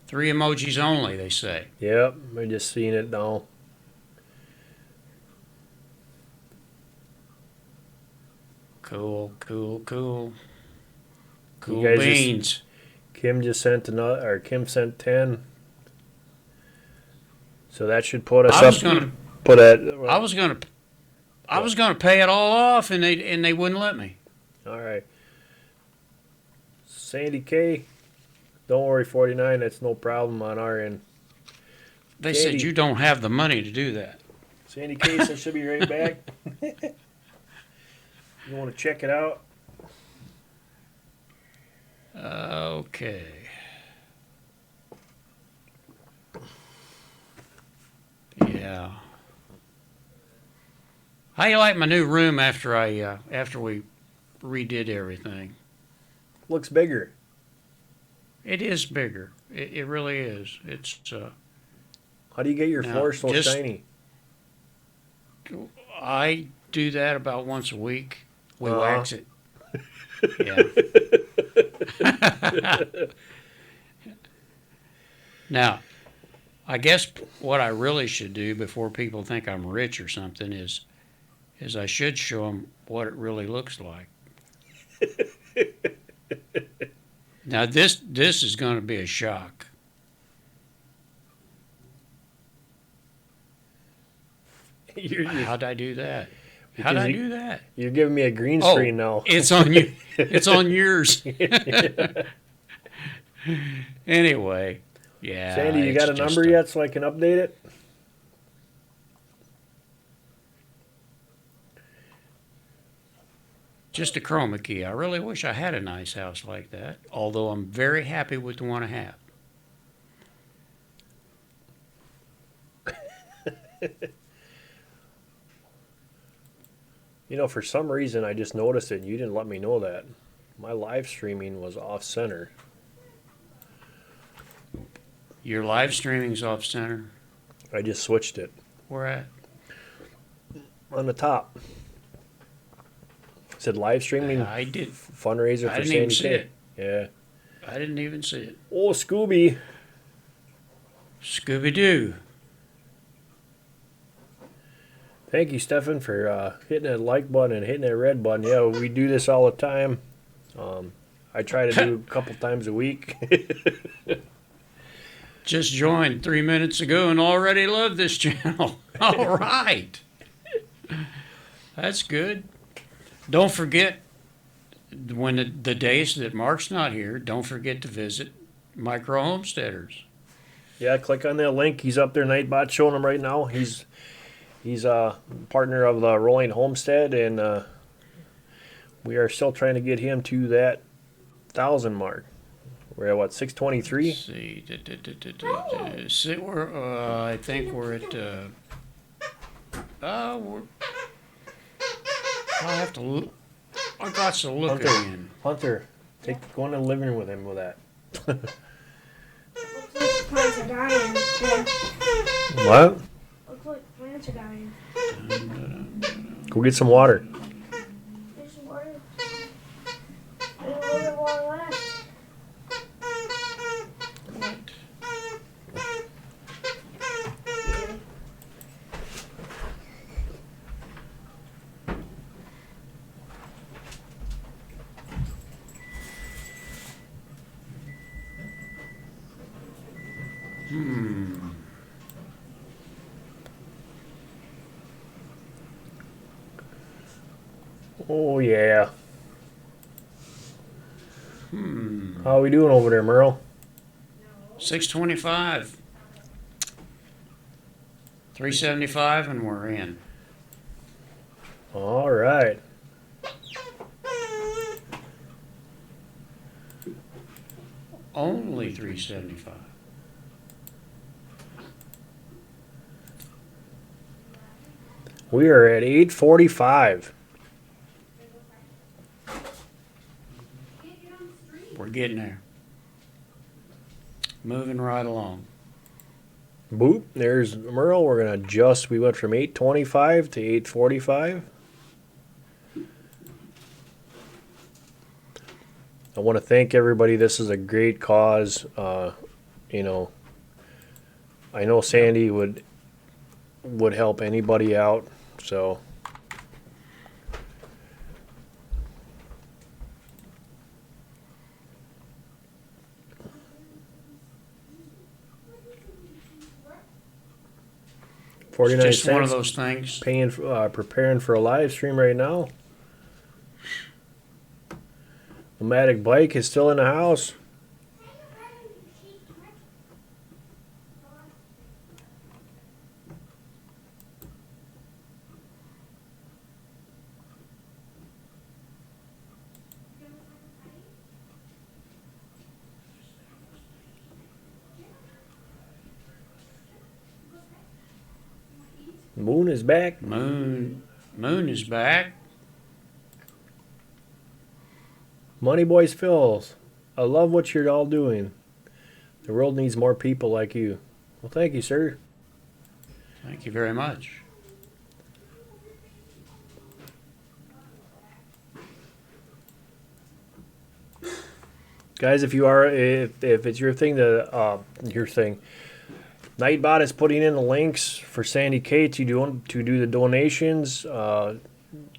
S3: 3 emojis only, they say.
S2: Yep. We're just seeing it now.
S3: Cool.
S2: You
S3: Cool
S2: guys
S3: beans.
S2: Kim just sent another, or Kim sent 10. So that should put us
S3: I was
S2: up.
S3: gonna,
S2: Put at.
S3: I was gonna pay it all off, and they wouldn't let me.
S2: All right. Sandy K. Don't worry, 49. That's no problem on our end.
S3: They
S2: Katie.
S3: said you don't have the money to do that.
S2: Sandy K said she'll be right back. You want to check it out?
S3: Okay. Yeah. How you like my new room after we redid everything?
S2: Looks bigger.
S3: It is bigger. It really is. It's
S2: How do you get your
S3: Now,
S2: floor so
S3: just-
S2: shiny?
S3: I do that about once a week. We
S2: Uh-huh.
S3: wax it. Yeah. Now, I guess what I really should do before people think I'm rich or something is I should show them what it really looks like. Now this is going to be a shock.
S2: you're,
S3: How'd I do that? How'd I do that?
S2: you're giving me a green
S3: Oh,
S2: screen now.
S3: it's on you. It's on yours. Anyway, yeah.
S2: Sandy, you
S3: it's
S2: got a
S3: just
S2: number yet so I can update it?
S3: Just a chroma key. I really wish I had a nice house like that. Although I'm very happy with the one I have.
S2: You know, for some reason, I just noticed it and you didn't let me know that. My live streaming was off center.
S3: Your live streaming's off center.
S2: I just switched it
S3: Where at?
S2: on the top. It said live streaming
S3: I did.
S2: fundraiser
S3: I
S2: for
S3: didn't even
S2: Sandy
S3: see
S2: K.
S3: it.
S2: Yeah.
S3: I didn't even see it.
S2: Oh, Scooby.
S3: Scooby Doo.
S2: Thank you, Stefan, for hitting that like button and hitting that red button. Yeah, we do this all the time. I try to do a couple times a week.
S3: Just joined 3 minutes ago and already love this channel. All right. That's good. Don't forget, when the days that Mark's not here, don't forget to visit Micro Homesteaders.
S2: Yeah, click on that link. He's up there, Nightbot, showing him right now. He's a partner of the Rolling Homestead, and we are still trying to get him to that 1,000 mark. We're at what, 623?
S3: Let's see. See, I think we're at. I'll have to look. I got to look again.
S2: Hunter, go in the living room with him with that.
S6: Looks like plants are dying. Yeah.
S2: What?
S6: Looks like plants are dying.
S2: Go get some water.
S6: There's some water. There's a little bit of water left.
S2: Oh, yeah. How are we doing over there, Merle?
S3: 625. 375, and we're in.
S2: All right.
S3: Only 375.
S2: We are at 845.
S3: We're getting there. Moving right along.
S2: Boop. There's Merle. We're going to adjust. We went from 825 to 845. I want to thank everybody. This is a great cause. You know, I know Sandy would help anybody out. So
S3: It's
S2: 49
S3: just one of
S2: cents.
S3: those things.
S2: Preparing for a live stream right now. The Matic bike is still in the house. Moon is back.
S3: Moon is back.
S2: Money Boys Phils, I love what you're all doing. The world needs more people like you. Well, thank you, sir.
S3: Thank you very much.
S2: Guys, if it's your thing, Nightbot is putting in the links for Sandy K to do the donations.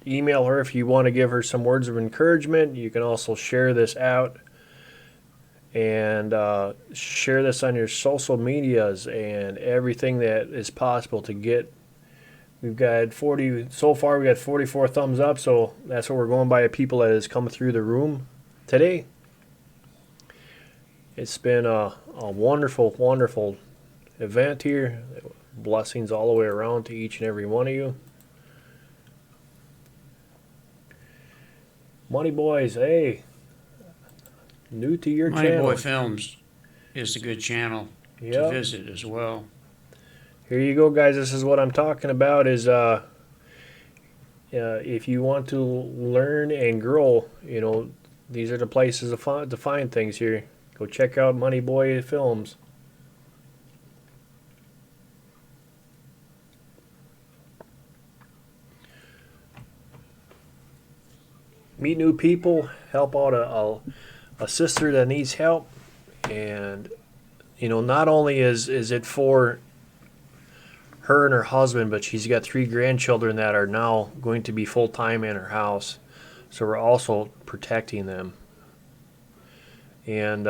S2: Email her if you want to give her some words of encouragement. You can also share this out and share this on your social medias and everything that is possible to get. We've got 40 so far. We got 44 thumbs up, so that's what we're going by. People that has come through the room today. It's been a wonderful, wonderful event here. Blessings all the way around to each and every one of you. Money Boys, hey, new to your
S3: Money
S2: channel.
S3: Boy Films is a good channel to
S2: Yep.
S3: visit as well.
S2: Here you go, guys. This is what I'm talking about. Is if you want to learn and grow, these are the places to find things here. Go check out Money Boy Films. Meet new people, help out a sister that needs help, and not only is it for her and her husband, but she's got 3 grandchildren that are now going to be full-time in her house, so we're also protecting them and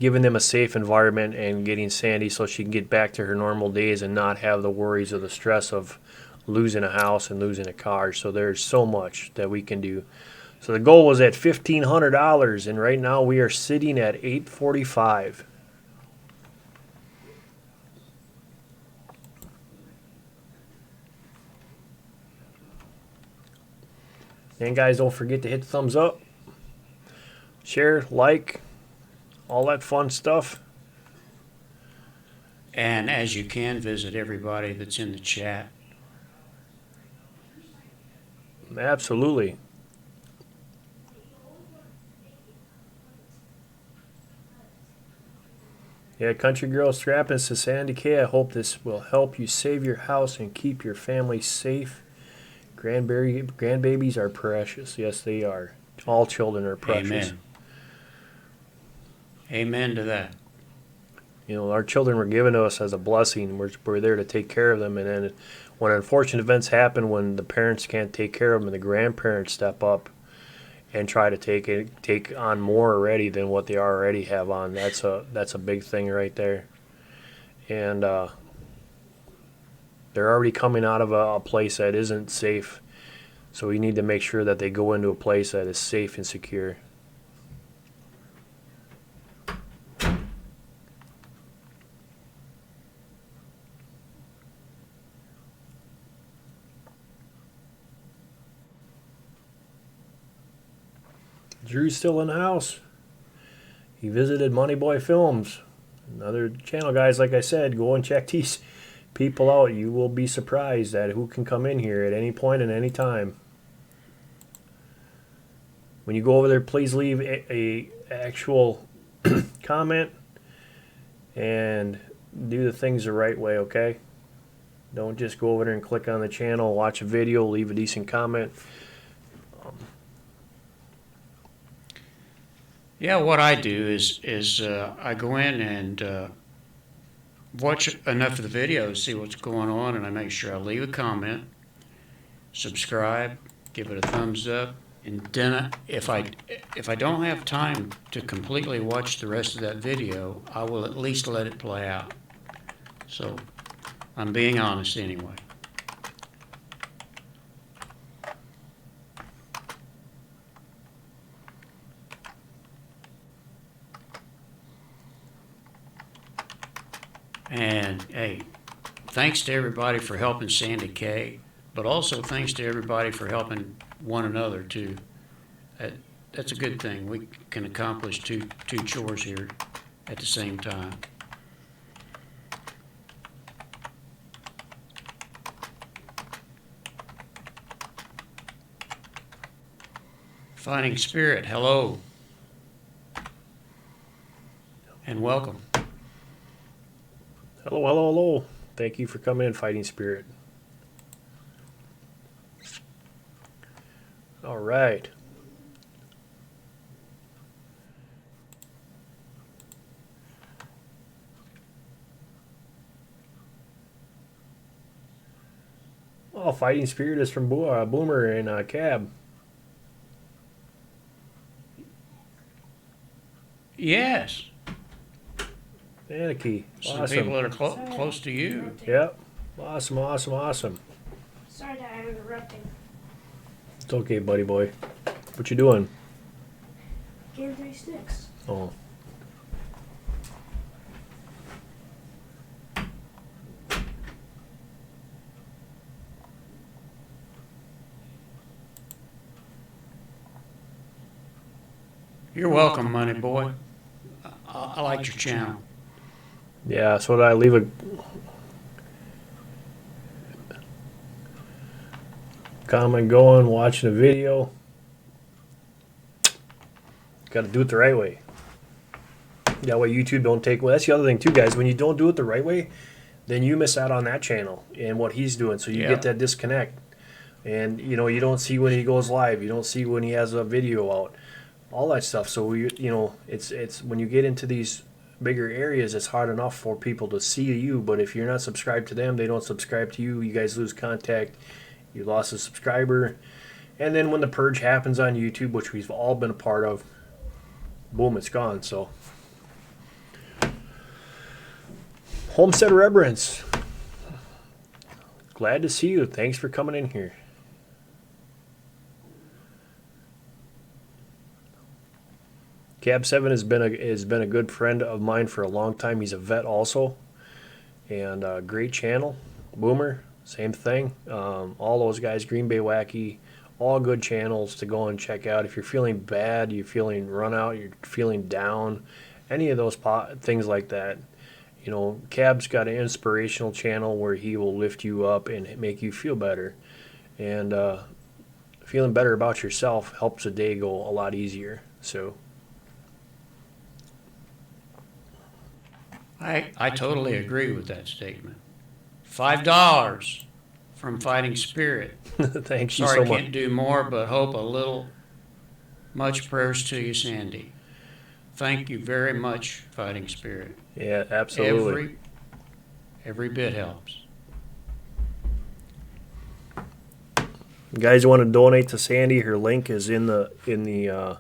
S2: giving them a safe environment and getting Sandy so she can get back to her normal days and not have the worries or the stress of losing a house and losing a car. So there's so much that we can do. So the goal was at $1,500, and right now we are sitting at $845. And guys, don't forget to hit the thumbs up, share, like, all that fun stuff.
S3: And as you can, visit everybody that's in the chat.
S2: Absolutely. Yeah, Country Girl Strapping says, Sandy K, I hope this will help you save your house and keep your family safe. Grandbabies are precious. Yes, they are. All children are precious.
S3: Amen. Amen to that.
S2: Our children were given to us as a blessing. We're there to take care of them. And then when unfortunate events happen, when the parents can't take care of them and the grandparents step up and try to take on more already than what they already have on, that's a big thing right there. And they're already coming out of a place that isn't safe. So we need to make sure that they go into a place that is safe and secure. Drew's still in the house. He visited Money Boy Films. Another channel, guys, like I said, go and check these people out. You will be surprised at who can come in here at any point and any time. When you go over there, please leave a actual comment and do the things the right way, okay? Don't just go over there and click on the channel, watch a video, leave a decent comment.
S3: Yeah, what I do is I go in and watch enough of the videos, see what's going on, and I make sure I leave a comment, subscribe, give it a thumbs up, and then if I don't have time to completely watch the rest of that video, I will at least let it play out. So I'm being honest anyway. And hey, thanks to everybody for helping Sandy K, but also thanks to everybody for helping one another too. That's a good thing. We can accomplish two chores here at the same time. Fighting Spirit, hello. And welcome.
S2: Hello, hello, hello. Thank you for coming in, Fighting Spirit. All right. Oh, Fighting Spirit is from Boomer and Cab.
S3: Yes.
S2: Anarchy.
S3: Some
S2: Awesome.
S3: people that are close to you.
S2: Yep. Awesome, awesome, awesome.
S6: Sorry that I'm interrupting.
S2: It's okay, buddy boy. What you doing?
S6: Game 3 sticks.
S2: Oh.
S3: You're welcome, Money Boy. I like your channel.
S2: Yeah, so did I leave a comment going, watching a video. Got to do it the right way. That way YouTube don't take away. That's the other thing too, guys. When you don't do it the right way, then you miss out on that channel and what he's doing. So you
S3: Yeah.
S2: get that disconnect. And, you know, you don't see when he goes live. You don't see when he has a video out. All that stuff. So, it's when you get into these bigger areas, it's hard enough for people to see you. But if you're not subscribed to them, they don't subscribe to you. You guys lose contact. You lost a subscriber. And then when the purge happens on YouTube, which we've all been a part of, boom, it's gone. So, Homestead Reverence. Glad to see you. Thanks for coming in here. Cab 7 has been a good friend of mine for a long time. He's a vet also, and great channel. Boomer, same thing. All those guys, Green Bay Wacky, all good channels to go and check out. If you're feeling bad, you're feeling run out, you're feeling down, any of those things like that. You know, Cab's got an inspirational channel where he will lift you up and make you feel better. And feeling better about yourself helps a day go a lot easier. So.
S3: I totally agree with that statement. $5 from Fighting Spirit.
S2: Thank you
S3: Sorry,
S2: so much.
S3: can't do more, but hope a little. Much prayers to you, Sandy. Thank you very much, Fighting Spirit.
S2: Yeah, absolutely.
S3: Every bit helps.
S2: You guys want to donate to Sandy? Her link is in the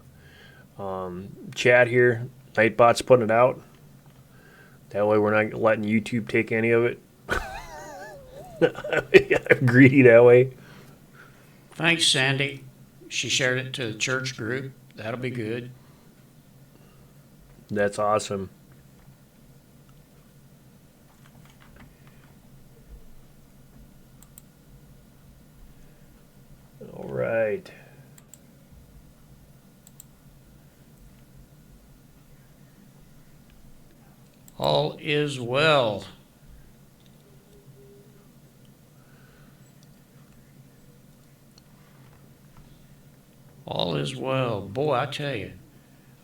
S2: chat here. Nightbot's putting it out. That way we're not letting YouTube take any of it. I'm greedy that way.
S3: Thanks, Sandy. She shared it to the church group. That'll be good.
S2: That's awesome. All right.
S3: All is well. All is well. Boy, I tell you,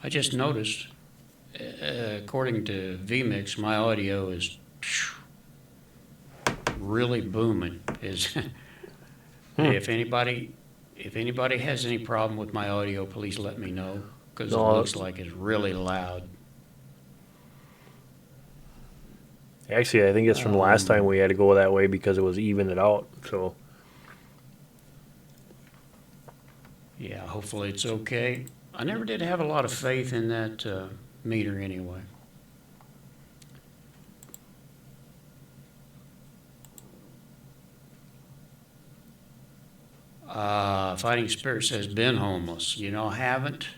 S3: I just noticed, according to vMix, my audio is really booming. If anybody has any problem with my audio, please let me know, because it looks like it's really loud.
S2: Actually, I think it's from the last time we had to go that way because it was even it out. So.
S3: Yeah, hopefully it's okay. I never did have a lot of faith in that meter anyway. Fighting Spirit says, been homeless. You know, I haven't,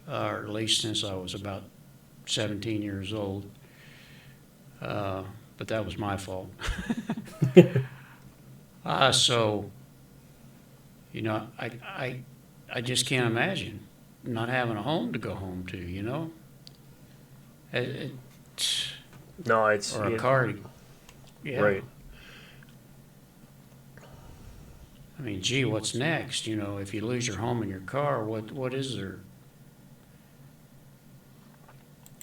S3: or at least since I was about 17 years old. But that was my fault. So, you know, I just can't imagine not having a home to go home to, you know?
S2: No, it's...
S3: Or a car. Yeah.
S2: Right.
S3: I mean, gee, what's next? You know, if you lose your home and your car, what is there?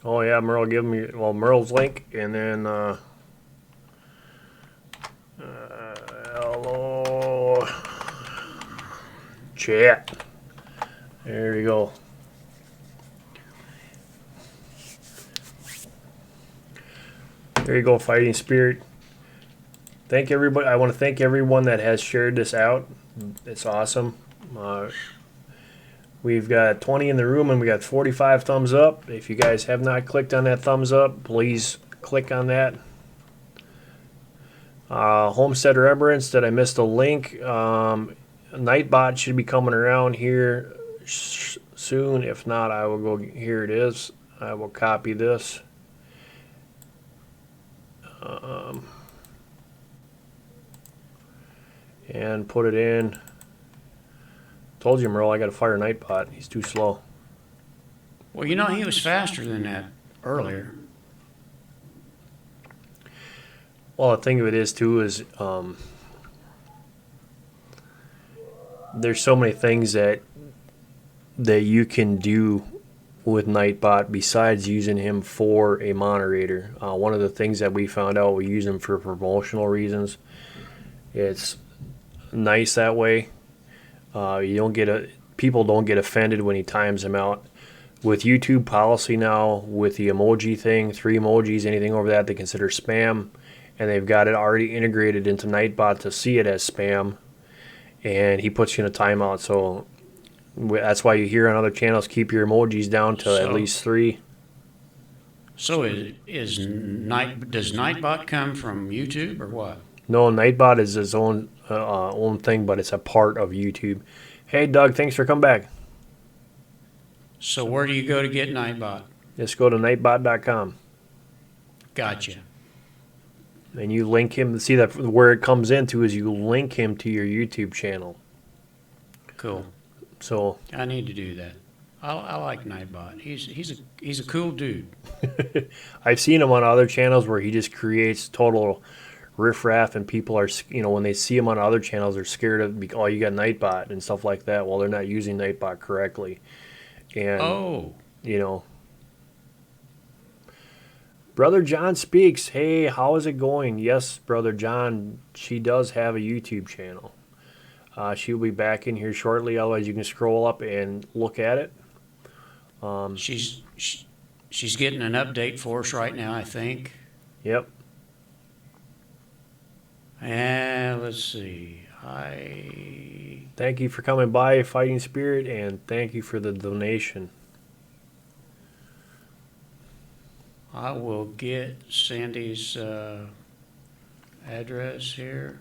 S2: Oh yeah, Merle, give me Merle's link, and then hello chat. There you go. There you go, Fighting Spirit. Thank everybody. I want to thank everyone that has shared this out. It's awesome. We've got 20 in the room and we got 45 thumbs up. If you guys have not clicked on that thumbs up, please click on that. Homestead Remembrance, that I missed a link. Nightbot should be coming around here soon. If not, I will go. Here it is. I will copy this. And put it in. Told you, Merle, I got to fire Nightbot. He's too slow.
S3: Well, you know, he was faster than that earlier.
S2: Well, the thing of it is, too, is there's so many things that you can do with Nightbot besides using him for a moderator. One of the things that we found out, we use him for promotional reasons. It's nice that way. You don't get people don't get offended when he times them out. With YouTube policy now, with the emoji thing, 3 emojis, anything over that they consider spam, and they've got it already integrated into Nightbot to see it as spam, and he puts you in a timeout. So that's why you hear on other channels, keep your emojis down to at least 3.
S3: So does Nightbot come from YouTube or what?
S2: No, Nightbot is his own thing, but it's a part of YouTube. Hey, Doug, thanks for coming back.
S3: So where do you go to get Nightbot?
S2: Just go to nightbot.com.
S3: Gotcha.
S2: And you link him. See, that where it comes into is you link him to your YouTube channel.
S3: Cool.
S2: So
S3: I need to do that. I like Nightbot. He's a cool dude.
S2: I've seen him on other channels where he just creates total riffraff, and people are, when they see him on other channels, they're scared of, oh, you got Nightbot and stuff like that. Well, they're not using Nightbot correctly. And Brother John speaks. Hey, how is it going? Yes, Brother John, she does have a YouTube channel. She'll be back in here shortly. Otherwise, you can scroll up and look at it.
S3: She's getting an update for us right now, I think.
S2: Yep.
S3: And let's see.
S2: Thank you for coming by, Fighting Spirit, and thank you for the donation.
S3: I will get Sandy's address here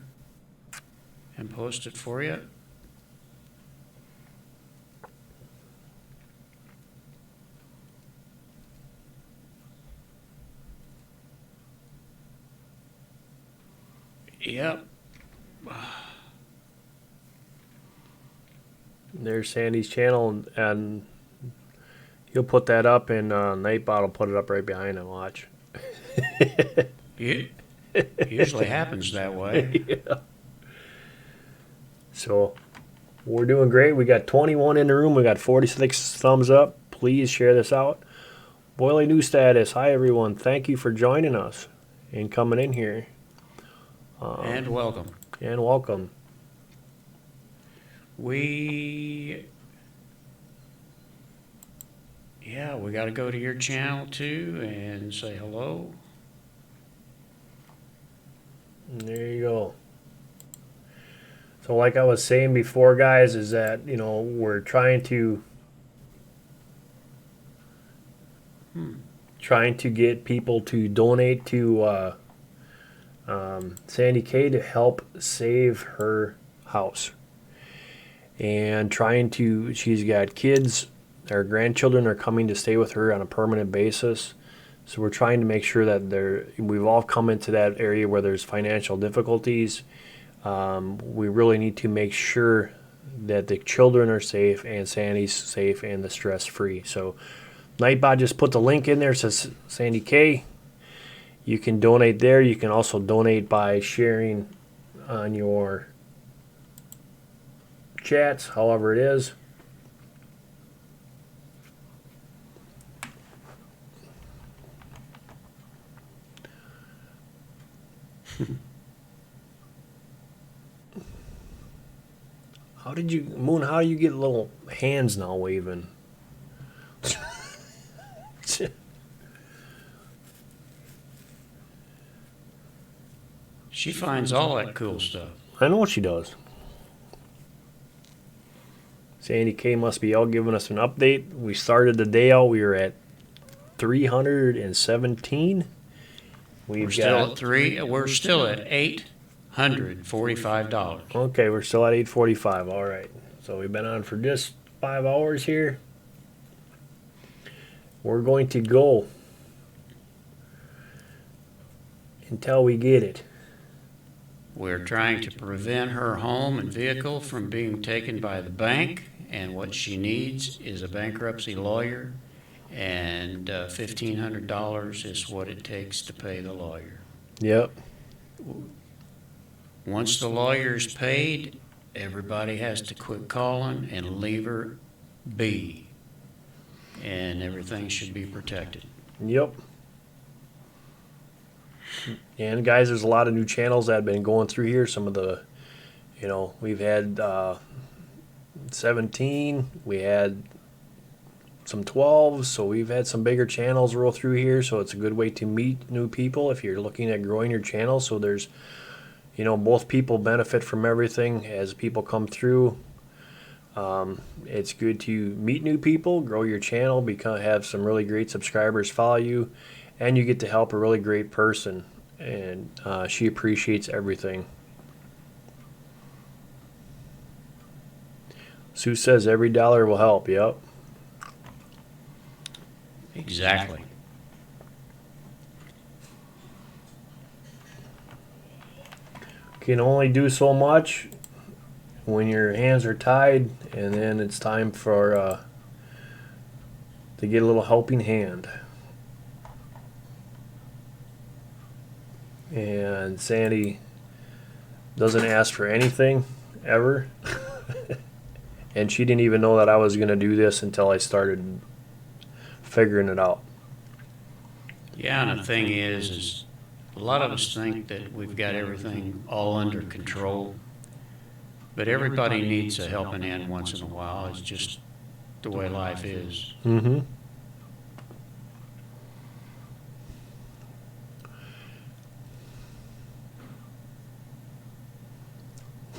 S3: and post it for you. Yep.
S2: There's Sandy's channel, and he'll put that up, and Nightbot will put it up right behind him. Watch.
S3: It usually happens that way.
S2: Yeah. So we're doing great. We got 21 in the room. We got 46 thumbs up. Please share this out. Boily New Status. Hi, everyone. Thank you for joining us and coming in here.
S3: And welcome.
S2: And welcome.
S3: We got to go to your channel too and say hello.
S2: And there you go. So like I was saying before, guys, is that, we're trying to get people to donate to Sandy K to help save her house. And she's got kids, her grandchildren are coming to stay with her on a permanent basis. So we're trying to make sure that we've all come into that area where there's financial difficulties. We really need to make sure that the children are safe and Sandy's safe and the stress free. So Nightbot just put the link in there. It says Sandy K. You can donate there. You can also donate by sharing on your chats, however it is. How did you, Moon, how do you get little hands now waving?
S3: She finds all that cool stuff.
S2: I know what she does. Sandy K must be out giving us an update. We started the day out, we were at 317.
S3: We're still at three. We're still at $845.
S2: Okay, we're still at 8:45. All right. So we've been on for just 5 hours here. We're going to go until we get it.
S3: We're trying to prevent her home and vehicle from being taken by the bank, and what she needs is a bankruptcy lawyer, and $1,500 is what it takes to pay the lawyer.
S2: Yep.
S3: Once the lawyer's paid, everybody has to quit calling and leave her be, and everything should be protected.
S2: Yep. And guys, there's a lot of new channels that have been going through here. Some of the, we've had 17, we had some 12s, so we've had some bigger channels roll through here. So it's a good way to meet new people if you're looking at growing your channel. So there's, both people benefit from everything as people come through. It's good to meet new people, grow your channel, have some really great subscribers follow you, and you get to help a really great person, and she appreciates everything. Sue says every dollar will help. Yep.
S3: Exactly.
S2: Can only do so much when your hands are tied, and then it's time for to get a little helping hand. And Sandy doesn't ask for anything ever. And she didn't even know that I was going to do this until I started figuring it out.
S3: Yeah, and the thing is a lot of us think that we've got everything all under control, but everybody needs a helping hand once in a while. It's just the way life is.
S2: Mm-hmm.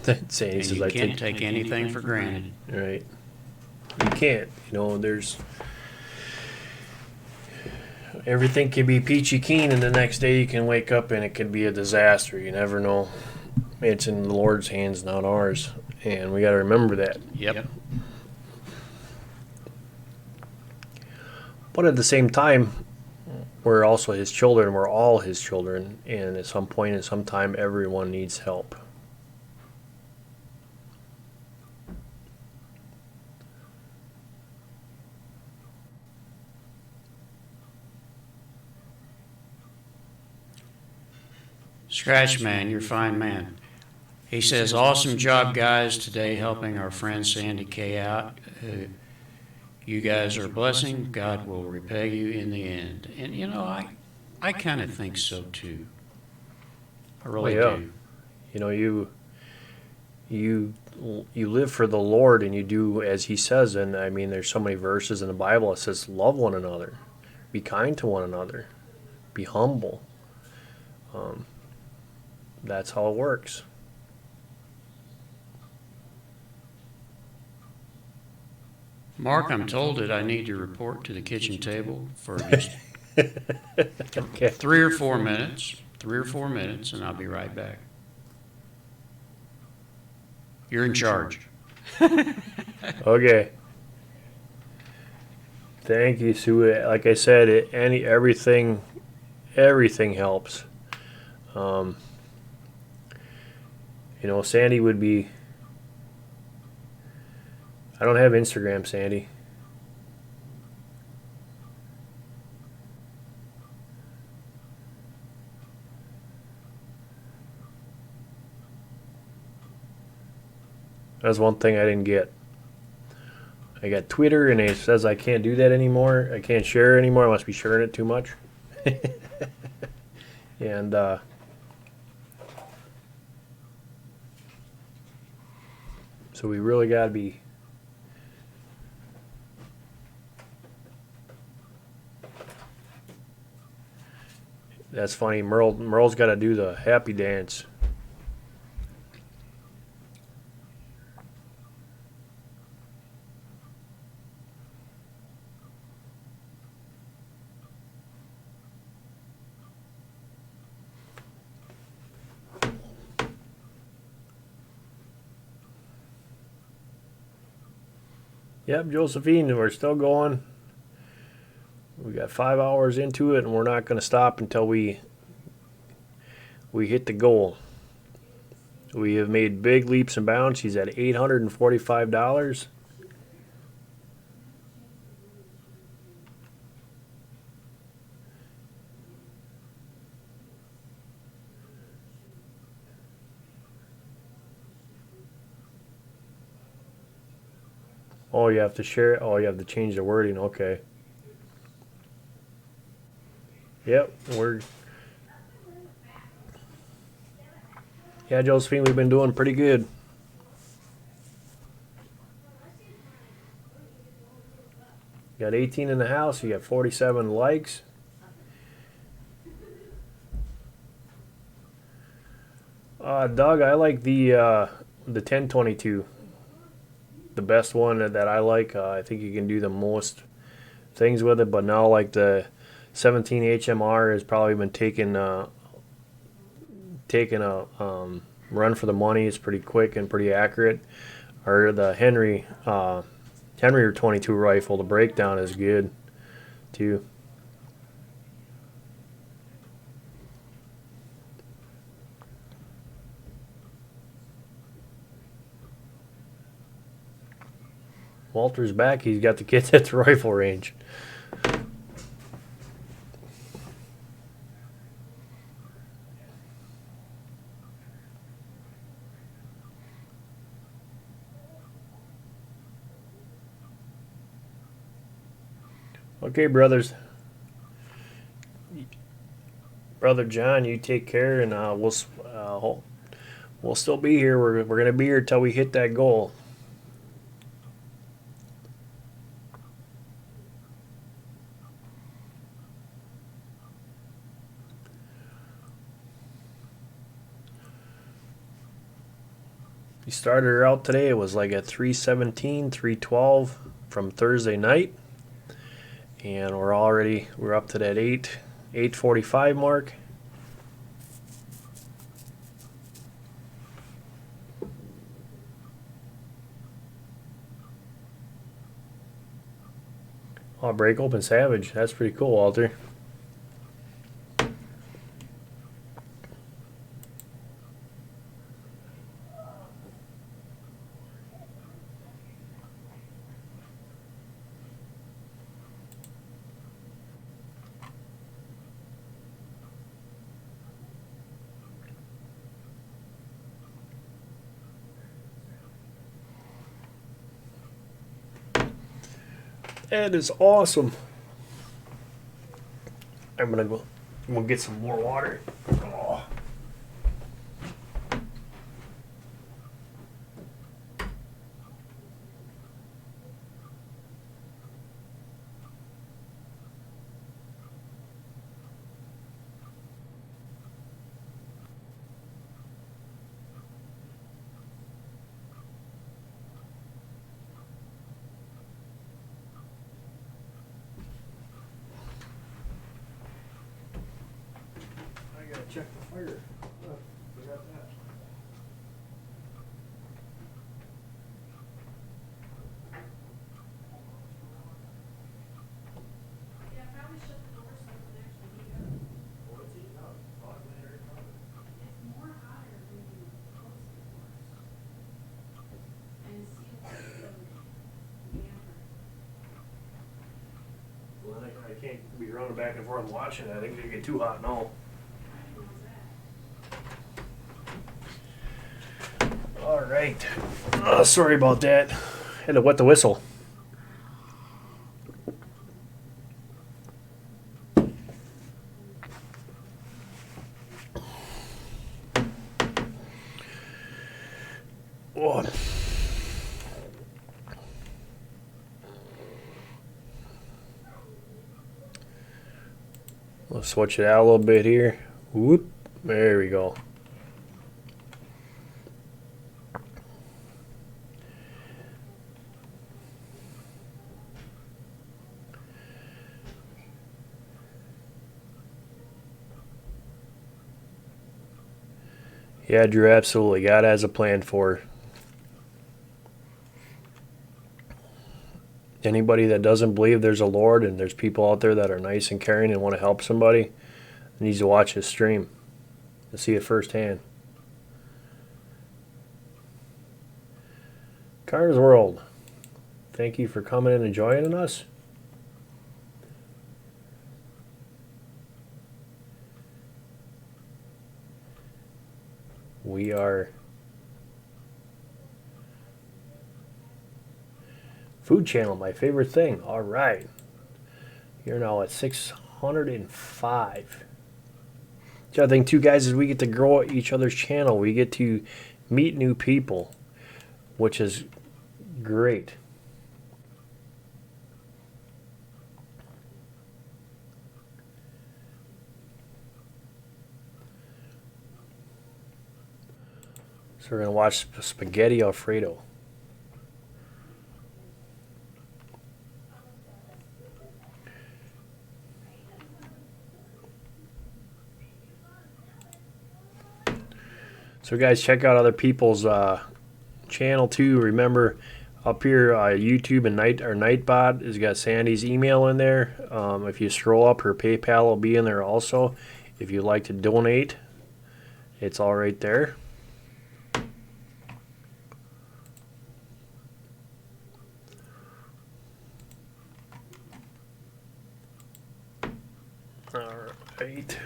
S2: Sandy
S3: And
S2: says
S3: you
S2: I
S3: can't take anything for granted.
S2: Right. You can't. There's everything can be peachy keen, and the next day you can wake up and it could be a disaster. You never know. It's in the Lord's hands, not ours, and we got to remember that.
S3: Yep.
S2: But at the same time, we're also His children. We're all His children, and at some point in some time, everyone needs help.
S3: Scratch Man, you're a fine man. He says, awesome job, guys, today helping our friend Sandy K out. You guys are a blessing. God will repay you in the end. And, I kind of think so, too. I really do.
S2: You live for the Lord, and you do as He says. And, there's so many verses in the Bible that says, love one another. Be kind to one another. Be humble. That's how it works.
S3: Mark, I'm told that I need to report to the kitchen table for just
S2: Okay.
S3: 3 or 4 minutes, and I'll be right back. You're in charge.
S2: Okay. Thank you, Sue. Like I said, everything helps. Sandy would be. I don't have Instagram, Sandy. That's one thing I didn't get. I got Twitter, and it says I can't do that anymore. I can't share it anymore. I must be sharing it too much. And so we really got to be. That's funny. Merle's got to do the happy dance. Yep, Josephine, we're still going. We got 5 hours into it, and we're not going to stop until we hit the goal. We have made big leaps and bounds. She's at $845. Oh, you have to share it. Oh, you have to change the wording. Okay. Yep, yeah, Josephine, we've been doing pretty good. You got 18 in the house. You got 47 likes. Doug, I like the 1022. The best one that I like. I think you can do the most things with it, but now like the 17 HMR has probably been taking a run for the money. It's pretty quick and pretty accurate. Or the Henry 22 rifle, the breakdown is good too. Walter's back. He's got the kids at the rifle range. Okay, brothers. Brother John, you take care, and we'll still be here. We're gonna be here till we hit that goal. We started her out today. It was like at 317, 312 from Thursday night. And we're up to that 8:45 mark. Oh, break open Savage. That's pretty cool, Walter. That is awesome. I'm gonna go get some more water. Oh. I gotta check the fire. Forgot that.
S7: Yeah, probably shut the door so it can actually heat up.
S2: Well, it's heating up.
S7: It's more hotter when you close the doors. And seal the damper.
S2: Well, I can't be running back and forth watching it. I think it'll get too hot now. All right. Sorry about that. Had to wet the whistle. Oh. We'll switch it out a little bit here. Whoop. There we go. Yeah, Drew, absolutely. God has a plan for anybody that doesn't believe there's a Lord and there's people out there that are nice and caring and want to help somebody needs to watch this stream and see it firsthand. Cars World, thank you for coming in and joining us. We are Food Channel, my favorite thing. All right. You're now at 605. The other thing, too, guys, is we get to grow each other's channel. We get to meet new people, which is great. So we're going to watch Spaghetti Alfredo. So guys, check out other people's channel too. Remember, up here, YouTube and Nightbot has got Sandy's email in there. If you scroll up, her PayPal will be in there also. If you'd like to donate, it's all right there. All right.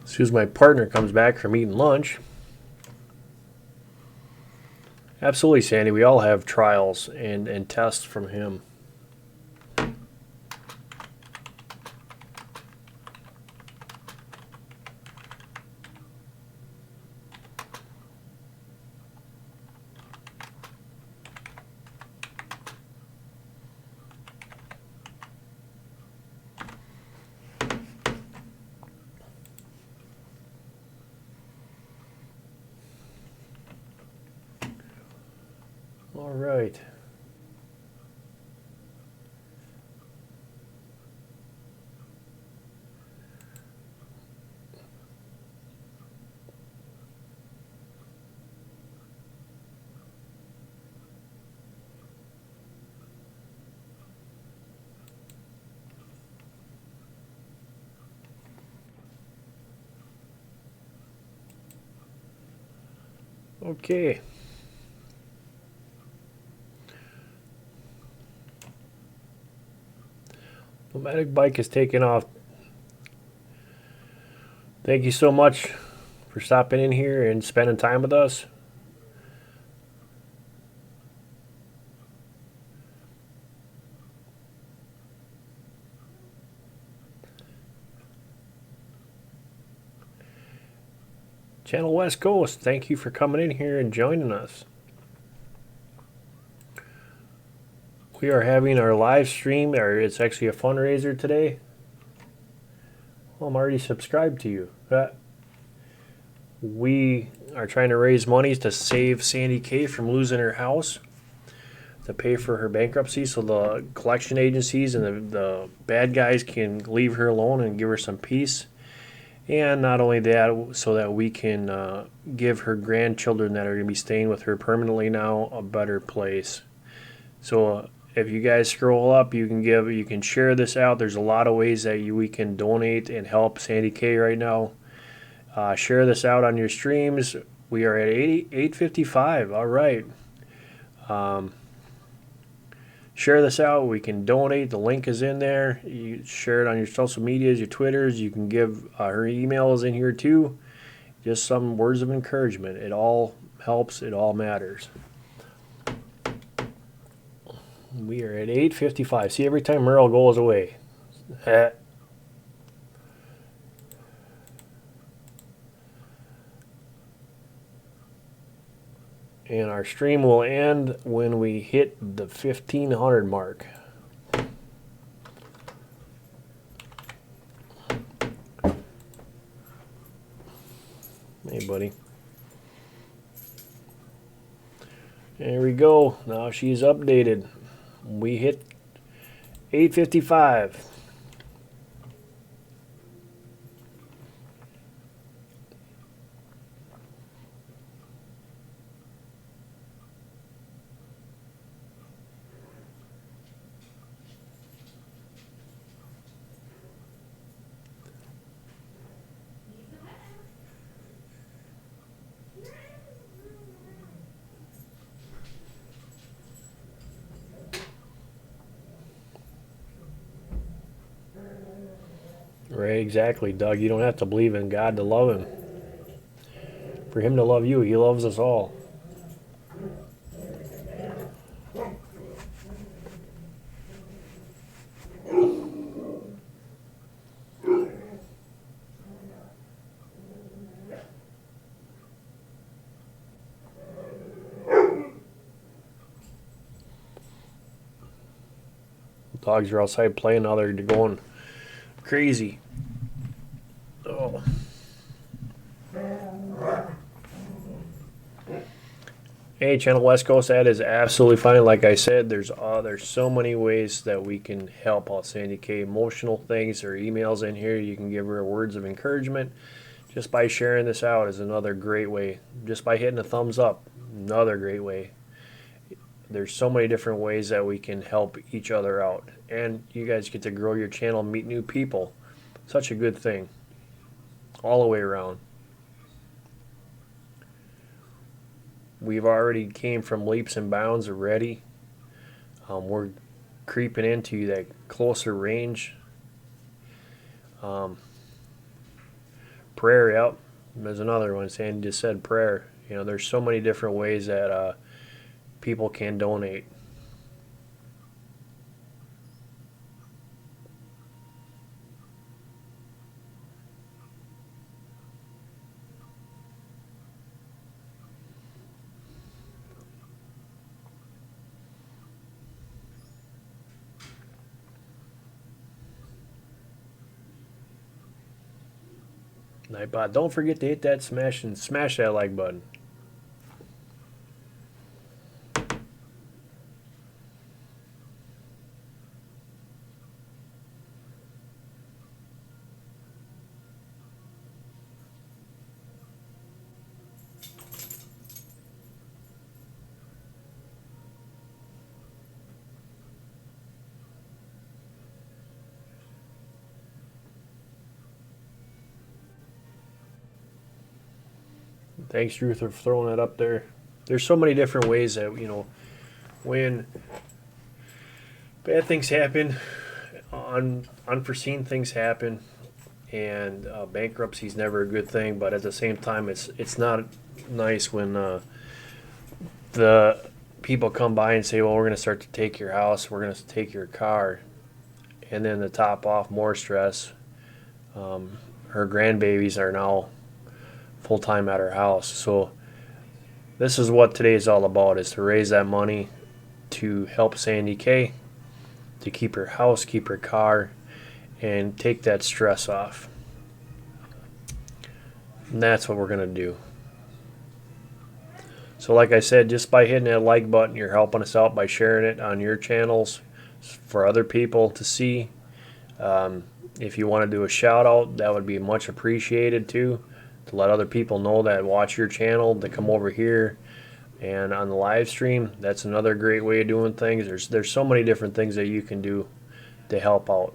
S2: As soon as my partner comes back from eating lunch. Absolutely, Sandy. We all have trials and tests from him. All right. Okay. Nomadic Bike is taking off. Thank you so much for stopping in here and spending time with us. Channel West Coast, thank you for coming in here and joining us. We are having our live stream, or it's actually a fundraiser today. Well, I'm already subscribed to you. We are trying to raise money to save Sandy K from losing her house, to pay for her bankruptcy, so the collection agencies and the bad guys can leave her alone and give her some peace. And not only that, so that we can give her grandchildren that are going to be staying with her permanently now a better place. So if you guys scroll up, you can give, you can share this out. There's a lot of ways that we can donate and help Sandy K right now. Share this out on your streams. We are at 8:55. All right. Share this out. We can donate. The link is in there. You share it on your social medias, your Twitters. You can give her email is in here too. Just some words of encouragement. It all helps. It all matters. We are at 8:55. See, every time Merle goes away. And our stream will end when we hit the 1500 mark. Hey, buddy. There we go. Now she's updated. We hit 8:55. Right, exactly, Doug. You don't have to believe in God to love Him. For Him to love you, He loves us all. Dogs are outside playing, now they're going crazy. Oh. Hey, Channel West Coast, that is absolutely fine. Like I said, there's so many ways that we can help out Sandy K. Emotional things or emails in here. You can give her words of encouragement. Just by sharing this out is another great way. Just by hitting a thumbs up, another great way. There's so many different ways that we can help each other out. And you guys get to grow your channel, meet new people. Such a good thing. All the way around. We've already came from leaps and bounds already. We're creeping into that closer range. Prayer, yep. There's another one. Sandy just said prayer. You know, there's so many different ways that people can donate. Nightbot, don't forget to hit that smash that like button. Thanks, Ruth, for throwing that up there. There's so many different ways that, you know, when bad things happen, unforeseen things happen, and bankruptcy is never a good thing. But at the same time, it's not nice when the people come by and say, "Well, we're going to start to take your house, we're going to take your car," and then to top off more stress, her grandbabies are now full-time at her house. So this is what today is all about, is to raise that money to help Sandy K, to keep her house, keep her car, and take that stress off. And that's what we're going to do. So like I said, just by hitting that like button, you're helping us out by sharing it on your channels for other people to see. If you want to do a shout out, that would be much appreciated too, to let other people know that watch your channel, to come over here and on the live stream. That's another great way of doing things. There's so many different things that you can do to help out.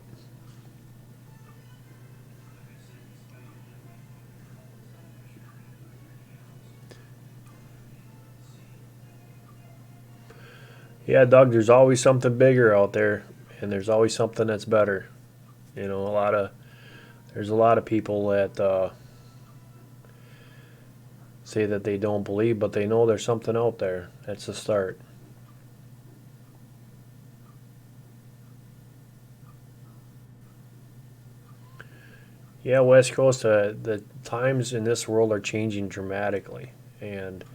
S2: Yeah, Doug, there's always something bigger out there, and there's always something that's better. You know, there's a lot of people that say that they don't believe, but they know there's something out there. That's the start. Yeah, West Coast, the times in this world are changing dramatically, and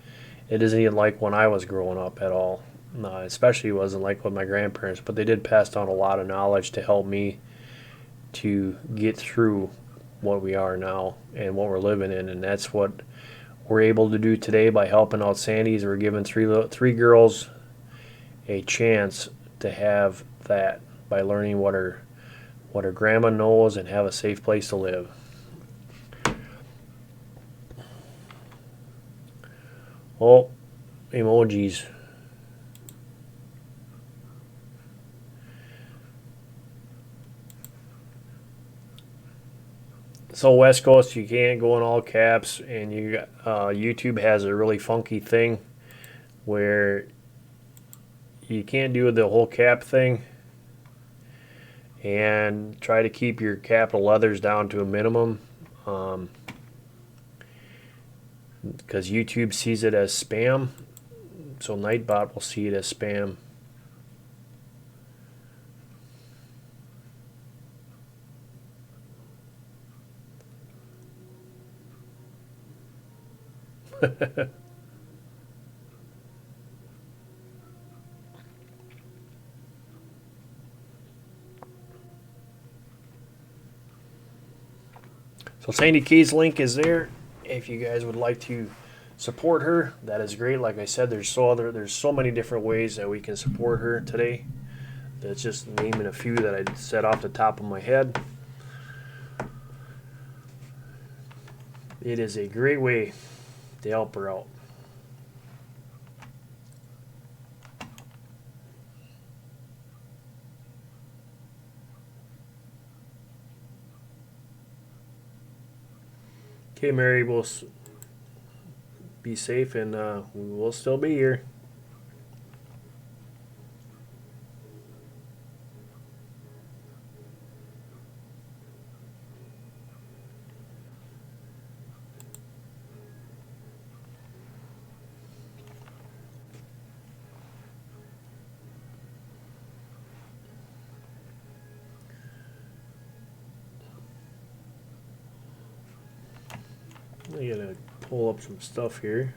S2: it isn't even like when I was growing up at all. Especially it wasn't like with my grandparents, but they did pass down a lot of knowledge to help me to get through what we are now and what we're living in, and that's what we're able to do today by helping out Sandy's. We're giving three girls a chance to have that by learning what her grandma knows and have a safe place to live. Oh, emojis. So West Coast, you can't go in all caps, and YouTube has a really funky thing where you can't do the whole cap thing, and try to keep your capital letters down to a minimum, because YouTube sees it as spam. So Nightbot will see it as spam. So Sandy Key's link is there. If you guys would like to support her, that is great. Like I said, there's so many different ways that we can support her today. That's just naming a few that I said off the top of my head. It is a great way to help her out. Okay, Mary, we'll be safe, and we will still be here. I gotta pull up some stuff here.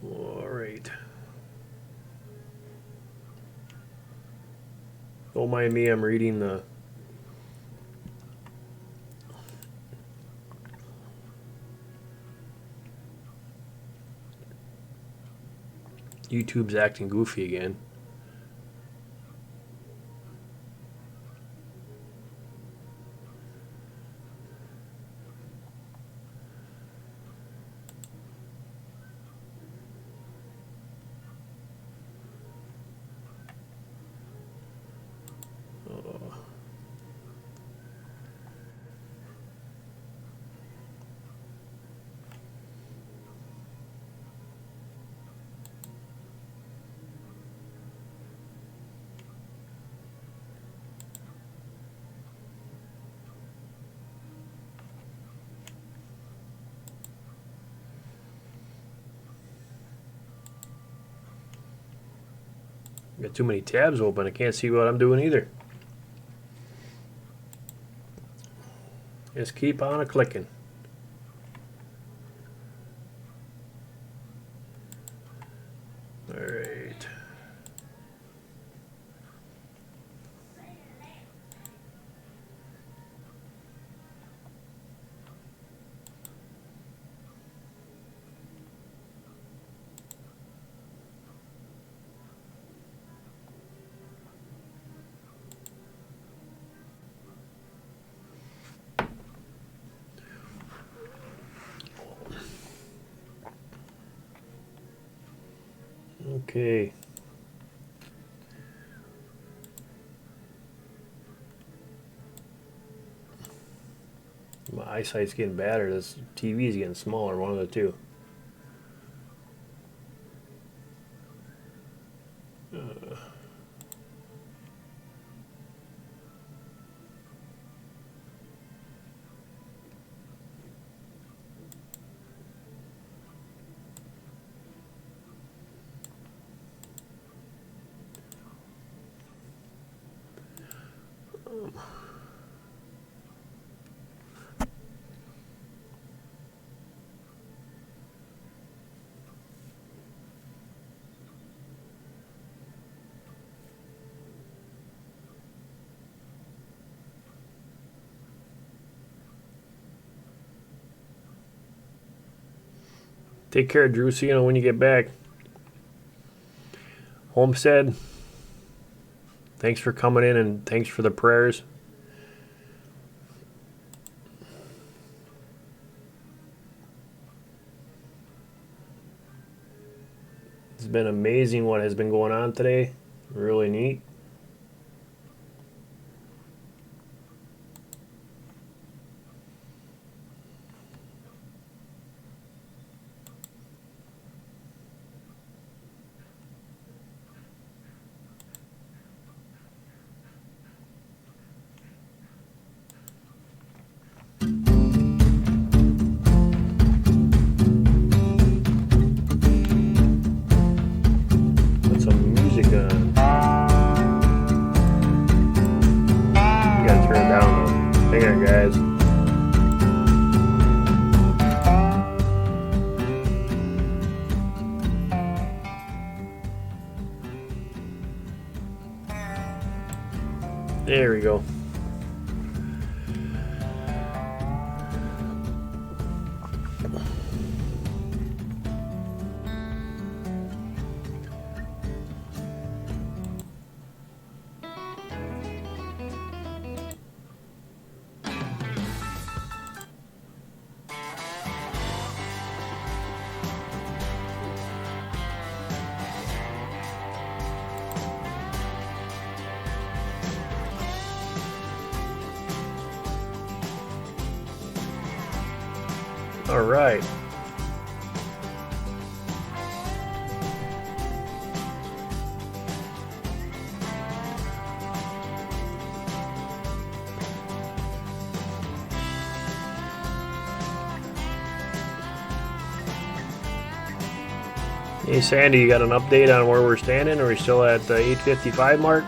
S2: All right. Don't mind me, I'm reading the YouTube's acting goofy again. Got too many tabs open. I can't see what I'm doing either. Just keep on a clicking. All right. Okay. My eyesight's getting better. This TV is getting smaller. One of the two. Take care, Drew. See you when you get back. Homestead, thanks for coming in and thanks for the prayers. It's been amazing what has been going on today. Really neat. Put some music on. You gotta turn it down though. Hang on, guys. There we go. All right. Hey Sandy, you got an update on where we're standing? Are we still at the 8:55 mark?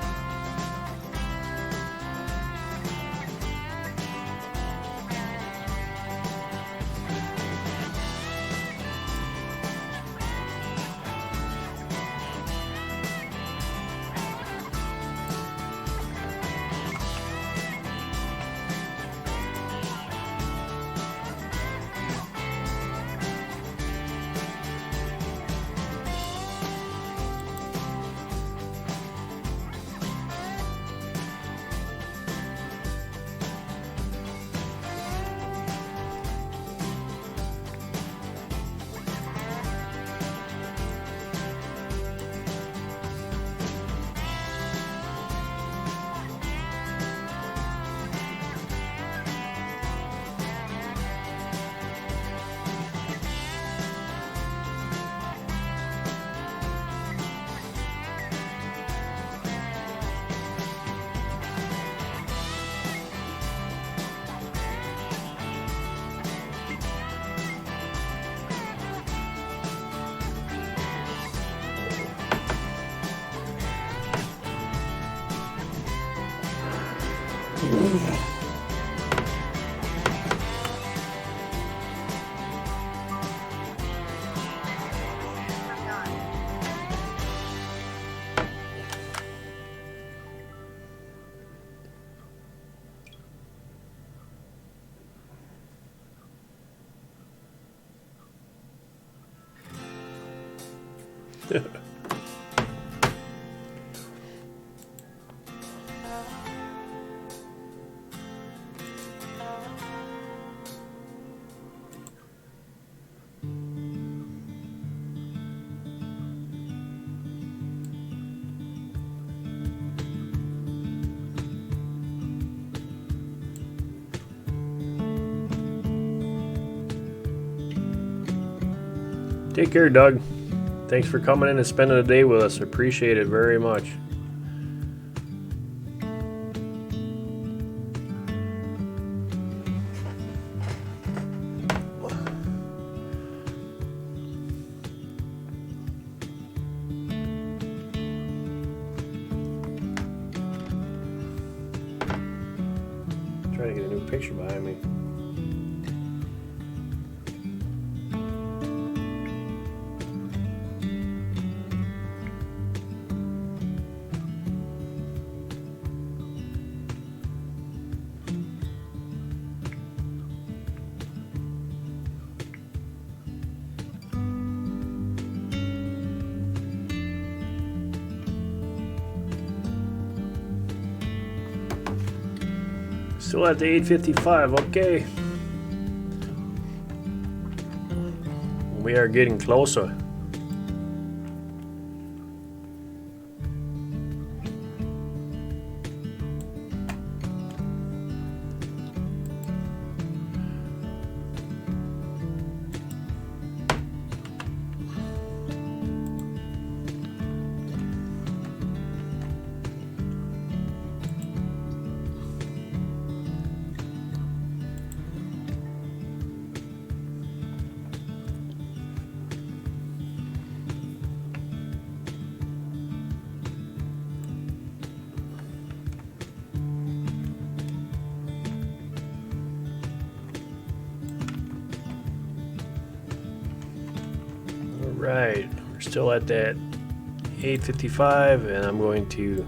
S2: Take care, Doug. Thanks for coming in and spending the day with us. Appreciate it very much. Try to get a new picture behind me. Still at the 8:55, okay. We are getting closer. Right, we're still at that 8:55, and I'm going to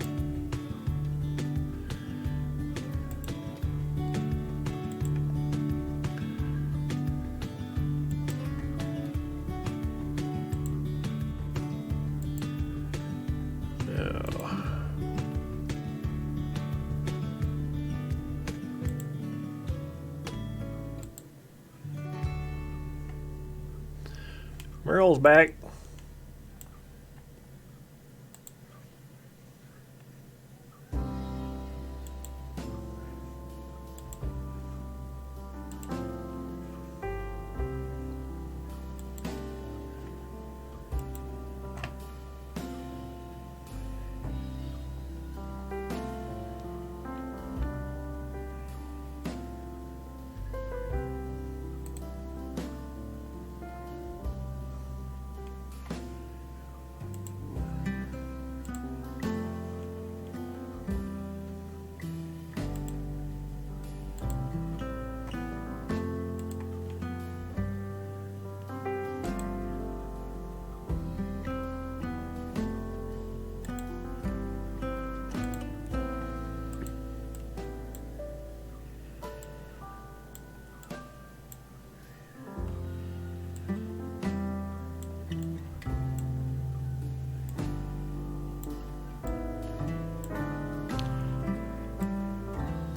S2: Merle's back.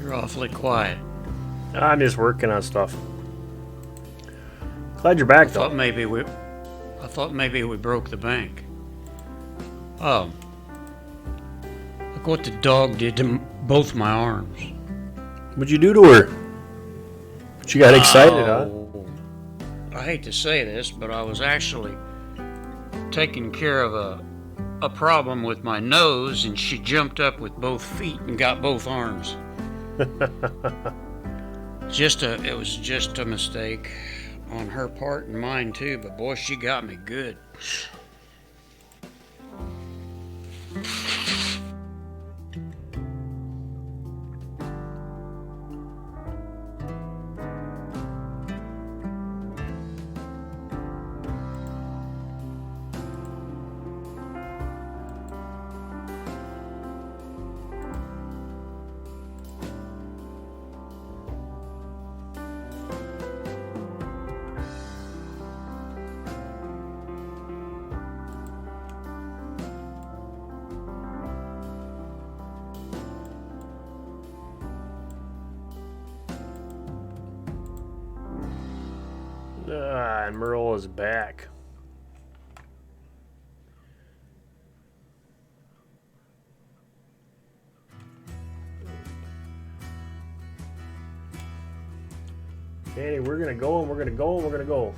S3: You're awfully quiet.
S2: I'm just working on stuff. Glad you're back,
S3: I thought
S2: though.
S3: maybe we broke the bank. Oh, look what the dog did to both my arms.
S2: What'd you do to her? She got excited, huh?
S3: Oh, I hate to say this, but I was actually taking care of a problem with my nose, and she jumped up with both feet and got both arms. It was just a mistake on her part and mine too, but boy, she got me good.
S2: And Merle is back. Danny, we're gonna go and we're gonna go and we're gonna go.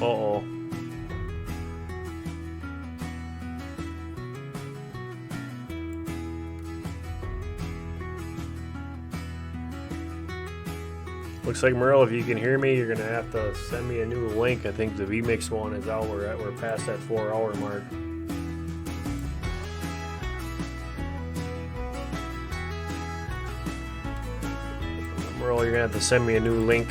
S2: Uh-oh. Looks like Merle, if you can hear me, you're gonna have to send me a new link. I think the VMix one is out. We're past that 4-hour mark. Merle, you're gonna have to send me a new link.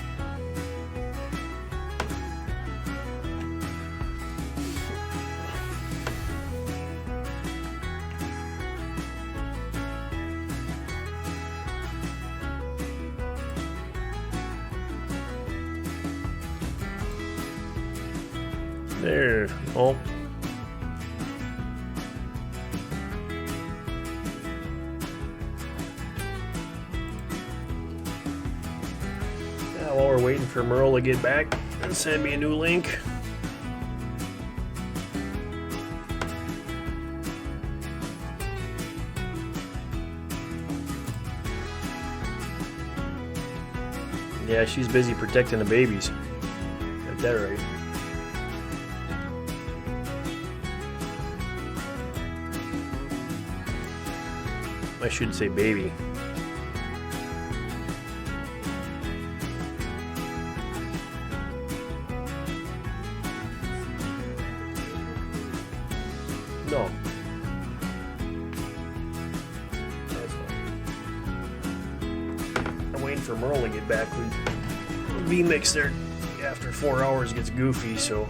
S2: There. Oh. Yeah, while we're waiting for Merle to get back and send me a new link. Yeah, she's busy protecting the babies. Got that right. I shouldn't say baby. No. That's fine. I'm waiting for Merle to get back. VMix there after 4 hours gets goofy, so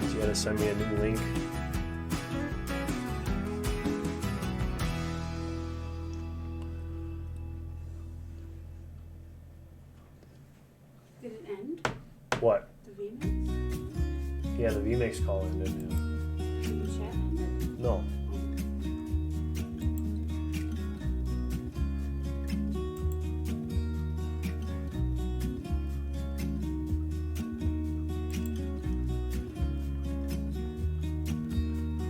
S2: he's gotta send me a new link.
S8: Did it end?
S2: What?
S8: The VMix?
S2: Yeah, the VMix call ended. Yeah.
S8: Did the chat end?
S2: No.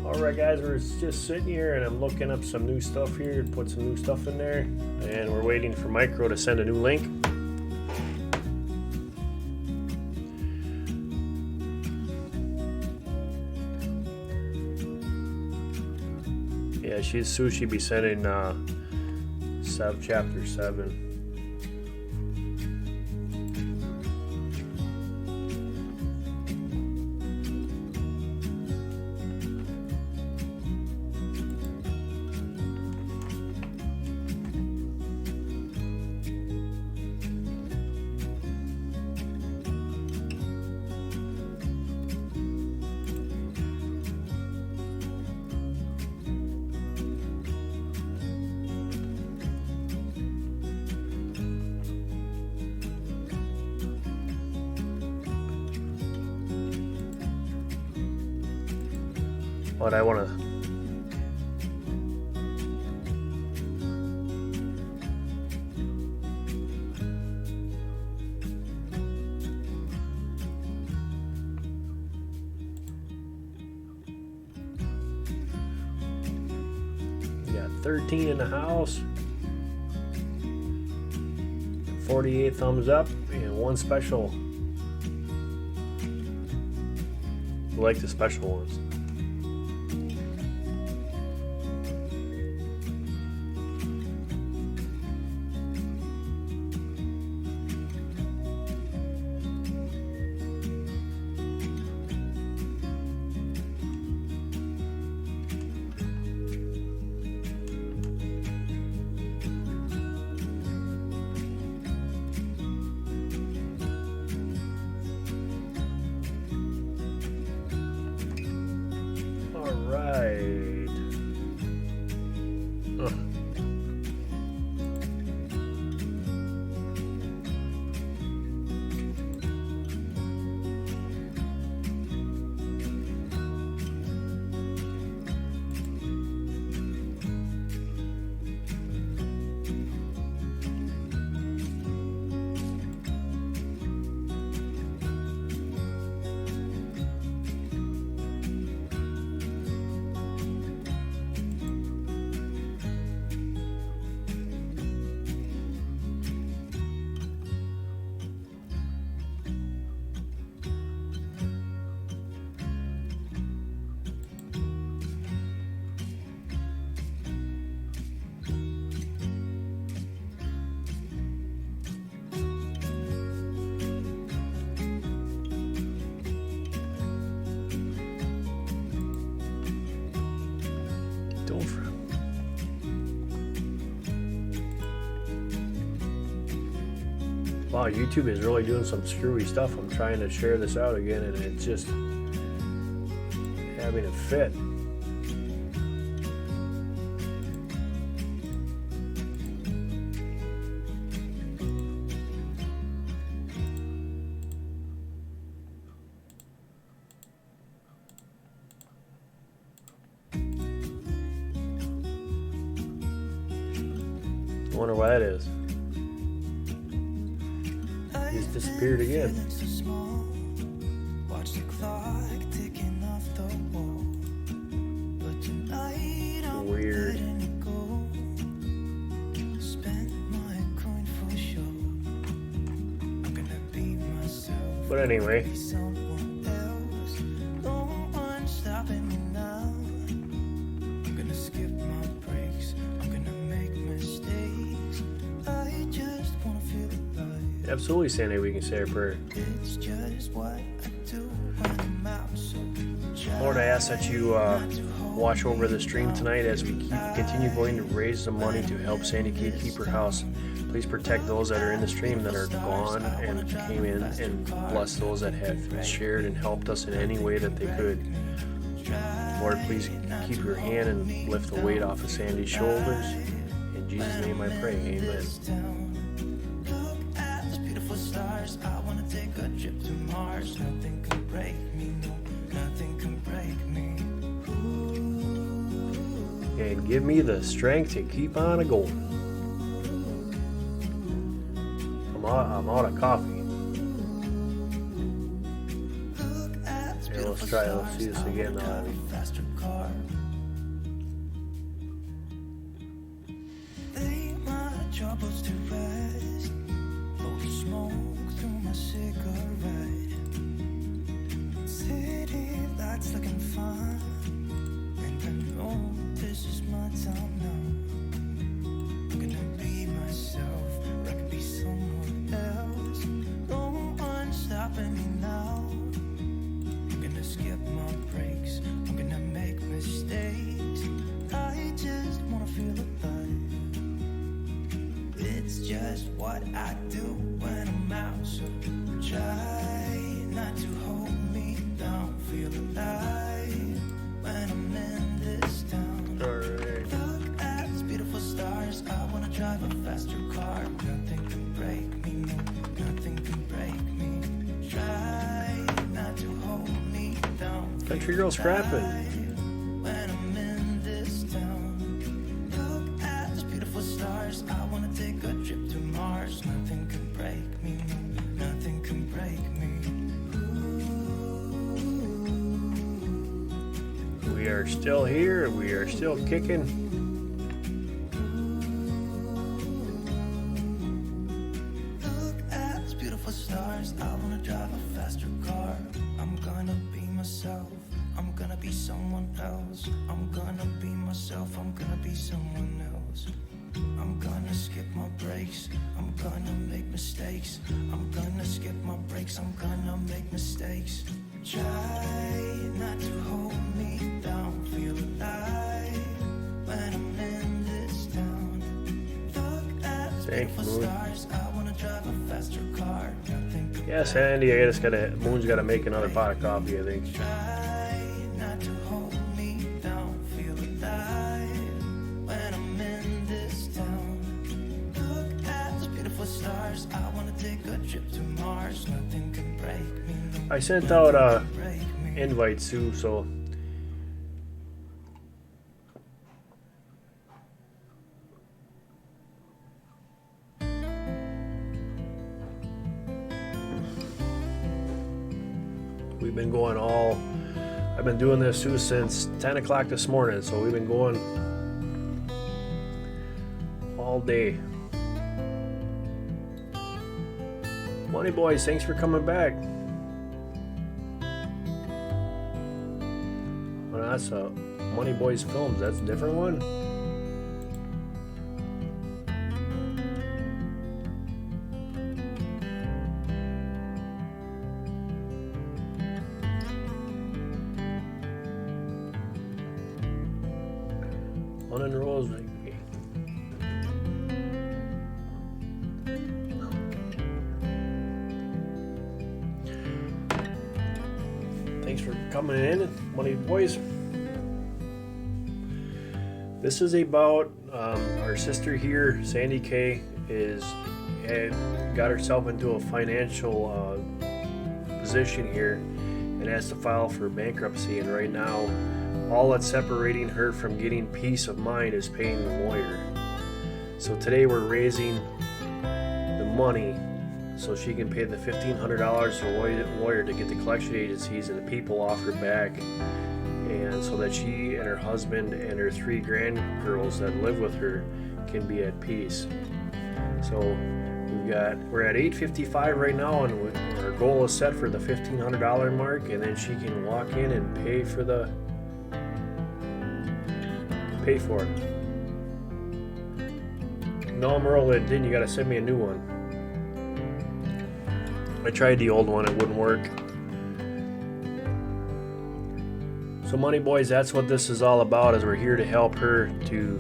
S2: Alright guys, we're just sitting here and I'm looking up some new stuff here to put some new stuff in there, and we're waiting for Micro to send a new link. Yeah, she's Sushi be sending chapter 7. But I want to. We got 13 in the house, 48 thumbs up, and one special. I like the special ones. Alright. Wow, YouTube is really doing some screwy stuff. I'm trying to share this out again and it's just having a fit. I wonder why that is. He's disappeared again.
S1: Watch the clock ticking off the wall. But tonight I'm
S2: Weird.
S1: letting it go. Spend my coin for sure. I'm gonna be myself.
S2: But anyway,
S1: Be someone else. No one stopping me now. I'm gonna skip my breaks. I'm gonna make mistakes. I just wanna feel alive.
S2: absolutely, Sandy, we can say a prayer.
S1: It's just what I do when I'm out. So
S2: Lord, I ask that you watch over the stream tonight as we continue going to raise the money to help Sandy Kate keep her house. Please protect those that are in the stream that are gone and came in, and bless those that have shared and helped us in any way that they could. Lord, please keep your hand and lift the weight off of Sandy's shoulders. In Jesus' name I pray, amen.
S1: look at these beautiful stars. I wanna take a trip to Mars. Nothing can break me, no, nothing can break me.
S2: And give me the strength to keep on a going. I'm out of coffee.
S1: Look at these
S2: Here,
S1: beautiful
S2: let's try it.
S1: stars.
S2: Let's see this
S1: I wanna
S2: again.
S1: drive a faster car. Lay my troubles to rest. Blow the smoke through my cigarette. City lights looking fine, and I know this is my time now. I'm gonna be myself, I can be someone else. No one's stopping me now. I'm gonna skip my breaks, I'm gonna make mistakes. I just wanna feel alive. It's just what I do when I'm out. So try not to hold me down. Feel alive when I'm in this town.
S2: Alright.
S1: Look at these beautiful stars. I wanna drive a faster car. Nothing can break me, no, nothing can break me. Try not to hold me down.
S2: Country girl scrapping.
S1: When I'm in this town, look at these beautiful stars. I wanna take a trip to Mars. Nothing can break me, no, nothing can break me.
S2: We are still here. We are still kicking.
S1: Look at these beautiful stars. I wanna drive a faster car. I'm gonna be myself. I'm gonna be someone else. I'm gonna be myself. I'm gonna be someone else. I'm gonna skip my breaks. I'm gonna make mistakes. I'm gonna skip my breaks. I'm gonna make mistakes. Try not to hold me down. Feel alive when I'm in this town. Look at these
S2: Thank you,
S1: beautiful
S2: Moon.
S1: stars. I wanna drive a faster car. Nothing can
S2: Yes, Andy, I just gotta. Moon's gotta make another pot of coffee, I think.
S1: try not to hold me down. Feel alive when I'm in this town. Look at these beautiful stars. I wanna take a trip to Mars. Nothing can break me. No,
S2: I sent out
S1: break me.
S2: invites too, so we've been going all. I've been doing this too since 10 o'clock this morning, so we've been going all day. Money Boys, thanks for coming back. Well, that's a Money Boys Films. That's a different one. One in Rosebery. Thanks for coming in, Money Boys. This is about our sister here, Sandy Kay, had got herself into a financial position here and has to file for bankruptcy. And right now, all that's separating her from getting peace of mind is paying the lawyer. So today we're raising the money so she can pay the $1,500 to the lawyer to get the collection agencies and the people off her back, and so that she and her husband and her 3 grandgirls that live with her can be at peace. So we're at $855 right now, and our goal is set for the $1,500 mark, and then she can walk in and pay for it. No, Merle, it didn't. You gotta send me a new one. I tried the old one, it wouldn't work. So Money Boys, that's what this is all about, is we're here to help her to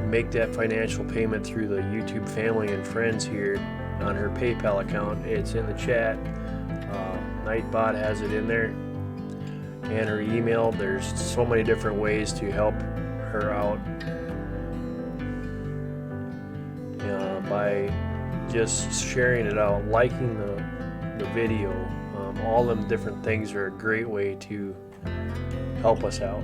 S2: make that financial payment through the YouTube family and friends here on her PayPal account. It's in the chat. Nightbot has it in there. And her email. There's so many different ways to help her out by just sharing it out, liking the video. All them different things are a great way to help us out.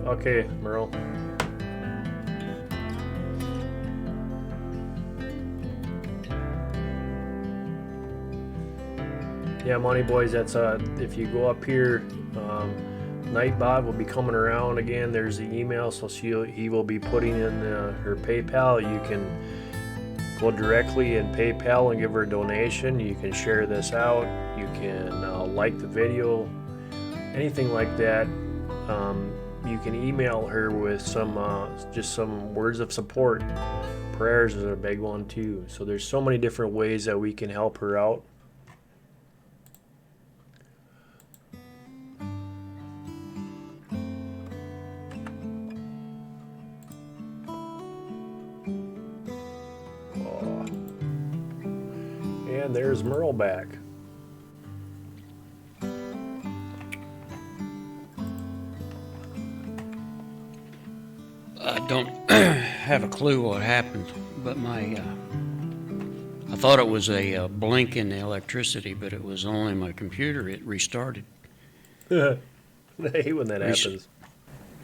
S2: Okay, Merle. Yeah, Money Boys, that's if you go up here, Nightbot will be coming around again. There's the email, so he will be putting in her PayPal. You can go directly in PayPal and give her a donation. You can share this out. You can like the video, anything like that. You can email her with just some words of support. Prayers is a big one too. So there's so many different ways that we can help her out. And there's Merle back.
S3: I don't have a clue what happened, but I thought it was a blink in the electricity, but it was only my computer. It restarted.
S2: I hate when that happens.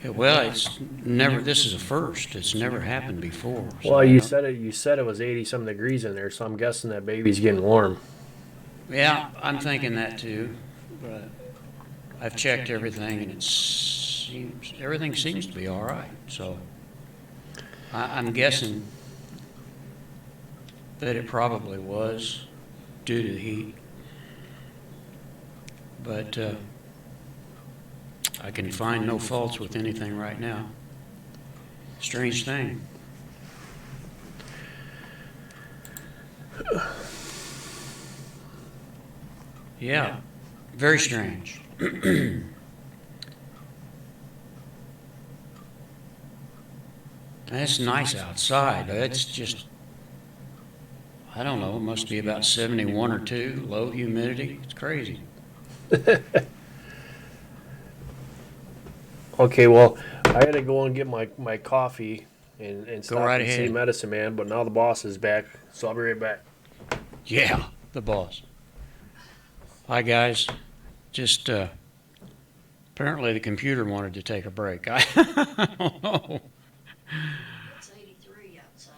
S3: Well, it's never. This is a first. It's never happened before. So
S2: Well, you said it was 80-some degrees in there, so I'm guessing that baby's getting warm.
S3: Yeah, I'm thinking that too. But I've checked everything, and everything seems to be all right. So I'm guessing that it probably was due to the heat. But I can find no faults with anything right now. Strange thing. Yeah, very strange. It's nice outside. It's just, I don't know, it must be about 71 or 2, low humidity. It's crazy.
S2: Okay, well, I had to go and get my coffee and stop
S3: right
S2: and see
S3: ahead.
S2: Medicine Man, but now the boss is back, so I'll be right back.
S3: Yeah, the boss. Hi, guys. Just, apparently the computer wanted to take a break. I don't know.
S9: It's 83 outside.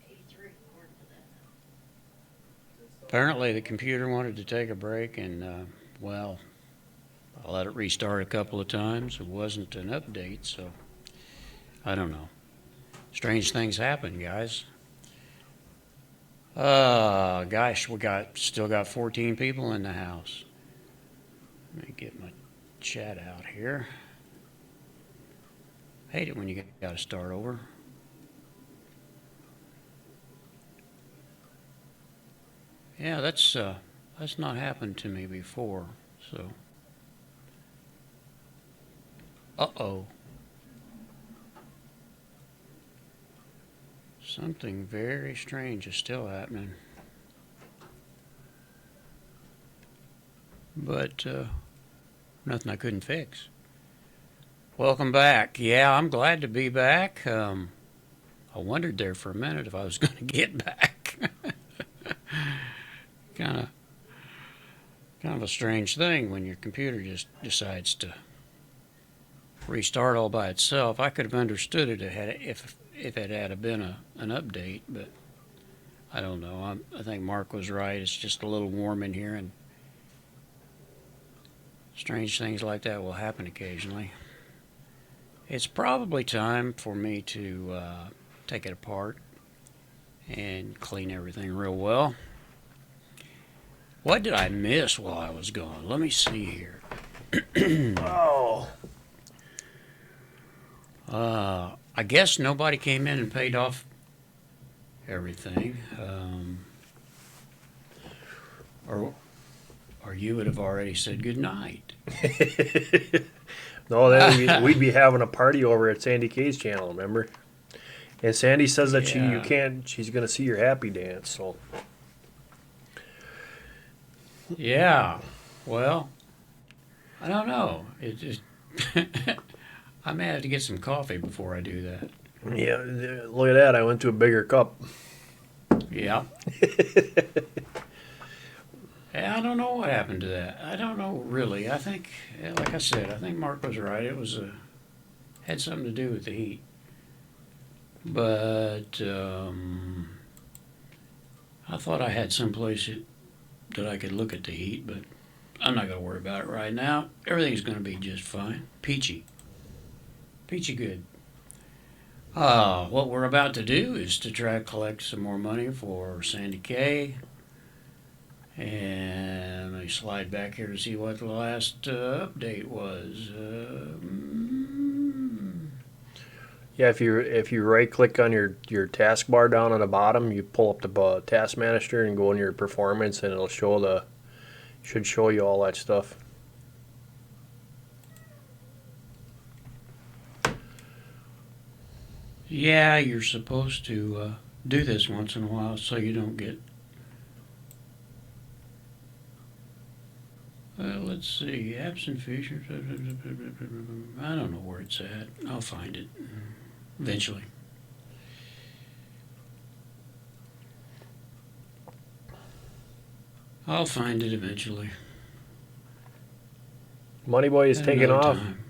S9: 83 according to that.
S3: Apparently the computer wanted to take a break, and, well, I let it restart a couple of times. It wasn't an update, so I don't know. Strange things happen, guys. Gosh, we still got 14 people in the house. Let me get my chat out here. Hate it when you got to start over. Yeah, that's not happened to me before, so. Uh-oh. Something very strange is still happening. But nothing I couldn't fix. Welcome back. Yeah, I'm glad to be back. I wondered there for a minute if I was going to get back. kind of a strange thing when your computer just decides to restart all by itself. I could have understood it if it had been an update, but I don't know. I think Mark was right. It's just a little warm in here, and strange things like that will happen occasionally. It's probably time for me to take it apart and clean everything real well. What did I miss while I was gone? Let me see here.
S2: Oh.
S3: I guess nobody came in and paid off everything. Or you would have already said good night.
S2: No, then we'd be having a party over at Sandy K's channel, remember? And Sandy says that you can't, she's going to see your happy dance, so.
S3: Yeah, well, I don't know. It just, I may have to get some coffee before I do that.
S2: Yeah, look at that. I went to a bigger cup.
S3: Yeah. I don't know what happened to that. I don't know really. I think, like I said, I think Mark was right. It was had something to do with the heat. But I thought I had someplace that I could look at the heat, but I'm not going to worry about it right now. Everything's going to be just fine. Peachy. Peachy good. What we're about to do is to try to collect some more money for Sandy K. And let me slide back here to see what the last update was.
S2: Yeah, if you right click on your taskbar down on the bottom, you pull up the task manager and go in your performance, and it'll should show you all that stuff.
S3: Yeah, you're supposed to do this once in a while so you don't get. Let's see, absent features. I don't know where it's at. I'll find it eventually. I'll find it eventually.
S2: Money Boy is
S3: At
S2: taking
S3: another
S2: off.
S3: time.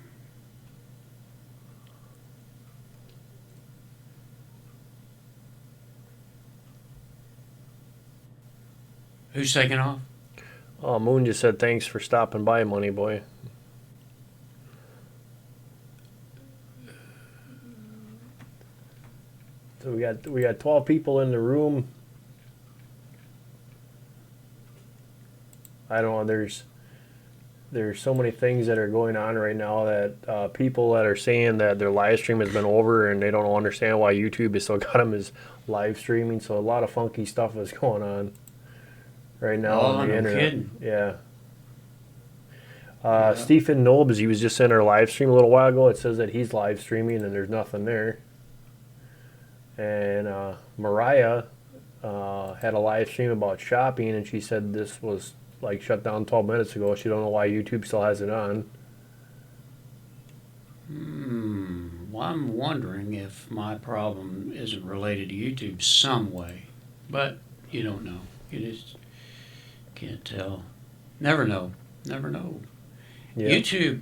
S3: Who's taking off?
S2: Oh, Moon just said thanks for stopping by, Money Boy. So we got 12 people in the room. I don't know. There's so many things that are going on right now that people that are saying that their live stream has been over and they don't understand why YouTube has still got them as live streaming. So a lot of funky stuff is going on right now on the internet.
S3: Kidding.
S2: Yeah. Stephen Nobes, he was just in our live stream a little while ago. It says that he's live streaming and there's nothing there. And Mariah had a live stream about shopping, and she said this was like shut down 12 minutes ago. She don't know why YouTube still has it on.
S3: Well, I'm wondering if my problem isn't related to YouTube some way, but you don't know. You just can't tell. Never know. Never know.
S2: Yeah.
S3: YouTube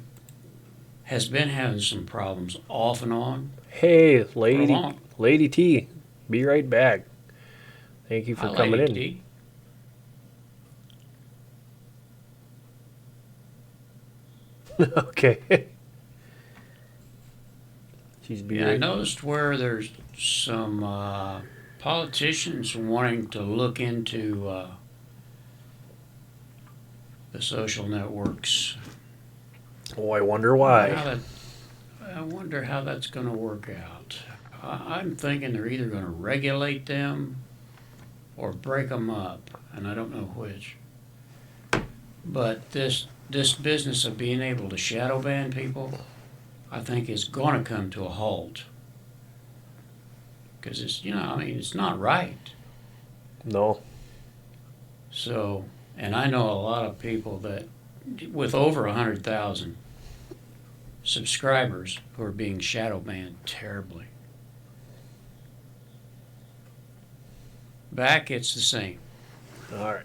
S3: has been having some problems off and on.
S2: Hey,
S3: For a long.
S2: Lady T, be right back. Thank you for
S3: Hi,
S2: coming
S3: Lady
S2: in.
S3: T.
S2: Okay. She's be
S3: Yeah, I
S2: right.
S3: noticed where there's some politicians wanting to look into the social networks.
S2: Oh, I wonder
S3: How
S2: why.
S3: I wonder how that's going to work out. I'm thinking they're either going to regulate them or break them up, and I don't know which. But this business of being able to shadow ban people, I think is going to come to a halt. because it's, I mean, it's not right.
S2: No.
S3: So, and I know a lot of people that, with over 100,000 subscribers, who are being shadow banned terribly. Back, it's the same.
S2: All right.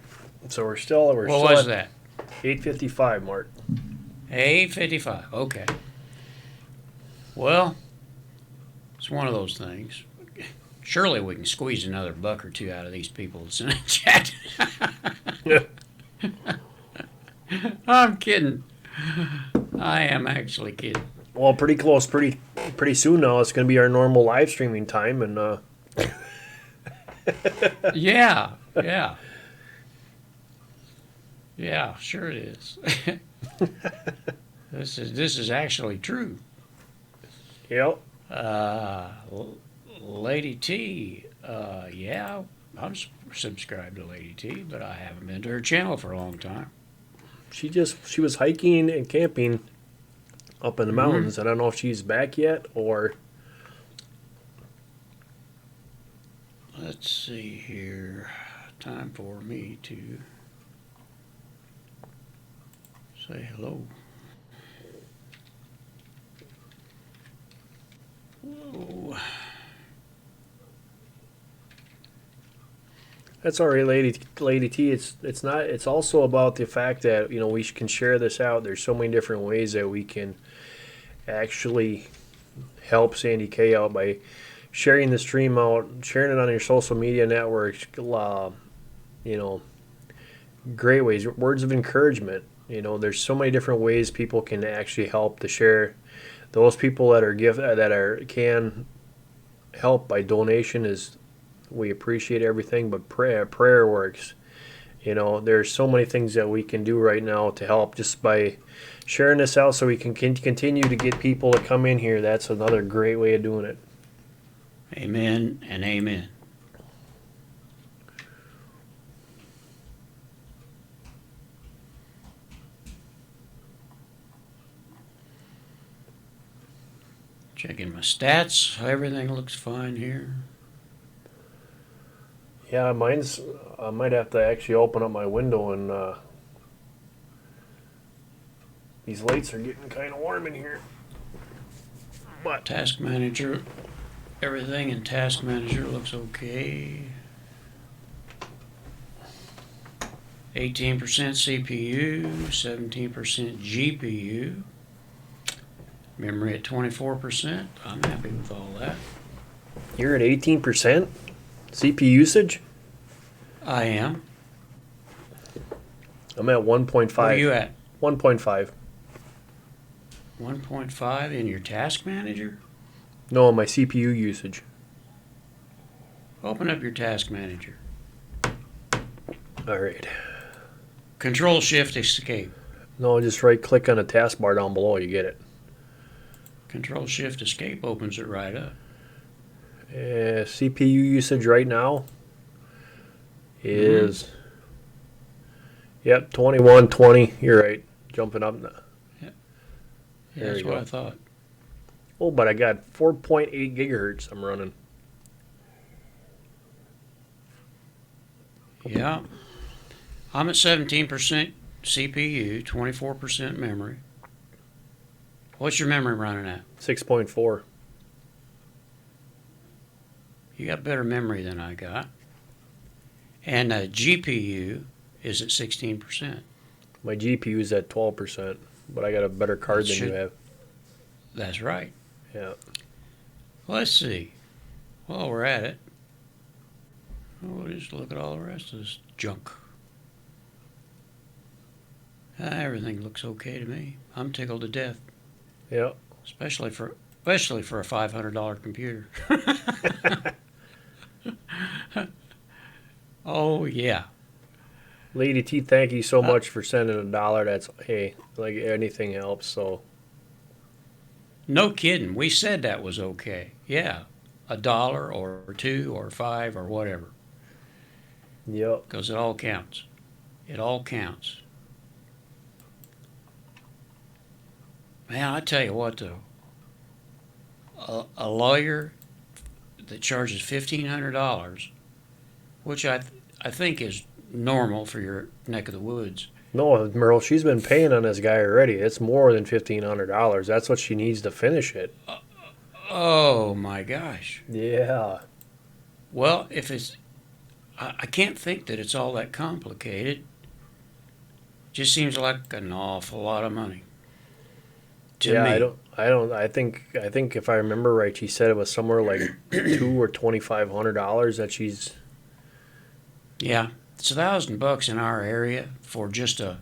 S2: So we're still
S3: What
S2: still
S3: was
S2: at
S3: that?
S2: 8:55, Mark.
S3: 8:55. Okay. Well, it's one of those things. Surely we can squeeze another buck or two out of these people that's in the chat. I'm kidding. I am actually kidding.
S2: Well, pretty close. Pretty soon now. It's going to be our normal live streaming time, and
S3: Yeah. Yeah, sure it is. This is actually true.
S2: yep.
S3: Lady T, yeah, I'm subscribed to Lady T, but I haven't been to her channel for a long time.
S2: She was hiking and camping up in the mountains. I don't know if she's back yet or.
S3: Let's see here. Time for me to say hello. Whoa.
S2: That's all right, Lady T. It's not. It's also about the fact that we can share this out. There's so many different ways that we can actually help Sandy K out by sharing the stream out, sharing it on your social media networks. Great ways, words of encouragement. There's so many different ways people can actually help to share. Those people that can help by donation is. We appreciate everything, but prayer works. There's so many things that we can do right now to help just by sharing this out so we can continue to get people to come in here. That's another great way of doing it.
S3: Amen and amen. Checking my stats. Everything looks fine here.
S2: Yeah, I might have to actually open up my window and these lights are getting kind of warm in here. But
S3: Task Manager, everything in Task Manager looks okay. 18% CPU, 17% GPU. Memory at 24%. I'm happy with all that.
S2: you're at 18% CPU usage?
S3: I am.
S2: I'm at 1.5.
S3: What are you at?
S2: 1.5.
S3: 1.5 in your Task Manager?
S2: No, my CPU usage.
S3: Open up your Task Manager.
S2: All right.
S3: Control Shift Escape.
S2: No, just right click on the taskbar down below. You get it.
S3: Control Shift Escape opens it right up.
S2: CPU usage right now is yep 21 20. You're right, jumping up.
S3: Yeah,
S2: There
S3: that's
S2: you
S3: what
S2: go.
S3: I thought.
S2: Oh, but I got 4.8 gigahertz. I'm running.
S3: Yeah. I'm at 17% CPU, 24% memory. What's your memory running at?
S2: 6.4.
S3: You got better memory than I got. And the GPU is at 16%.
S2: My GPU is at 12%, but I got a better card than you have.
S3: That's right.
S2: Yeah.
S3: Let's see. While we're at it, we'll just look at all the rest of this junk. Everything looks okay to me. I'm tickled to death,
S2: Yeah.
S3: especially for a $500 computer. Oh yeah.
S2: Lady T, thank you so much for sending $1. That's hey, like anything helps. So
S3: No kidding. We said that was okay. Yeah. $1 or $2 or $5 or whatever.
S2: yep.
S3: Because it all counts. It all counts. Man, I tell you what though. A lawyer that charges $1,500, which I think is normal for your neck of the woods.
S2: No, Merle, she's been paying on this guy already. It's more than $1,500. That's what she needs to finish it.
S3: Oh my gosh.
S2: Yeah.
S3: Well, if it's, I can't think that it's all that complicated. Just seems like an awful lot of money. To
S2: Yeah,
S3: me.
S2: I think if I remember right, she said it was somewhere like $2,000 or $2,500 that she's.
S3: Yeah, it's $1,000 in our area for just a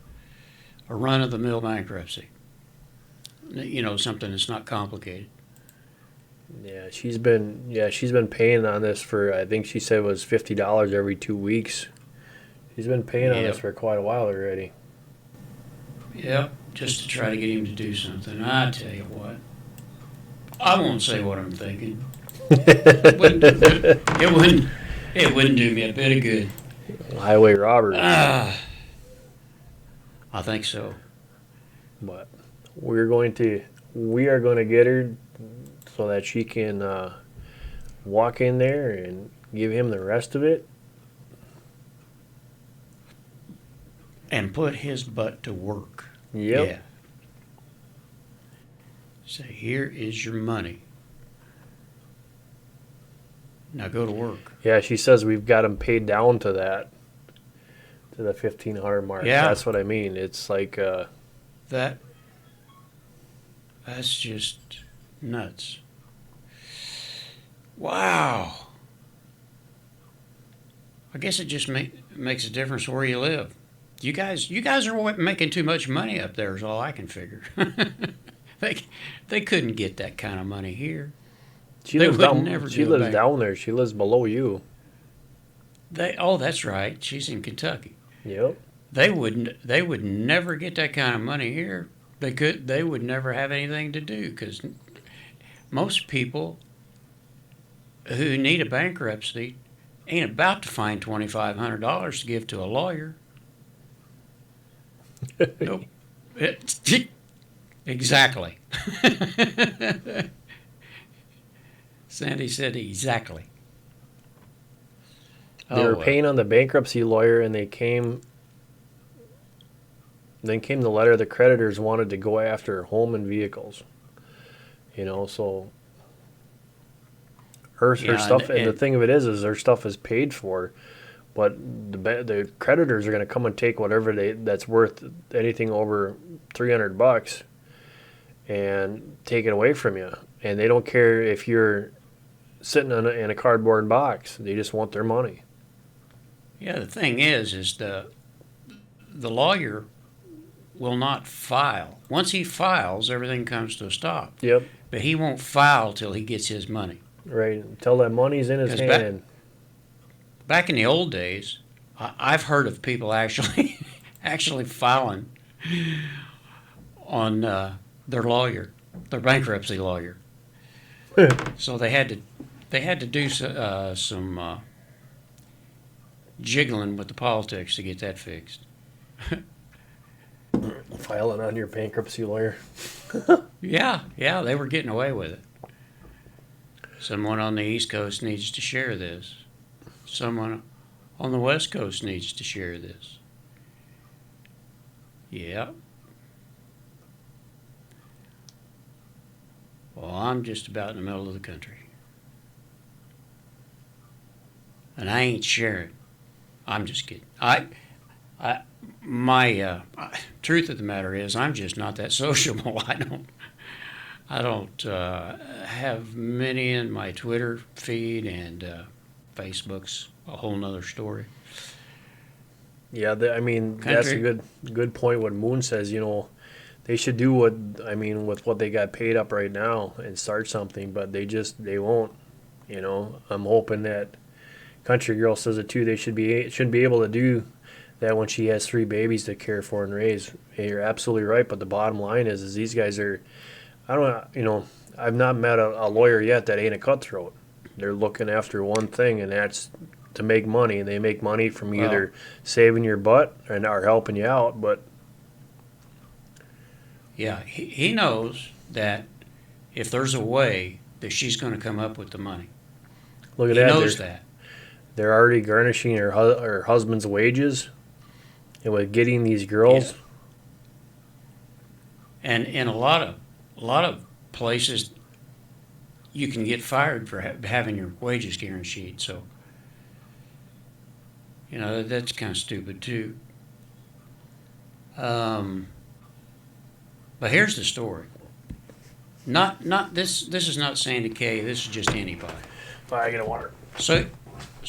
S3: run of the mill bankruptcy. You know, something that's not complicated.
S2: Yeah, she's been paying on this for, I think she said it was $50 every 2 weeks. She's been paying on this for quite a while already.
S3: Yep, just to try to get him to do something. I tell you what, I won't say what I'm thinking. It wouldn't do me a bit of good.
S2: Highway robbery.
S3: I think so.
S2: But we are going to get her so that she can walk in there and give him the rest of it.
S3: And put his butt to work.
S2: Yep.
S3: Yeah. Say, here is your money. Now go to work.
S2: Yeah, she says we've got him paid down to that, to the 1,500 mark.
S3: Yeah.
S2: That's what I mean. It's like
S3: That's just nuts. Wow. I guess it just makes a difference where you live. You guys are making too much money up there is all I can figure. They couldn't get that kind of money here.
S2: she
S3: They
S2: lives
S3: would
S2: down.
S3: never
S2: She
S3: do it
S2: lives
S3: back.
S2: down there. She lives below you.
S3: That's right. She's in Kentucky.
S2: Yep.
S3: They would never get that kind of money here. They would never have anything to do because most people who need a bankruptcy ain't about to find $2,500 to give to a lawyer. Nope. Exactly. Sandy said exactly.
S2: They were paying on the bankruptcy lawyer, and then came the letter. The creditors wanted to go after home and vehicles. You know, so her stuff. And the thing of it is her stuff is paid for, but the creditors are going to come and take whatever that's worth anything over $300 and take it away from you. And they don't care if you're sitting in a cardboard box. They just want their money.
S3: Yeah, the thing is the lawyer will not file. Once he files, everything comes to a stop.
S2: Yep.
S3: But he won't file till he gets his money.
S2: Right. Until that money's in his
S3: 'Cause
S2: hand.
S3: Back in the old days, I've heard of people actually filing on their lawyer, their bankruptcy lawyer. So they had to do some jiggling with the politics to get that fixed.
S2: Filing on your bankruptcy lawyer.
S3: Yeah, they were getting away with it. Someone on the East Coast needs to share this. Someone on the West Coast needs to share this. Yeah. Well, I'm just about in the middle of the country. And I ain't sharing. I'm just kidding. My truth of the matter is, I'm just not that sociable. I don't have many in my Twitter feed, and Facebook's a whole nother story.
S2: Yeah, that's a good point. What Moon says, they should do with what they got paid up right now and start something, but they won't. I'm hoping that Country Girl says it too. They shouldn't be able to do that when she has 3 babies to care for and raise. Hey, you're absolutely right, but the bottom line is these guys are. I've not met a lawyer yet that ain't a cutthroat. They're looking after one thing, and that's to make money. And they make money from either saving your butt and are helping you out. But
S3: yeah, he knows that if there's a way that she's going to come up with the money.
S2: Look at
S3: He
S2: that.
S3: knows
S2: they're,
S3: that.
S2: they're already garnishing her husband's wages, and with getting these girls.
S3: Yeah. And in a lot of places, you can get fired for having your wages guaranteed. So, that's kind of stupid too. But here's the story. Not this. This is not Sandy Kay. This is just anybody.
S2: I get a water.
S3: So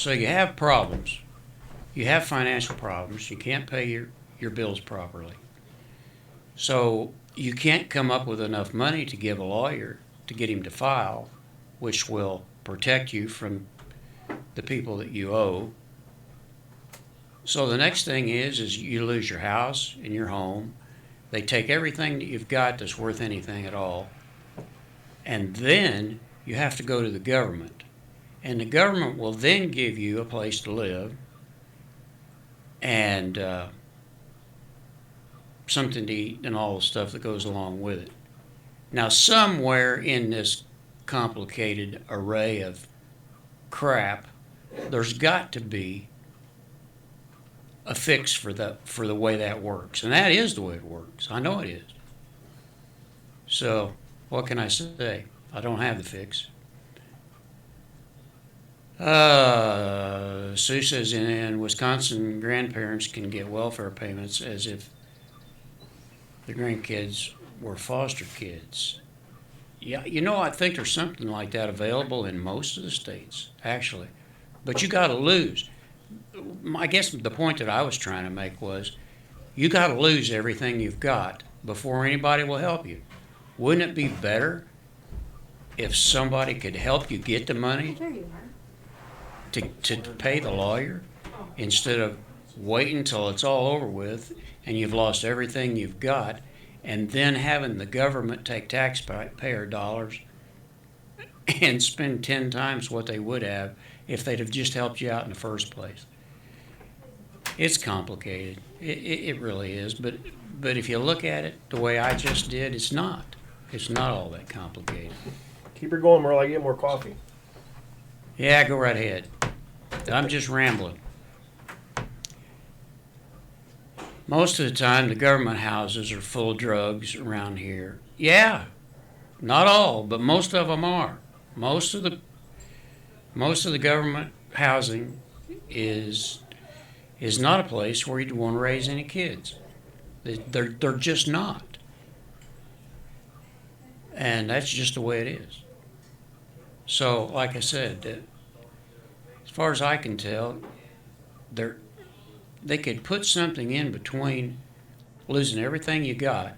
S3: you have problems. You have financial problems. You can't pay your bills properly. So you can't come up with enough money to give a lawyer to get him to file, which will protect you from the people that you owe. So the next thing is you lose your house and your home. They take everything that you've got that's worth anything at all. And then you have to go to the government. And the government will then give you a place to live and something to eat and all the stuff that goes along with it. Now, somewhere in this complicated array of crap, there's got to be a fix for the way that works. And that is the way it works. I know it is. So, what can I say? I don't have the fix. Sue says in Wisconsin, grandparents can get welfare payments as if the grandkids were foster kids. Yeah, I think there's something like that available in most of the states, actually. But you got to lose. I guess the point that I was trying to make was you got to lose everything you've got before anybody will help you. Wouldn't it be better if somebody could help you get the money
S8: There you are.
S3: to pay the lawyer instead of waiting until it's all over with and you've lost everything you've got and then having the government take taxpayer dollars and spend 10 times what they would have if they'd have just helped you out in the first place. It's complicated. It really is. But if you look at it the way I just did, it's not. It's not all that complicated.
S2: Keep her going, Merle. I get more coffee.
S3: Yeah, go right ahead. I'm just rambling. Most of the time, the government houses are full of drugs around here. Yeah, not all, but most of them are. Most of the government housing is not a place where you'd want to raise any kids. They're just not, and that's just the way it is. So, like I said, as far as I can tell, they could put something in between losing everything you got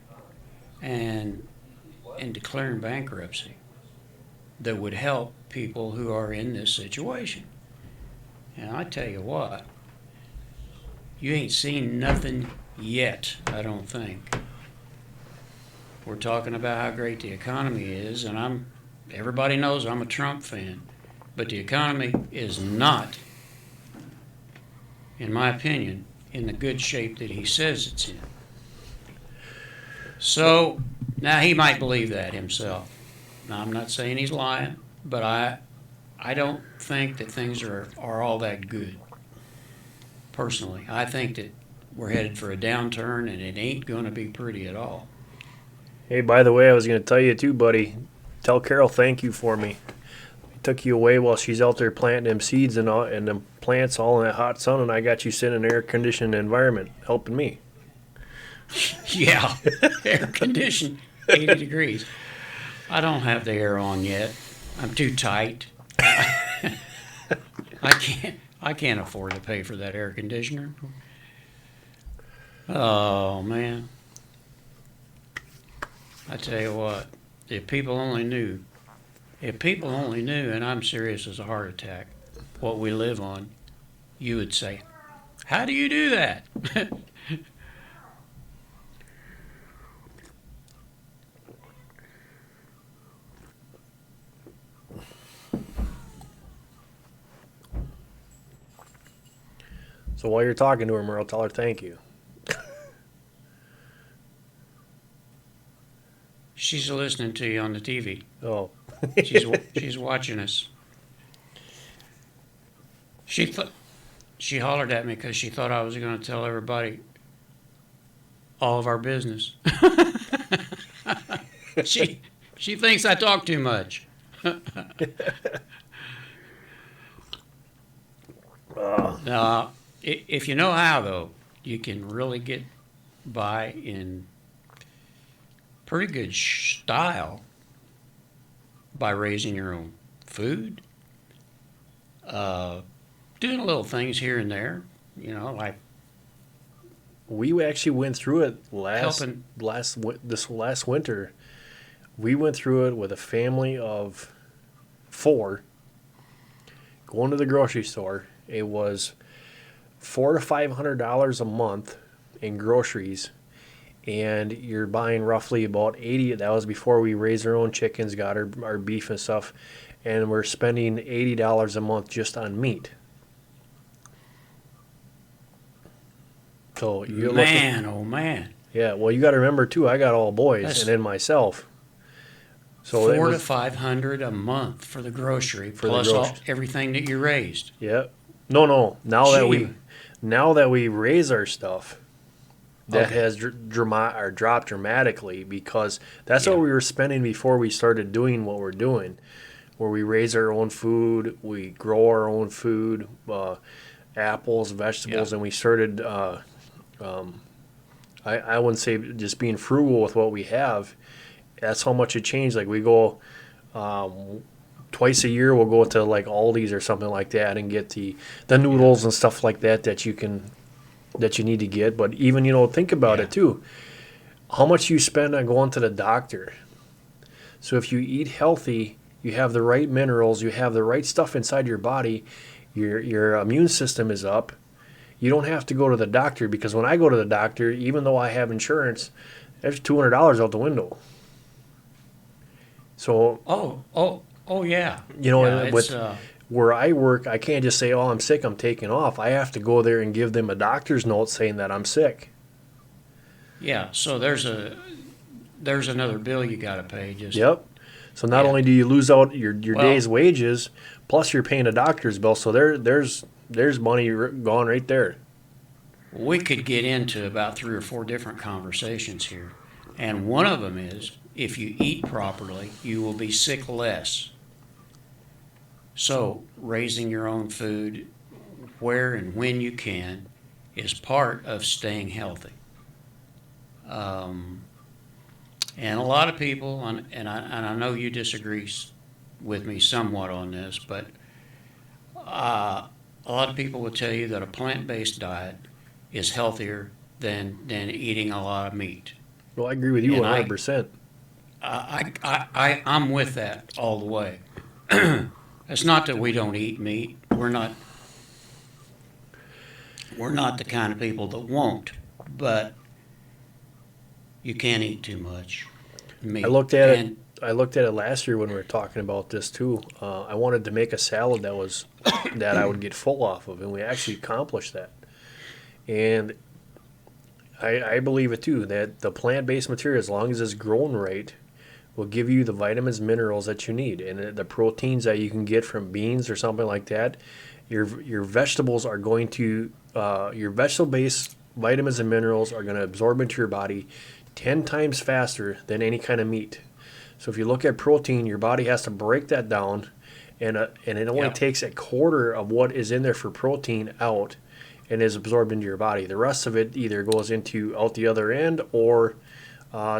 S3: and declaring bankruptcy that would help people who are in this situation. And I tell you what, you ain't seen nothing yet, I don't think. We're talking about how great the economy is, and everybody knows I'm a Trump fan, but the economy is not, in my opinion, in the good shape that he says it's in. So, now he might believe that himself. Now, I'm not saying he's lying, but I don't think that things are all that good. Personally, I think that we're headed for a downturn, and it ain't going to be pretty at all.
S2: Hey, by the way, I was going to tell you too, buddy. Tell Carol thank you for me. I took you away while she's out there planting them seeds and them plants all in that hot sun, and I got you sitting in an air-conditioned environment helping me.
S3: Yeah, air conditioned, 80 degrees. I don't have the air on yet. I'm too tight. I can't afford to pay for that air conditioner. Oh man. I tell you what, if people only knew, and I'm serious as a heart attack, what we live on, you would say, how do you do that?
S2: So while you're talking to her, Merle, tell her thank you.
S3: She's listening to you on the TV.
S2: Oh.
S3: She's watching us. She hollered at me because she thought I was going to tell everybody all of our business. she thinks I talk too much. Now, if you know how, though, you can really get by in pretty good style by raising your own food, doing little things here and there, like
S2: We actually went through it
S3: helping.
S2: this last winter. We went through it with a family of 4 going to the grocery store. It was $400 to $500 a month in groceries, and you're buying roughly about 80. That was before we raised our own chickens, got our beef and stuff, and we're spending $80 a month just on meat. So you're
S3: Man, oh man,
S2: yeah. Well, you got to remember too. I got all boys,
S3: That's-
S2: and then myself. So it
S3: 400 to
S2: was,
S3: 500 a month for the grocery,
S2: For the
S3: plus
S2: groceries.
S3: everything that you raised.
S2: yeah. No. Now
S3: Gee.
S2: that we raise our stuff, that
S3: Okay.
S2: has dropped dramatically, because that's
S3: Yeah.
S2: what we were spending before we started doing what we're doing, where we raise our own food, we grow our own food, apples, vegetables,
S3: Yeah.
S2: and we started. I wouldn't say just being frugal with what we have. That's how much it changed. Like we go twice a year, we'll go to like Aldi's or something like that and get the noodles and stuff like that that you need to get. But even think about
S3: Yeah.
S2: it too. How much you spend on going to the doctor. So if you eat healthy, you have the right minerals, you have the right stuff inside your body, your immune system is up. You don't have to go to the doctor, because when I go to the doctor, even though I have insurance, there's $200 out the window. So
S3: Oh yeah.
S2: Yeah,
S3: it's,
S2: with where I work, I can't just say, "Oh, I'm sick, I'm taking off." I have to go there and give them a doctor's note saying that I'm sick.
S3: yeah. So there's another bill you got to pay. Just
S2: Yep. So not
S3: Yeah.
S2: only do you lose out your
S3: Well-
S2: day's wages, plus you're paying a doctor's bill. So there's money gone right there.
S3: We could get into about 3 or 4 different conversations here, and one of them is if you eat properly, you will be sick less. So raising your own food, where and when you can, is part of staying healthy. And a lot of people, and I know you disagree with me somewhat on this, but a lot of people will tell you that a plant-based diet is healthier than eating a lot of meat.
S2: Well, I agree with you
S3: And
S2: 100%.
S3: I'm with that all the way. It's not that we don't eat meat. We're not the kind of people that won't, but you can't eat too much meat.
S2: I looked at
S3: And-
S2: it. I looked at it last year when we were talking about this too. I wanted to make a salad that was that I would get full off of, and we actually accomplished that. And I believe it too, that the plant-based material, as long as it's grown right, will give you the vitamins, minerals that you need, and the proteins that you can get from beans or something like that. Your vegetables are going to your vegetable-based vitamins and minerals are going to absorb into your body 10 times faster than any kind of meat. So if you look at protein, your body has to break that down, and it only
S3: Yeah.
S2: takes a quarter of what is in there for protein out and is absorbed into your body. The rest of it either goes out the other end or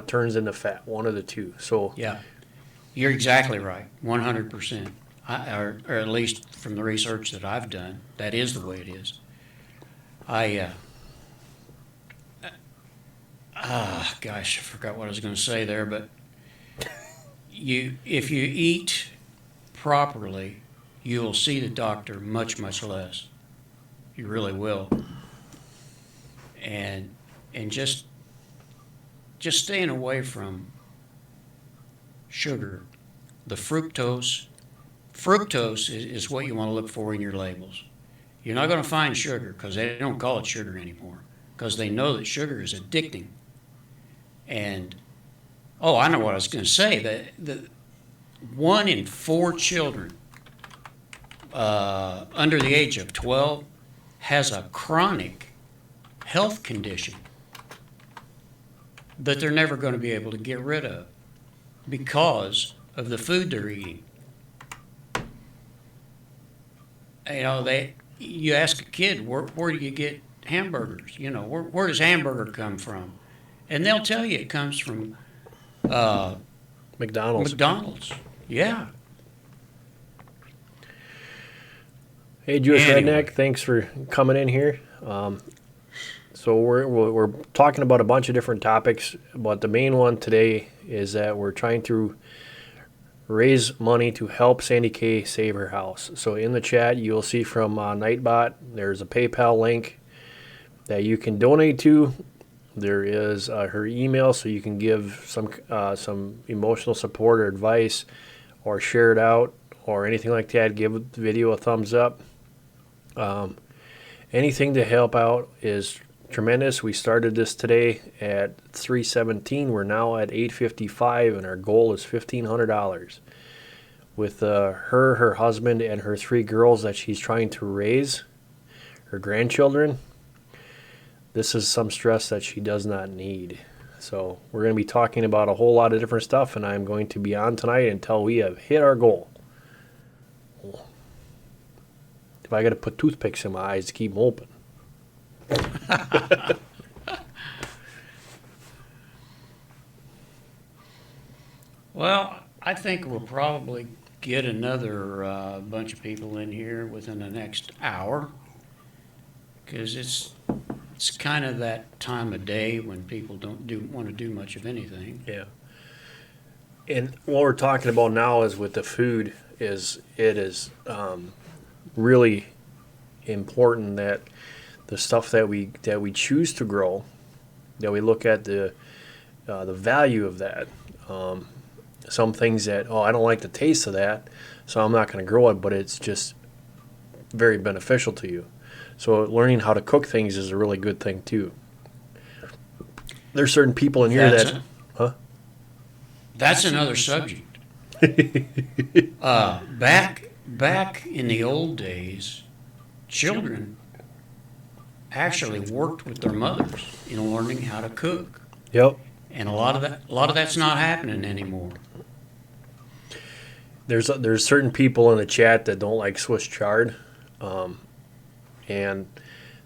S2: turns into fat, one of the two. So
S3: Yeah, you're exactly right, 100%. Or at least from the research that I've done, that is the way it is. Gosh, I forgot what I was going to say there, but if you eat properly, you'll see the doctor much, much less. You really will. And just staying away from sugar. The fructose is what you want to look for in your labels. You're not going to find sugar because they don't call it sugar anymore, because they know that sugar is addicting. And I know what I was going to say. That 1 in 4 children under the age of 12 has a chronic health condition that they're never going to be able to get rid of because of the food they're eating. You know, you ask a kid, where do you get hamburgers? You know, where does hamburger come from? And they'll tell you it comes from
S2: McDonald's.
S3: McDonald's. Yeah.
S2: Hey, Jewish
S3: Anyway.
S2: Redneck, thanks for coming in here. So we're talking about a bunch of different topics, but the main one today is that we're trying to raise money to help Sandy Kay save her house. So in the chat, you'll see from Nightbot, there's a PayPal link that you can donate to. There is her email, so you can give some emotional support or advice, or share it out, or anything like that. Give the video a thumbs up. Anything to help out is tremendous. We started this today at $317. We're now at $855, and our goal is $1,500. With her husband, and her 3 girls that she's trying to raise, her grandchildren, this is some stress that she does not need. So we're going to be talking about a whole lot of different stuff, and I'm going to be on tonight until we have hit our goal. If I got to put toothpicks in my eyes to keep them open.
S3: Well, I think we'll probably get another bunch of people in here within the next hour, because it's kind of that time of day when people don't want to do much of anything.
S2: Yeah. And what we're talking about now is with the food is really important that the stuff that we choose to grow, that we look at the value of that. Some things that, I don't like the taste of that, so I'm not going to grow it, but it's just very beneficial to you. So learning how to cook things is a really good thing too. There's certain people in here
S3: That's another subject. Back in the old days, children actually worked with their mothers in learning how to cook,
S2: Yep.
S3: and a lot of that's not happening anymore.
S2: There's certain people in the chat that don't like Swiss chard, and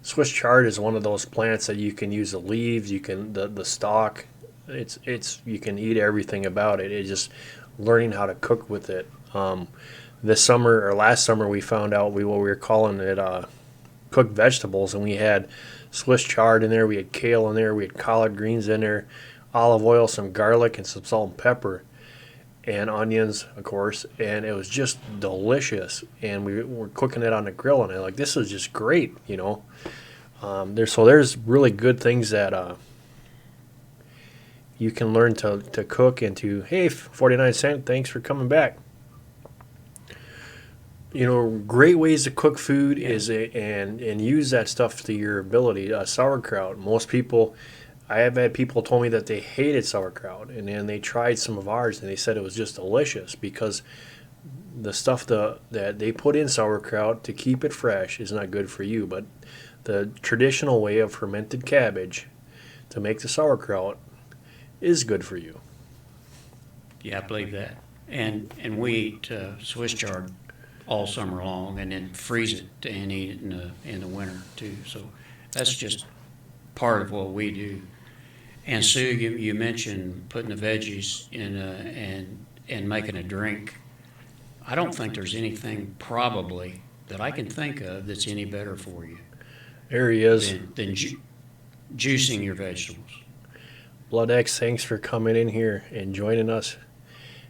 S2: Swiss chard is one of those plants that you can use the leaves, you can the stalk. It's you can eat everything about it. It's just learning how to cook with it. This summer or last summer, we found out we were calling it cooked vegetables, and we had Swiss chard in there, we had kale in there, we had collard greens in there, olive oil, some garlic, and some salt and pepper, and onions, of course, and it was just delicious. And we were cooking it on the grill, and I'm like, this is just great, you know. There's really good things that you can learn to cook and to, hey, 49 cent, thanks for coming back. You know, great ways to cook food is and use that stuff to your ability. Sauerkraut. Most people, I have had people told me that they hated sauerkraut, and then they tried some of ours, and they said it was just delicious because the stuff that they put in sauerkraut to keep it fresh is not good for you. But the traditional way of fermented cabbage to make the sauerkraut is good for you.
S3: Yeah, I believe that. And we eat Swiss chard all summer long, and then freeze it and eat it in the winter too. So that's just part of what we do. And Sue, you mentioned putting the veggies in and making a drink. I don't think there's anything probably that I can think of that's any better for you
S2: There he is.
S3: than juicing your vegetables.
S2: Blood X, thanks for coming in here and joining us.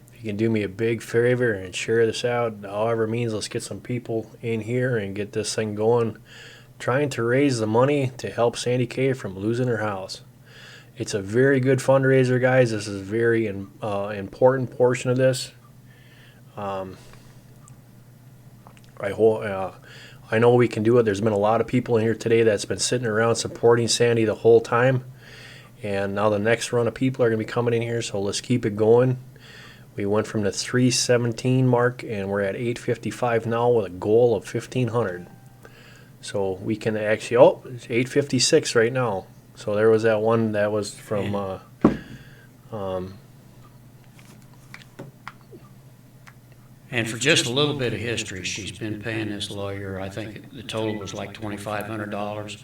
S2: If you can do me a big favor and share this out, however it means, let's get some people in here and get this thing going. Trying to raise the money to help Sandy Kay from losing her house. It's a very good fundraiser, guys. This is a very important portion of this. I know we can do it. There's been a lot of people in here today that's been sitting around supporting Sandy the whole time. And now the next run of people are going to be coming in here, so let's keep it going. We went from the 317 mark, and we're at 855 now with a goal of 1500. So we can actually, it's 856 right now. So there was that one that was from
S3: And for just a little bit of history, she's been paying this lawyer, I think the total was like $2,500,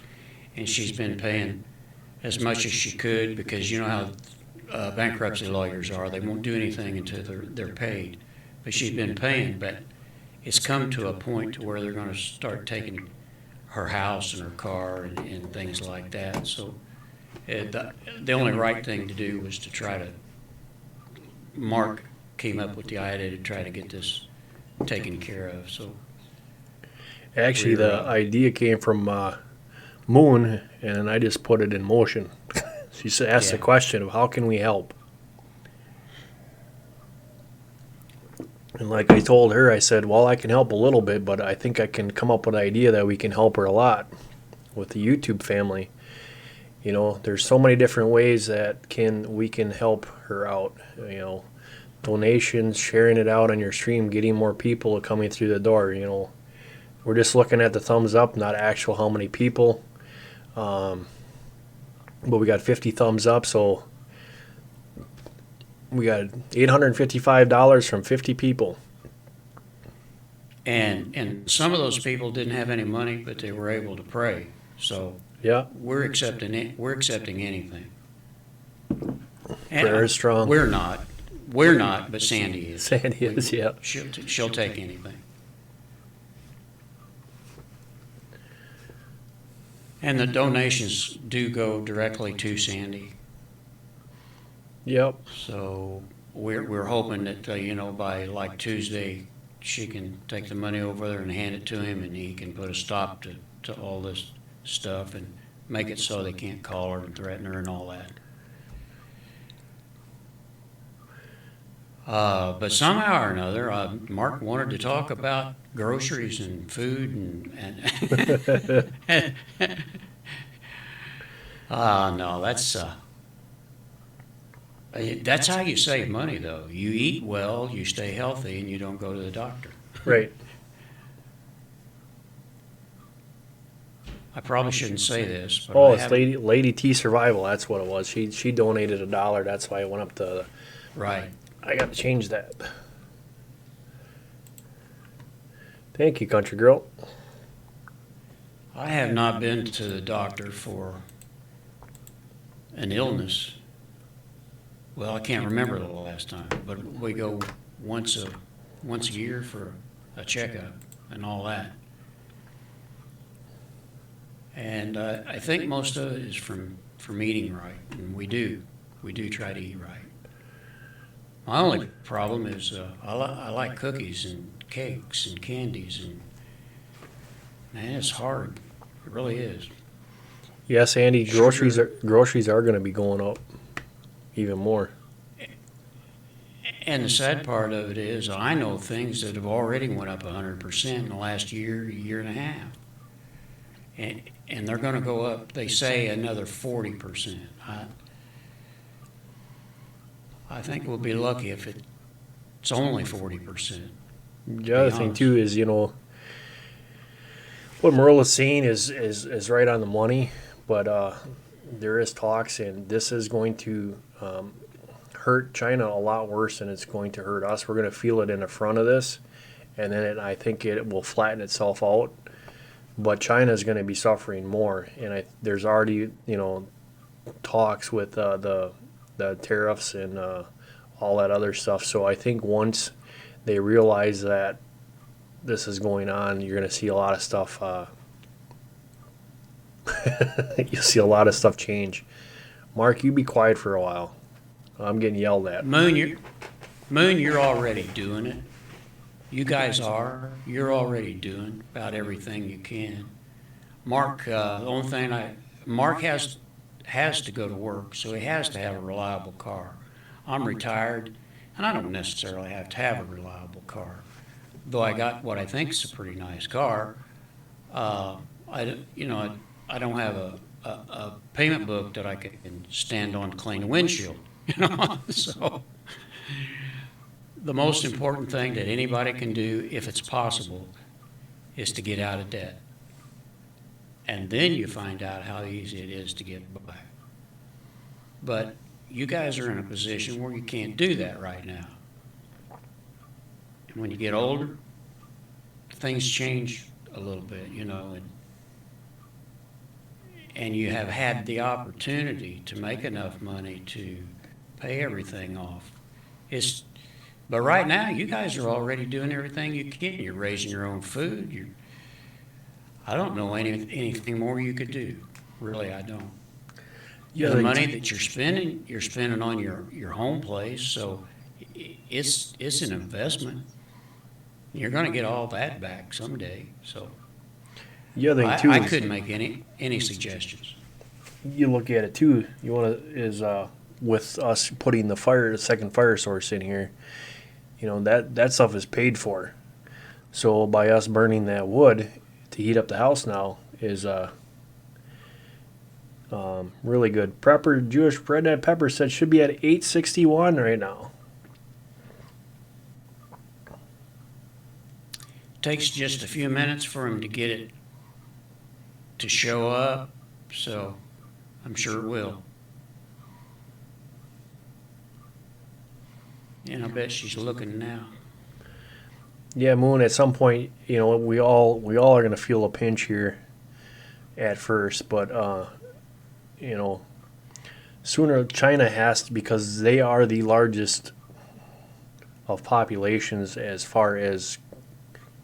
S3: and she's been paying as much as she could, because you know how bankruptcy lawyers are. They won't do anything until they're paid. But she's been paying, but it's come to a point to where they're going to start taking her house and her car and things like that. So the only right thing to do was to try to, Mark came up with the idea to try to get this taken care of. So
S2: actually the idea came from Moon, and I just put it in motion. She asked the question of how can we help? And like I told her, I said, well, I can help a little bit, but I think I can come up with an idea that we can help her a lot with the YouTube family. You know, there's so many different ways that we can help her out. You know, donations, sharing it out on your stream, getting more people coming through the door. You know, we're just looking at the thumbs up, not actual how many people. But we got 50 thumbs up, so we got $855 from 50 people.
S3: and some of those people didn't have any money, but they were able to pray. So
S2: Yeah,
S3: we're accepting anything. And
S2: prayer is strong.
S3: We're not, but Sandy is.
S2: Sandy is, yeah.
S3: She'll take anything. And the donations do go directly to Sandy.
S2: Yep.
S3: So we're hoping that by like Tuesday, she can take the money over there and hand it to him, and he can put a stop to all this stuff and make it so they can't call her and threaten her and all that. But somehow or another, Mark wanted to talk about groceries and food and no, that's how you save money, though. You eat well, you stay healthy, and you don't go to the doctor.
S2: Right.
S3: I probably shouldn't say this, but
S2: Oh,
S3: I
S2: it's
S3: haven't-
S2: Lady T Survival. That's what it was. She donated $1. That's why it went up to.
S3: Right.
S2: I got to change that. Thank you, country girl.
S3: I have not been to the doctor for an illness. Well, I can't remember the last time, but we go once a year for a checkup and all that. And I think most of it is from eating right, and we do try to eat right. My only problem is I like cookies and cakes and candies, and man, it's hard. It really is.
S2: Yes, Andy.
S3: Sugar.
S2: Groceries are going to be going up even more.
S3: And the sad part of it is I know things that have already went up 100% in the last year and a half. And they're going to go up, they say, another 40%. I think we'll be lucky if it's only 40%.
S2: The other thing too is, what Marilla's saying is right on the money, but there is talks, and this is going to hurt China a lot worse than it's going to hurt us. We're going to feel it in the front of this, and then I think it will flatten itself out. But China is going to be suffering more, and there's already talks with the tariffs and all that other stuff. So I think once they realize that this is going on, you're going to see a lot of stuff. You'll see a lot of stuff change. Mark, you be quiet for a while. I'm getting yelled at.
S3: Moon, you're already doing it. You guys are. You're already doing about everything you can. Mark, the only thing Mark has to go to work, so he has to have a reliable car. I'm retired, and I don't necessarily have to have a reliable car. Though I got what I think is a pretty nice car, I don't have a payment book that I can stand on to clean the windshield. So the most important thing that anybody can do, if it's possible, is to get out of debt. And then you find out how easy it is to get by. But you guys are in a position where you can't do that right now. And when you get older, things change a little bit, you know, and you have had the opportunity to make enough money to pay everything off. But right now, you guys are already doing everything you can. You're raising your own food. I don't know anything more you could do. Really, I don't.
S2: Yeah,
S3: The money that you're spending on your home place, so it's an investment. You're going to get all that back someday. So
S2: the other thing too
S3: I
S2: is
S3: couldn't make any suggestions.
S2: you look at it too. You want to is with us putting the second fire source in here. You know that stuff is paid for. So by us burning that wood to heat up the house now is really good. Prepper Jewish Redneck Pepper said should be at 861 right now.
S3: Takes just a few minutes for him to get it to show up, so I'm sure it will. And I bet she's looking now.
S2: Yeah, Moon. At some point, you know, we all are going to feel a pinch here at first, but you know, sooner China has to, because they are the largest of populations as far as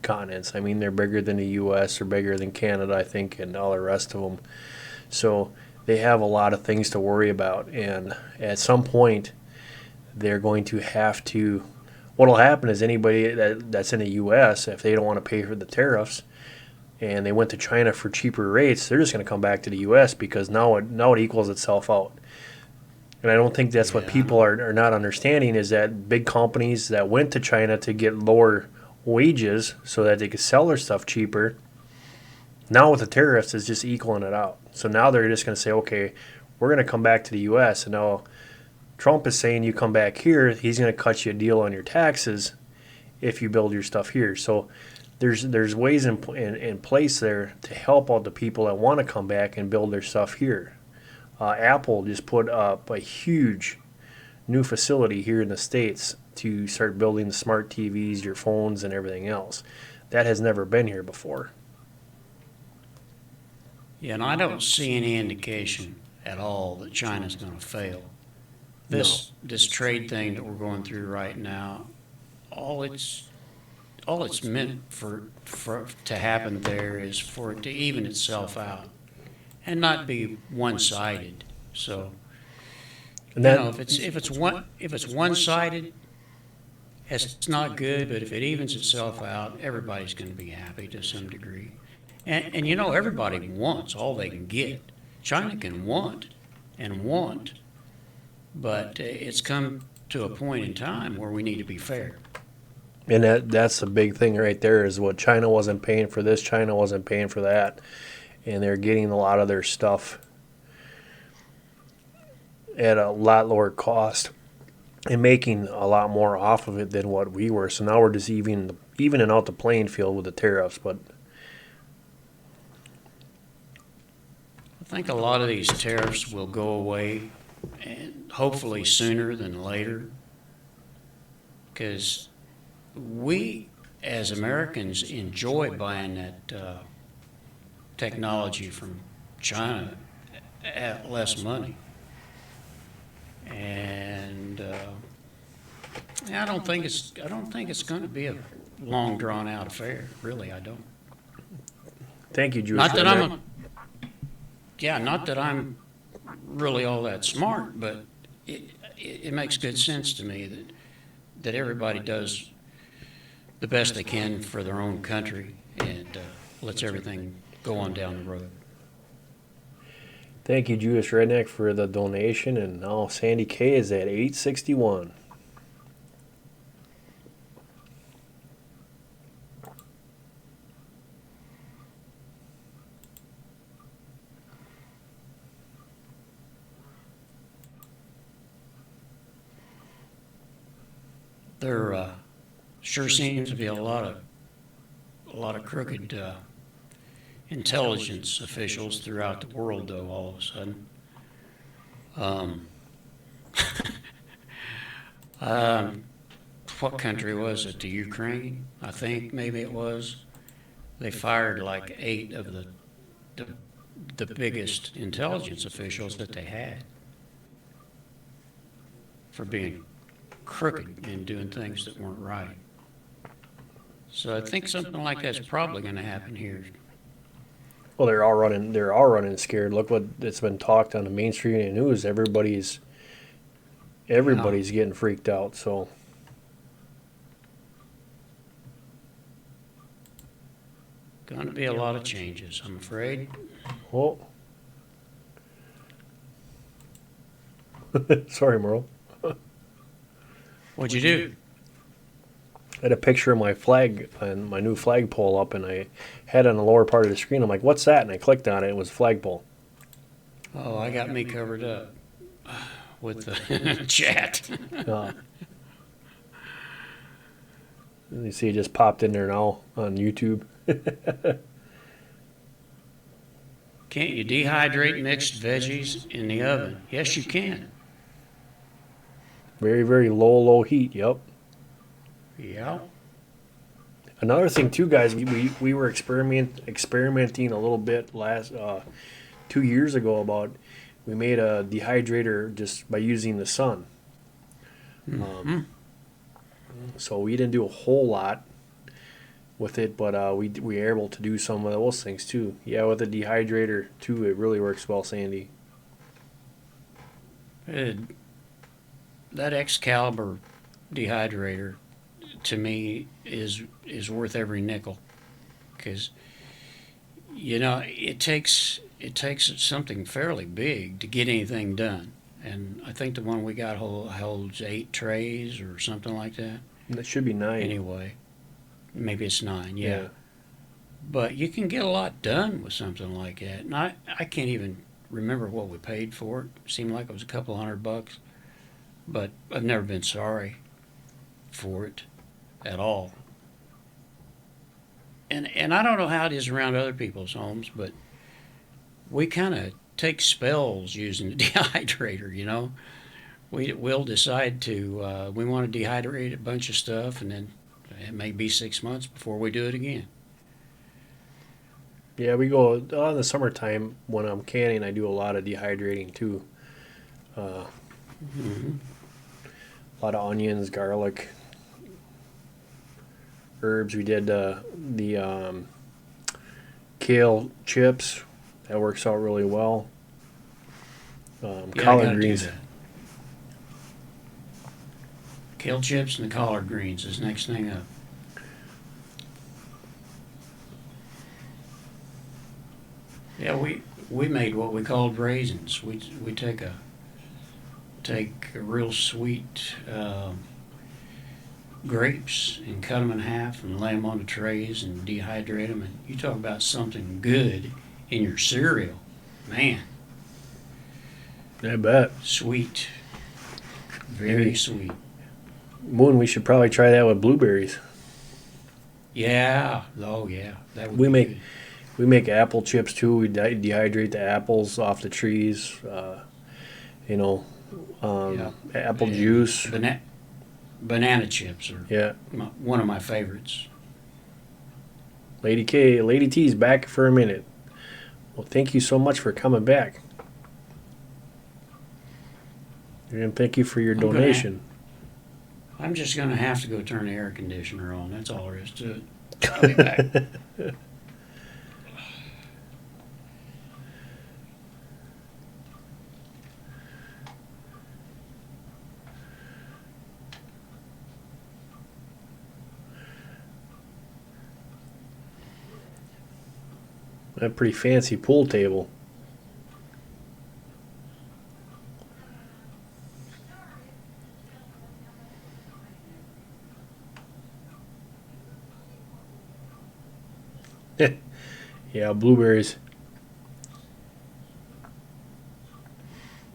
S2: continents. I mean, they're bigger than the U.S. or bigger than Canada, I think, and all the rest of them. So they have a lot of things to worry about, and at some point, they're going to have to. What'll happen is anybody that's in the U.S., if they don't want to pay for the tariffs, and they went to China for cheaper rates, they're just going to come back to the U.S. because now it equals itself out. And I don't think that's what people are not understanding, is that big companies that went to China to get lower wages so that they could sell their stuff cheaper, now with the tariffs, it's just equaling it out. So now they're just going to say, okay, we're going to come back to the U.S. And now Trump is saying you come back here, he's going to cut you a deal on your taxes if you build your stuff here. So there's ways in place there to help out the people that want to come back and build their stuff here. Apple just put up a huge new facility here in the States to start building the smart TVs, your phones, and everything else. That has never been here before.
S3: Yeah, and I don't see any indication at all that China's going to fail. This trade thing that we're going through right now, all it's meant for to happen there is for it to even itself out and not be one-sided. So,
S2: And that,
S3: if it's one-sided, it's not good. But if it evens itself out, everybody's going to be happy to some degree. And you know, everybody wants all they can get. China can want and want, but it's come to a point in time where we need to be fair.
S2: And that's the big thing right there, is what China wasn't paying for this, China wasn't paying for that, and they're getting a lot of their stuff at a lot lower cost and making a lot more off of it than what we were. So now we're just evening out the playing field with the tariffs. But
S3: I think a lot of these tariffs will go away, and hopefully sooner than later, because we as Americans enjoy buying that technology from China at less money. And I don't think it's going to be a long drawn out affair. Really, I don't.
S2: thank you, Jewish.
S3: Not that I'm really all that smart, but it makes good sense to me that everybody does the best they can for their own country and lets everything go on down the road.
S2: Thank you, Jewish Redneck, for the donation. And now Sandy K is at 861.
S3: There sure seems to be a lot of crooked intelligence officials throughout the world, though. All of a sudden, um, um, what country was it? The Ukraine, I think maybe it was. They fired like 8 of the, the biggest intelligence officials that they had for being crooked and doing things that weren't right. So I think something like that's probably going to happen here.
S2: Well, they're all running. They're all running scared. Look what it's been talked on the mainstream news. Everybody's getting freaked out. So
S3: Going to be a lot of changes, I'm afraid.
S2: well, sorry, Merle.
S3: What'd you do?
S2: I had a picture of my flag and my new flagpole up, and I had it on the lower part of the screen. I'm like, "What's that?" And I clicked on it. It was a flagpole.
S3: Oh, I got me covered up with the chat.
S2: You see, it just popped in there now on YouTube.
S3: Can't you dehydrate mixed veggies in the oven? Yes, you can.
S2: Very, very low heat. Yep.
S3: Yeah.
S2: Another thing too, guys, we were experimenting a little bit last 2 years ago about we made a dehydrator just by using the sun. So we didn't do a whole lot with it, but we were able to do some of those things too. Yeah, with the dehydrator too, it really works well, Sandy.
S3: That Excalibur dehydrator, to me, is worth every nickel, because it takes something fairly big to get anything done, and I think the one we got holds 8 trays or something like that.
S2: That should be 9.
S3: Anyway, maybe it's 9. Yeah. But you can get a lot done with something like that, and I can't even remember what we paid for it. It seemed like it was a couple $100, but I've never been sorry for it at all. And I don't know how it is around other people's homes, but we kind of take spells using the dehydrator. We'll decide to we want to dehydrate a bunch of stuff, and then it may be 6 months before we do it again.
S2: Yeah, we go in the summertime when I'm canning. I do a lot of dehydrating too. A lot of onions, garlic, herbs. We did the kale chips. That works out really well. Collard greens.
S3: Kale chips and the collard greens is next thing up. Yeah, we made what we called raisins. We take a real sweet grapes and cut them in half and lay them on the trays and dehydrate them. And you talk about something good in your cereal, man.
S2: I bet.
S3: Sweet, very sweet.
S2: Moon, we should probably try that with blueberries.
S3: Yeah. Oh yeah. That would
S2: We
S3: be
S2: make
S3: good.
S2: we make apple chips too. We dehydrate the apples off the trees. Apple
S3: And
S2: juice.
S3: Banana chips are
S2: Yeah.
S3: one of my favorites.
S2: Lady T's back for a minute. Well, thank you so much for coming back. And thank you for your donation.
S3: I'm just going to have to go turn the air conditioner on. That's all there is to it. I'll be back.
S2: A pretty fancy pool table. Yeah, blueberries.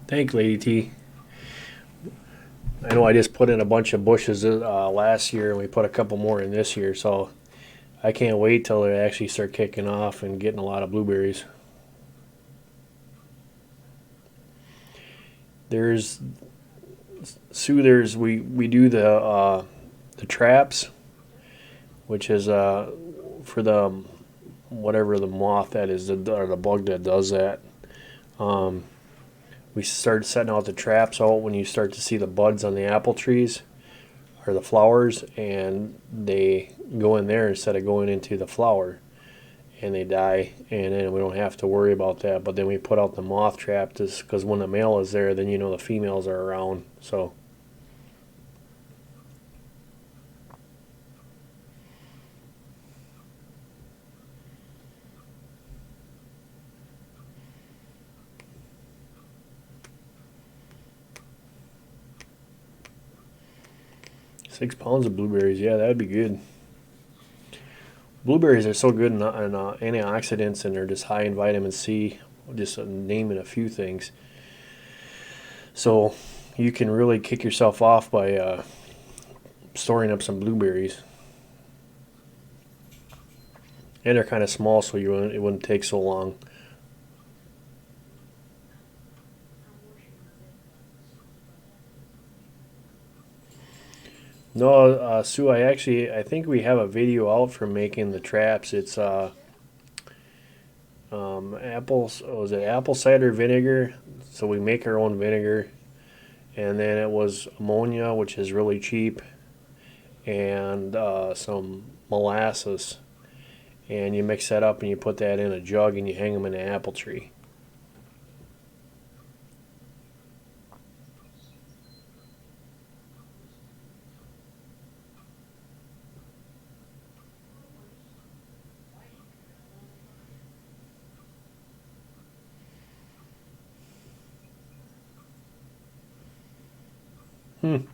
S2: Thanks, Lady T. I know I just put in a bunch of bushes last year, and we put a couple more in this year, so I can't wait till they actually start kicking off and getting a lot of blueberries. There's Sue. We do the traps, which is for the whatever the moth that is, or the bug that does that. We start setting out the traps out when you start to see the buds on the apple trees or the flowers, and they go in there instead of going into the flower, and they die, and then we don't have to worry about that. But then we put out the moth trap, just because when the male is there, then you know the females are around. So 6 pounds of blueberries, yeah, that'd be good. Blueberries are so good in antioxidants, and they're just high in vitamin C, just naming a few things. So you can really kick yourself off by storing up some blueberries. And they're kind of small, so it wouldn't take so long. No, Sue, I think we have a video out for making the traps. It's was it apple cider vinegar? So we make our own vinegar, and then it was ammonia, which is really cheap, and some molasses, and you mix that up and you put that in a jug and you hang them in an apple tree.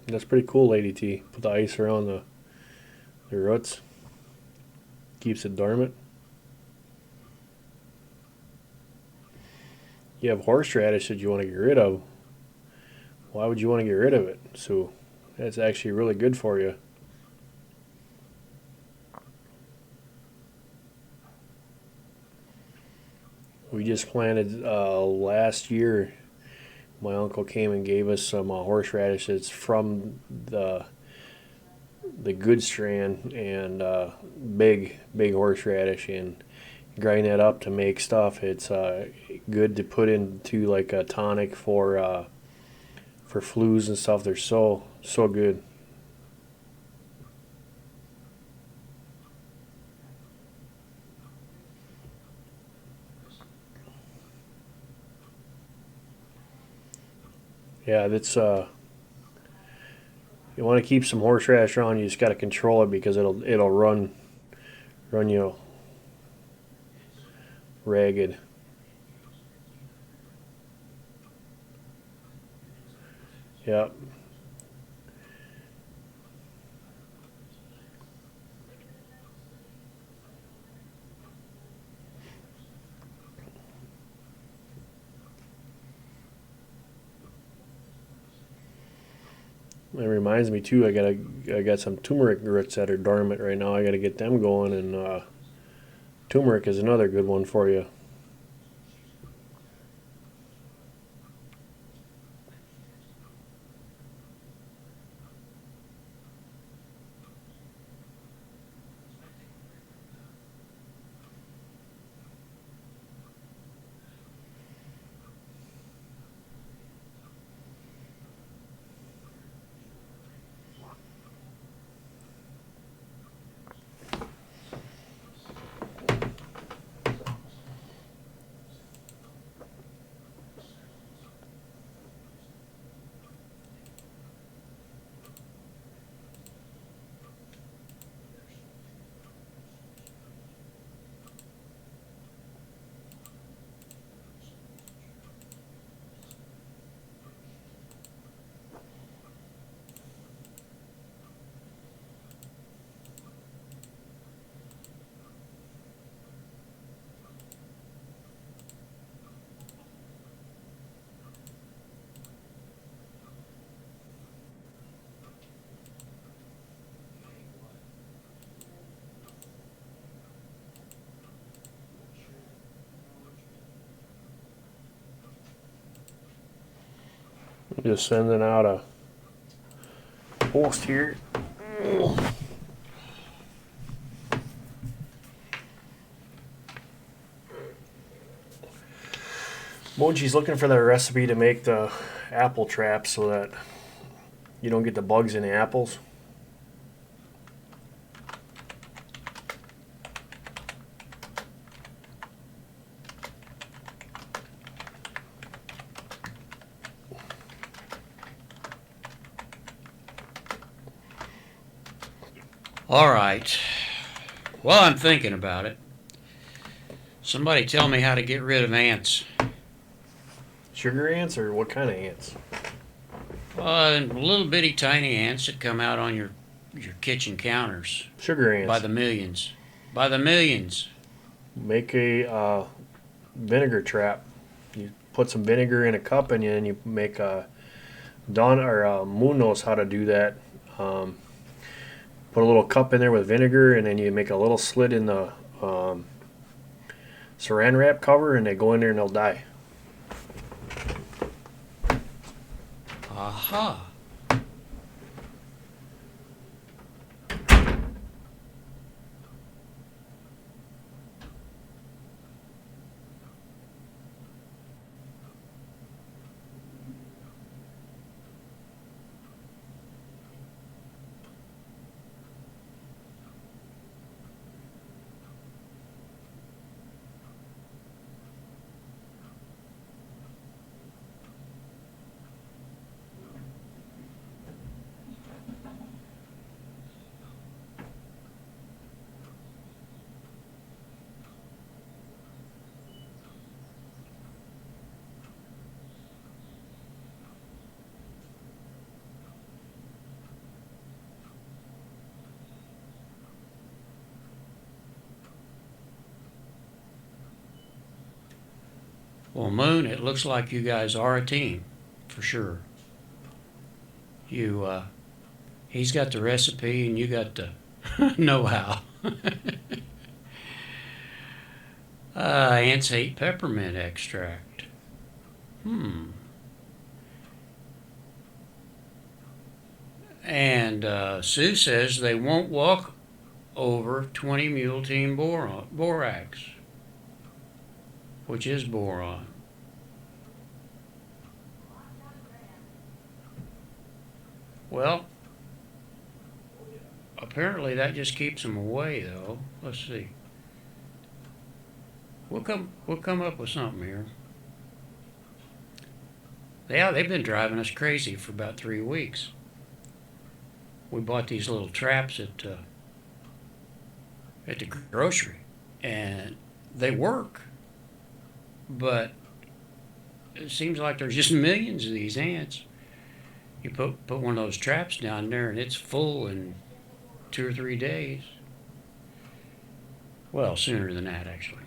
S2: That's pretty cool, Lady T. Put the ice around the roots. Keeps it dormant. You have horseradish that you want to get rid of. Why would you want to get rid of it? So that's actually really good for you. We just planted last year. My uncle came and gave us some horseradish that's from the good strand, and big horseradish, and grind that up to make stuff. It's good to put into like a tonic for flus and stuff. They're so good. Yeah, that's you want to keep some horseradish around. You just got to control it, because it'll run you ragged. Yep. It reminds me too. I got some turmeric roots that are dormant right now. I got to get them going, and turmeric is another good one for you. Just sending out a post here. Moji's looking for the recipe to make the apple traps so that you don't get the bugs in the apples.
S3: All right. Well, I'm thinking about it. Somebody tell me how to get rid of ants.
S2: Sugar ants or what kind of ants?
S3: Little bitty tiny ants that come out on your kitchen counters
S2: Sugar ants.
S3: by the millions. By the millions.
S2: Make a vinegar trap. You put some vinegar in a cup and then you make a Moon knows how to do that. Put a little cup in there with vinegar and then you make a little slit in the saran wrap cover and they go in there and they'll die.
S3: Aha. Well, Moon, it looks like you guys are a team, for sure. He's got the recipe and you got the know-how. Ants hate peppermint extract. And Sue says they won't walk over 20 mule team borax, which is boron. Well, apparently that just keeps them away, though. Let's see. We'll come up with something here. Yeah, they've been driving us crazy for about 3 weeks. We bought these little traps at the grocery, and they work. But it seems like there's just millions of these ants. You put one of those traps down there, and it's full in 2 or 3 days. Well, sooner than that, actually.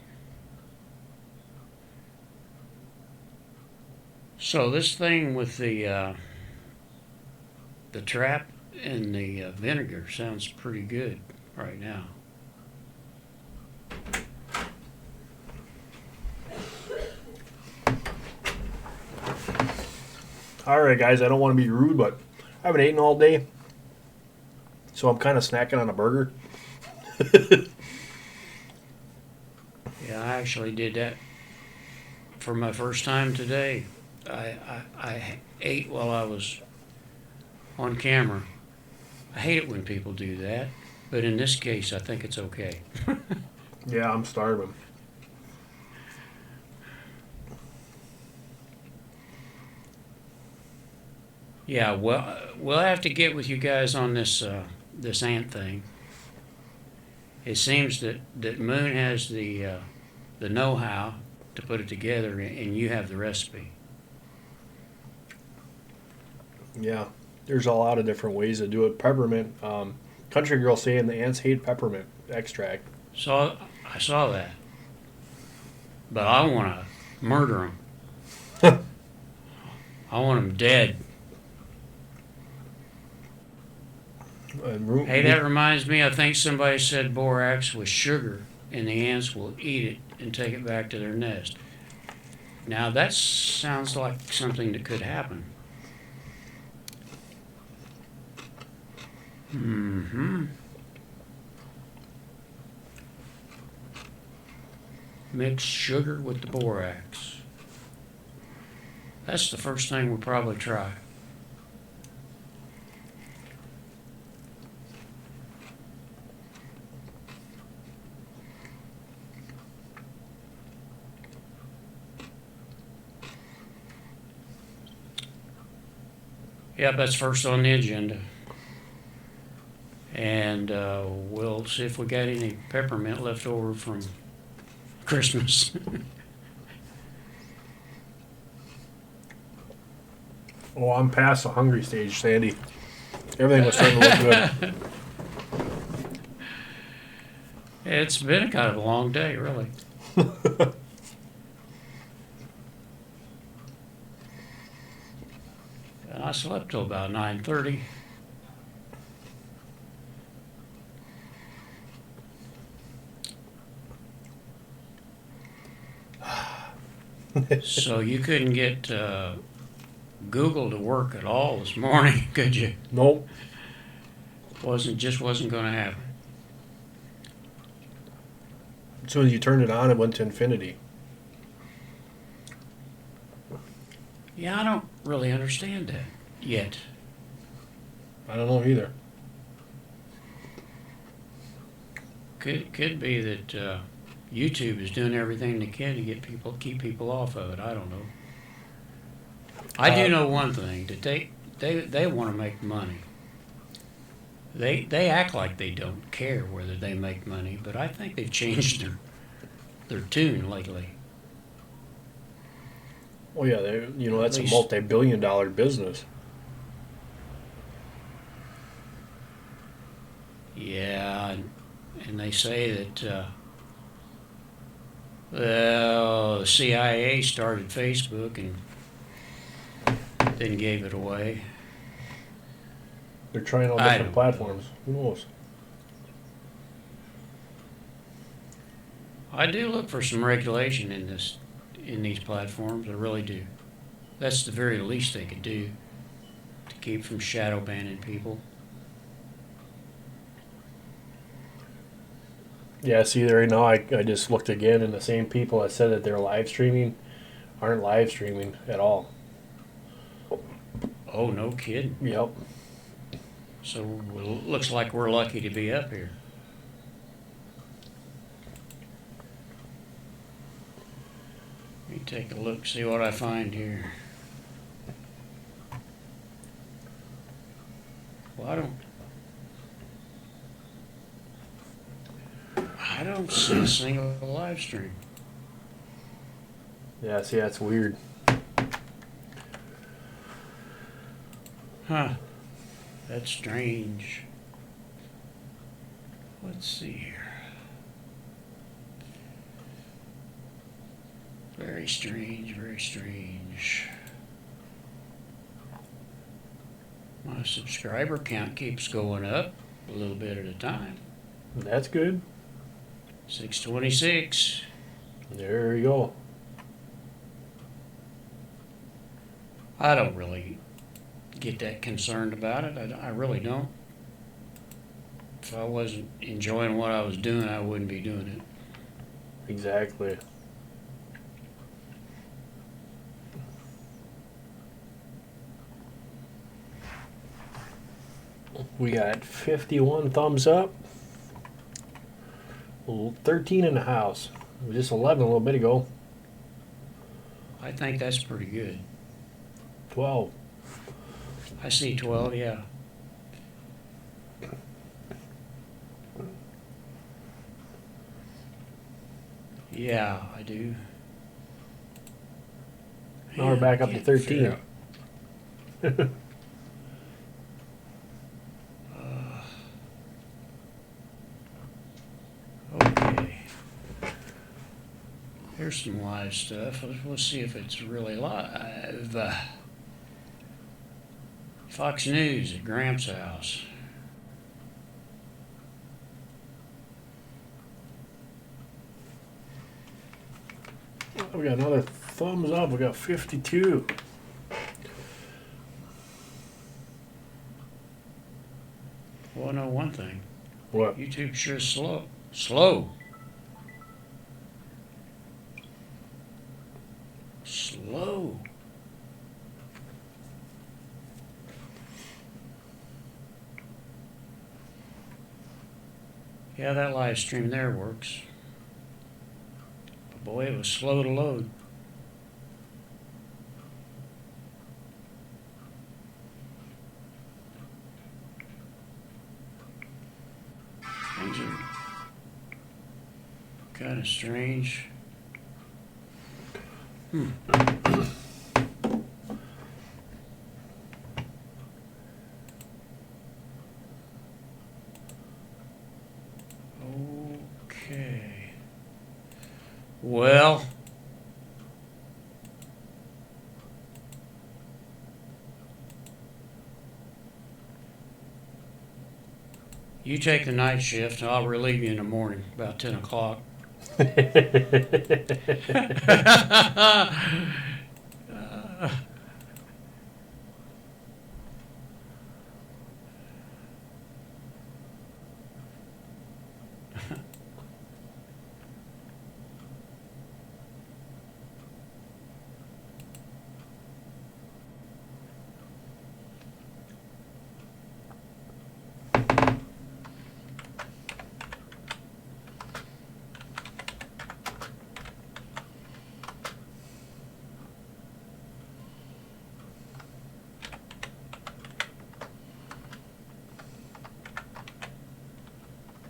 S3: So this thing with the trap and the vinegar sounds pretty good right now.
S2: Alright guys, I don't want to be rude, but I haven't eaten all day. So I'm kind of snacking on a burger.
S3: Yeah, I actually did that for my first time today. I ate while I was on camera. I hate it when people do that, but in this case, I think it's okay.
S2: Yeah, I'm starving.
S3: Yeah, well, we'll have to get with you guys on this this ant thing. It seems that Moon has the know-how to put it together, and you have the recipe.
S2: Yeah, there's a lot of different ways to do it. Peppermint. Country girl saying the ants hate peppermint extract.
S3: So I saw that, but I want to murder them. I want them dead. Hey, that reminds me, I think somebody said borax was sugar, and the ants will eat it and take it back to their nest. Now, that sounds like something that could happen. Mm-hmm. Mix sugar with the borax. That's the first thing we'll probably try. Yep, that's first on the agenda. And we'll see if we got any peppermint left over from Christmas.
S2: Oh, I'm past the hungry stage, Sandy. Everything was starting to look good.
S3: It's been kind of a long day, really. And I slept till about 9:30. So you couldn't get Google to work at all this morning, could you?
S2: Nope.
S3: Wasn't going to happen.
S2: As soon as you turned it on, it went to infinity.
S3: Yeah, I don't really understand that yet.
S2: I don't know either.
S3: Could be that YouTube is doing everything they can to keep people off of it. I don't know. I do know one thing, that they want to make money. They act like they don't care whether they make money, but I think they've changed their tune lately.
S2: Oh yeah, that's a multi-billion-dollar business.
S3: Yeah, and they say that the CIA started Facebook and then gave it away.
S2: They're trying all different platforms. Who knows?
S3: I do look for some regulation in these platforms. I really do. That's the very least they could do to keep from shadow banning people.
S2: Yeah, see, right now I just looked again, and the same people that said that they're live streaming aren't live streaming at all.
S3: Oh, no kidding.
S2: Yep.
S3: So looks like we're lucky to be up here. Let me take a look, see what I find here. Well, I don't see a single live stream.
S2: Yeah, see, that's weird.
S3: Huh. That's strange. Let's see here. Very strange, very strange. My subscriber count keeps going up a little bit at a time.
S2: That's good.
S3: 626.
S2: There you go.
S3: I don't really get that concerned about it. I really don't. If I wasn't enjoying what I was doing, I wouldn't be doing it.
S2: Exactly. We got 51 thumbs up. 13 in the house. It was just 11 a little bit ago.
S3: I think that's pretty good.
S2: 12.
S3: I see 12, yeah. Yeah, I do.
S2: Now we're back up to 13.
S3: Okay. Here's some live stuff. Let's see if it's really live. Fox News at Gramps' house.
S2: We got another thumbs up. We got 52.
S3: Well,
S2: What?
S3: YouTube sure is slow. Slow. Slow. Yeah, that live stream there works. But boy, it was slow to load. Things are kind of strange. Okay. Well, you take the night shift, and I'll relieve you in the morning, about 10 o'clock.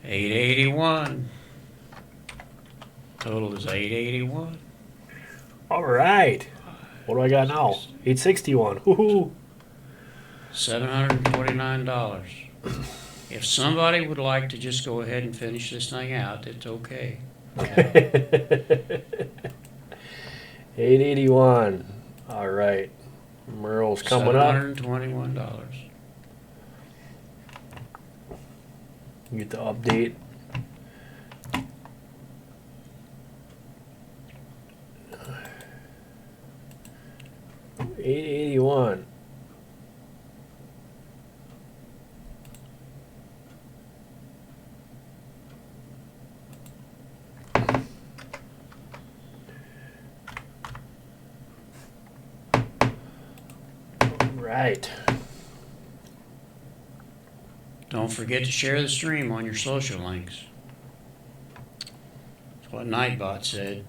S3: $881. Total is $881.
S2: All right. What do I got now? 861. Woohoo!
S3: $729. If somebody would like to just go ahead and finish this thing out, it's okay.
S2: 881. All right. Merle's coming up.
S3: $721.
S2: Get the update. $881. Right.
S3: Don't forget to share the stream on your social links. That's what Nightbot said.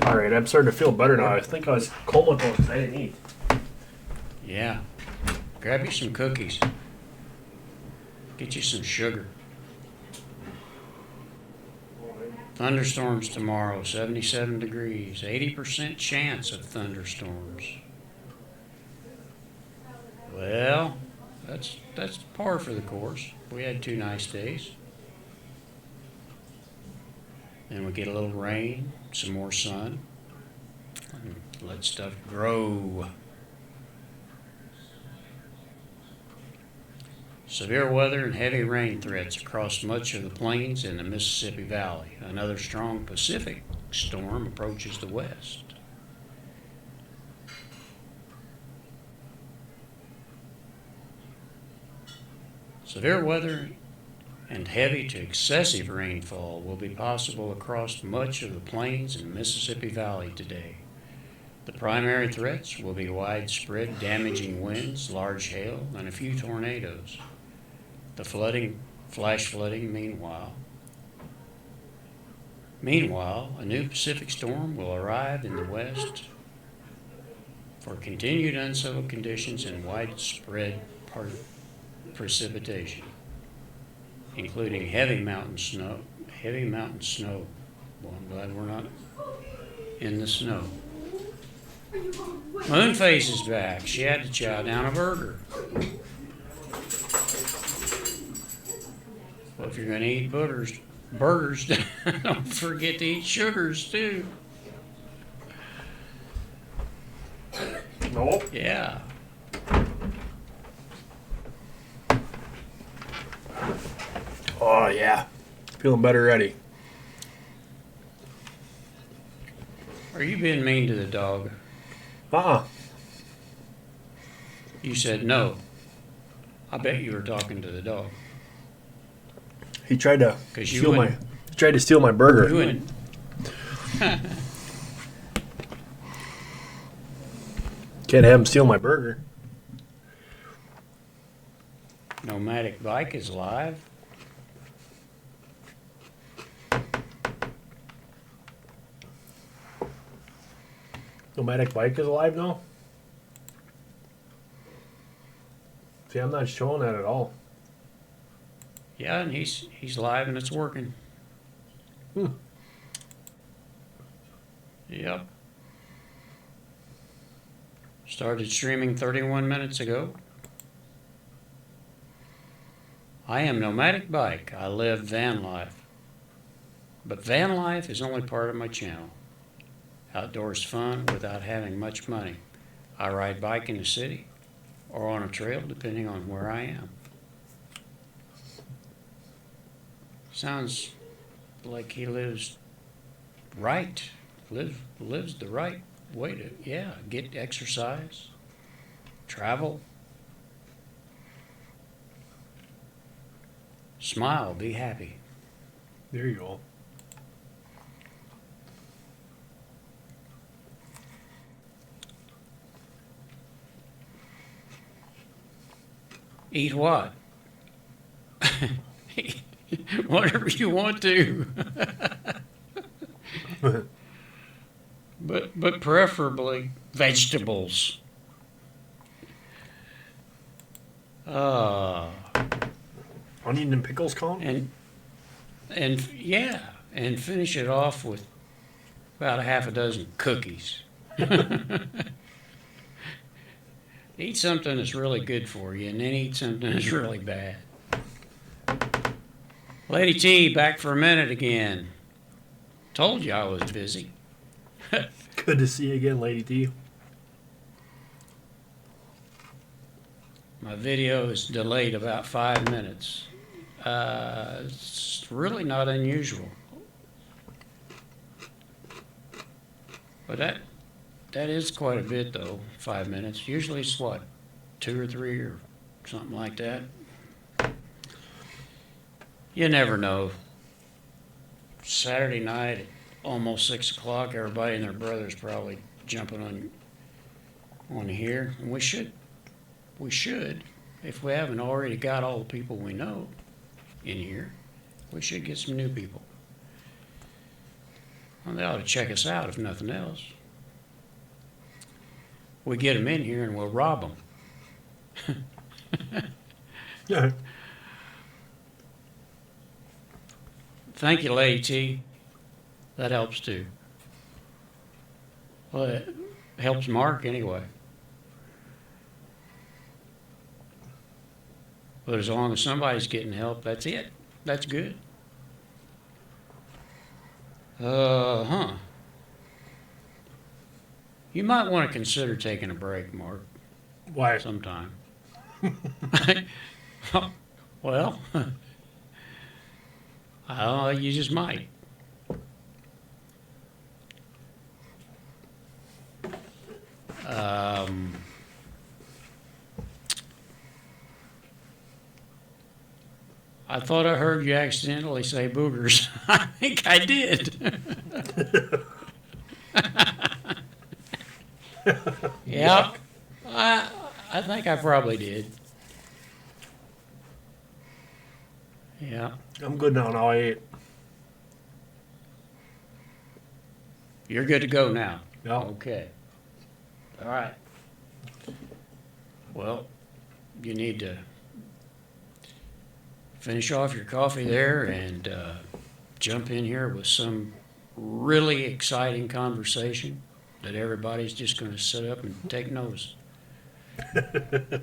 S2: All right, I'm starting to feel better now. I think I was comatose because I didn't eat.
S3: Yeah. Grab you some cookies. Get you some sugar. Thunderstorms tomorrow, 77 degrees. 80% chance of thunderstorms. Well, that's par for the course. We had 2 nice days. Then we get a little rain, some more sun, and let stuff grow. Severe weather and heavy rain threats across much of the plains and the Mississippi Valley. Another strong Pacific storm approaches the west. Severe weather and heavy to excessive rainfall will be possible across much of the plains and Mississippi Valley today. The primary threats will be widespread damaging winds, large hail, and a few tornadoes. The flash flooding, Meanwhile, a new Pacific storm will arrive in the west for continued unsettled conditions and widespread precipitation, including heavy mountain snow. Well, I'm glad we're not in the snow. Moonface is back. She had to chow down a burger. Well, if you're going to eat burgers, don't forget to eat sugars too.
S2: Nope.
S3: Yeah.
S2: Oh, yeah. Feeling better already.
S3: Are you being mean to the dog?
S2: Uh-uh.
S3: You said no. I bet you were talking to the dog.
S2: He tried to
S3: 'Cause you
S2: steal my
S3: wouldn't-
S2: he tried to steal my burger.
S3: You wouldn't.
S2: Can't have him steal my burger.
S3: Nomadic Bike is live.
S2: Nomadic Bike is alive now? See, I'm not showing that at all.
S3: Yeah, and he's live and it's working.
S2: Hmm.
S3: Yep. Started streaming 31 minutes ago. I am Nomadic Bike. I live van life. But van life is only part of my channel. Outdoors fun without having much money. I ride bike in the city or on a trail depending on where I am. Sounds like he lives right. Lives the right way to, yeah, get exercise, travel, smile, be happy.
S2: There you go.
S3: Eat what? Whatever you want to. But preferably vegetables.
S2: Onion and pickles count?
S3: And yeah, and finish it off with about a half a dozen cookies. Eat something that's really good for you, and then eat something that's really bad. Lady T, back for a minute again. Told you I was busy.
S2: Good to see you again, Lady T.
S3: My video is delayed about 5 minutes. It's really not unusual. But that is quite a bit, though, 5 minutes. Usually it's what, 2 or 3 or something like that. You never know. Saturday night at almost 6 o'clock, everybody and their brother's probably jumping on here. And we should, if we haven't already got all the people we know in here, we should get some new people. Well, they ought to check us out, if nothing else. We get them in here and we'll rob them.
S2: Yeah.
S3: Thank you, Lady T. That helps too. Well, it helps Mark anyway. But as long as somebody's getting help, that's it. That's good. You might want to consider taking a break, Mark,
S2: Why?
S3: sometime. Well, you just might. I thought I heard you accidentally say boogers. I think I did. Yeah, I think I probably did. Yeah.
S2: I'm good now. Now I ate.
S3: You're good to go now.
S2: Yeah.
S3: Okay. All right. Well, you need to finish off your coffee there and jump in here with some really exciting conversation that everybody's just going to sit up and take notice.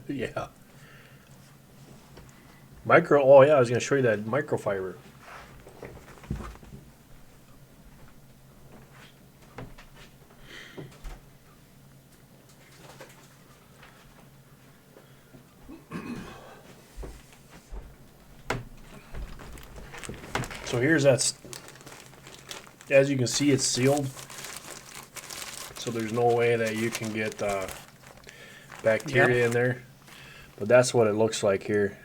S2: Yeah. Oh yeah, I was going to show you that microfiber. So here's that. As you can see, it's sealed. So there's no way that you can get bacteria in there. But that's what it looks like here.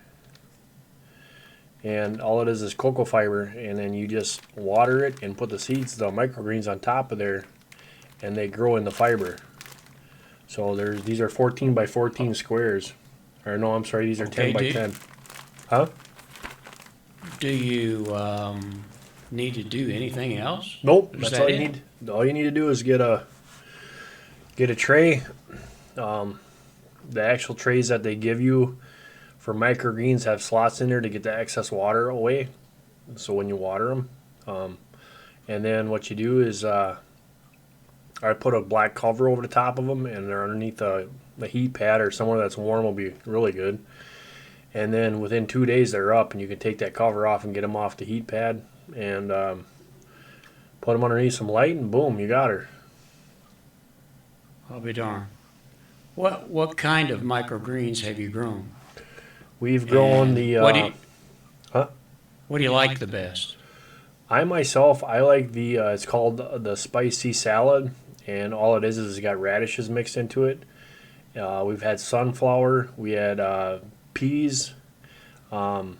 S2: And all it is cocoa fiber, and then you just water it and put the seeds, the microgreens on top of there, and they grow in the fiber. So these are 14 by 14 squares. Or no, I'm sorry, these are 10 by 10. Huh?
S3: Do you need to do anything else?
S2: Nope.
S3: Is
S2: That's
S3: that
S2: all you
S3: it?
S2: need. All you need to do is get a tray. The actual trays that they give you for microgreens have slots in there to get the excess water away. So when you water them, and then what you do is I put a black cover over the top of them, and they're underneath the heat pad or somewhere that's warm will be really good. And then within 2 days they're up, and you can take that cover off and get them off the heat pad and put them underneath some light, and boom, you got her.
S3: I'll be darned. What kind of microgreens have you grown?
S2: We've grown
S3: And
S2: the.
S3: What do you like the best?
S2: I myself, I like the. It's called the spicy salad, and all it is it's got radishes mixed into it. We've had sunflower. We had peas. Moon,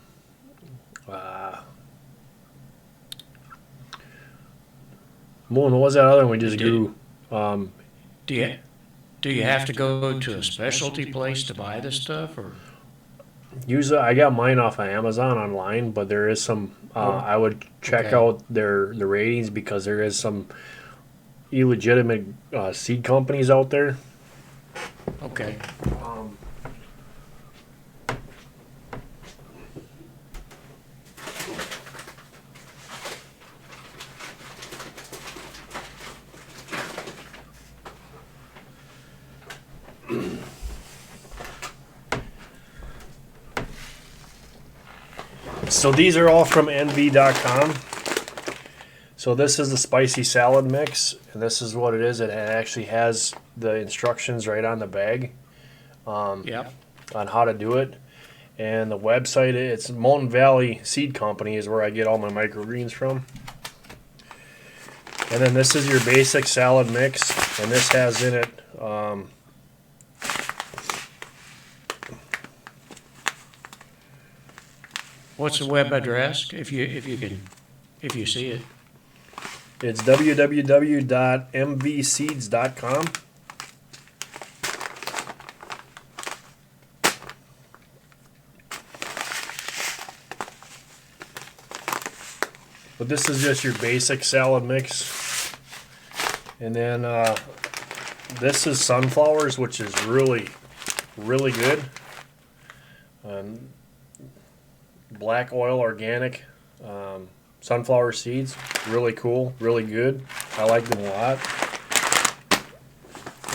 S2: what was that other one we just grew?
S3: Do you have to go to a specialty place to buy this stuff, or?
S2: Usually, I got mine off of Amazon online, but there is some. I would check out the ratings because there is some illegitimate seed companies out there.
S3: Okay.
S2: So these are all from NV.com. So this is the spicy salad mix, and this is what it is. It actually has the instructions right on the bag
S3: Yep.
S2: on how to do it. And the website, it's Mountain Valley Seed Company is where I get all my microgreens from. And then this is your basic salad mix, and this has in it
S3: What's the web address if you see it?
S2: it's www.mvseeds.com. But this is just your basic salad mix. And then this is sunflowers, which is really, really good. Black oil organic sunflower seeds, really cool, really good. I like them a lot.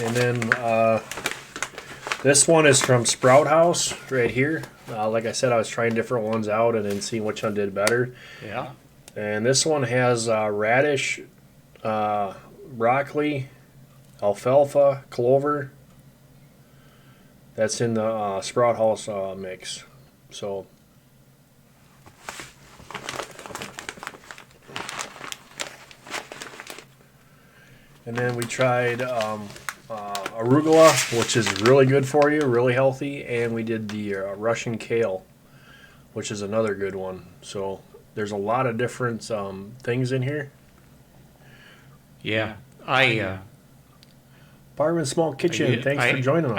S2: And then this one is from Sprout House right here. Like I said, I was trying different ones out and then seeing which one did better.
S3: Yeah.
S2: And this one has radish, broccoli, alfalfa, clover. That's in the Sprout House mix. So. And then we tried arugula, which is really good for you, really healthy. And we did the Russian kale, which is another good one. So there's a lot of different things in here.
S3: Yeah.
S2: Barman Small Kitchen, thanks for joining us.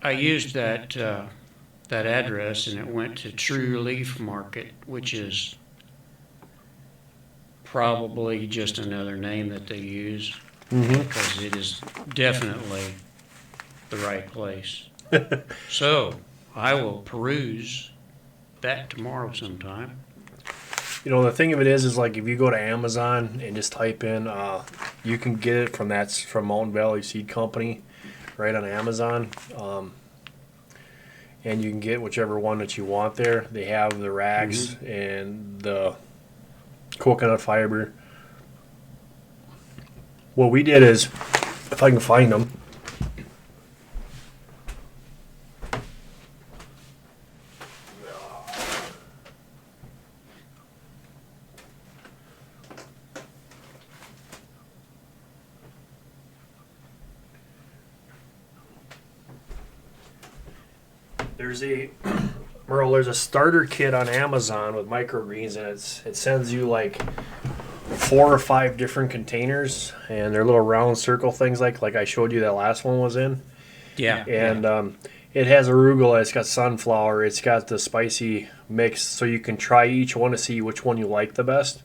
S3: I used that address, and it went to True Leaf Market, which is probably just another name that they use, because it is definitely the right place. So I will peruse that tomorrow sometime.
S2: You know, the thing of it is like if you go to Amazon and just type in, you can get it from Mountain Valley Seed Company, right on Amazon, and you can get whichever one that you want there. They have the rags and the coconut fiber. What we did is, if I can find them. There's a Merle, there's a starter kit on Amazon with microgreens, and it sends you like 4 or 5 different containers, and they're little round circle things like I showed you that last one was in.
S3: Yeah.
S2: And it has arugula, it's got sunflower, it's got the spicy mix, so you can try each one to see which one you like the best.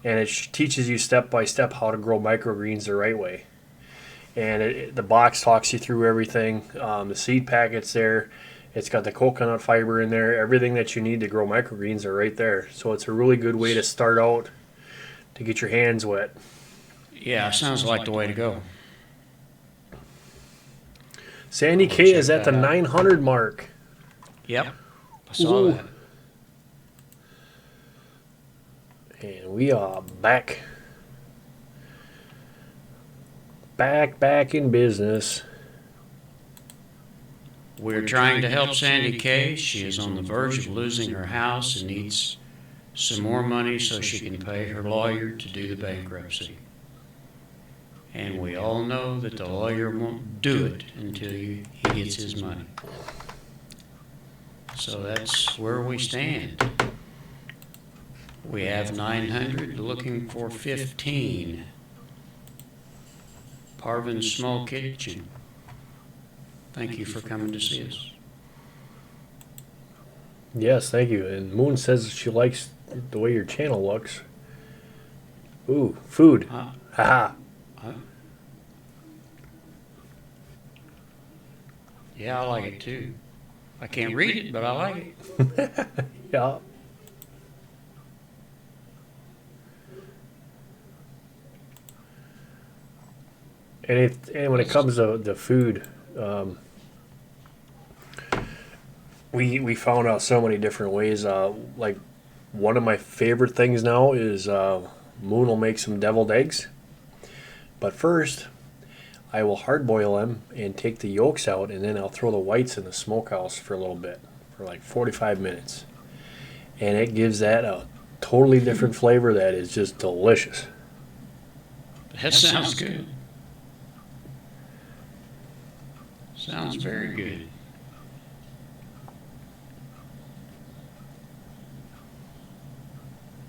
S2: And it teaches you step by step how to grow microgreens the right way. And the box talks you through everything. The seed packet's there. It's got the coconut fiber in there. Everything that you need to grow microgreens are right there. So it's a really good way to start out to get your hands wet.
S3: Yeah, sounds like the way to go.
S2: Sandy K is at the 900 mark.
S3: Yep. I saw
S2: Ooh.
S3: that.
S2: And we are back. Back in business.
S3: We're trying to help Sandy Kay. She is on the verge of losing her house and needs some more money so she can pay her lawyer to do the bankruptcy. And we all know that the lawyer won't do it until he gets his money. So that's where we stand. We have 900 looking for 15. Parvin's Small Kitchen. Thank you for coming to see us.
S2: Yes, thank you. And Moon says she likes the way your channel looks. Ooh, food. Haha.
S3: Yeah, I like it too. I can't read it, but I like it.
S2: Yeah. And when it comes to the food, we found out so many different ways. Like one of my favorite things now is Moon will make some deviled eggs. But first, I will hard boil them and take the yolks out, and then I'll throw the whites in the smokehouse for a little bit, for like 45 minutes. And it gives that a totally different flavor that is just delicious.
S3: That sounds good. Sounds very good.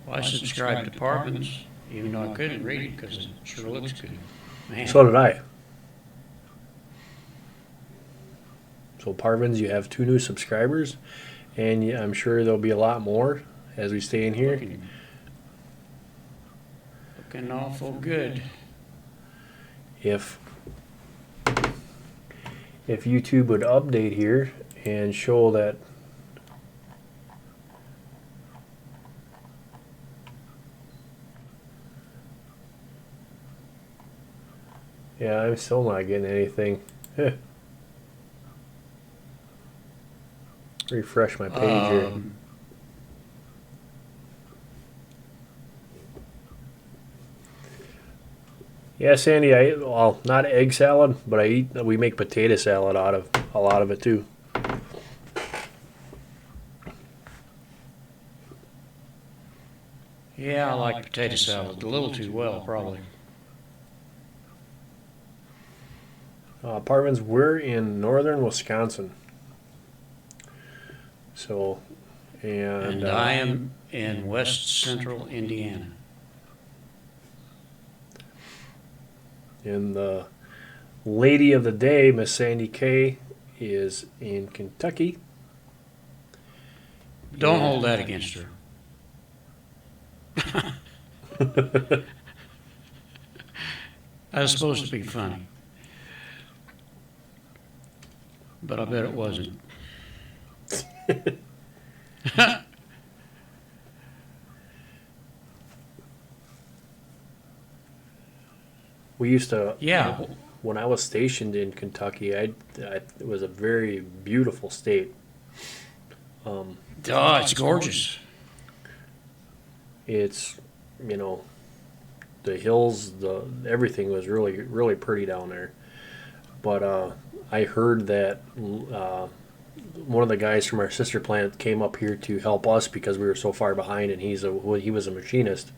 S3: Well, I subscribed to Parvin's, even though I couldn't read it because it sure looks good. Man.
S2: So did I. So Parvins, you have 2 new subscribers, and I'm sure there'll be a lot more as we stay in here.
S3: Looking awful good.
S2: If YouTube would update here and show that yeah, I'm still not getting anything. Refresh my page here. Yeah, Sandy, well, not egg salad, but we make potato salad out of a lot of it too.
S3: Yeah, I like potato salad a little too well, probably.
S2: Parvins, we're in northern Wisconsin. So, and
S3: I am in west central Indiana.
S2: And the lady of the day, Miss Sandy K, is in Kentucky.
S3: Don't hold that against her. That was supposed to be funny. But I bet it wasn't.
S2: We used to,
S3: Yeah.
S2: when I was stationed in Kentucky, it was a very beautiful state.
S3: Oh, it's gorgeous.
S2: It's, the hills, everything was really, really pretty down there. But I heard that one of the guys from our sister plant came up here to help us because we were so far behind, and he was a machinist.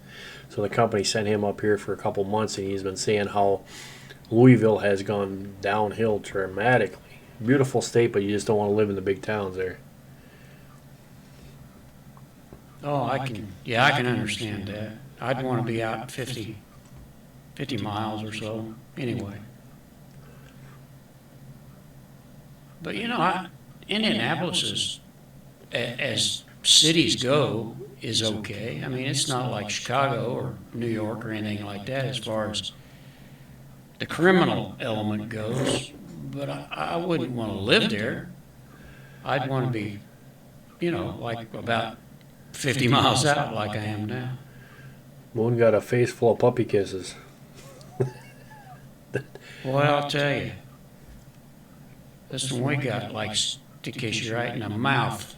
S2: So the company sent him up here for a couple months, and he's been saying how Louisville has gone downhill dramatically beautiful state, but you just don't want to live in the big towns there.
S3: Oh, I can understand that. I'd want to be out 50 miles or so anyway. But Indianapolis is, as cities go, is okay. I mean, it's not like Chicago or New York or anything like that as far as the criminal element goes. But I wouldn't want to live there. I'd want to be, like about 50 miles out like I am now.
S2: Moon got a face full of puppy kisses.
S3: Well, I'll tell you. This one we got likes to kiss you right in the mouth.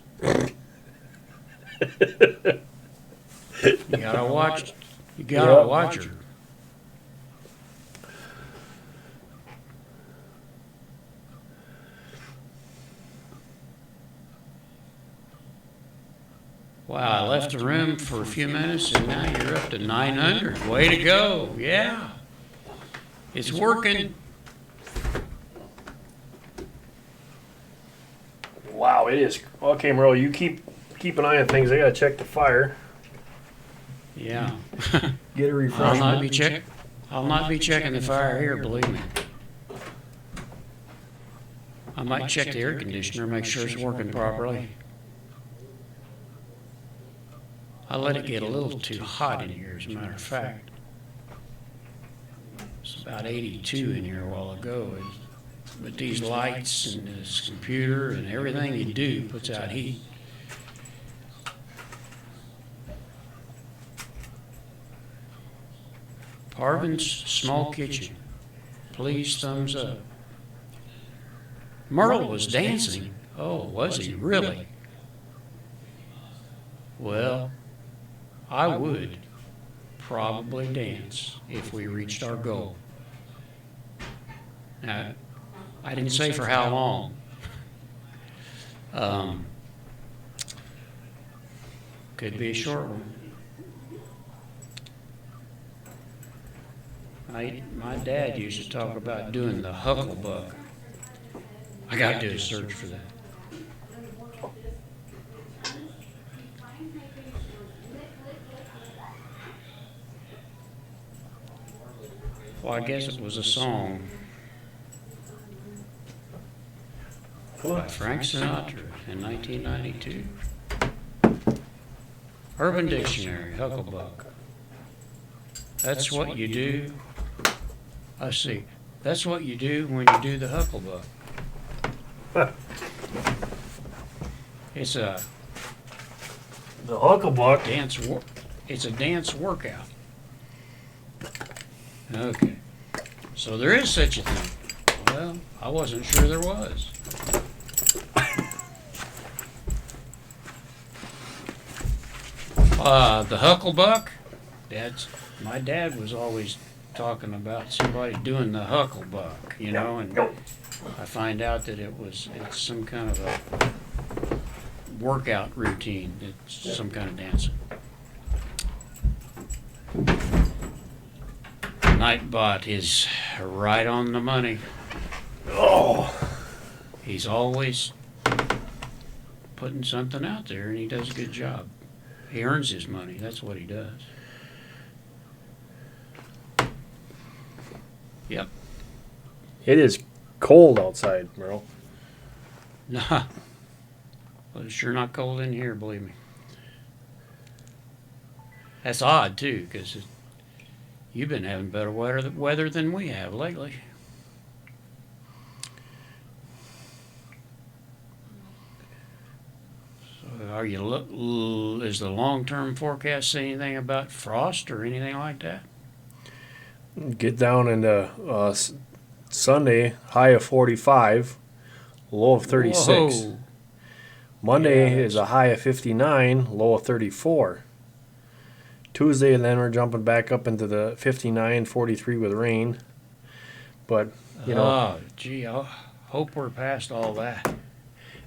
S3: You gotta watch. You gotta watch her. Wow, I left the room for a few minutes and now you're up to 900. Way to go. Yeah. It's working.
S2: Wow, it is. Okay, Merle, you keep an eye on things. I gotta check the fire.
S3: Yeah.
S2: Get a
S3: I'll
S2: refresh.
S3: not be checking the fire here, believe me. I might check the air conditioner, make sure it's working properly. I let it get a little too hot in here, as a matter of fact. It's about 82 in here a while ago. But these lights and this computer and everything you do puts out heat. Parvin's Small Kitchen. Please thumbs up. Merle was dancing. Oh, was he really? Well, I would probably dance if we reached our goal. Now, I didn't say for how long. Could be a short one. My dad used to talk about doing the hucklebuck. I got to do a search for that. Well, I guess it was a song by Frank Sinatra in 1992. Urban Dictionary, hucklebuck. That's what you do. I see. That's what you do when you do the hucklebuck. It's a
S2: The hucklebuck.
S3: It's a dance workout. Okay. So there is such a thing. Well, I wasn't sure there was. The hucklebuck. My dad was always talking about somebody doing the hucklebuck, and I find out that it's some kind of a workout routine. It's some kind of dancing. Nightbot is right on the money.
S2: Oh,
S3: He's always putting something out there, and he does a good job. He earns his money. That's what he does. Yep.
S2: it is cold outside, Merle.
S3: Nah. Well, it's sure not cold in here, believe me. That's odd, too, because you've been having better weather than we have lately. So are you is the long-term forecast say anything about frost or anything like that?
S2: Get down into Sunday, high of 45, low of 36.
S3: Whoa.
S2: Monday
S3: Yeah,
S2: is a high of 59, low of 34. Tuesday, and then we're jumping back up into the 59, 43 with rain. But,
S3: Oh, gee, I hope we're past all that.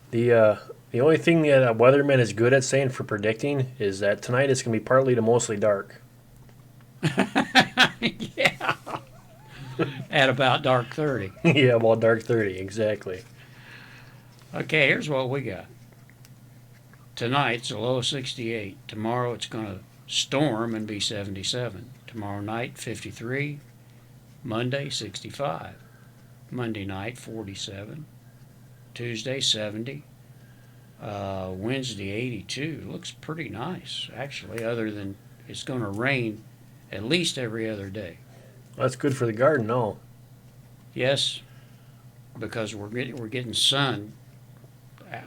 S2: the only thing that a weatherman is good at saying for predicting is that tonight it's going to be partly to mostly dark.
S3: Yeah. At about dark 30.
S2: Yeah, well, dark 30, exactly.
S3: Okay, here's what we got. Tonight's a low of 68. Tomorrow it's going to storm and be 77. Tomorrow night, 53. Monday, 65. Monday night, 47. Tuesday, 70. Wednesday, 82. Looks pretty nice, actually, other than it's going to rain at least every other day.
S2: That's good for the garden, no?
S3: Yes, because we're getting sun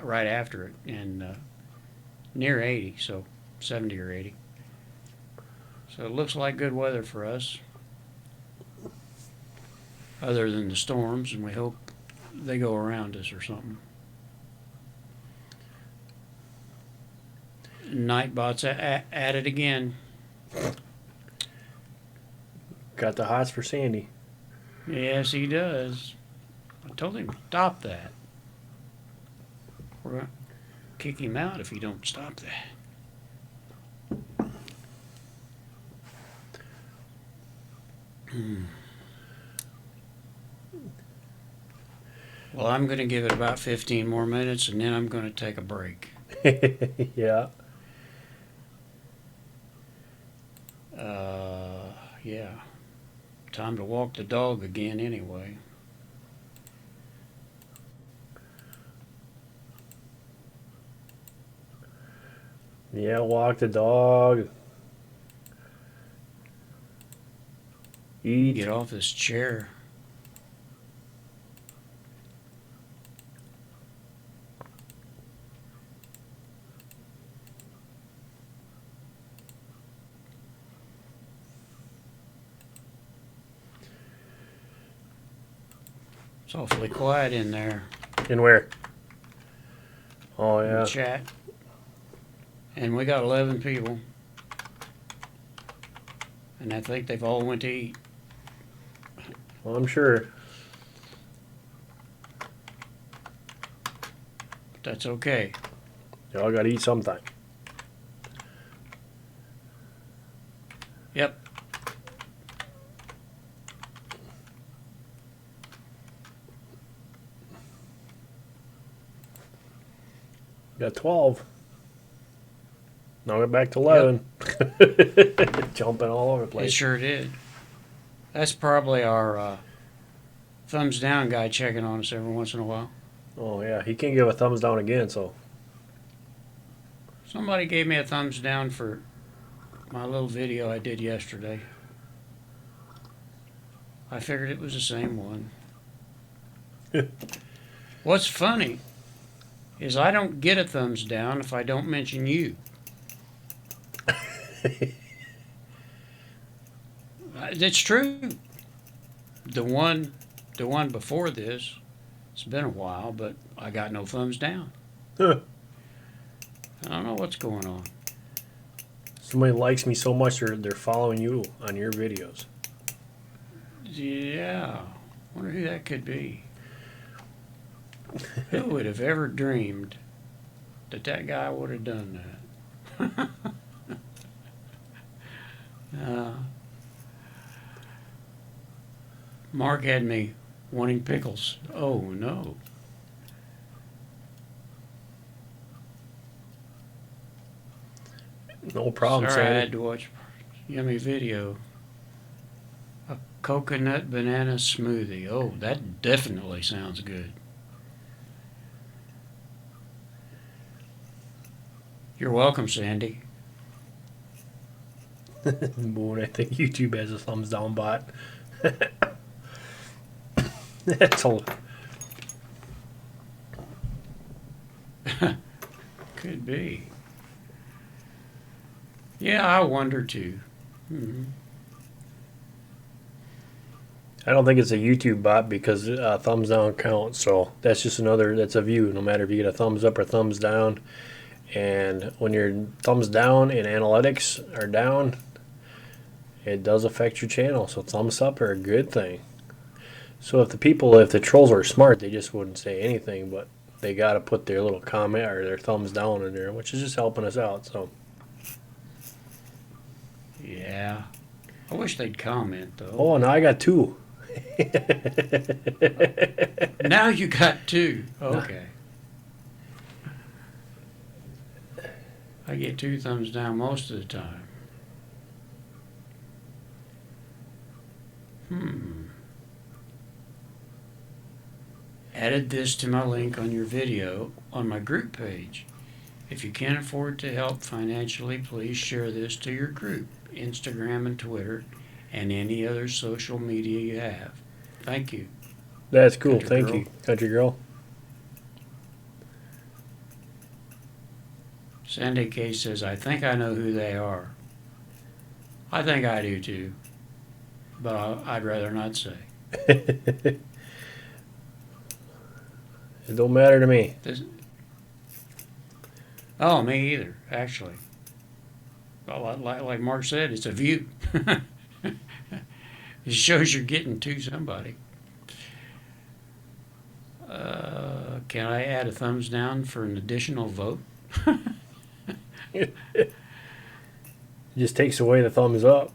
S3: right after it, and near 80, so 70 or 80. So it looks like good weather for us, other than the storms, and we hope they go around us or something. Nightbot's at it again.
S2: Got the hots for Sandy.
S3: Yes, he does. I told him stop that. We're gonna kick him out if he don't stop that. Well, I'm going to give it about 15 more minutes, and then I'm going to take a break.
S2: Yeah.
S3: Yeah. Time to walk the dog again anyway.
S2: Yeah, walk the dog. Eat.
S3: Get off this chair. It's awfully quiet in there.
S2: In where? Oh,
S3: In
S2: yeah.
S3: the chat. And we got 11 people. And I think they've all went to eat.
S2: Well, I'm sure.
S3: But that's okay.
S2: Y'all got to eat sometime.
S3: Yep.
S2: Got 12. Now we're back to 11. Jumping all over the
S3: It
S2: place.
S3: sure did. That's probably our thumbs down guy checking on us every once in a while.
S2: Oh, yeah. He can't give a thumbs down again, so.
S3: Somebody gave me a thumbs down for my little video I did yesterday. I figured it was the same one. What's funny is I don't get a thumbs down if I don't mention you. It's true. The one before this, it's been a while, but I got no thumbs down.
S2: Huh.
S3: I don't know what's going on.
S2: Somebody likes me so much they're following you on your videos.
S3: Yeah, wonder who that could be. Who would have ever dreamed that guy would have done that? Mark had me wanting pickles. Oh no.
S2: No problem,
S3: Sorry, I
S2: Sandy.
S3: had to watch yummy video. A coconut banana smoothie. Oh, that definitely sounds good. You're welcome, Sandy.
S2: Boy, I think YouTube has a thumbs down bot. That's all.
S3: Could be. Yeah, I wonder too. Hmm.
S2: I don't think it's a YouTube bot because thumbs down counts. So that's just that's a view. No matter if you get a thumbs up or thumbs down. And when your thumbs down and analytics are down, it does affect your channel. So thumbs up are a good thing. So if the trolls are smart, they just wouldn't say anything, but they got to put their little comment or their thumbs down in there, which is just helping us out. So
S3: Yeah. I wish they'd comment though.
S2: oh, now I got 2.
S3: Now you got 2. Okay. I get 2 thumbs down most of the time. Added this to my link on your video on my group page. If you can't afford to help financially, please share this to your group, Instagram and Twitter, and any other social media you have. Thank you.
S2: That's cool.
S3: Country
S2: Thank
S3: girl.
S2: you, country girl.
S3: Sandy K says, I think I know who they are. I think I do too, but I'd rather not say.
S2: It don't matter to me.
S3: Oh, me either, actually. Well, like Mark said, it's a view. It shows you're getting to somebody. Can I add a thumbs down for an additional vote?
S2: It just takes away the thumbs up.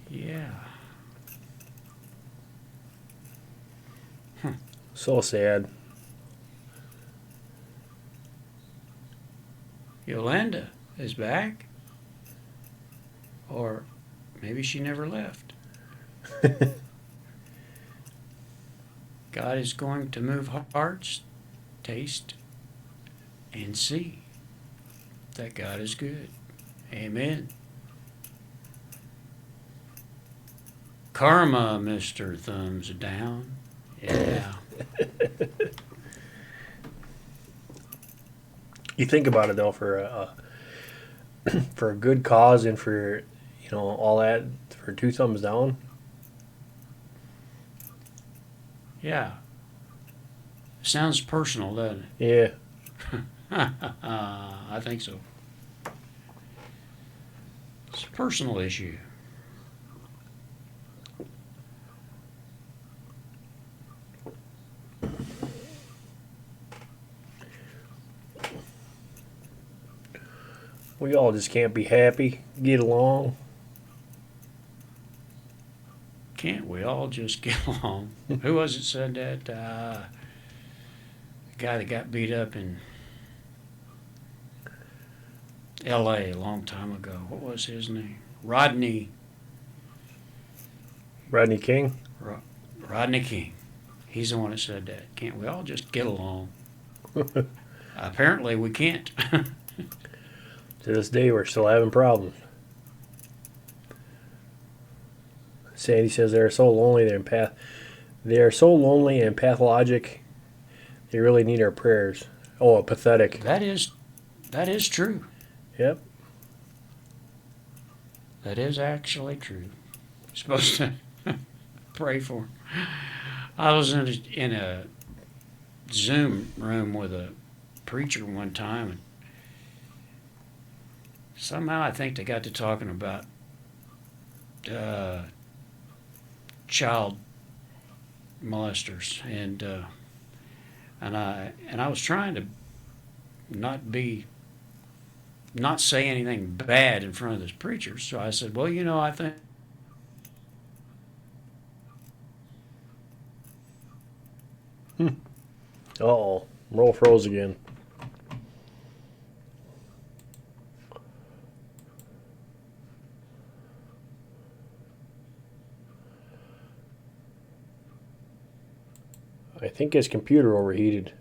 S3: Yeah.
S2: So sad.
S3: Yolanda is back. Or maybe she never left. God is going to move hearts, taste, and see that God is good. Amen. Karma, Mr. Thumbs Down. Yeah.
S2: You think about it though, for for a good cause and for all that, for 2 thumbs down.
S3: Yeah. Sounds personal, doesn't it?
S2: Yeah.
S3: I think so. It's a personal issue.
S2: We all just can't be happy, get along.
S3: Can't we all just get along? Who was it said that? The guy that got beat up in L.A. a long time ago. What was his name? Rodney
S2: King.
S3: Rodney King. He's the one that said that. Can't we all just get along? Apparently we can't.
S2: To this day, we're still having problems. Sandy says they are so lonely. They are so lonely and pathologic. They really need our prayers. Oh, pathetic.
S3: That is true.
S2: Yep.
S3: That is actually true. You're supposed to pray for him. I was in a Zoom room with a preacher one time, and somehow I think they got to talking about child molesters, and I was trying to not say anything bad in front of this preacher. So I said, well, I think
S2: Uh-oh. Roll froze again. I think his computer overheated.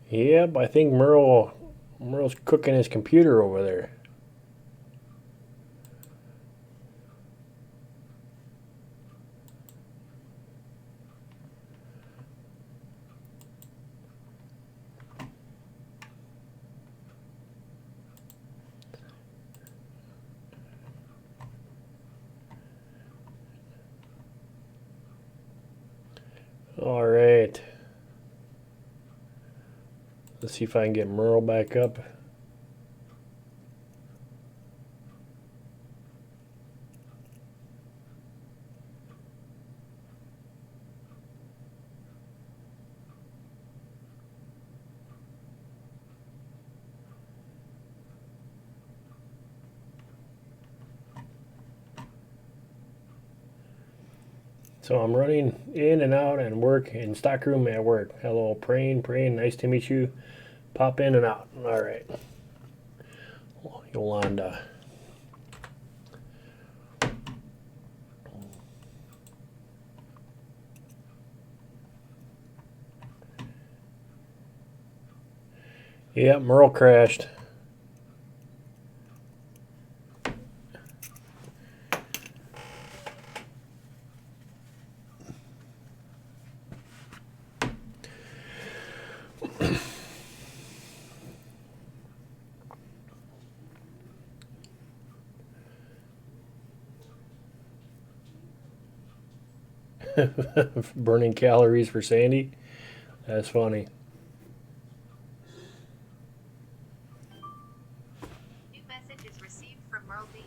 S2: Yep, I think Merle's cooking his computer over there. All right. Let's see if I can get Merle back up. So I'm running in and out and work in stockroom at work. Hello, praying, nice to meet you. Pop in and out. All right. Yolanda. Yeah, Merle crashed. Burning calories for Sandy. That's funny.
S4: New message is received from Merle B.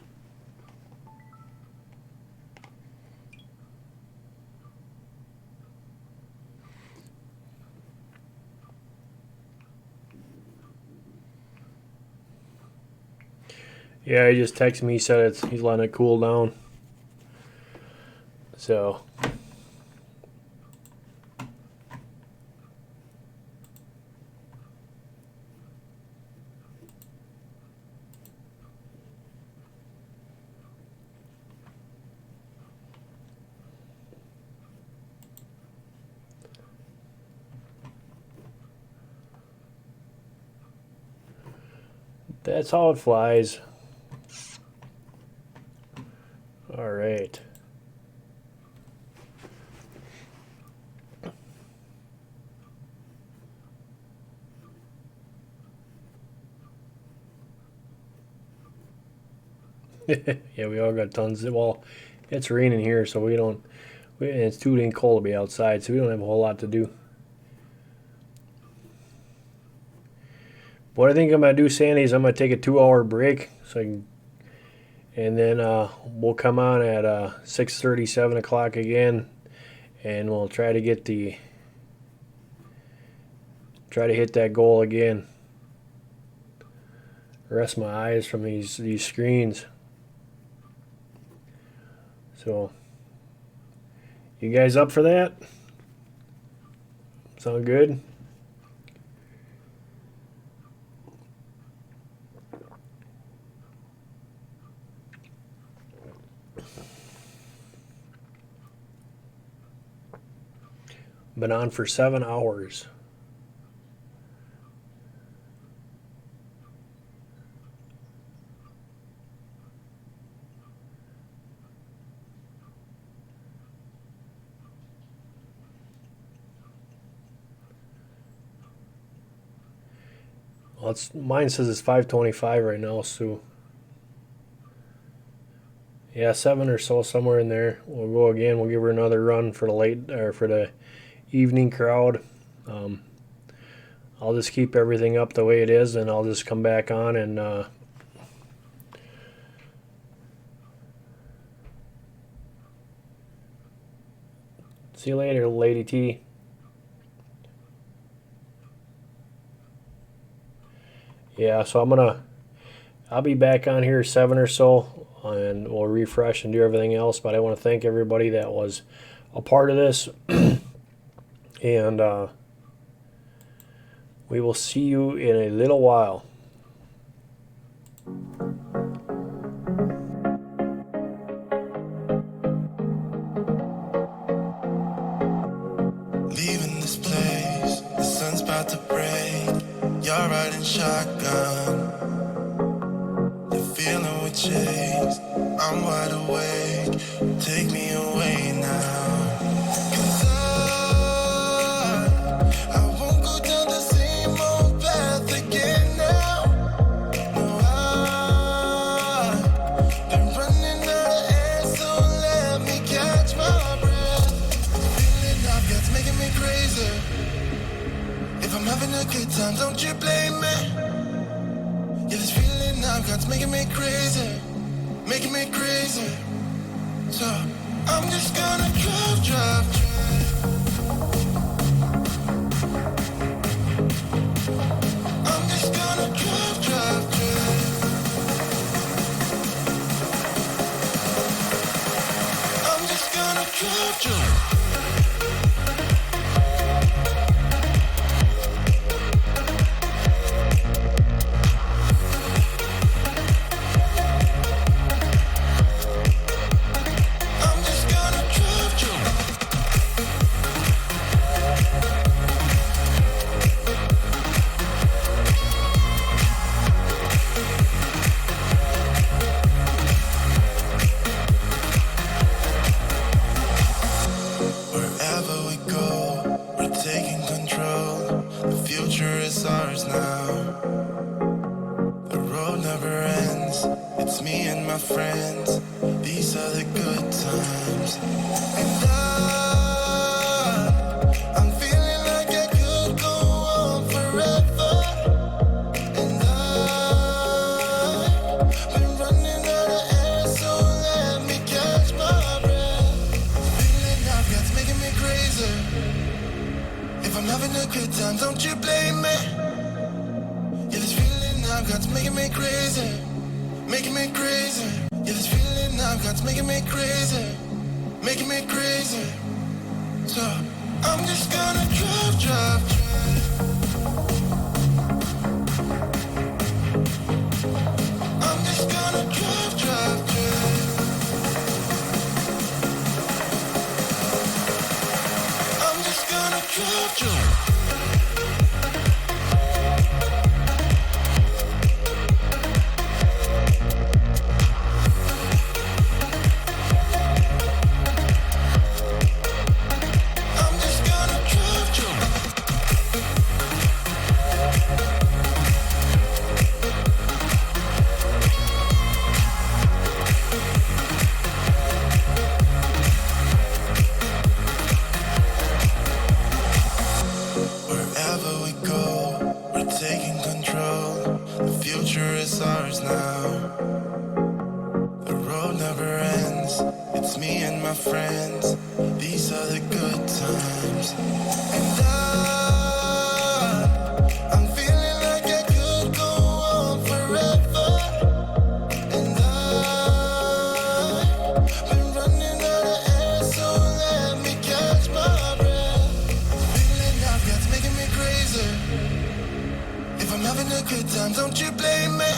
S2: Yeah, he just texted me. He said he's letting it cool down. So. That's how it flies. All right. Yeah, we all got tons. Well, it's raining here, so and it's too dang cold to be outside, so we don't have a whole lot to do. What I think I'm gonna do, Sandy, is I'm gonna take a 2-hour break, and then we'll come on at 6:30, 7 o'clock again, and we'll try to hit that goal again. Rest my eyes from these screens. So, you guys up for that? Sound good? Been on for 7 hours. Well, mine says it's 5:25 right now, so yeah, 7 or so, somewhere in there. We'll go again. We'll give her another run for the evening crowd. I'll just keep everything up the way it is, and I'll just come back on and see you later, Lady T. Yeah, so I'll be back on here 7 or so, and we'll refresh and do everything else. But I want to thank everybody that was a part of this, and we will see you in a little while.
S1: Leaving this place, the sun's about to break. You're riding shotgun. The feeling we chase. I'm wide awake. Take me away now. 'Cause I won't go down the same old path again now. No, I've been running out of air, so let me catch my breath. Feeling I've got's making me crazy. If I'm having a good time, don't you blame me. Yeah, this feeling I've got's making me crazy. Making me crazy. So I'm just gonna drive. I'm just gonna drive. I'm just gonna drive. I'm just gonna drive, drive. Wherever we go, we're taking control. The future is ours now. The road never ends. It's me and my friends. These are the good times. And I'm feeling like I could go on forever. And I've been running out of air, so let me catch my breath. Feeling I've got's making me crazy. If I'm having a good time, don't you blame me. Yeah, this feeling I've got's making me crazy, making me crazy. Yeah, this feeling I've got's making me crazy, making me crazy. So I'm just gonna drive, drive, drive. I'm just gonna drive, drive, drive. I'm just gonna drive, drive. I'm just gonna drive, drive. Wherever we go, we're taking control. The future is ours now. The road never ends. It's me and my friends. These are the good times. And I'm feeling like I could go on forever. And I've been running out of air, so let me catch my breath. Feeling I've got's making me crazy. If I'm having a good time, don't you blame me.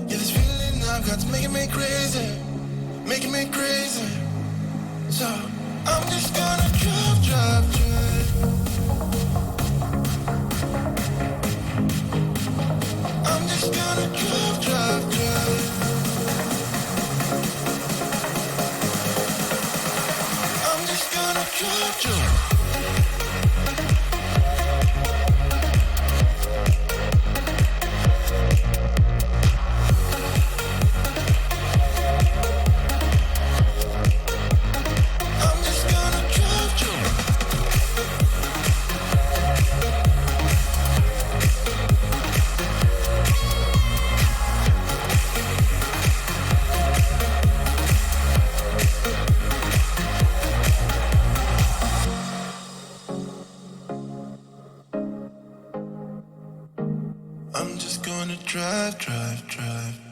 S1: Yeah, this feeling I've got's making me crazy, making me crazy. So I'm just gonna drive, drive, drive. I'm just gonna drive, drive, drive. I'm just gonna drive, drive. I'm just gonna drive, drive. I'm just gonna drive, drive, drive.